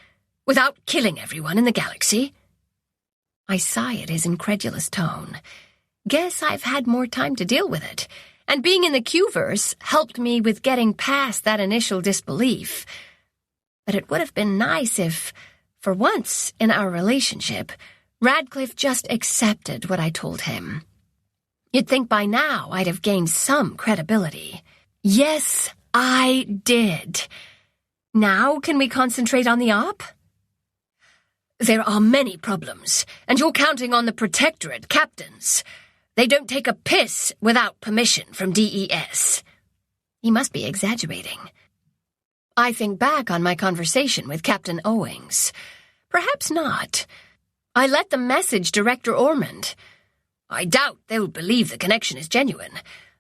without killing everyone in the galaxy? I sigh at his incredulous tone. Guess I've had more time to deal with it, and being in the Q-verse helped me with getting past that initial disbelief. But it would have been nice if, for once in our relationship, Radcliffe just accepted what I told him. You'd think by now I'd have gained some credibility. Yes, I did. Now can we concentrate on the op? There are many problems, and you're counting on the Protectorate captains. They don't take a piss without permission from DES. He must be exaggerating. I think back on my conversation with Captain Owings. Perhaps not. I let them message Director Ormond. I doubt they'll believe the connection is genuine.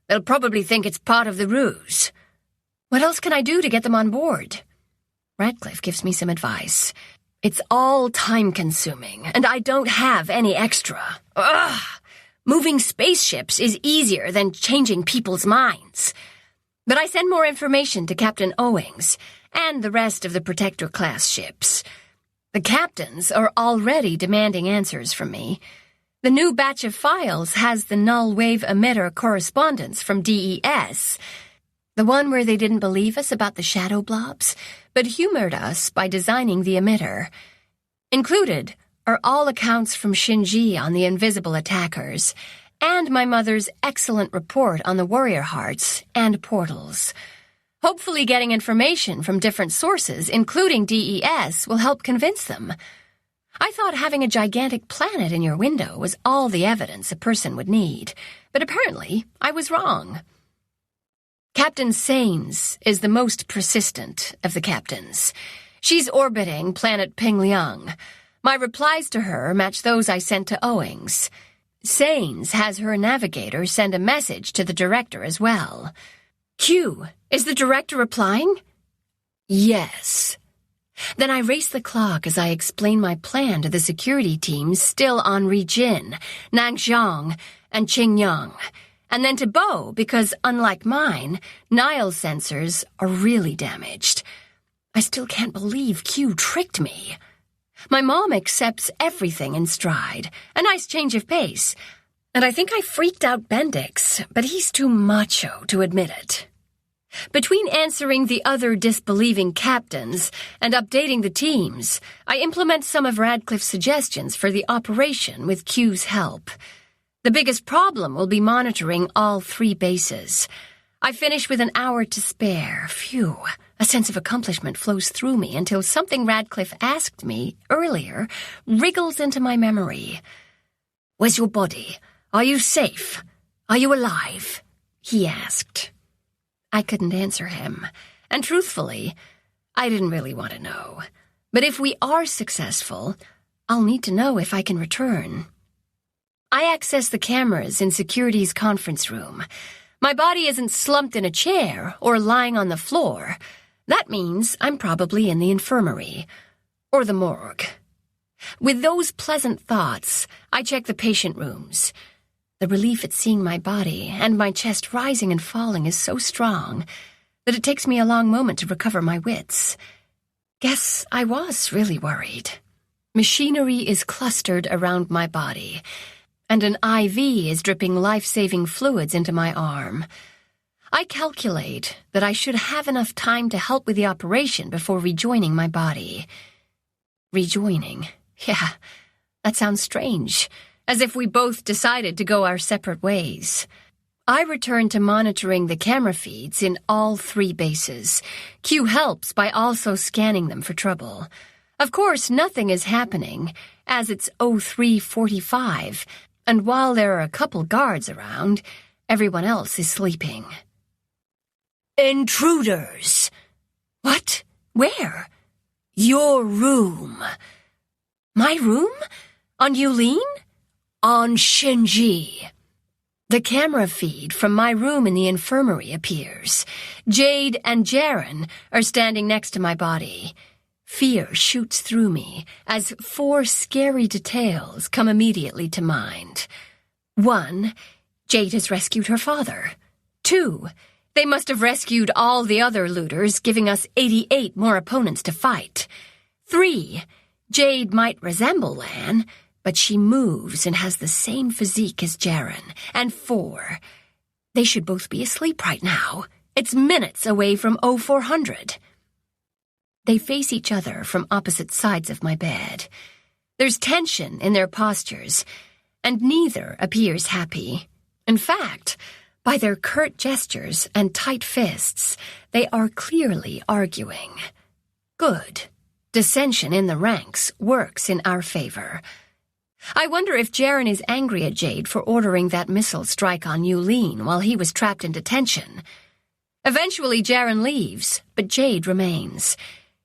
They'll probably think it's part of the ruse. What else can I do to get them on board? Radcliffe gives me some advice. It's all time-consuming, and I don't have any extra. Ugh! Moving spaceships is easier than changing people's minds. But I send more information to Captain Owings and the rest of the Protector-class ships. The captains are already demanding answers from me. The new batch of files has the null wave emitter correspondence from DES, the one where they didn't believe us about the shadow blobs, but humored us by designing the emitter. Included are all accounts from Shinji on the invisible attackers, and my mother's excellent report on the warrior hearts and portals. Hopefully getting information from different sources, including DES, will help convince them. I thought having a gigantic planet in your window was all the evidence a person would need, but apparently I was wrong. Captain Sains is the most persistent of the captains. She's orbiting planet Pingliang. My replies to her match those I sent to Owings. Sains has her navigator send a message to the director as well. Q, is the director replying? Yes. Then I race the clock as I explain my plan to the security teams still on Rijin, Nangxiang, and Qingyang, and then to Bo because, unlike mine, Nile's sensors are really damaged. I still can't believe Q tricked me. My mom accepts everything in stride, a nice change of pace, and I think I freaked out Bendix, but he's too macho to admit it. Between answering the other disbelieving captains and updating the teams, I implement some of Radcliffe's suggestions for the operation with Q's help. The biggest problem will be monitoring all 3 bases. I finish with an hour to spare. Phew. A sense of accomplishment flows through me until something Radcliffe asked me earlier wriggles into my memory. "Where's your body? Are you safe? Are you alive?" he asked. I couldn't answer him, and truthfully, I didn't really want to know. But if we are successful, I'll need to know if I can return. I access the cameras in security's conference room. My body isn't slumped in a chair or lying on the floor. That means I'm probably in the infirmary, or the morgue. With those pleasant thoughts, I check the patient rooms. The relief at seeing my body and my chest rising and falling is so strong that it takes me a long moment to recover my wits. Guess I was really worried. Machinery is clustered around my body, and an IV is dripping life-saving fluids into my arm. I calculate that I should have enough time to help with the operation before rejoining my body. Rejoining? Yeah, that sounds strange. As if we both decided to go our separate ways. I return to monitoring the camera feeds in all 3 bases. Q helps by also scanning them for trouble. Of course, nothing is happening, as it's 03:45, and while there are a couple guards around, everyone else is sleeping. "Intruders!" "What? Where?" "Your room." "My room? On Yulin?" "On Shinji." The camera feed from my room in the infirmary appears. Jade and Jaren are standing next to my body. Fear shoots through me as 4 scary details come immediately to mind. 1, Jade has rescued her father. 2, they must have rescued all the other looters, giving us 88 more opponents to fight. 3, Jade might resemble Lan, but she moves and has the same physique as Jaren. And 4, they should both be asleep right now. It's minutes away from 0400. They face each other from opposite sides of my bed. There's tension in their postures, and neither appears happy. In fact, by their curt gestures and tight fists, they are clearly arguing. Good. Dissension in the ranks works in our favor. I wonder if Jaren is angry at Jade for ordering that missile strike on Yulin while he was trapped in detention. Eventually, Jaren leaves, but Jade remains.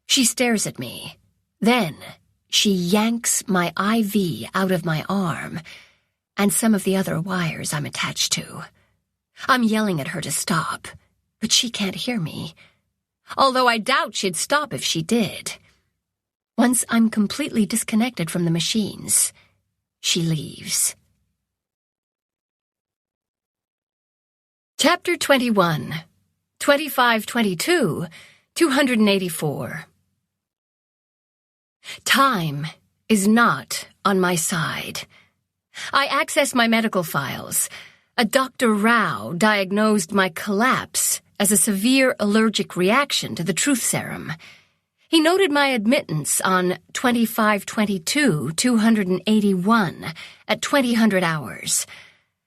She stares at me. Then, she yanks my IV out of my arm, and some of the other wires I'm attached to. I'm yelling at her to stop, but she can't hear me, although I doubt she'd stop if she did. Once I'm completely disconnected from the machines, she leaves. Chapter 21, 2522, 284. Time is not on my side. I access my medical files. A Dr. Rao diagnosed my collapse as a severe allergic reaction to the truth serum. He noted my admittance on 2522, 281 at 2000 hours.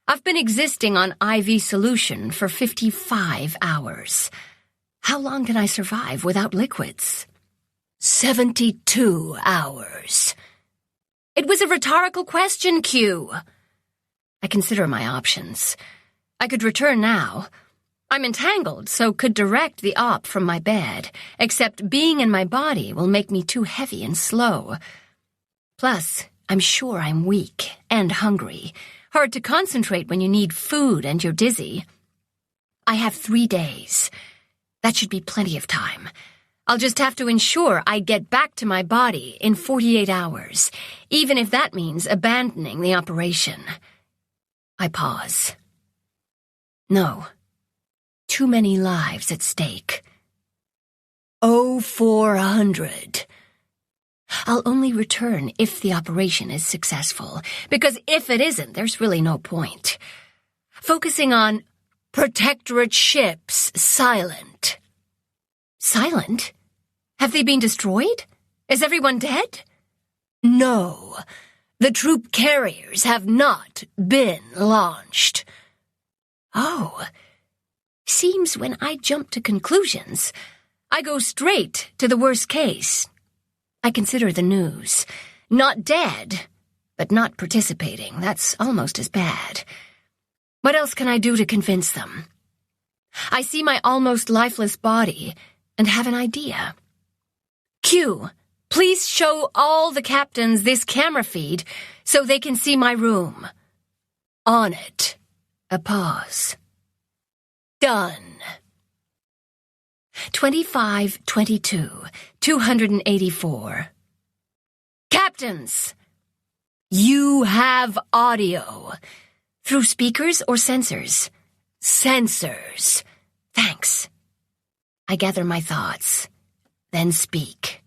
I've been existing on IV solution for 55 hours. How long can I survive without liquids? 72 hours. It was a rhetorical question, Q. I consider my options. I could return now. I'm entangled, so could direct the op from my bed, except being in my body will make me too heavy and slow. Plus, I'm sure I'm weak and hungry. Hard to concentrate when you need food and you're dizzy. I have 3 days. That should be plenty of time. I'll just have to ensure I get back to my body in 48 hours, even if that means abandoning the operation. I pause. No. Too many lives at stake. 0400. I'll only return if the operation is successful, because if it isn't, there's really no point. Focusing on Protectorate ships silent. Silent? Have they been destroyed? Is everyone dead? No. The troop carriers have not been launched. Oh. Seems when I jump to conclusions, I go straight to the worst case. I consider the news. Not dead, but not participating. That's almost as bad. What else can I do to convince them? I see my almost lifeless body and have an idea. Q, please show all the captains this camera feed so they can see my room. On it. A pause. Done. 2522, 284. Captains! You have audio. Through speakers or sensors? Sensors. Thanks. I gather my thoughts, then speak.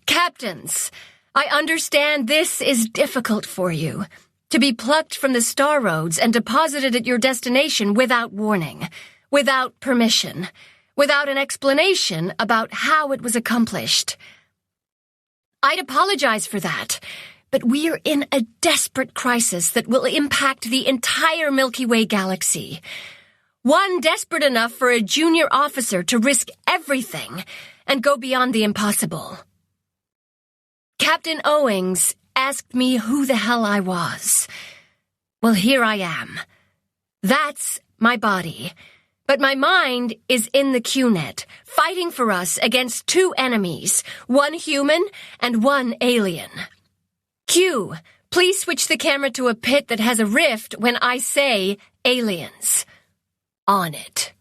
Captains, I understand this is difficult for you, to be plucked from the star roads and deposited at your destination without warning, without permission, without an explanation about how it was accomplished. I'd apologize for that, but we're in a desperate crisis that will impact the entire Milky Way Galaxy. One desperate enough for a junior officer to risk everything and go beyond the impossible. Captain Owings asked me who the hell I was. Well, here I am. That's my body. But my mind is in the QNet, fighting for us against two enemies, one human and one alien. Q, please switch the camera to a pit that has a rift when I say aliens. On it.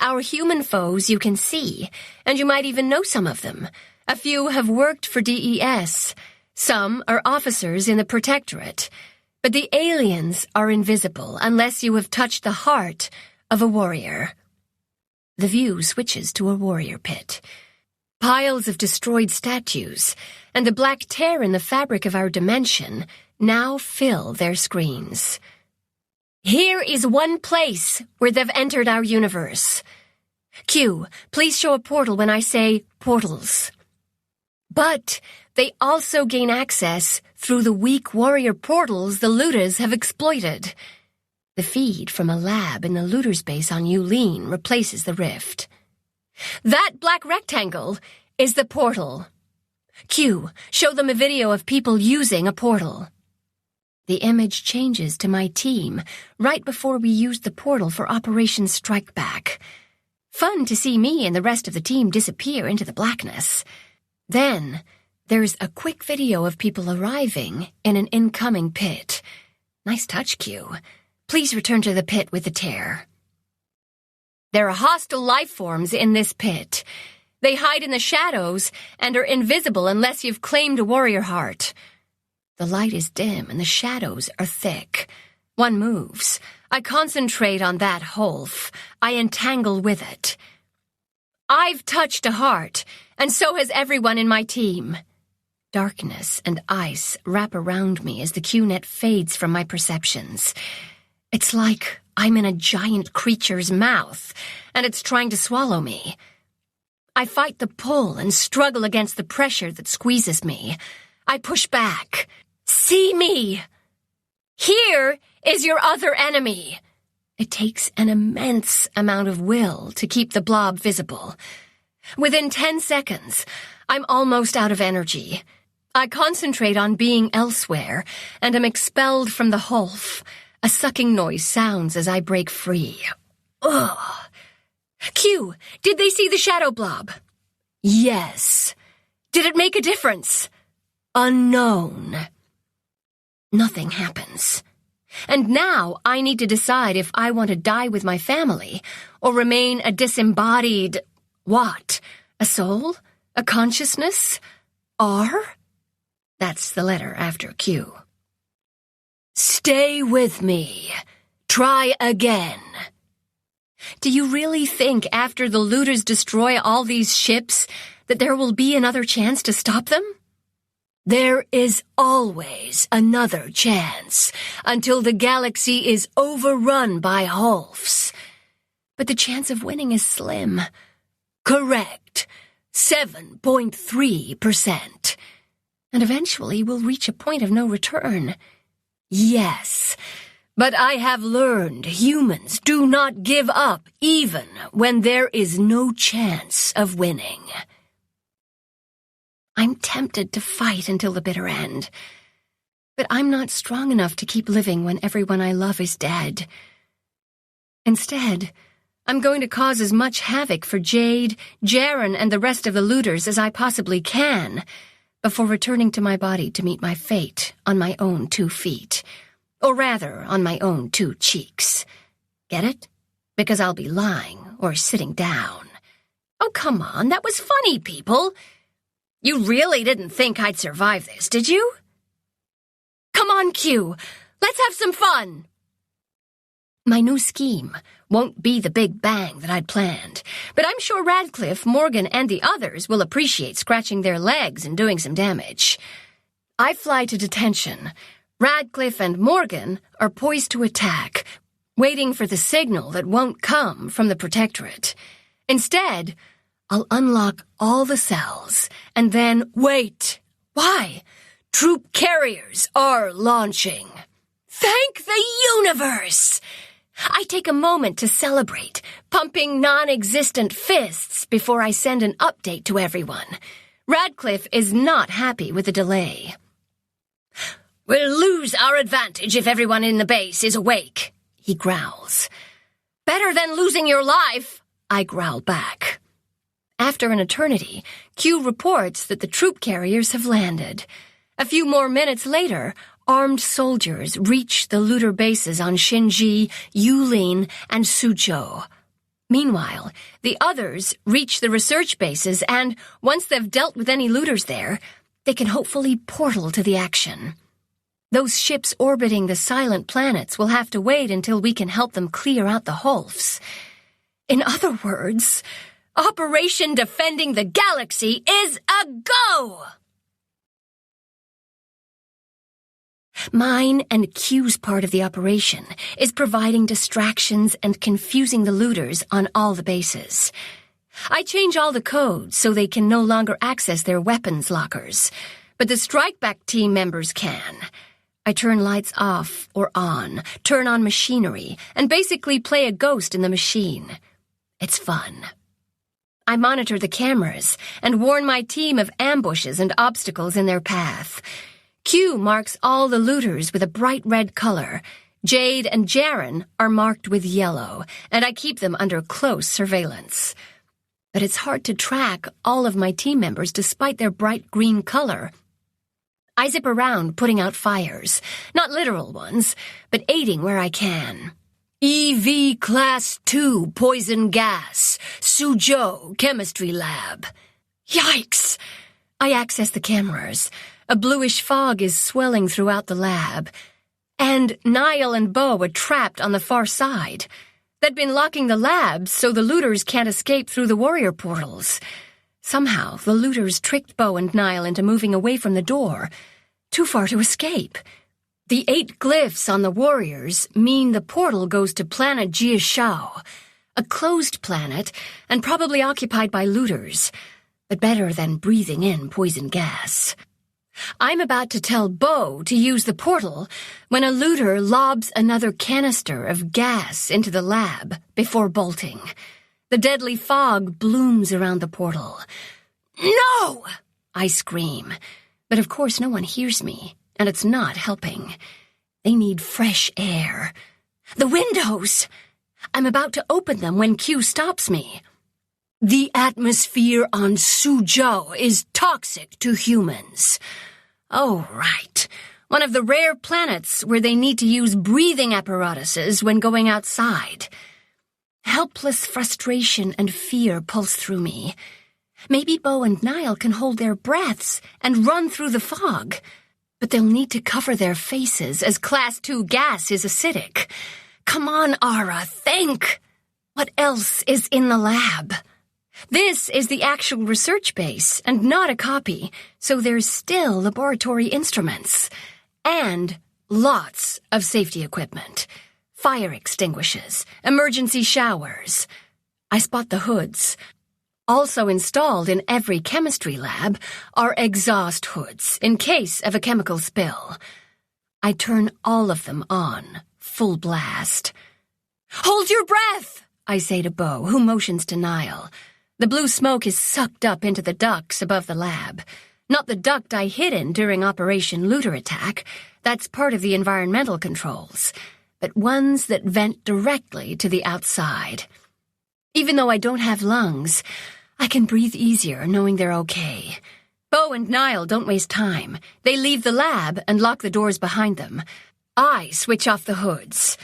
Our human foes you can see, and you might even know some of them. A few have worked for DES. Some are officers in the Protectorate. But the aliens are invisible unless you have touched the heart of a warrior. The view switches to a warrior pit. Piles of destroyed statues and the black tear in the fabric of our dimension now fill their screens. Here is one place where they've entered our universe. Q, please show a portal when I say portals. But they also gain access through the weak warrior portals the looters have exploited. The feed from a lab in the looter's base on Yulin replaces the rift. That black rectangle is the portal. Q, show them a video of people using a portal. The image changes to my team right before we use the portal for Operation Strike Back. Fun to see me and the rest of the team disappear into the blackness. Then, There's a quick video of people arriving in an incoming pit. Nice touch, Q. Please return to the pit with the tear. There are hostile life forms in this pit. They hide in the shadows and are invisible unless you've claimed a warrior heart. The light is dim and the shadows are thick. One moves. I concentrate on that Holf. I entangle with it. I've touched a heart, and so has everyone in my team. Darkness and ice wrap around me as the Q-net fades from my perceptions. It's like I'm in a giant creature's mouth, and it's trying to swallow me. I fight the pull and struggle against the pressure that squeezes me. I push back. See me! Here is your other enemy. It takes an immense amount of will to keep the blob visible. Within 10 seconds, I'm almost out of energy. I concentrate on being elsewhere, and am expelled from the Holf. A sucking noise sounds as I break free. Ugh. Q, did they see the shadow blob? Yes. Did it make a difference? Unknown. Nothing happens. And now I need to decide if I want to die with my family, or remain a disembodied... what? A soul? A consciousness? R? That's the letter after Q. Stay with me. Try again. Do you really think after the looters destroy all these ships that there will be another chance to stop them? There is always another chance until the galaxy is overrun by Holfs. But the chance of winning is slim. Correct. 7.3%. And eventually we'll reach a point of no return. Yes, but I have learned humans do not give up even when there is no chance of winning. I'm tempted to fight until the bitter end, but I'm not strong enough to keep living when everyone I love is dead. Instead, I'm going to cause as much havoc for Jade, Jaren, and the rest of the looters as I possibly can, before returning to my body to meet my fate on my own 2 feet. Or rather, on my own 2 cheeks. Get it? Because I'll be lying or sitting down. Oh, come on, that was funny, people. You really didn't think I'd survive this, did you? Come on, Q. Let's have some fun. My new scheme won't be the big bang that I'd planned, but I'm sure Radcliffe, Morgan, and the others will appreciate scratching their legs and doing some damage. I fly to detention. Radcliffe and Morgan are poised to attack, waiting for the signal that won't come from the Protectorate. Instead, I'll unlock all the cells, and then wait. Why? Troop carriers are launching. Thank the universe! I take a moment to celebrate, pumping non-existent fists before I send an update to everyone. Radcliffe is not happy with the delay. We'll lose our advantage if everyone in the base is awake, he growls. Better than losing your life, I growl back. After an eternity, Q reports that the troop carriers have landed. A few more minutes later, armed soldiers reach the looter bases on Shinji, Yulin, and Suzhou. Meanwhile, the others reach the research bases, and once they've dealt with any looters there, they can hopefully portal to the action. Those ships orbiting the silent planets will have to wait until we can help them clear out the Holfs. In other words, Operation Defending the Galaxy is a go! Mine and Q's part of the operation is providing distractions and confusing the looters on all the bases. I change all the codes so they can no longer access their weapons lockers, but the strikeback team members can. I turn lights off or on, turn on machinery, and basically play a ghost in the machine. It's fun. I monitor the cameras and warn my team of ambushes and obstacles in their path. Q marks all the looters with a bright red color. Jade and Jaren are marked with yellow, and I keep them under close surveillance. but it's hard to track all of my team members despite their bright green color. I zip around putting out fires, not literal ones, but aiding where I can. EV Class 2 poison gas, Suzhou chemistry lab. Yikes! I access the cameras. A bluish fog is swelling throughout the lab. And Niall and Bo are trapped on the far side. They'd been locking the labs so the looters can't escape through the warrior portals. Somehow, the looters tricked Bo and Niall into moving away from the door, too far to escape. The 8 glyphs on the warriors mean the portal goes to planet Jiashao, a closed planet and probably occupied by looters, but better than breathing in poison gas. I'm about to tell Bo to use the portal when a looter lobs another canister of gas into the lab before bolting. The deadly fog blooms around the portal. "No!" I scream. But of course no one hears me, and it's not helping. They need fresh air. The windows! I'm about to open them when Q stops me. "The atmosphere on Suzhou is toxic to humans." Oh, right. One of the rare planets where they need to use breathing apparatuses when going outside. Helpless frustration and fear pulse through me. Maybe Bo and Niall can hold their breaths and run through the fog, but they'll need to cover their faces as Class 2 gas is acidic. Come on, Ara, think! What else is in the lab? This is the actual research base and not a copy, so there's still laboratory instruments. And lots of safety equipment. Fire extinguishers, emergency showers. I spot the hoods. Also installed in every chemistry lab are exhaust hoods in case of a chemical spill. I turn all of them on, full blast. "Hold your breath!" I say to Bo, who motions to Niall. The blue smoke is sucked up into the ducts above the lab. Not the duct I hid in during Operation Looter Attack. That's part of the environmental controls. But ones that vent directly to the outside. Even though I don't have lungs, I can breathe easier knowing they're okay. Bo and Niall don't waste time. They leave the lab and lock the doors behind them. I switch off the hoods.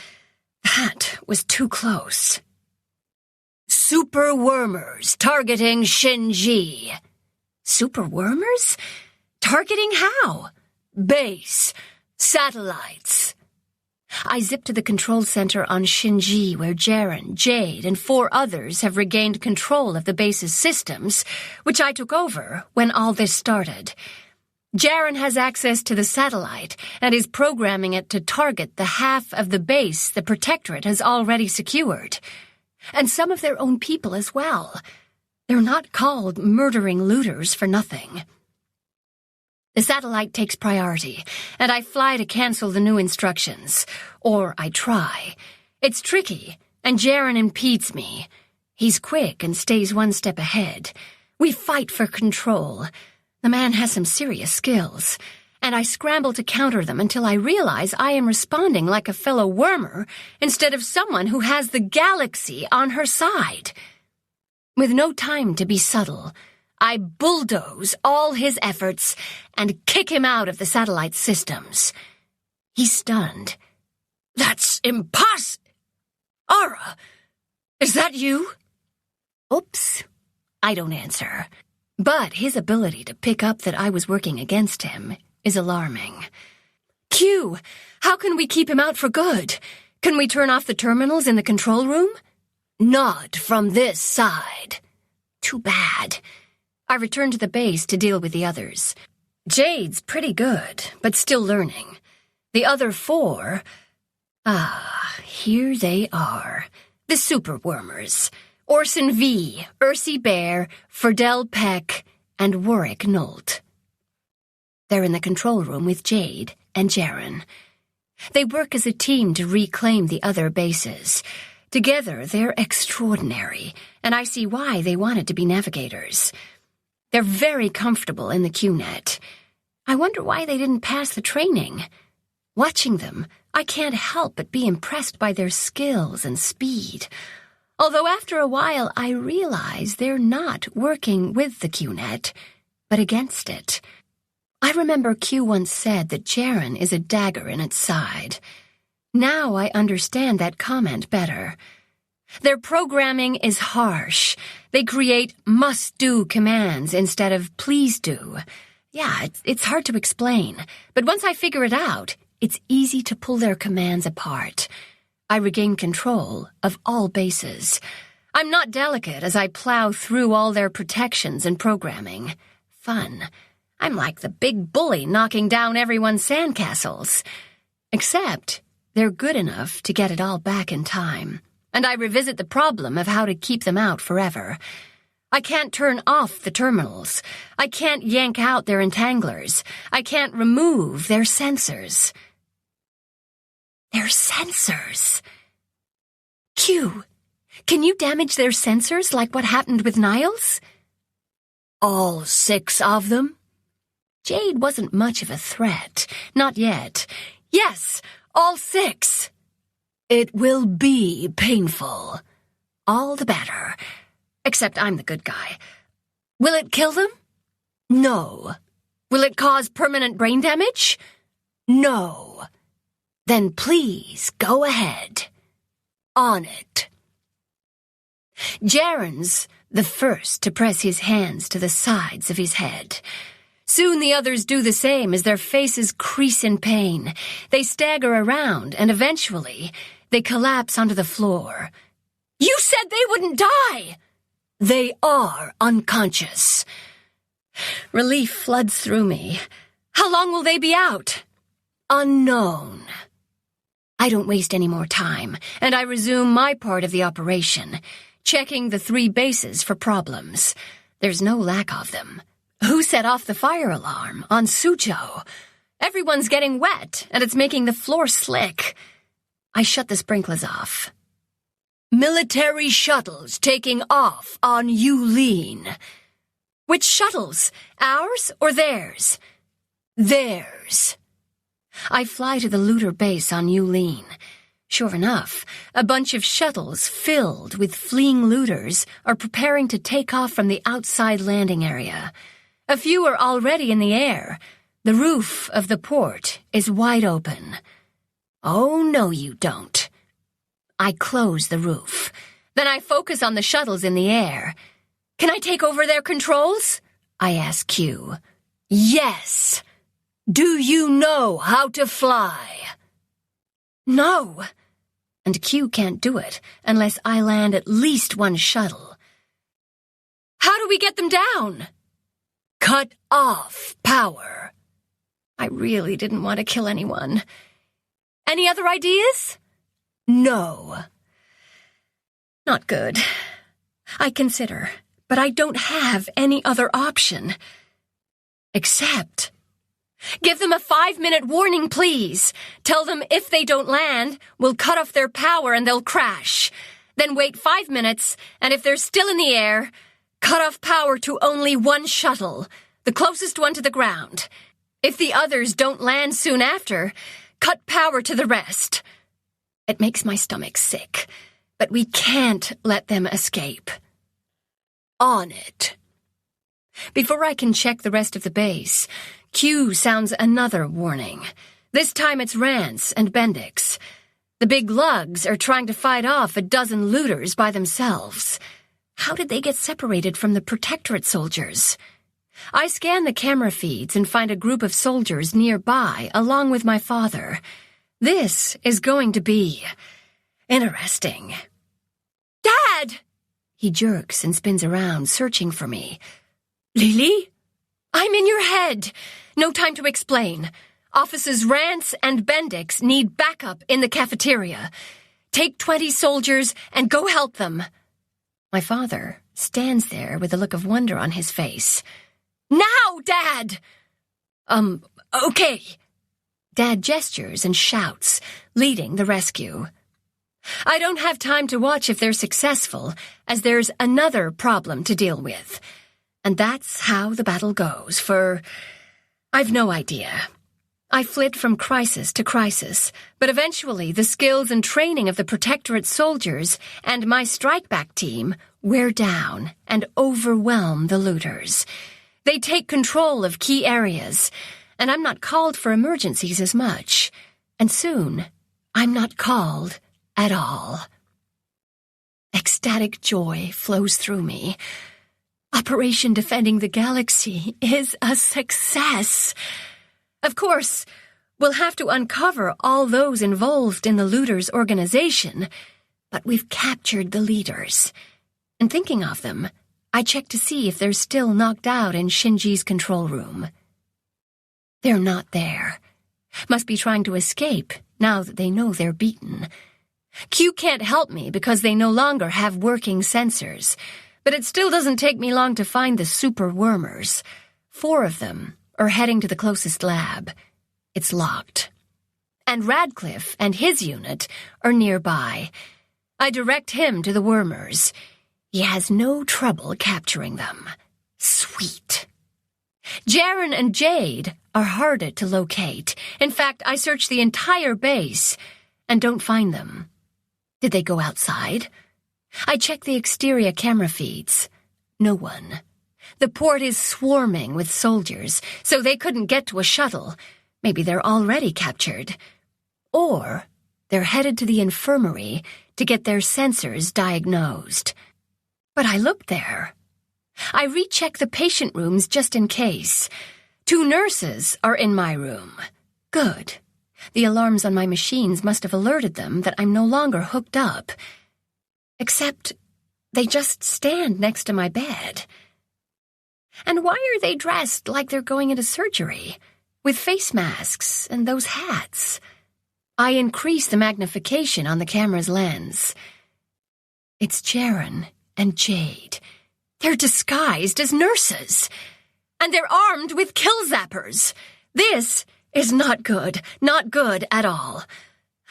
That was too close. "Super wormers targeting Shinji." Super wormers? Targeting how? Base. Satellites. I zip to the control center on Shinji where Jaren, Jade, and 4 others have regained control of the base's systems, which I took over when all this started. Jaren has access to the satellite and is programming it to target the half of the base the Protectorate has already secured. And some of their own people as well. They're not called murdering looters for nothing. The satellite takes priority, and I fly to cancel the new instructions. Or I try. It's tricky, and Jaren impedes me. He's quick and stays one step ahead. We fight for control. The man has some serious skills, and I scramble to counter them until I realize I am responding like a fellow wormer instead of someone who has the galaxy on her side. With no time to be subtle, I bulldoze all his efforts and kick him out of the satellite systems. He's stunned. "That's impossible! Ara, is that you?" Oops. I don't answer. But his ability to pick up that I was working against him is alarming. "Q, how can we keep him out for good? Can we turn off the terminals in the control room?" "Not from this side." Too bad. I return to the base to deal with the others. Jade's pretty good, but still learning. The other 4... here they are. The super wormers. Orson V, Ursi Bear, Ferdel Peck, and Warwick Nolt. They're in the control room with Jade and Jaren. They work as a team to reclaim the other bases. Together, they're extraordinary, and I see why they wanted to be navigators. They're very comfortable in the QNet. I wonder why they didn't pass the training. Watching them, I can't help but be impressed by their skills and speed. Although after a while I realize they're not working with the QNet, but against it. I remember Q once said that Jaren is a dagger in its side. Now I understand that comment better. Their programming is harsh. They create must-do commands instead of please-do. Yeah, it's hard to explain, but once I figure it out, it's easy to pull their commands apart. I regain control of all bases. I'm not delicate as I plow through all their protections and programming. Fun. I'm like the big bully knocking down everyone's sandcastles. Except they're good enough to get it all back in time. And I revisit the problem of how to keep them out forever. I can't turn off the terminals. I can't yank out their entanglers. I can't remove their sensors. Their sensors? Q, can you damage their sensors like what happened with Niles? All 6 of them? Jade wasn't much of a threat. Not yet. Yes, all 6. It will be painful. All the better. Except I'm the good guy. Will it kill them? No. Will it cause permanent brain damage? No. Then please go ahead. On it. Jaren's the first to press his hands to the sides of his head. Soon the others do the same as their faces crease in pain. They stagger around, and eventually they collapse onto the floor. You said they wouldn't die! They are unconscious. Relief floods through me. How long will they be out? Unknown. I don't waste any more time, and I resume my part of the operation, checking the 3 bases for problems. There's no lack of them. Who set off the fire alarm on Suzhou? Everyone's getting wet, and it's making the floor slick. I shut the sprinklers off. Military shuttles taking off on Yulin. Which shuttles? Ours or theirs? Theirs. I fly to the looter base on Yulin. Sure enough, a bunch of shuttles filled with fleeing looters are preparing to take off from the outside landing area. A few are already in the air. The roof of the port is wide open. Oh, no, you don't. I close the roof. Then I focus on the shuttles in the air. Can I take over their controls? I ask Q. Yes. Do you know how to fly? No. And Q can't do it unless I land at least 1 shuttle. How do we get them down? Cut off power. I really didn't want to kill anyone. Any other ideas? No. Not good. I consider, but I don't have any other option. Except... Give them a 5-minute warning, please. Tell them if they don't land, we'll cut off their power and they'll crash. Then wait 5 minutes, and if they're still in the air, cut off power to only 1 shuttle, the closest one to the ground. If the others don't land soon after, cut power to the rest. It makes my stomach sick, but we can't let them escape. On it. Before I can check the rest of the base, Q sounds another warning. This time it's Rance and Bendix. The big lugs are trying to fight off a dozen looters by themselves. How did they get separated from the Protectorate soldiers? I scan the camera feeds and find a group of soldiers nearby along with my father. This is going to be interesting. Dad! He jerks and spins around, searching for me. Lily? I'm in your head. No time to explain. Officers Rance and Bendix need backup in the cafeteria. Take 20 soldiers and go help them. My father stands there with a look of wonder on his face. Now, Dad! Okay. Dad gestures and shouts, leading the rescue. I don't have time to watch if they're successful, as there's another problem to deal with. And that's how the battle goes, for... I've no idea. I flit from crisis to crisis, but eventually the skills and training of the Protectorate soldiers and my strike-back team wear down and overwhelm the looters. They take control of key areas, and I'm not called for emergencies as much. And soon, I'm not called at all. Ecstatic joy flows through me. Operation Defending the Galaxy is a success. Of course, we'll have to uncover all those involved in the looters' organization, but we've captured the leaders. And thinking of them, I check to see if they're still knocked out in Shinji's control room. They're not there. Must be trying to escape now that they know they're beaten. Q can't help me because they no longer have working sensors, but it still doesn't take me long to find the super wormers. 4 of them are heading to the closest lab. It's locked. And Radcliffe and his unit are nearby. I direct him to the wormers. He has no trouble capturing them. Sweet. Jaren and Jade are harder to locate. In fact, I search the entire base and don't find them. Did they go outside? I check the exterior camera feeds. No one. The port is swarming with soldiers, so they couldn't get to a shuttle. Maybe they're already captured. Or they're headed to the infirmary to get their sensors diagnosed. But I looked there. I recheck the patient rooms just in case. 2 nurses are in my room. Good. The alarms on my machines must have alerted them that I'm no longer hooked up. Except they just stand next to my bed. And why are they dressed like they're going into surgery, with face masks and those hats? I increase the magnification on the camera's lens. It's Jaren and Jade. They're disguised as nurses. And they're armed with kill zappers. This is not good at all.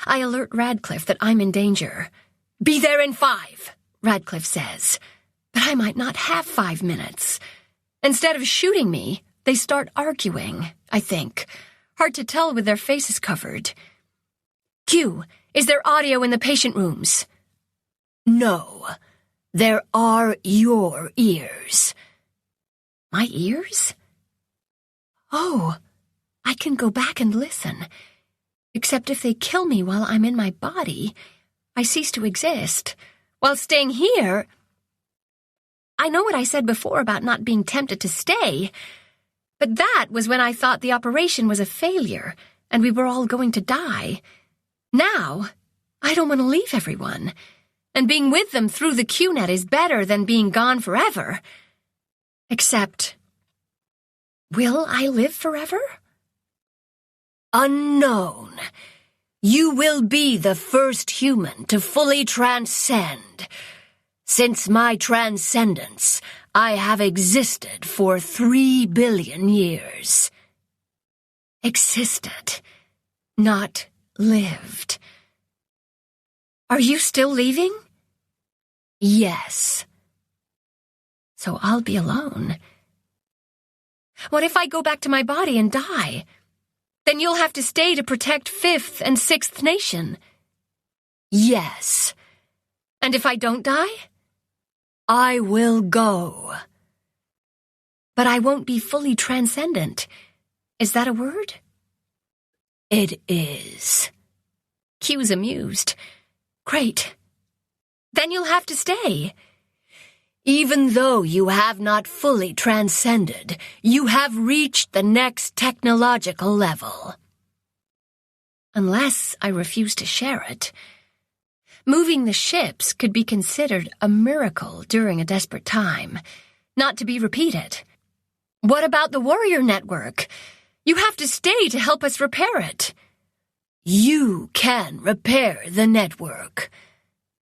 I alert Radcliffe that I'm in danger. Be there in 5, Radcliffe says. But I might not have 5 minutes. Instead of shooting me, they start arguing, I think. Hard to tell with their faces covered. Q, is there audio in the patient rooms? No. There are your ears. My ears? Oh, I can go back and listen. Except if they kill me while I'm in my body, I cease to exist. While staying here, I know what I said before about not being tempted to stay, but that was when I thought the operation was a failure and we were all going to die. Now, I don't want to leave everyone, and being with them through the QNet is better than being gone forever. Except, will I live forever? Unknown. You will be the first human to fully transcend. Since my transcendence, I have existed for 3 billion years. Existed, not lived. Are you still leaving? Yes. So I'll be alone. What if I go back to my body and die? Then you'll have to stay to protect 5th and 6th Nation. Yes. And if I don't die? I will go. But I won't be fully transcendent. Is that a word? It is. Q's amused. Great. Then you'll have to stay. Even though you have not fully transcended, you have reached the next technological level. Unless I refuse to share it. Moving the ships could be considered a miracle during a desperate time, not to be repeated. What about the warrior network? You have to stay to help us repair it. You can repair the network.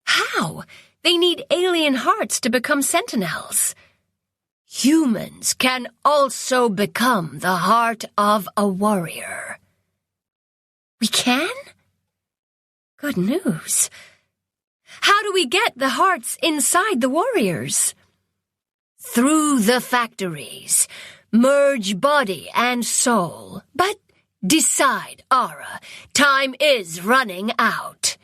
How? They need alien hearts to become Sentinels. Humans can also become the heart of a warrior. We can? Good news. How do we get the hearts inside the warriors? Through the factories. Merge body and soul. But Decide, Ara. Time is running out.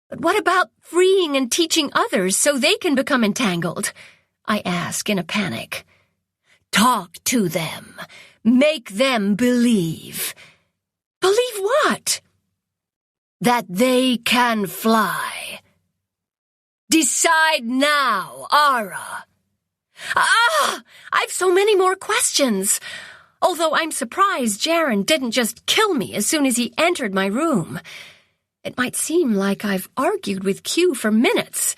But what about freeing and teaching others so they can become entangled? I ask in a panic. Talk to them. Make them believe. Believe what? That they can fly. Decide now, Ara. I've so many more questions. Although I'm surprised Jaren didn't just kill me as soon as he entered my room. It might seem like I've argued with Q for minutes,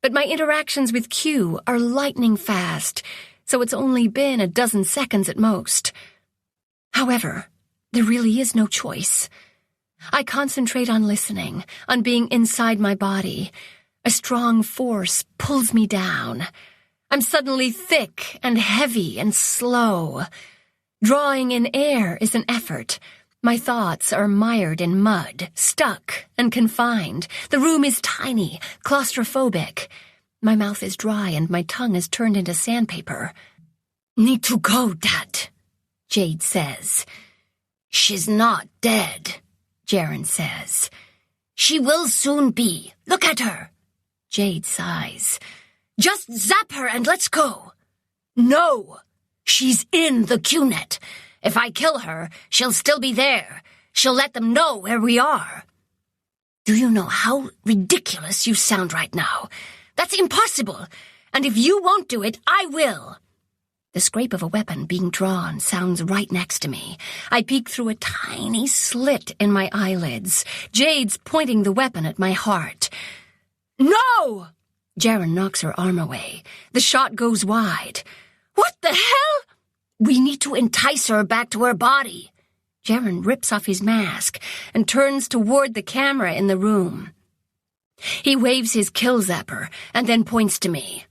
but my interactions with Q are lightning fast, so it's only been a dozen seconds at most. However, there really is no choice. I concentrate on listening, on being inside my body. A strong force pulls me down. I'm suddenly thick and heavy and slow. Drawing in air is an effort. My thoughts are mired in mud, stuck and confined. The room is tiny, claustrophobic. My mouth is dry and my tongue is turned into sandpaper. Need to go, Dad, Jade says. She's not dead, Jaren says. She will soon be. Look at her. Jade sighs. Just zap her and let's go. No. She's in the QNet. If I kill her, she'll still be there. She'll let them know where we are. Do you know how ridiculous you sound right now? That's impossible. And if you won't do it, I will. The scrape of a weapon being drawn sounds right next to me. I peek through a tiny slit in my eyelids. Jade's pointing the weapon at my heart. No! Jaren knocks her arm away. The shot goes wide. What the hell? We need to entice her back to her body. Jaren rips off his mask and turns toward the camera in the room. He waves his kill zapper and then points to me.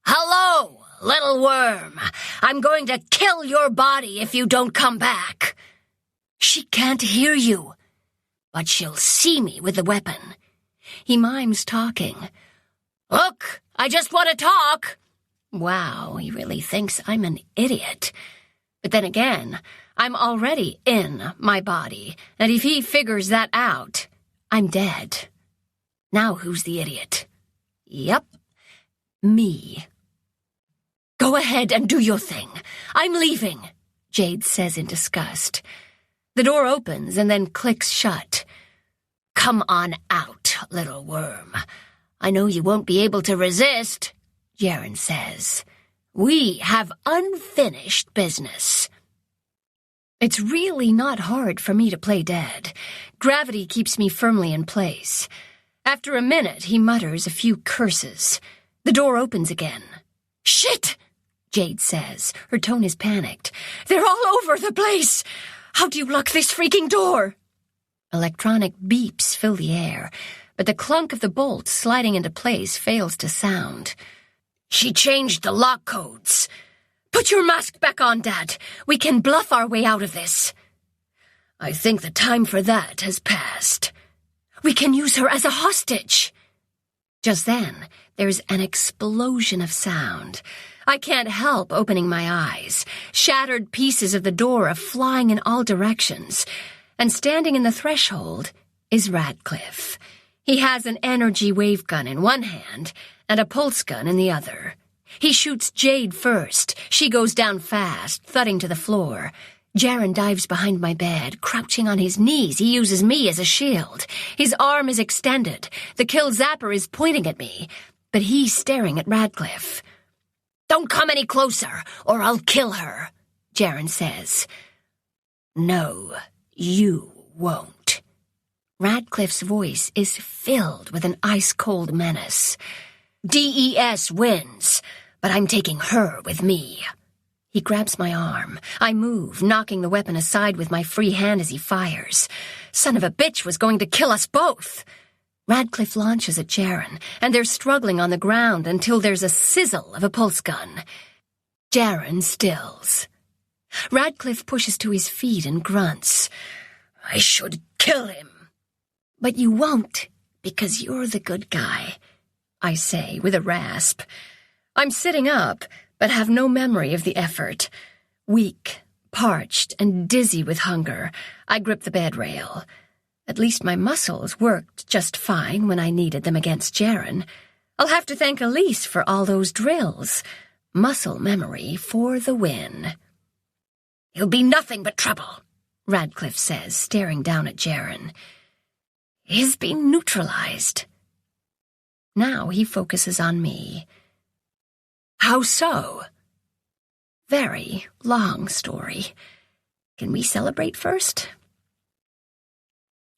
Hello, little worm. I'm going to kill your body if you don't come back. She can't hear you, but she'll see me with the weapon. He mimes talking. Look, I just want to talk. Wow, he really thinks I'm an idiot. But then again, I'm already in my body, and if he figures that out, I'm dead. Now who's the idiot? Yep, me. Go ahead and do your thing. I'm leaving, Jade says in disgust. The door opens and then clicks shut. Come on out, little worm. I know you won't be able to resist, Jaren says. We have unfinished business. It's really not hard for me to play dead. Gravity keeps me firmly in place. After a minute, he mutters a few curses. The door opens again. Shit, Jade says. Her tone is panicked. They're all over the place. How do you lock this freaking door? Electronic beeps fill the air, but the clunk of the bolts sliding into place fails to sound. She changed the lock codes. Put your mask back on, Dad. We can bluff our way out of this. I think the time for that has passed. We can use her as a hostage. Just then, there's an explosion of sound. I can't help opening my eyes. Shattered pieces of the door are flying in all directions. And standing in the threshold is Radcliffe. He has an energy wave gun in one hand and a pulse gun in the other. He shoots Jade first. She goes down fast, thudding to the floor. Jaren dives behind my bed. Crouching on his knees, he uses me as a shield. His arm is extended. The kill zapper is pointing at me, but he's staring at Radcliffe. Don't come any closer, or I'll kill her, Jaren says. No, you won't. Radcliffe's voice is filled with an ice-cold menace. DES wins, but I'm taking her with me. He grabs my arm. I move, knocking the weapon aside with my free hand as he fires. Son of a bitch was going to kill us both. Radcliffe launches at Jaren, and they're struggling on the ground until there's a sizzle of a pulse gun. Jaren stills. Radcliffe pushes to his feet and grunts. I should kill him. But you won't, because you're the good guy, I say with a rasp. I'm sitting up, but have no memory of the effort. Weak, Parched and dizzy with hunger, I gripped the bed rail. At least my muscles worked just fine when I needed them against Jaren. I'll have to thank Elise for all those drills. Muscle memory for the win. "He'll be nothing but trouble," Radcliffe says, staring down at Jaren. He's been neutralized. Now he focuses on me. "How so?" Very long story. Can we celebrate first?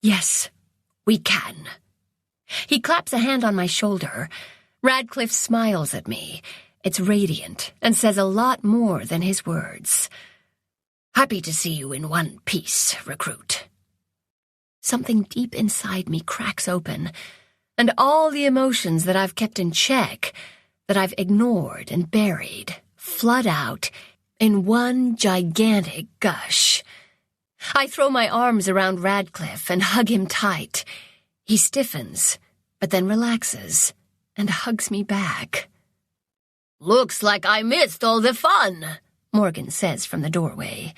"Yes, we can." He claps a hand on my shoulder. Radcliffe smiles at me. It's radiant and says a lot more than his words. "Happy to see you in one piece, recruit." Something deep inside me cracks open, and all the emotions that I've kept in check, that I've ignored and buried, flood out in one gigantic gush. I throw my arms around Radcliffe and hug him tight. He stiffens, but then relaxes and hugs me back. "Looks like I missed all the fun," Morgan says from the doorway.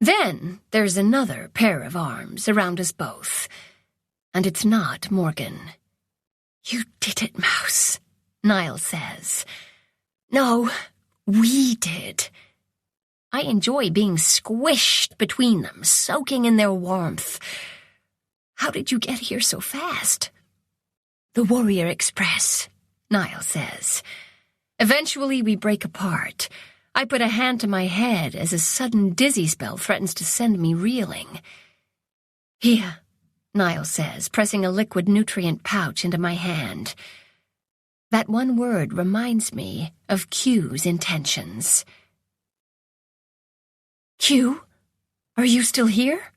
Then there's another pair of arms around us both. And it's not Morgan. "You did it, Mouse," Niall says. "No, we did." I enjoy being squished between them, soaking in their warmth. "How did you get here so fast?" "The Warrior Express," Niall says. Eventually we break apart. I put a hand to my head as a sudden dizzy spell threatens to send me reeling. "Here," Niall says, pressing a liquid nutrient pouch into my hand. That one word reminds me of Q's intentions. "Q, are you still here?"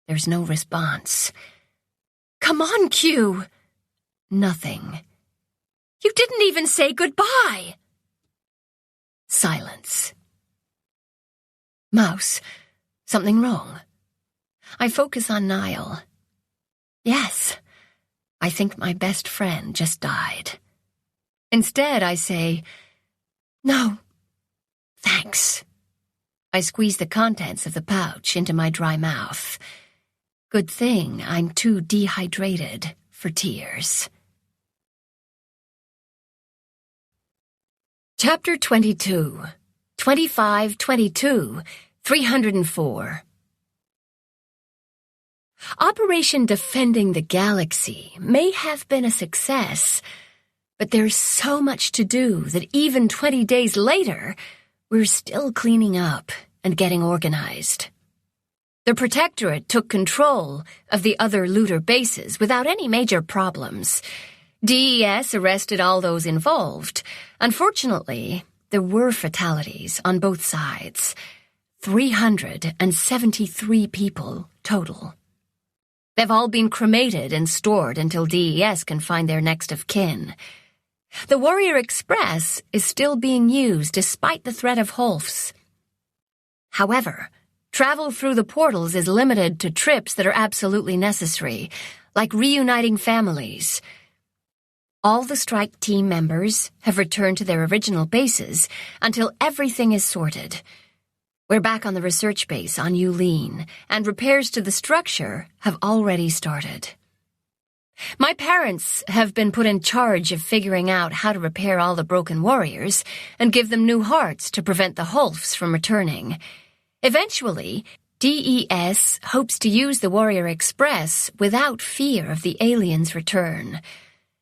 There's no response. "Come on, Q." Nothing. "You didn't even say goodbye." Silence. "Mouse, something wrong?" I focus on Niall. "Yes, I think my best friend just died." Instead, I say, "No, thanks." I squeeze the contents of the pouch into my dry mouth. Good thing I'm too dehydrated for tears. Chapter 22, 2522, 304. Operation Defending the Galaxy may have been a success, but there's so much to do that even 20 days later, we're still cleaning up and getting organized. The Protectorate took control of the other looter bases without any major problems. DES arrested all those involved. Unfortunately, there were fatalities on both sides. 373 people total. They've all been cremated and stored until DES can find their next of kin. The Warrior Express is still being used despite the threat of Holfs. However, travel through the portals is limited to trips that are absolutely necessary, like reuniting families. All the strike team members have returned to their original bases until everything is sorted. We're back on the research base on Yulin, and repairs to the structure have already started. My parents have been put in charge of figuring out how to repair all the broken warriors and give them new hearts to prevent the Holfs from returning. Eventually, DES hopes to use the Warrior Express without fear of the aliens' return.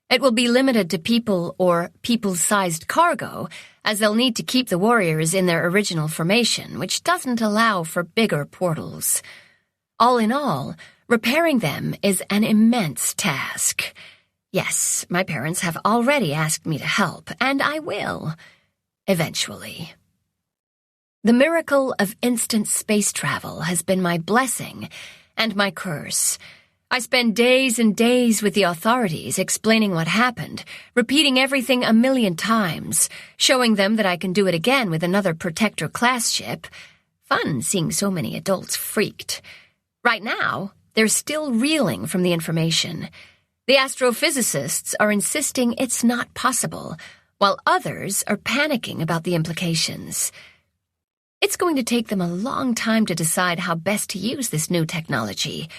It will be limited to people or people-sized cargo, as they'll need to keep the warriors in their original formation, which doesn't allow for bigger portals. All in all, repairing them is an immense task. Yes, my parents have already asked me to help, and I will. Eventually. The miracle of instant space travel has been my blessing and my curse. I spend days and days with the authorities explaining what happened, repeating everything a million times, showing them that I can do it again with another Protector-class ship. Fun seeing so many adults freaked. Right now, they're still reeling from the information. The astrophysicists are insisting it's not possible, while others are panicking about the implications. It's going to take them a long time to decide how best to use this new technology.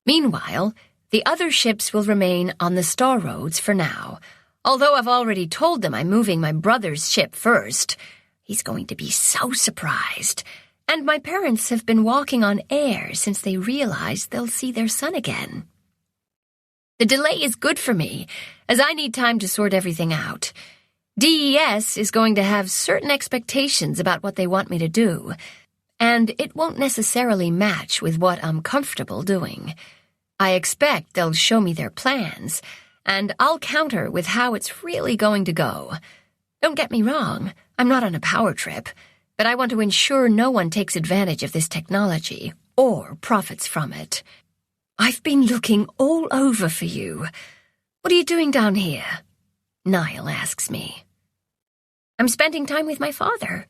Meanwhile, the other ships will remain on the star roads for now, although I've already told them I'm moving my brother's ship first. He's going to be so surprised. And my parents have been walking on air since they realized they'll see their son again. The delay is good for me, as I need time to sort everything out. DES is going to have certain expectations about what they want me to do, and it won't necessarily match with what I'm comfortable doing. I expect they'll show me their plans, and I'll counter with how it's really going to go. Don't get me wrong, I'm not on a power trip, but I want to ensure no one takes advantage of this technology or profits from it. I've been looking all over for you. What are you doing down here? Niall asks me. I'm spending time with my father.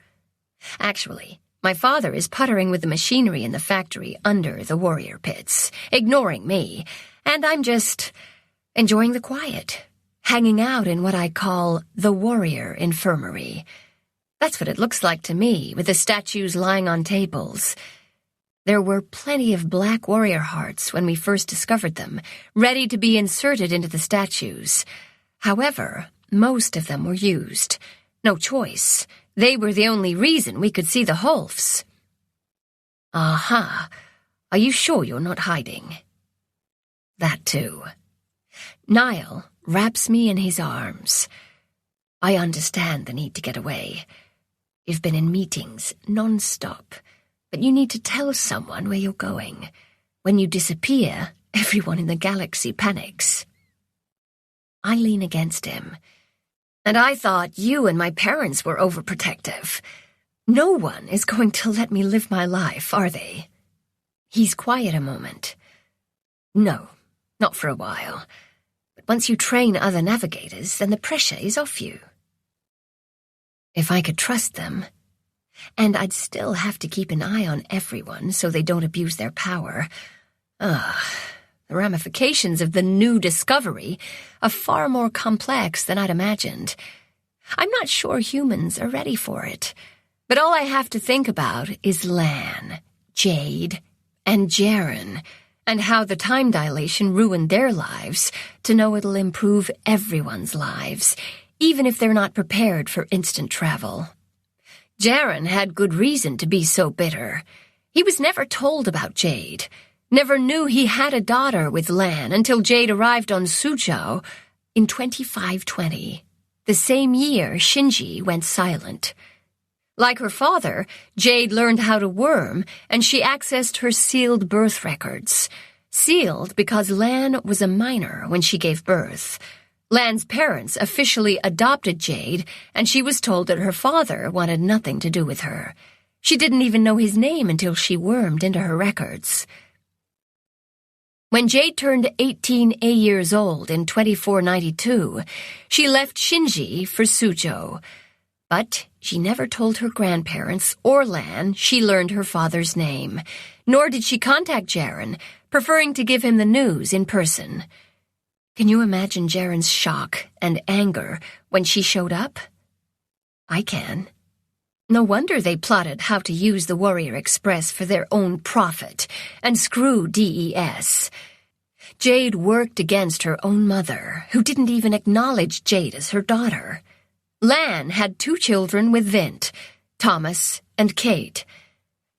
Actually, my father is puttering with the machinery in the factory under the warrior pits, ignoring me, and I'm just enjoying the quiet, hanging out in what I call the warrior infirmary. That's what it looks like to me, with the statues lying on tables. There were plenty of black warrior hearts when we first discovered them, ready to be inserted into the statues. However, most of them were used. No choice. They were the only reason we could see the Holfs. Aha. Are you sure you're not hiding? That too. Niall wraps me in his arms. I understand the need to get away. You've been in meetings non-stop, but you need to tell someone where you're going. When you disappear, everyone in the galaxy panics. I lean against him. And I thought you and my parents were overprotective. No one is going to let me live my life, are they? He's quiet a moment. No, not for a while. But once you train other navigators, then the pressure is off you. If I could trust them, and I'd still have to keep an eye on everyone so they don't abuse their power. The ramifications of the new discovery are far more complex than I'd imagined. I'm not sure humans are ready for it, but all I have to think about is Lan, Jade, and Jaren, and how the time dilation ruined their lives to know it'll improve everyone's lives, even if they're not prepared for instant travel. Jaren had good reason to be so bitter. He was never told about Jade, never knew he had a daughter with Lan until Jade arrived on Suzhou in 2520, the same year Shinji went silent. Like her father, Jade learned how to worm, and she accessed her sealed birth records. Sealed because Lan was a minor when she gave birth. Lan's parents officially adopted Jade, and she was told that her father wanted nothing to do with her. She didn't even know his name until she wormed into her records. When Jade turned 18 years old in 2492, she left Shinji for Suzhou. But she never told her grandparents or Lan she learned her father's name, nor did she contact Jaren, preferring to give him the news in person. Can you imagine Jaren's shock and anger when she showed up? I can. No wonder they plotted how to use the Warrior Express for their own profit and screw DES. Jade worked against her own mother, who didn't even acknowledge Jade as her daughter. Lan had 2 children with Vint, Thomas and Kate.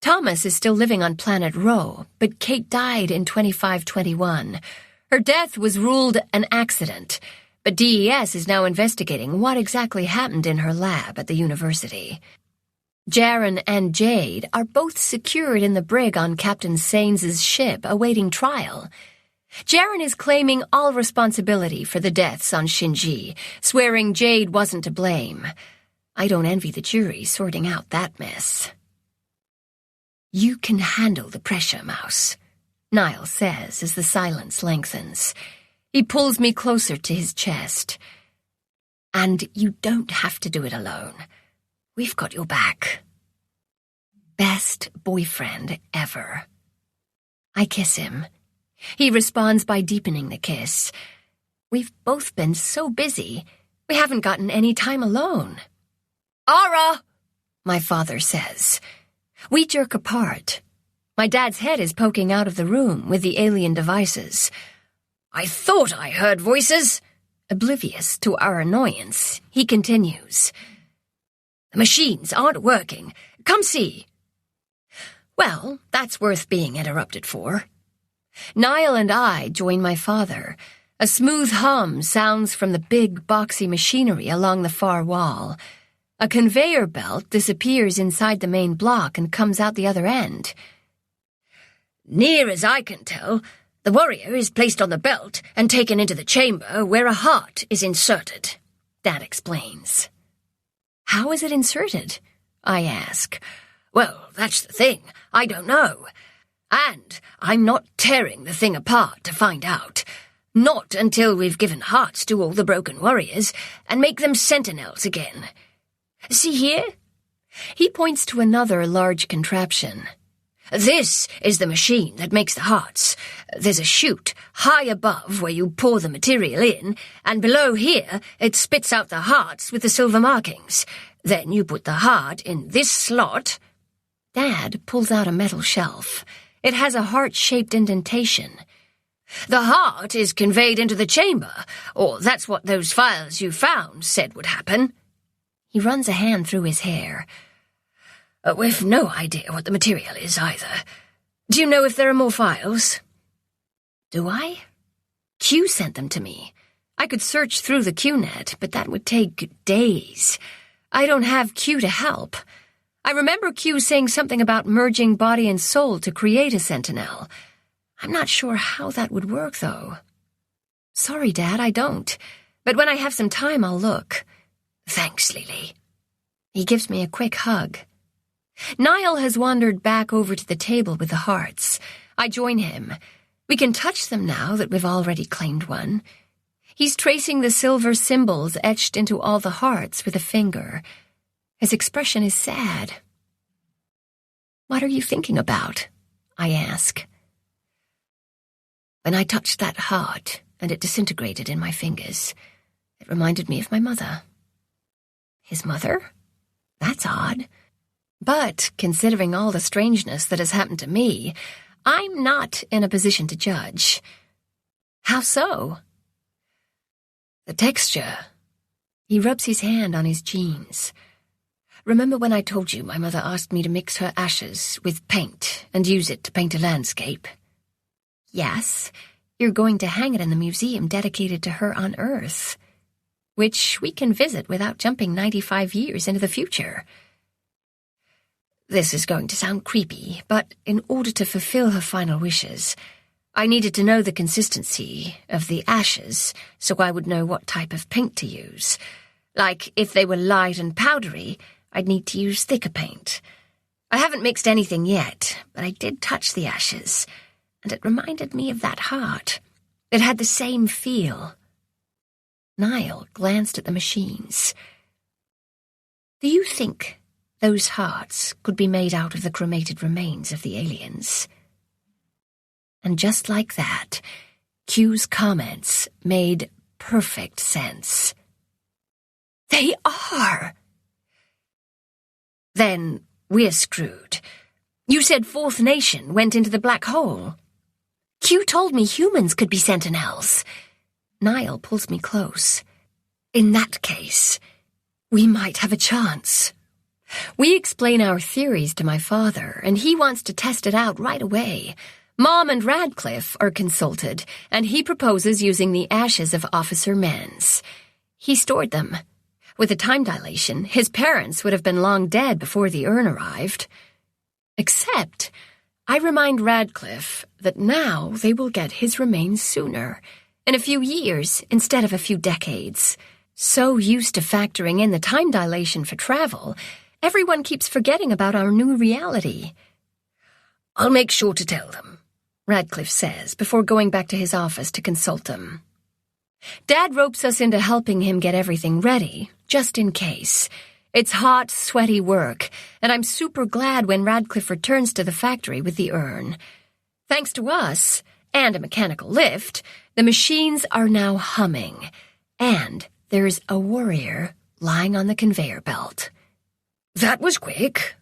Thomas is still living on planet Ro, but Kate died in 2521. Her death was ruled an accident, but DES is now investigating what exactly happened in her lab at the university. Jaren and Jade are both secured in the brig on Captain Saines's ship awaiting trial. Jaren is claiming all responsibility for the deaths on Shinji, swearing Jade wasn't to blame. I don't envy the jury sorting out that mess. You can handle the pressure, Mouse, Niall says as the silence lengthens. He pulls me closer to his chest. And you don't have to do it alone. We've got your back. Best boyfriend ever. I kiss him. He responds by deepening the kiss. We've both been so busy, we haven't gotten any time alone. Ara, my father says. We jerk apart. My dad's head is poking out of the room with the alien devices. I thought I heard voices. Oblivious to our annoyance, he continues. The machines aren't working. Come see. Well, that's worth being interrupted for. Niall and I join my father. A smooth hum sounds from the big, boxy machinery along the far wall. A conveyor belt disappears inside the main block and comes out the other end. Near as I can tell, the warrior is placed on the belt and taken into the chamber where a heart is inserted, Dad explains. How is it inserted? I ask. Well, that's the thing. I don't know. And I'm not tearing the thing apart to find out. Not until we've given hearts to all the broken warriors and make them sentinels again. See here? He points to another large contraption. This is the machine that makes the hearts. There's a chute high above where you pour the material in, and below here it spits out the hearts with the silver markings. Then you put the heart in this slot. Dad pulls out a metal shelf. It has a heart-shaped indentation. The heart is conveyed into the chamber, or that's what those files you found said would happen. He runs a hand through his hair. We've no idea what the material is, either. Do you know if there are more files? Do I? Q sent them to me. I could search through the QNet, but that would take days. I don't have Q to help. I remember Q saying something about merging body and soul to create a Sentinel. I'm not sure how that would work, though. Sorry, Dad, I don't. But when I have some time, I'll look. Thanks, Lily. He gives me a quick hug. Niall has wandered back over to the table with the hearts. I join him. We can touch them now that we've already claimed one. He's tracing the silver symbols etched into all the hearts with a finger. His expression is sad. What are you thinking about? I ask. When I touched that heart and it disintegrated in my fingers, it reminded me of my mother. His mother? That's odd. But, considering all the strangeness that has happened to me, I'm not in a position to judge. How so? The texture. He rubs his hand on his jeans. Remember when I told you my mother asked me to mix her ashes with paint and use it to paint a landscape? Yes, you're going to hang it in the museum dedicated to her on Earth, which we can visit without jumping 95 years into the future. This is going to sound creepy, but in order to fulfill her final wishes, I needed to know the consistency of the ashes so I would know what type of paint to use. Like, if they were light and powdery, I'd need to use thicker paint. I haven't mixed anything yet, but I did touch the ashes, and it reminded me of that heart. It had the same feel. Niall glanced at the machines. Do you think those hearts could be made out of the cremated remains of the aliens? And just like that, Q's comments made perfect sense. They are! Then we're screwed. You said Fourth Nation went into the black hole. Q told me humans could be Sentinels. Niall pulls me close. In that case, we might have a chance. We explain our theories to my father, and he wants to test it out right away. Mom and Radcliffe are consulted, and he proposes using the ashes of Officer Mans. He stored them. With the time dilation, his parents would have been long dead before the urn arrived. Except, I remind Radcliffe that now they will get his remains sooner, in a few years instead of a few decades. So used to factoring in the time dilation for travel, everyone keeps forgetting about our new reality. I'll make sure to tell them, Radcliffe says before going back to his office to consult them. Dad ropes us into helping him get everything ready, just in case. It's hot, sweaty work, and I'm super glad when Radcliffe returns to the factory with the urn. Thanks to us, and a mechanical lift, the machines are now humming, and there's a warrior lying on the conveyor belt. That was quick.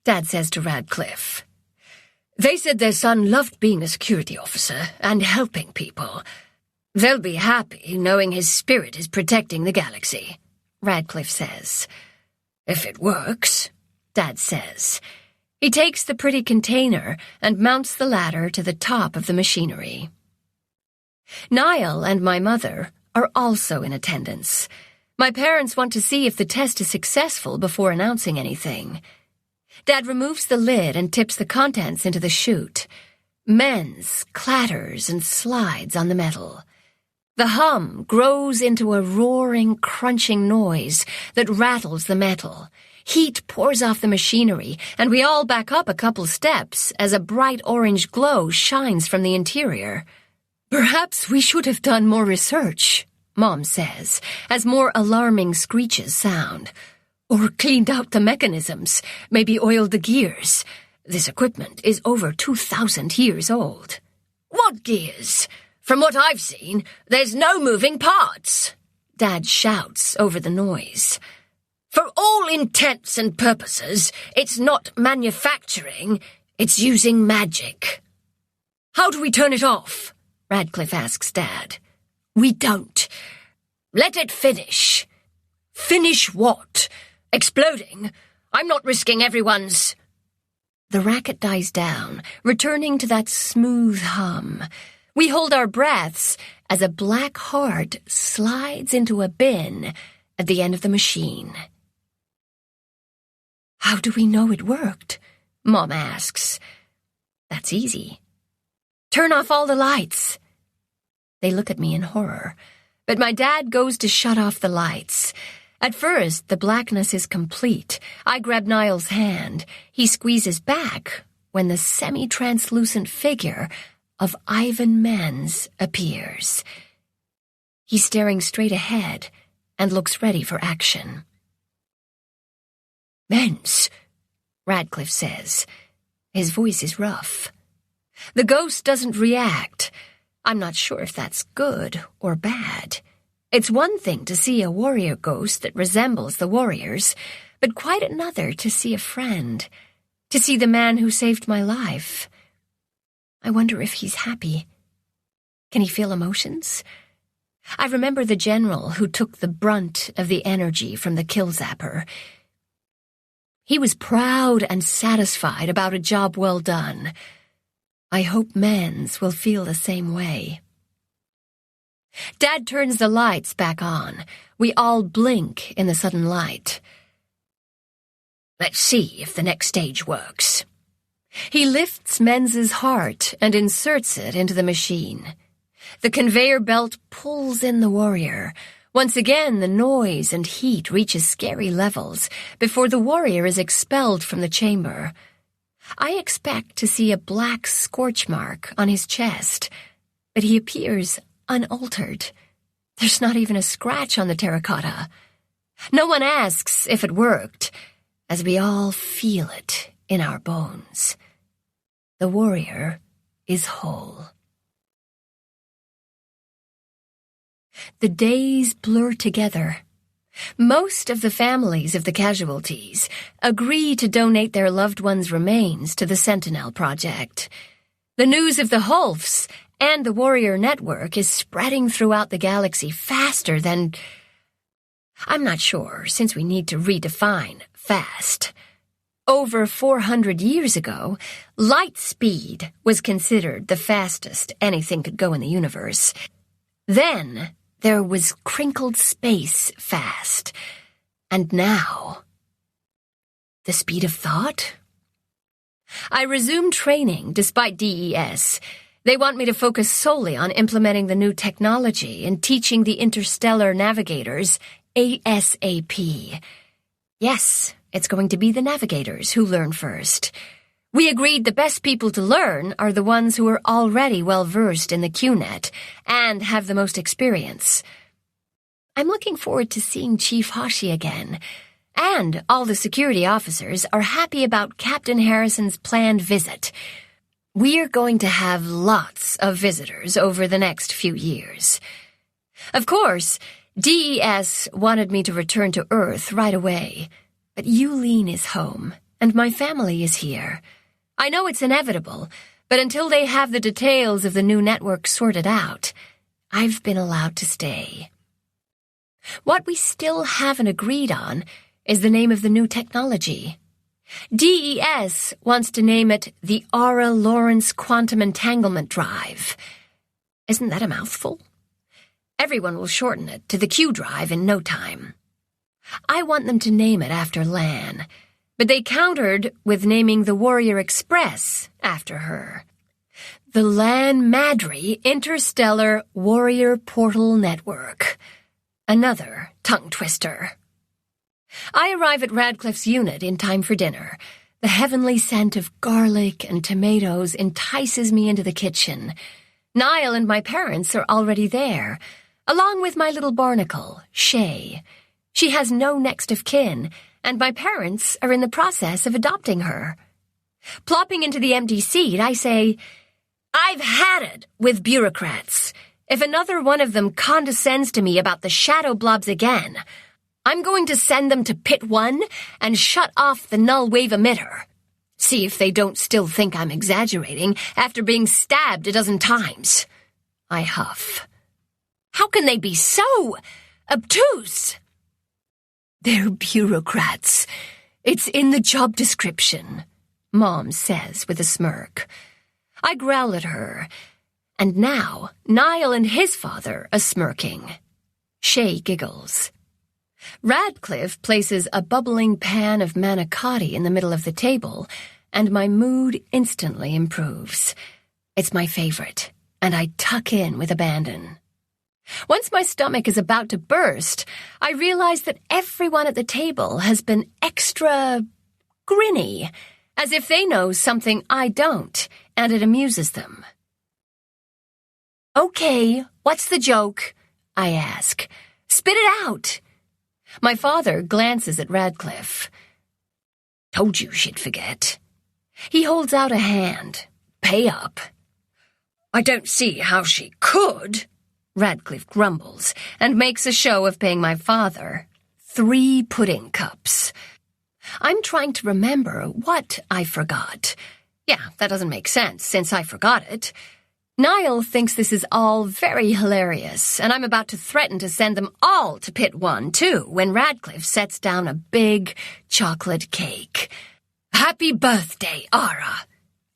Dad says to Radcliffe. They said their son loved being a security officer and helping people. They'll be happy knowing his spirit is protecting the galaxy, Radcliffe says. If it works, Dad says. He takes the pretty container and mounts the ladder to the top of the machinery. Niall and my mother are also in attendance. My parents want to see if the test is successful before announcing anything. Dad removes the lid and tips the contents into the chute. Men's clatters and slides on the metal. The hum grows into a roaring, crunching noise that rattles the metal. Heat pours off the machinery, and we all back up a couple steps as a bright orange glow shines from the interior. Perhaps we should have done more research, Mom says, as more alarming screeches sound. Or cleaned out the mechanisms, maybe oiled the gears. This equipment is over 2,000 years old. What gears? From what I've seen, there's no moving parts, Dad shouts over the noise. For all intents and purposes, it's not manufacturing, it's using magic. How do we turn it off? Radcliffe asks Dad. We don't. Let it finish. Finish what? Exploding? I'm not risking everyone's... The racket dies down, returning to that smooth hum. We hold our breaths as a black heart slides into a bin at the end of the machine. How do we know it worked? Mom asks. That's easy. Turn off all the lights. They look at me in horror, but my dad goes to shut off the lights. At first, the blackness is complete. I grab Niall's hand. He squeezes back when the semi-translucent figure of Ivan Menz appears. He's staring straight ahead and looks ready for action. Menz, Radcliffe says. His voice is rough. The ghost doesn't react. I'm not sure if that's good or bad. It's one thing to see a warrior ghost that resembles the warriors, but quite another to see a friend, to see the man who saved my life. I wonder if he's happy. Can he feel emotions? I remember the general who took the brunt of the energy from the kill zapper. He was proud and satisfied about a job well done. I hope Menz will feel the same way. Dad turns the lights back on. We all blink in the sudden light. Let's see if the next stage works. He lifts Menz's heart and inserts it into the machine. The conveyor belt pulls in the warrior. Once again, the noise and heat reaches scary levels before the warrior is expelled from the chamber. I expect to see a black scorch mark on his chest, but he appears unaltered. There's not even a scratch on the terracotta. No one asks if it worked, as we all feel it in our bones. The warrior is whole. The days blur together. Most of the families of the casualties agree to donate their loved ones' remains to the Sentinel project. The news of the Hulfs and the Warrior Network is spreading throughout the galaxy faster than... I'm not sure, since we need to redefine fast. Over 400 years ago, light speed was considered the fastest anything could go in the universe. Then there was crinkled space fast. And now, the speed of thought? I resumed training despite DES. They want me to focus solely on implementing the new technology and teaching the interstellar navigators ASAP. Yes, it's going to be the navigators who learn first. We agreed the best people to learn are the ones who are already well-versed in the QNet and have the most experience. I'm looking forward to seeing Chief Hashi again, and all the security officers are happy about Captain Harrison's planned visit. We're going to have lots of visitors over the next few years. Of course, DES wanted me to return to Earth right away, but Yulin is home, and my family is here. I know it's inevitable, but until they have the details of the new network sorted out, I've been allowed to stay. What we still haven't agreed on is the name of the new technology. DES wants to name it the Ara Lawrence Quantum Entanglement Drive. Isn't that a mouthful? Everyone will shorten it to the Q Drive in no time. I want them to name it after Lan, but they countered with naming the Warrior Express after her. The Lan Madri Interstellar Warrior Portal Network. Another tongue twister. I arrive at Radcliffe's unit in time for dinner. The heavenly scent of garlic and tomatoes entices me into the kitchen. Niall and my parents are already there, along with my little barnacle, Shay. She has no next of kin, and my parents are in the process of adopting her. Plopping into the empty seat, I say, "I've had it with bureaucrats. If another one of them condescends to me about the shadow blobs again, I'm going to send them to Pit 1 and shut off the null wave emitter. See if they don't still think I'm exaggerating after being stabbed a dozen times." I huff. How can they be so obtuse? They're bureaucrats. It's in the job description, Mom says with a smirk. I growl at her, and now Niall and his father are smirking. Shay giggles. Radcliffe places a bubbling pan of manicotti in the middle of the table, and my mood instantly improves. It's my favorite, and I tuck in with abandon. Once my stomach is about to burst, I realize that everyone at the table has been extra grinny, as if they know something I don't, and it amuses them. "Okay, what's the joke?" I ask. "Spit it out." My father glances at Radcliffe. "Told you she'd forget." He holds out a hand. "Pay up." "I don't see how she could," Radcliffe grumbles and makes a show of paying my father 3 pudding cups. I'm trying to remember what I forgot. Yeah, that doesn't make sense since I forgot it. Niall thinks this is all very hilarious, and I'm about to threaten to send them all to Pit 1, too, when Radcliffe sets down a big chocolate cake. "Happy birthday, Ara,"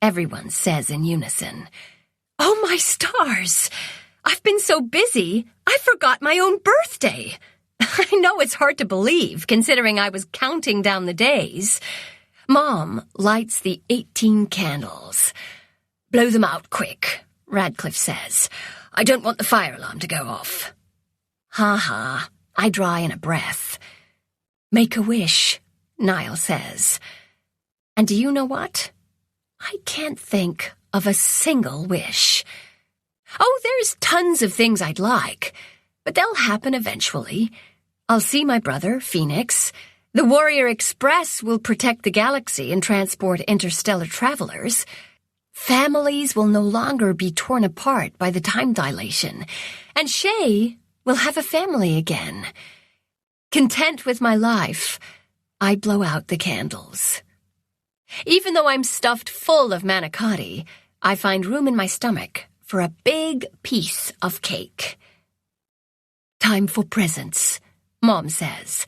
everyone says in unison. Oh, my stars! I've been so busy, I forgot my own birthday. I know it's hard to believe, considering I was counting down the days. Mom lights the 18 candles. "Blow them out quick," Radcliffe says. "I don't want the fire alarm to go off." Ha ha, I draw in a breath. "Make a wish," Niall says. And do you know what? I can't think of a single wish. Oh, there's tons of things I'd like, but they'll happen eventually. I'll see my brother, Phoenix. The Warrior Express will protect the galaxy and transport interstellar travelers. Families will no longer be torn apart by the time dilation, and Shay will have a family again. Content with my life, I blow out the candles. Even though I'm stuffed full of manicotti, I find room in my stomach for a big piece of cake. "Time for presents," Mom says.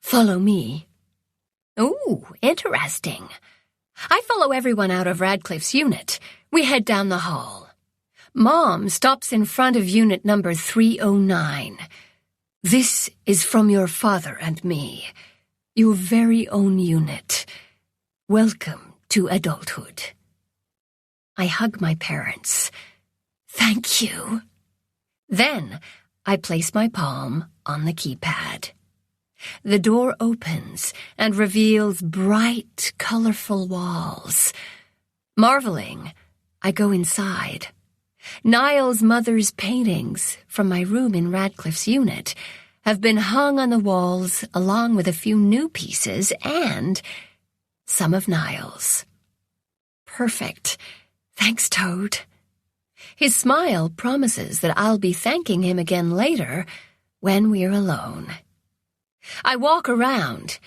"Follow me." Ooh, interesting. I follow everyone out of Radcliffe's unit. We head down the hall. Mom stops in front of unit number 309. "This is from your father and me, your very own unit. Welcome to adulthood." I hug my parents. Thank you. Then I place my palm on the keypad. The door opens and reveals bright, colorful walls. Marveling, I go inside. Niall's mother's paintings from my room in Radcliffe's unit have been hung on the walls along with a few new pieces and some of Niall's. Perfect. Thanks, Toad. His smile promises that I'll be thanking him again later when we're alone. I walk around.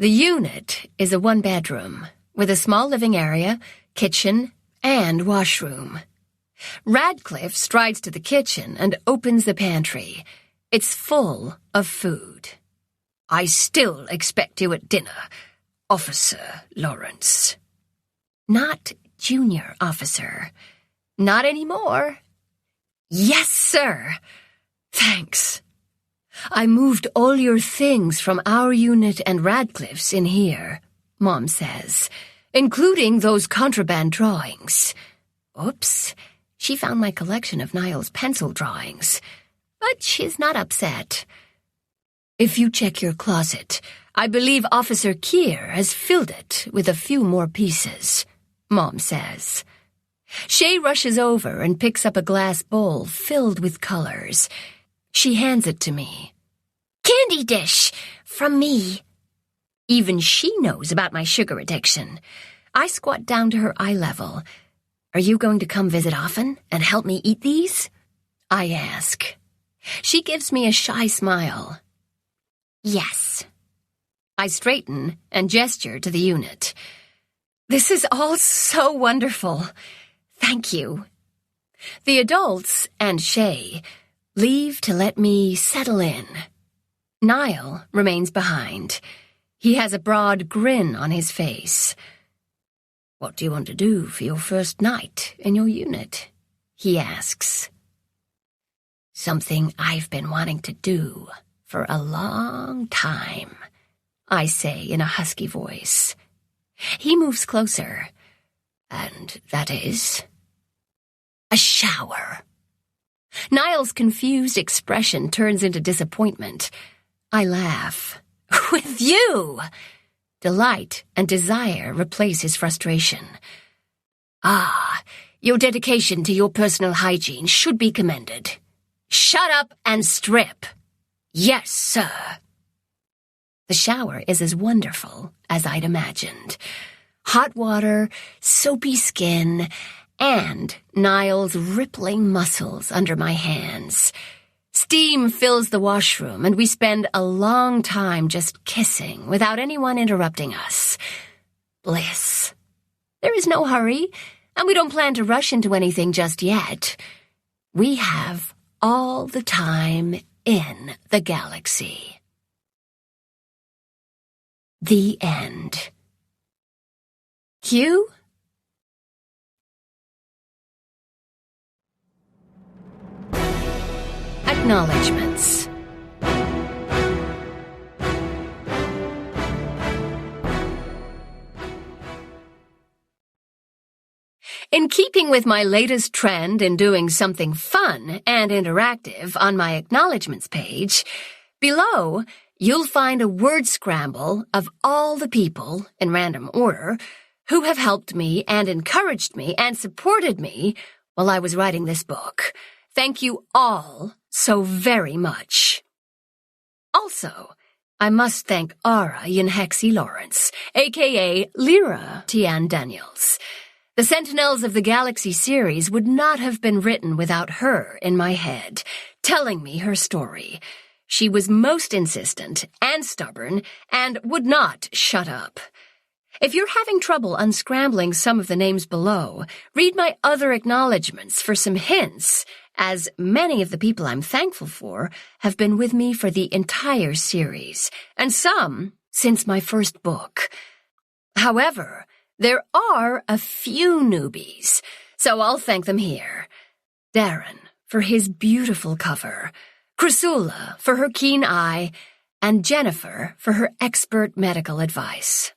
The unit is a one-bedroom with a small living area, kitchen, and washroom. Radcliffe strides to the kitchen and opens the pantry. It's full of food. "I still expect you at dinner, Officer Lawrence." "Not junior officer." "Not anymore." "Yes, sir." "Thanks. I moved all your things from our unit and Radcliffe's in here," Mom says, "including those contraband drawings." Oops, she found my collection of Niall's pencil drawings. But she's not upset. "If you check your closet, I believe Officer Keir has filled it with a few more pieces," Mom says. Shay rushes over and picks up a glass bowl filled with colors. She hands it to me. "Candy dish, from me." Even she knows about my sugar addiction. I squat down to her eye level. "Are you going to come visit often and help me eat these?" I ask. She gives me a shy smile. "Yes." I straighten and gesture to the unit. "This is all so wonderful. Thank you." The adults and Shay leave to let me settle in. Niall remains behind. He has a broad grin on his face. "What do you want to do for your first night in your unit?" he asks. "Something I've been wanting to do for a long time," I say in a husky voice. He moves closer. "And that is?" "A shower." Niall's confused expression turns into disappointment. I laugh. "With you!" Delight and desire replace his frustration. "Ah, your dedication to your personal hygiene should be commended. Shut up and strip." "Yes, sir." The shower is as wonderful as I'd imagined. Hot water, soapy skin, and Niall's rippling muscles under my hands. Steam fills the washroom, and we spend a long time just kissing without anyone interrupting us. Bliss. There is no hurry, and we don't plan to rush into anything just yet. We have all the time in the galaxy. The end. Cue? Acknowledgements. In keeping with my latest trend in doing something fun and interactive on my acknowledgements page, below you'll find a word scramble of all the people, in random order, who have helped me and encouraged me and supported me while I was writing this book. Thank you all so very much. Also, I must thank Ara Lawrence, a.k.a. Lyra Tian Daniels. The Sentinels of the Galaxy series would not have been written without her in my head, telling me her story. She was most insistent and stubborn and would not shut up. If you're having trouble unscrambling some of the names below, read my other acknowledgements for some hints, as many of the people I'm thankful for have been with me for the entire series, and some since my first book. However, there are a few newbies, so I'll thank them here. Darren for his beautiful cover, Chrysula for her keen eye, and Jennifer for her expert medical advice.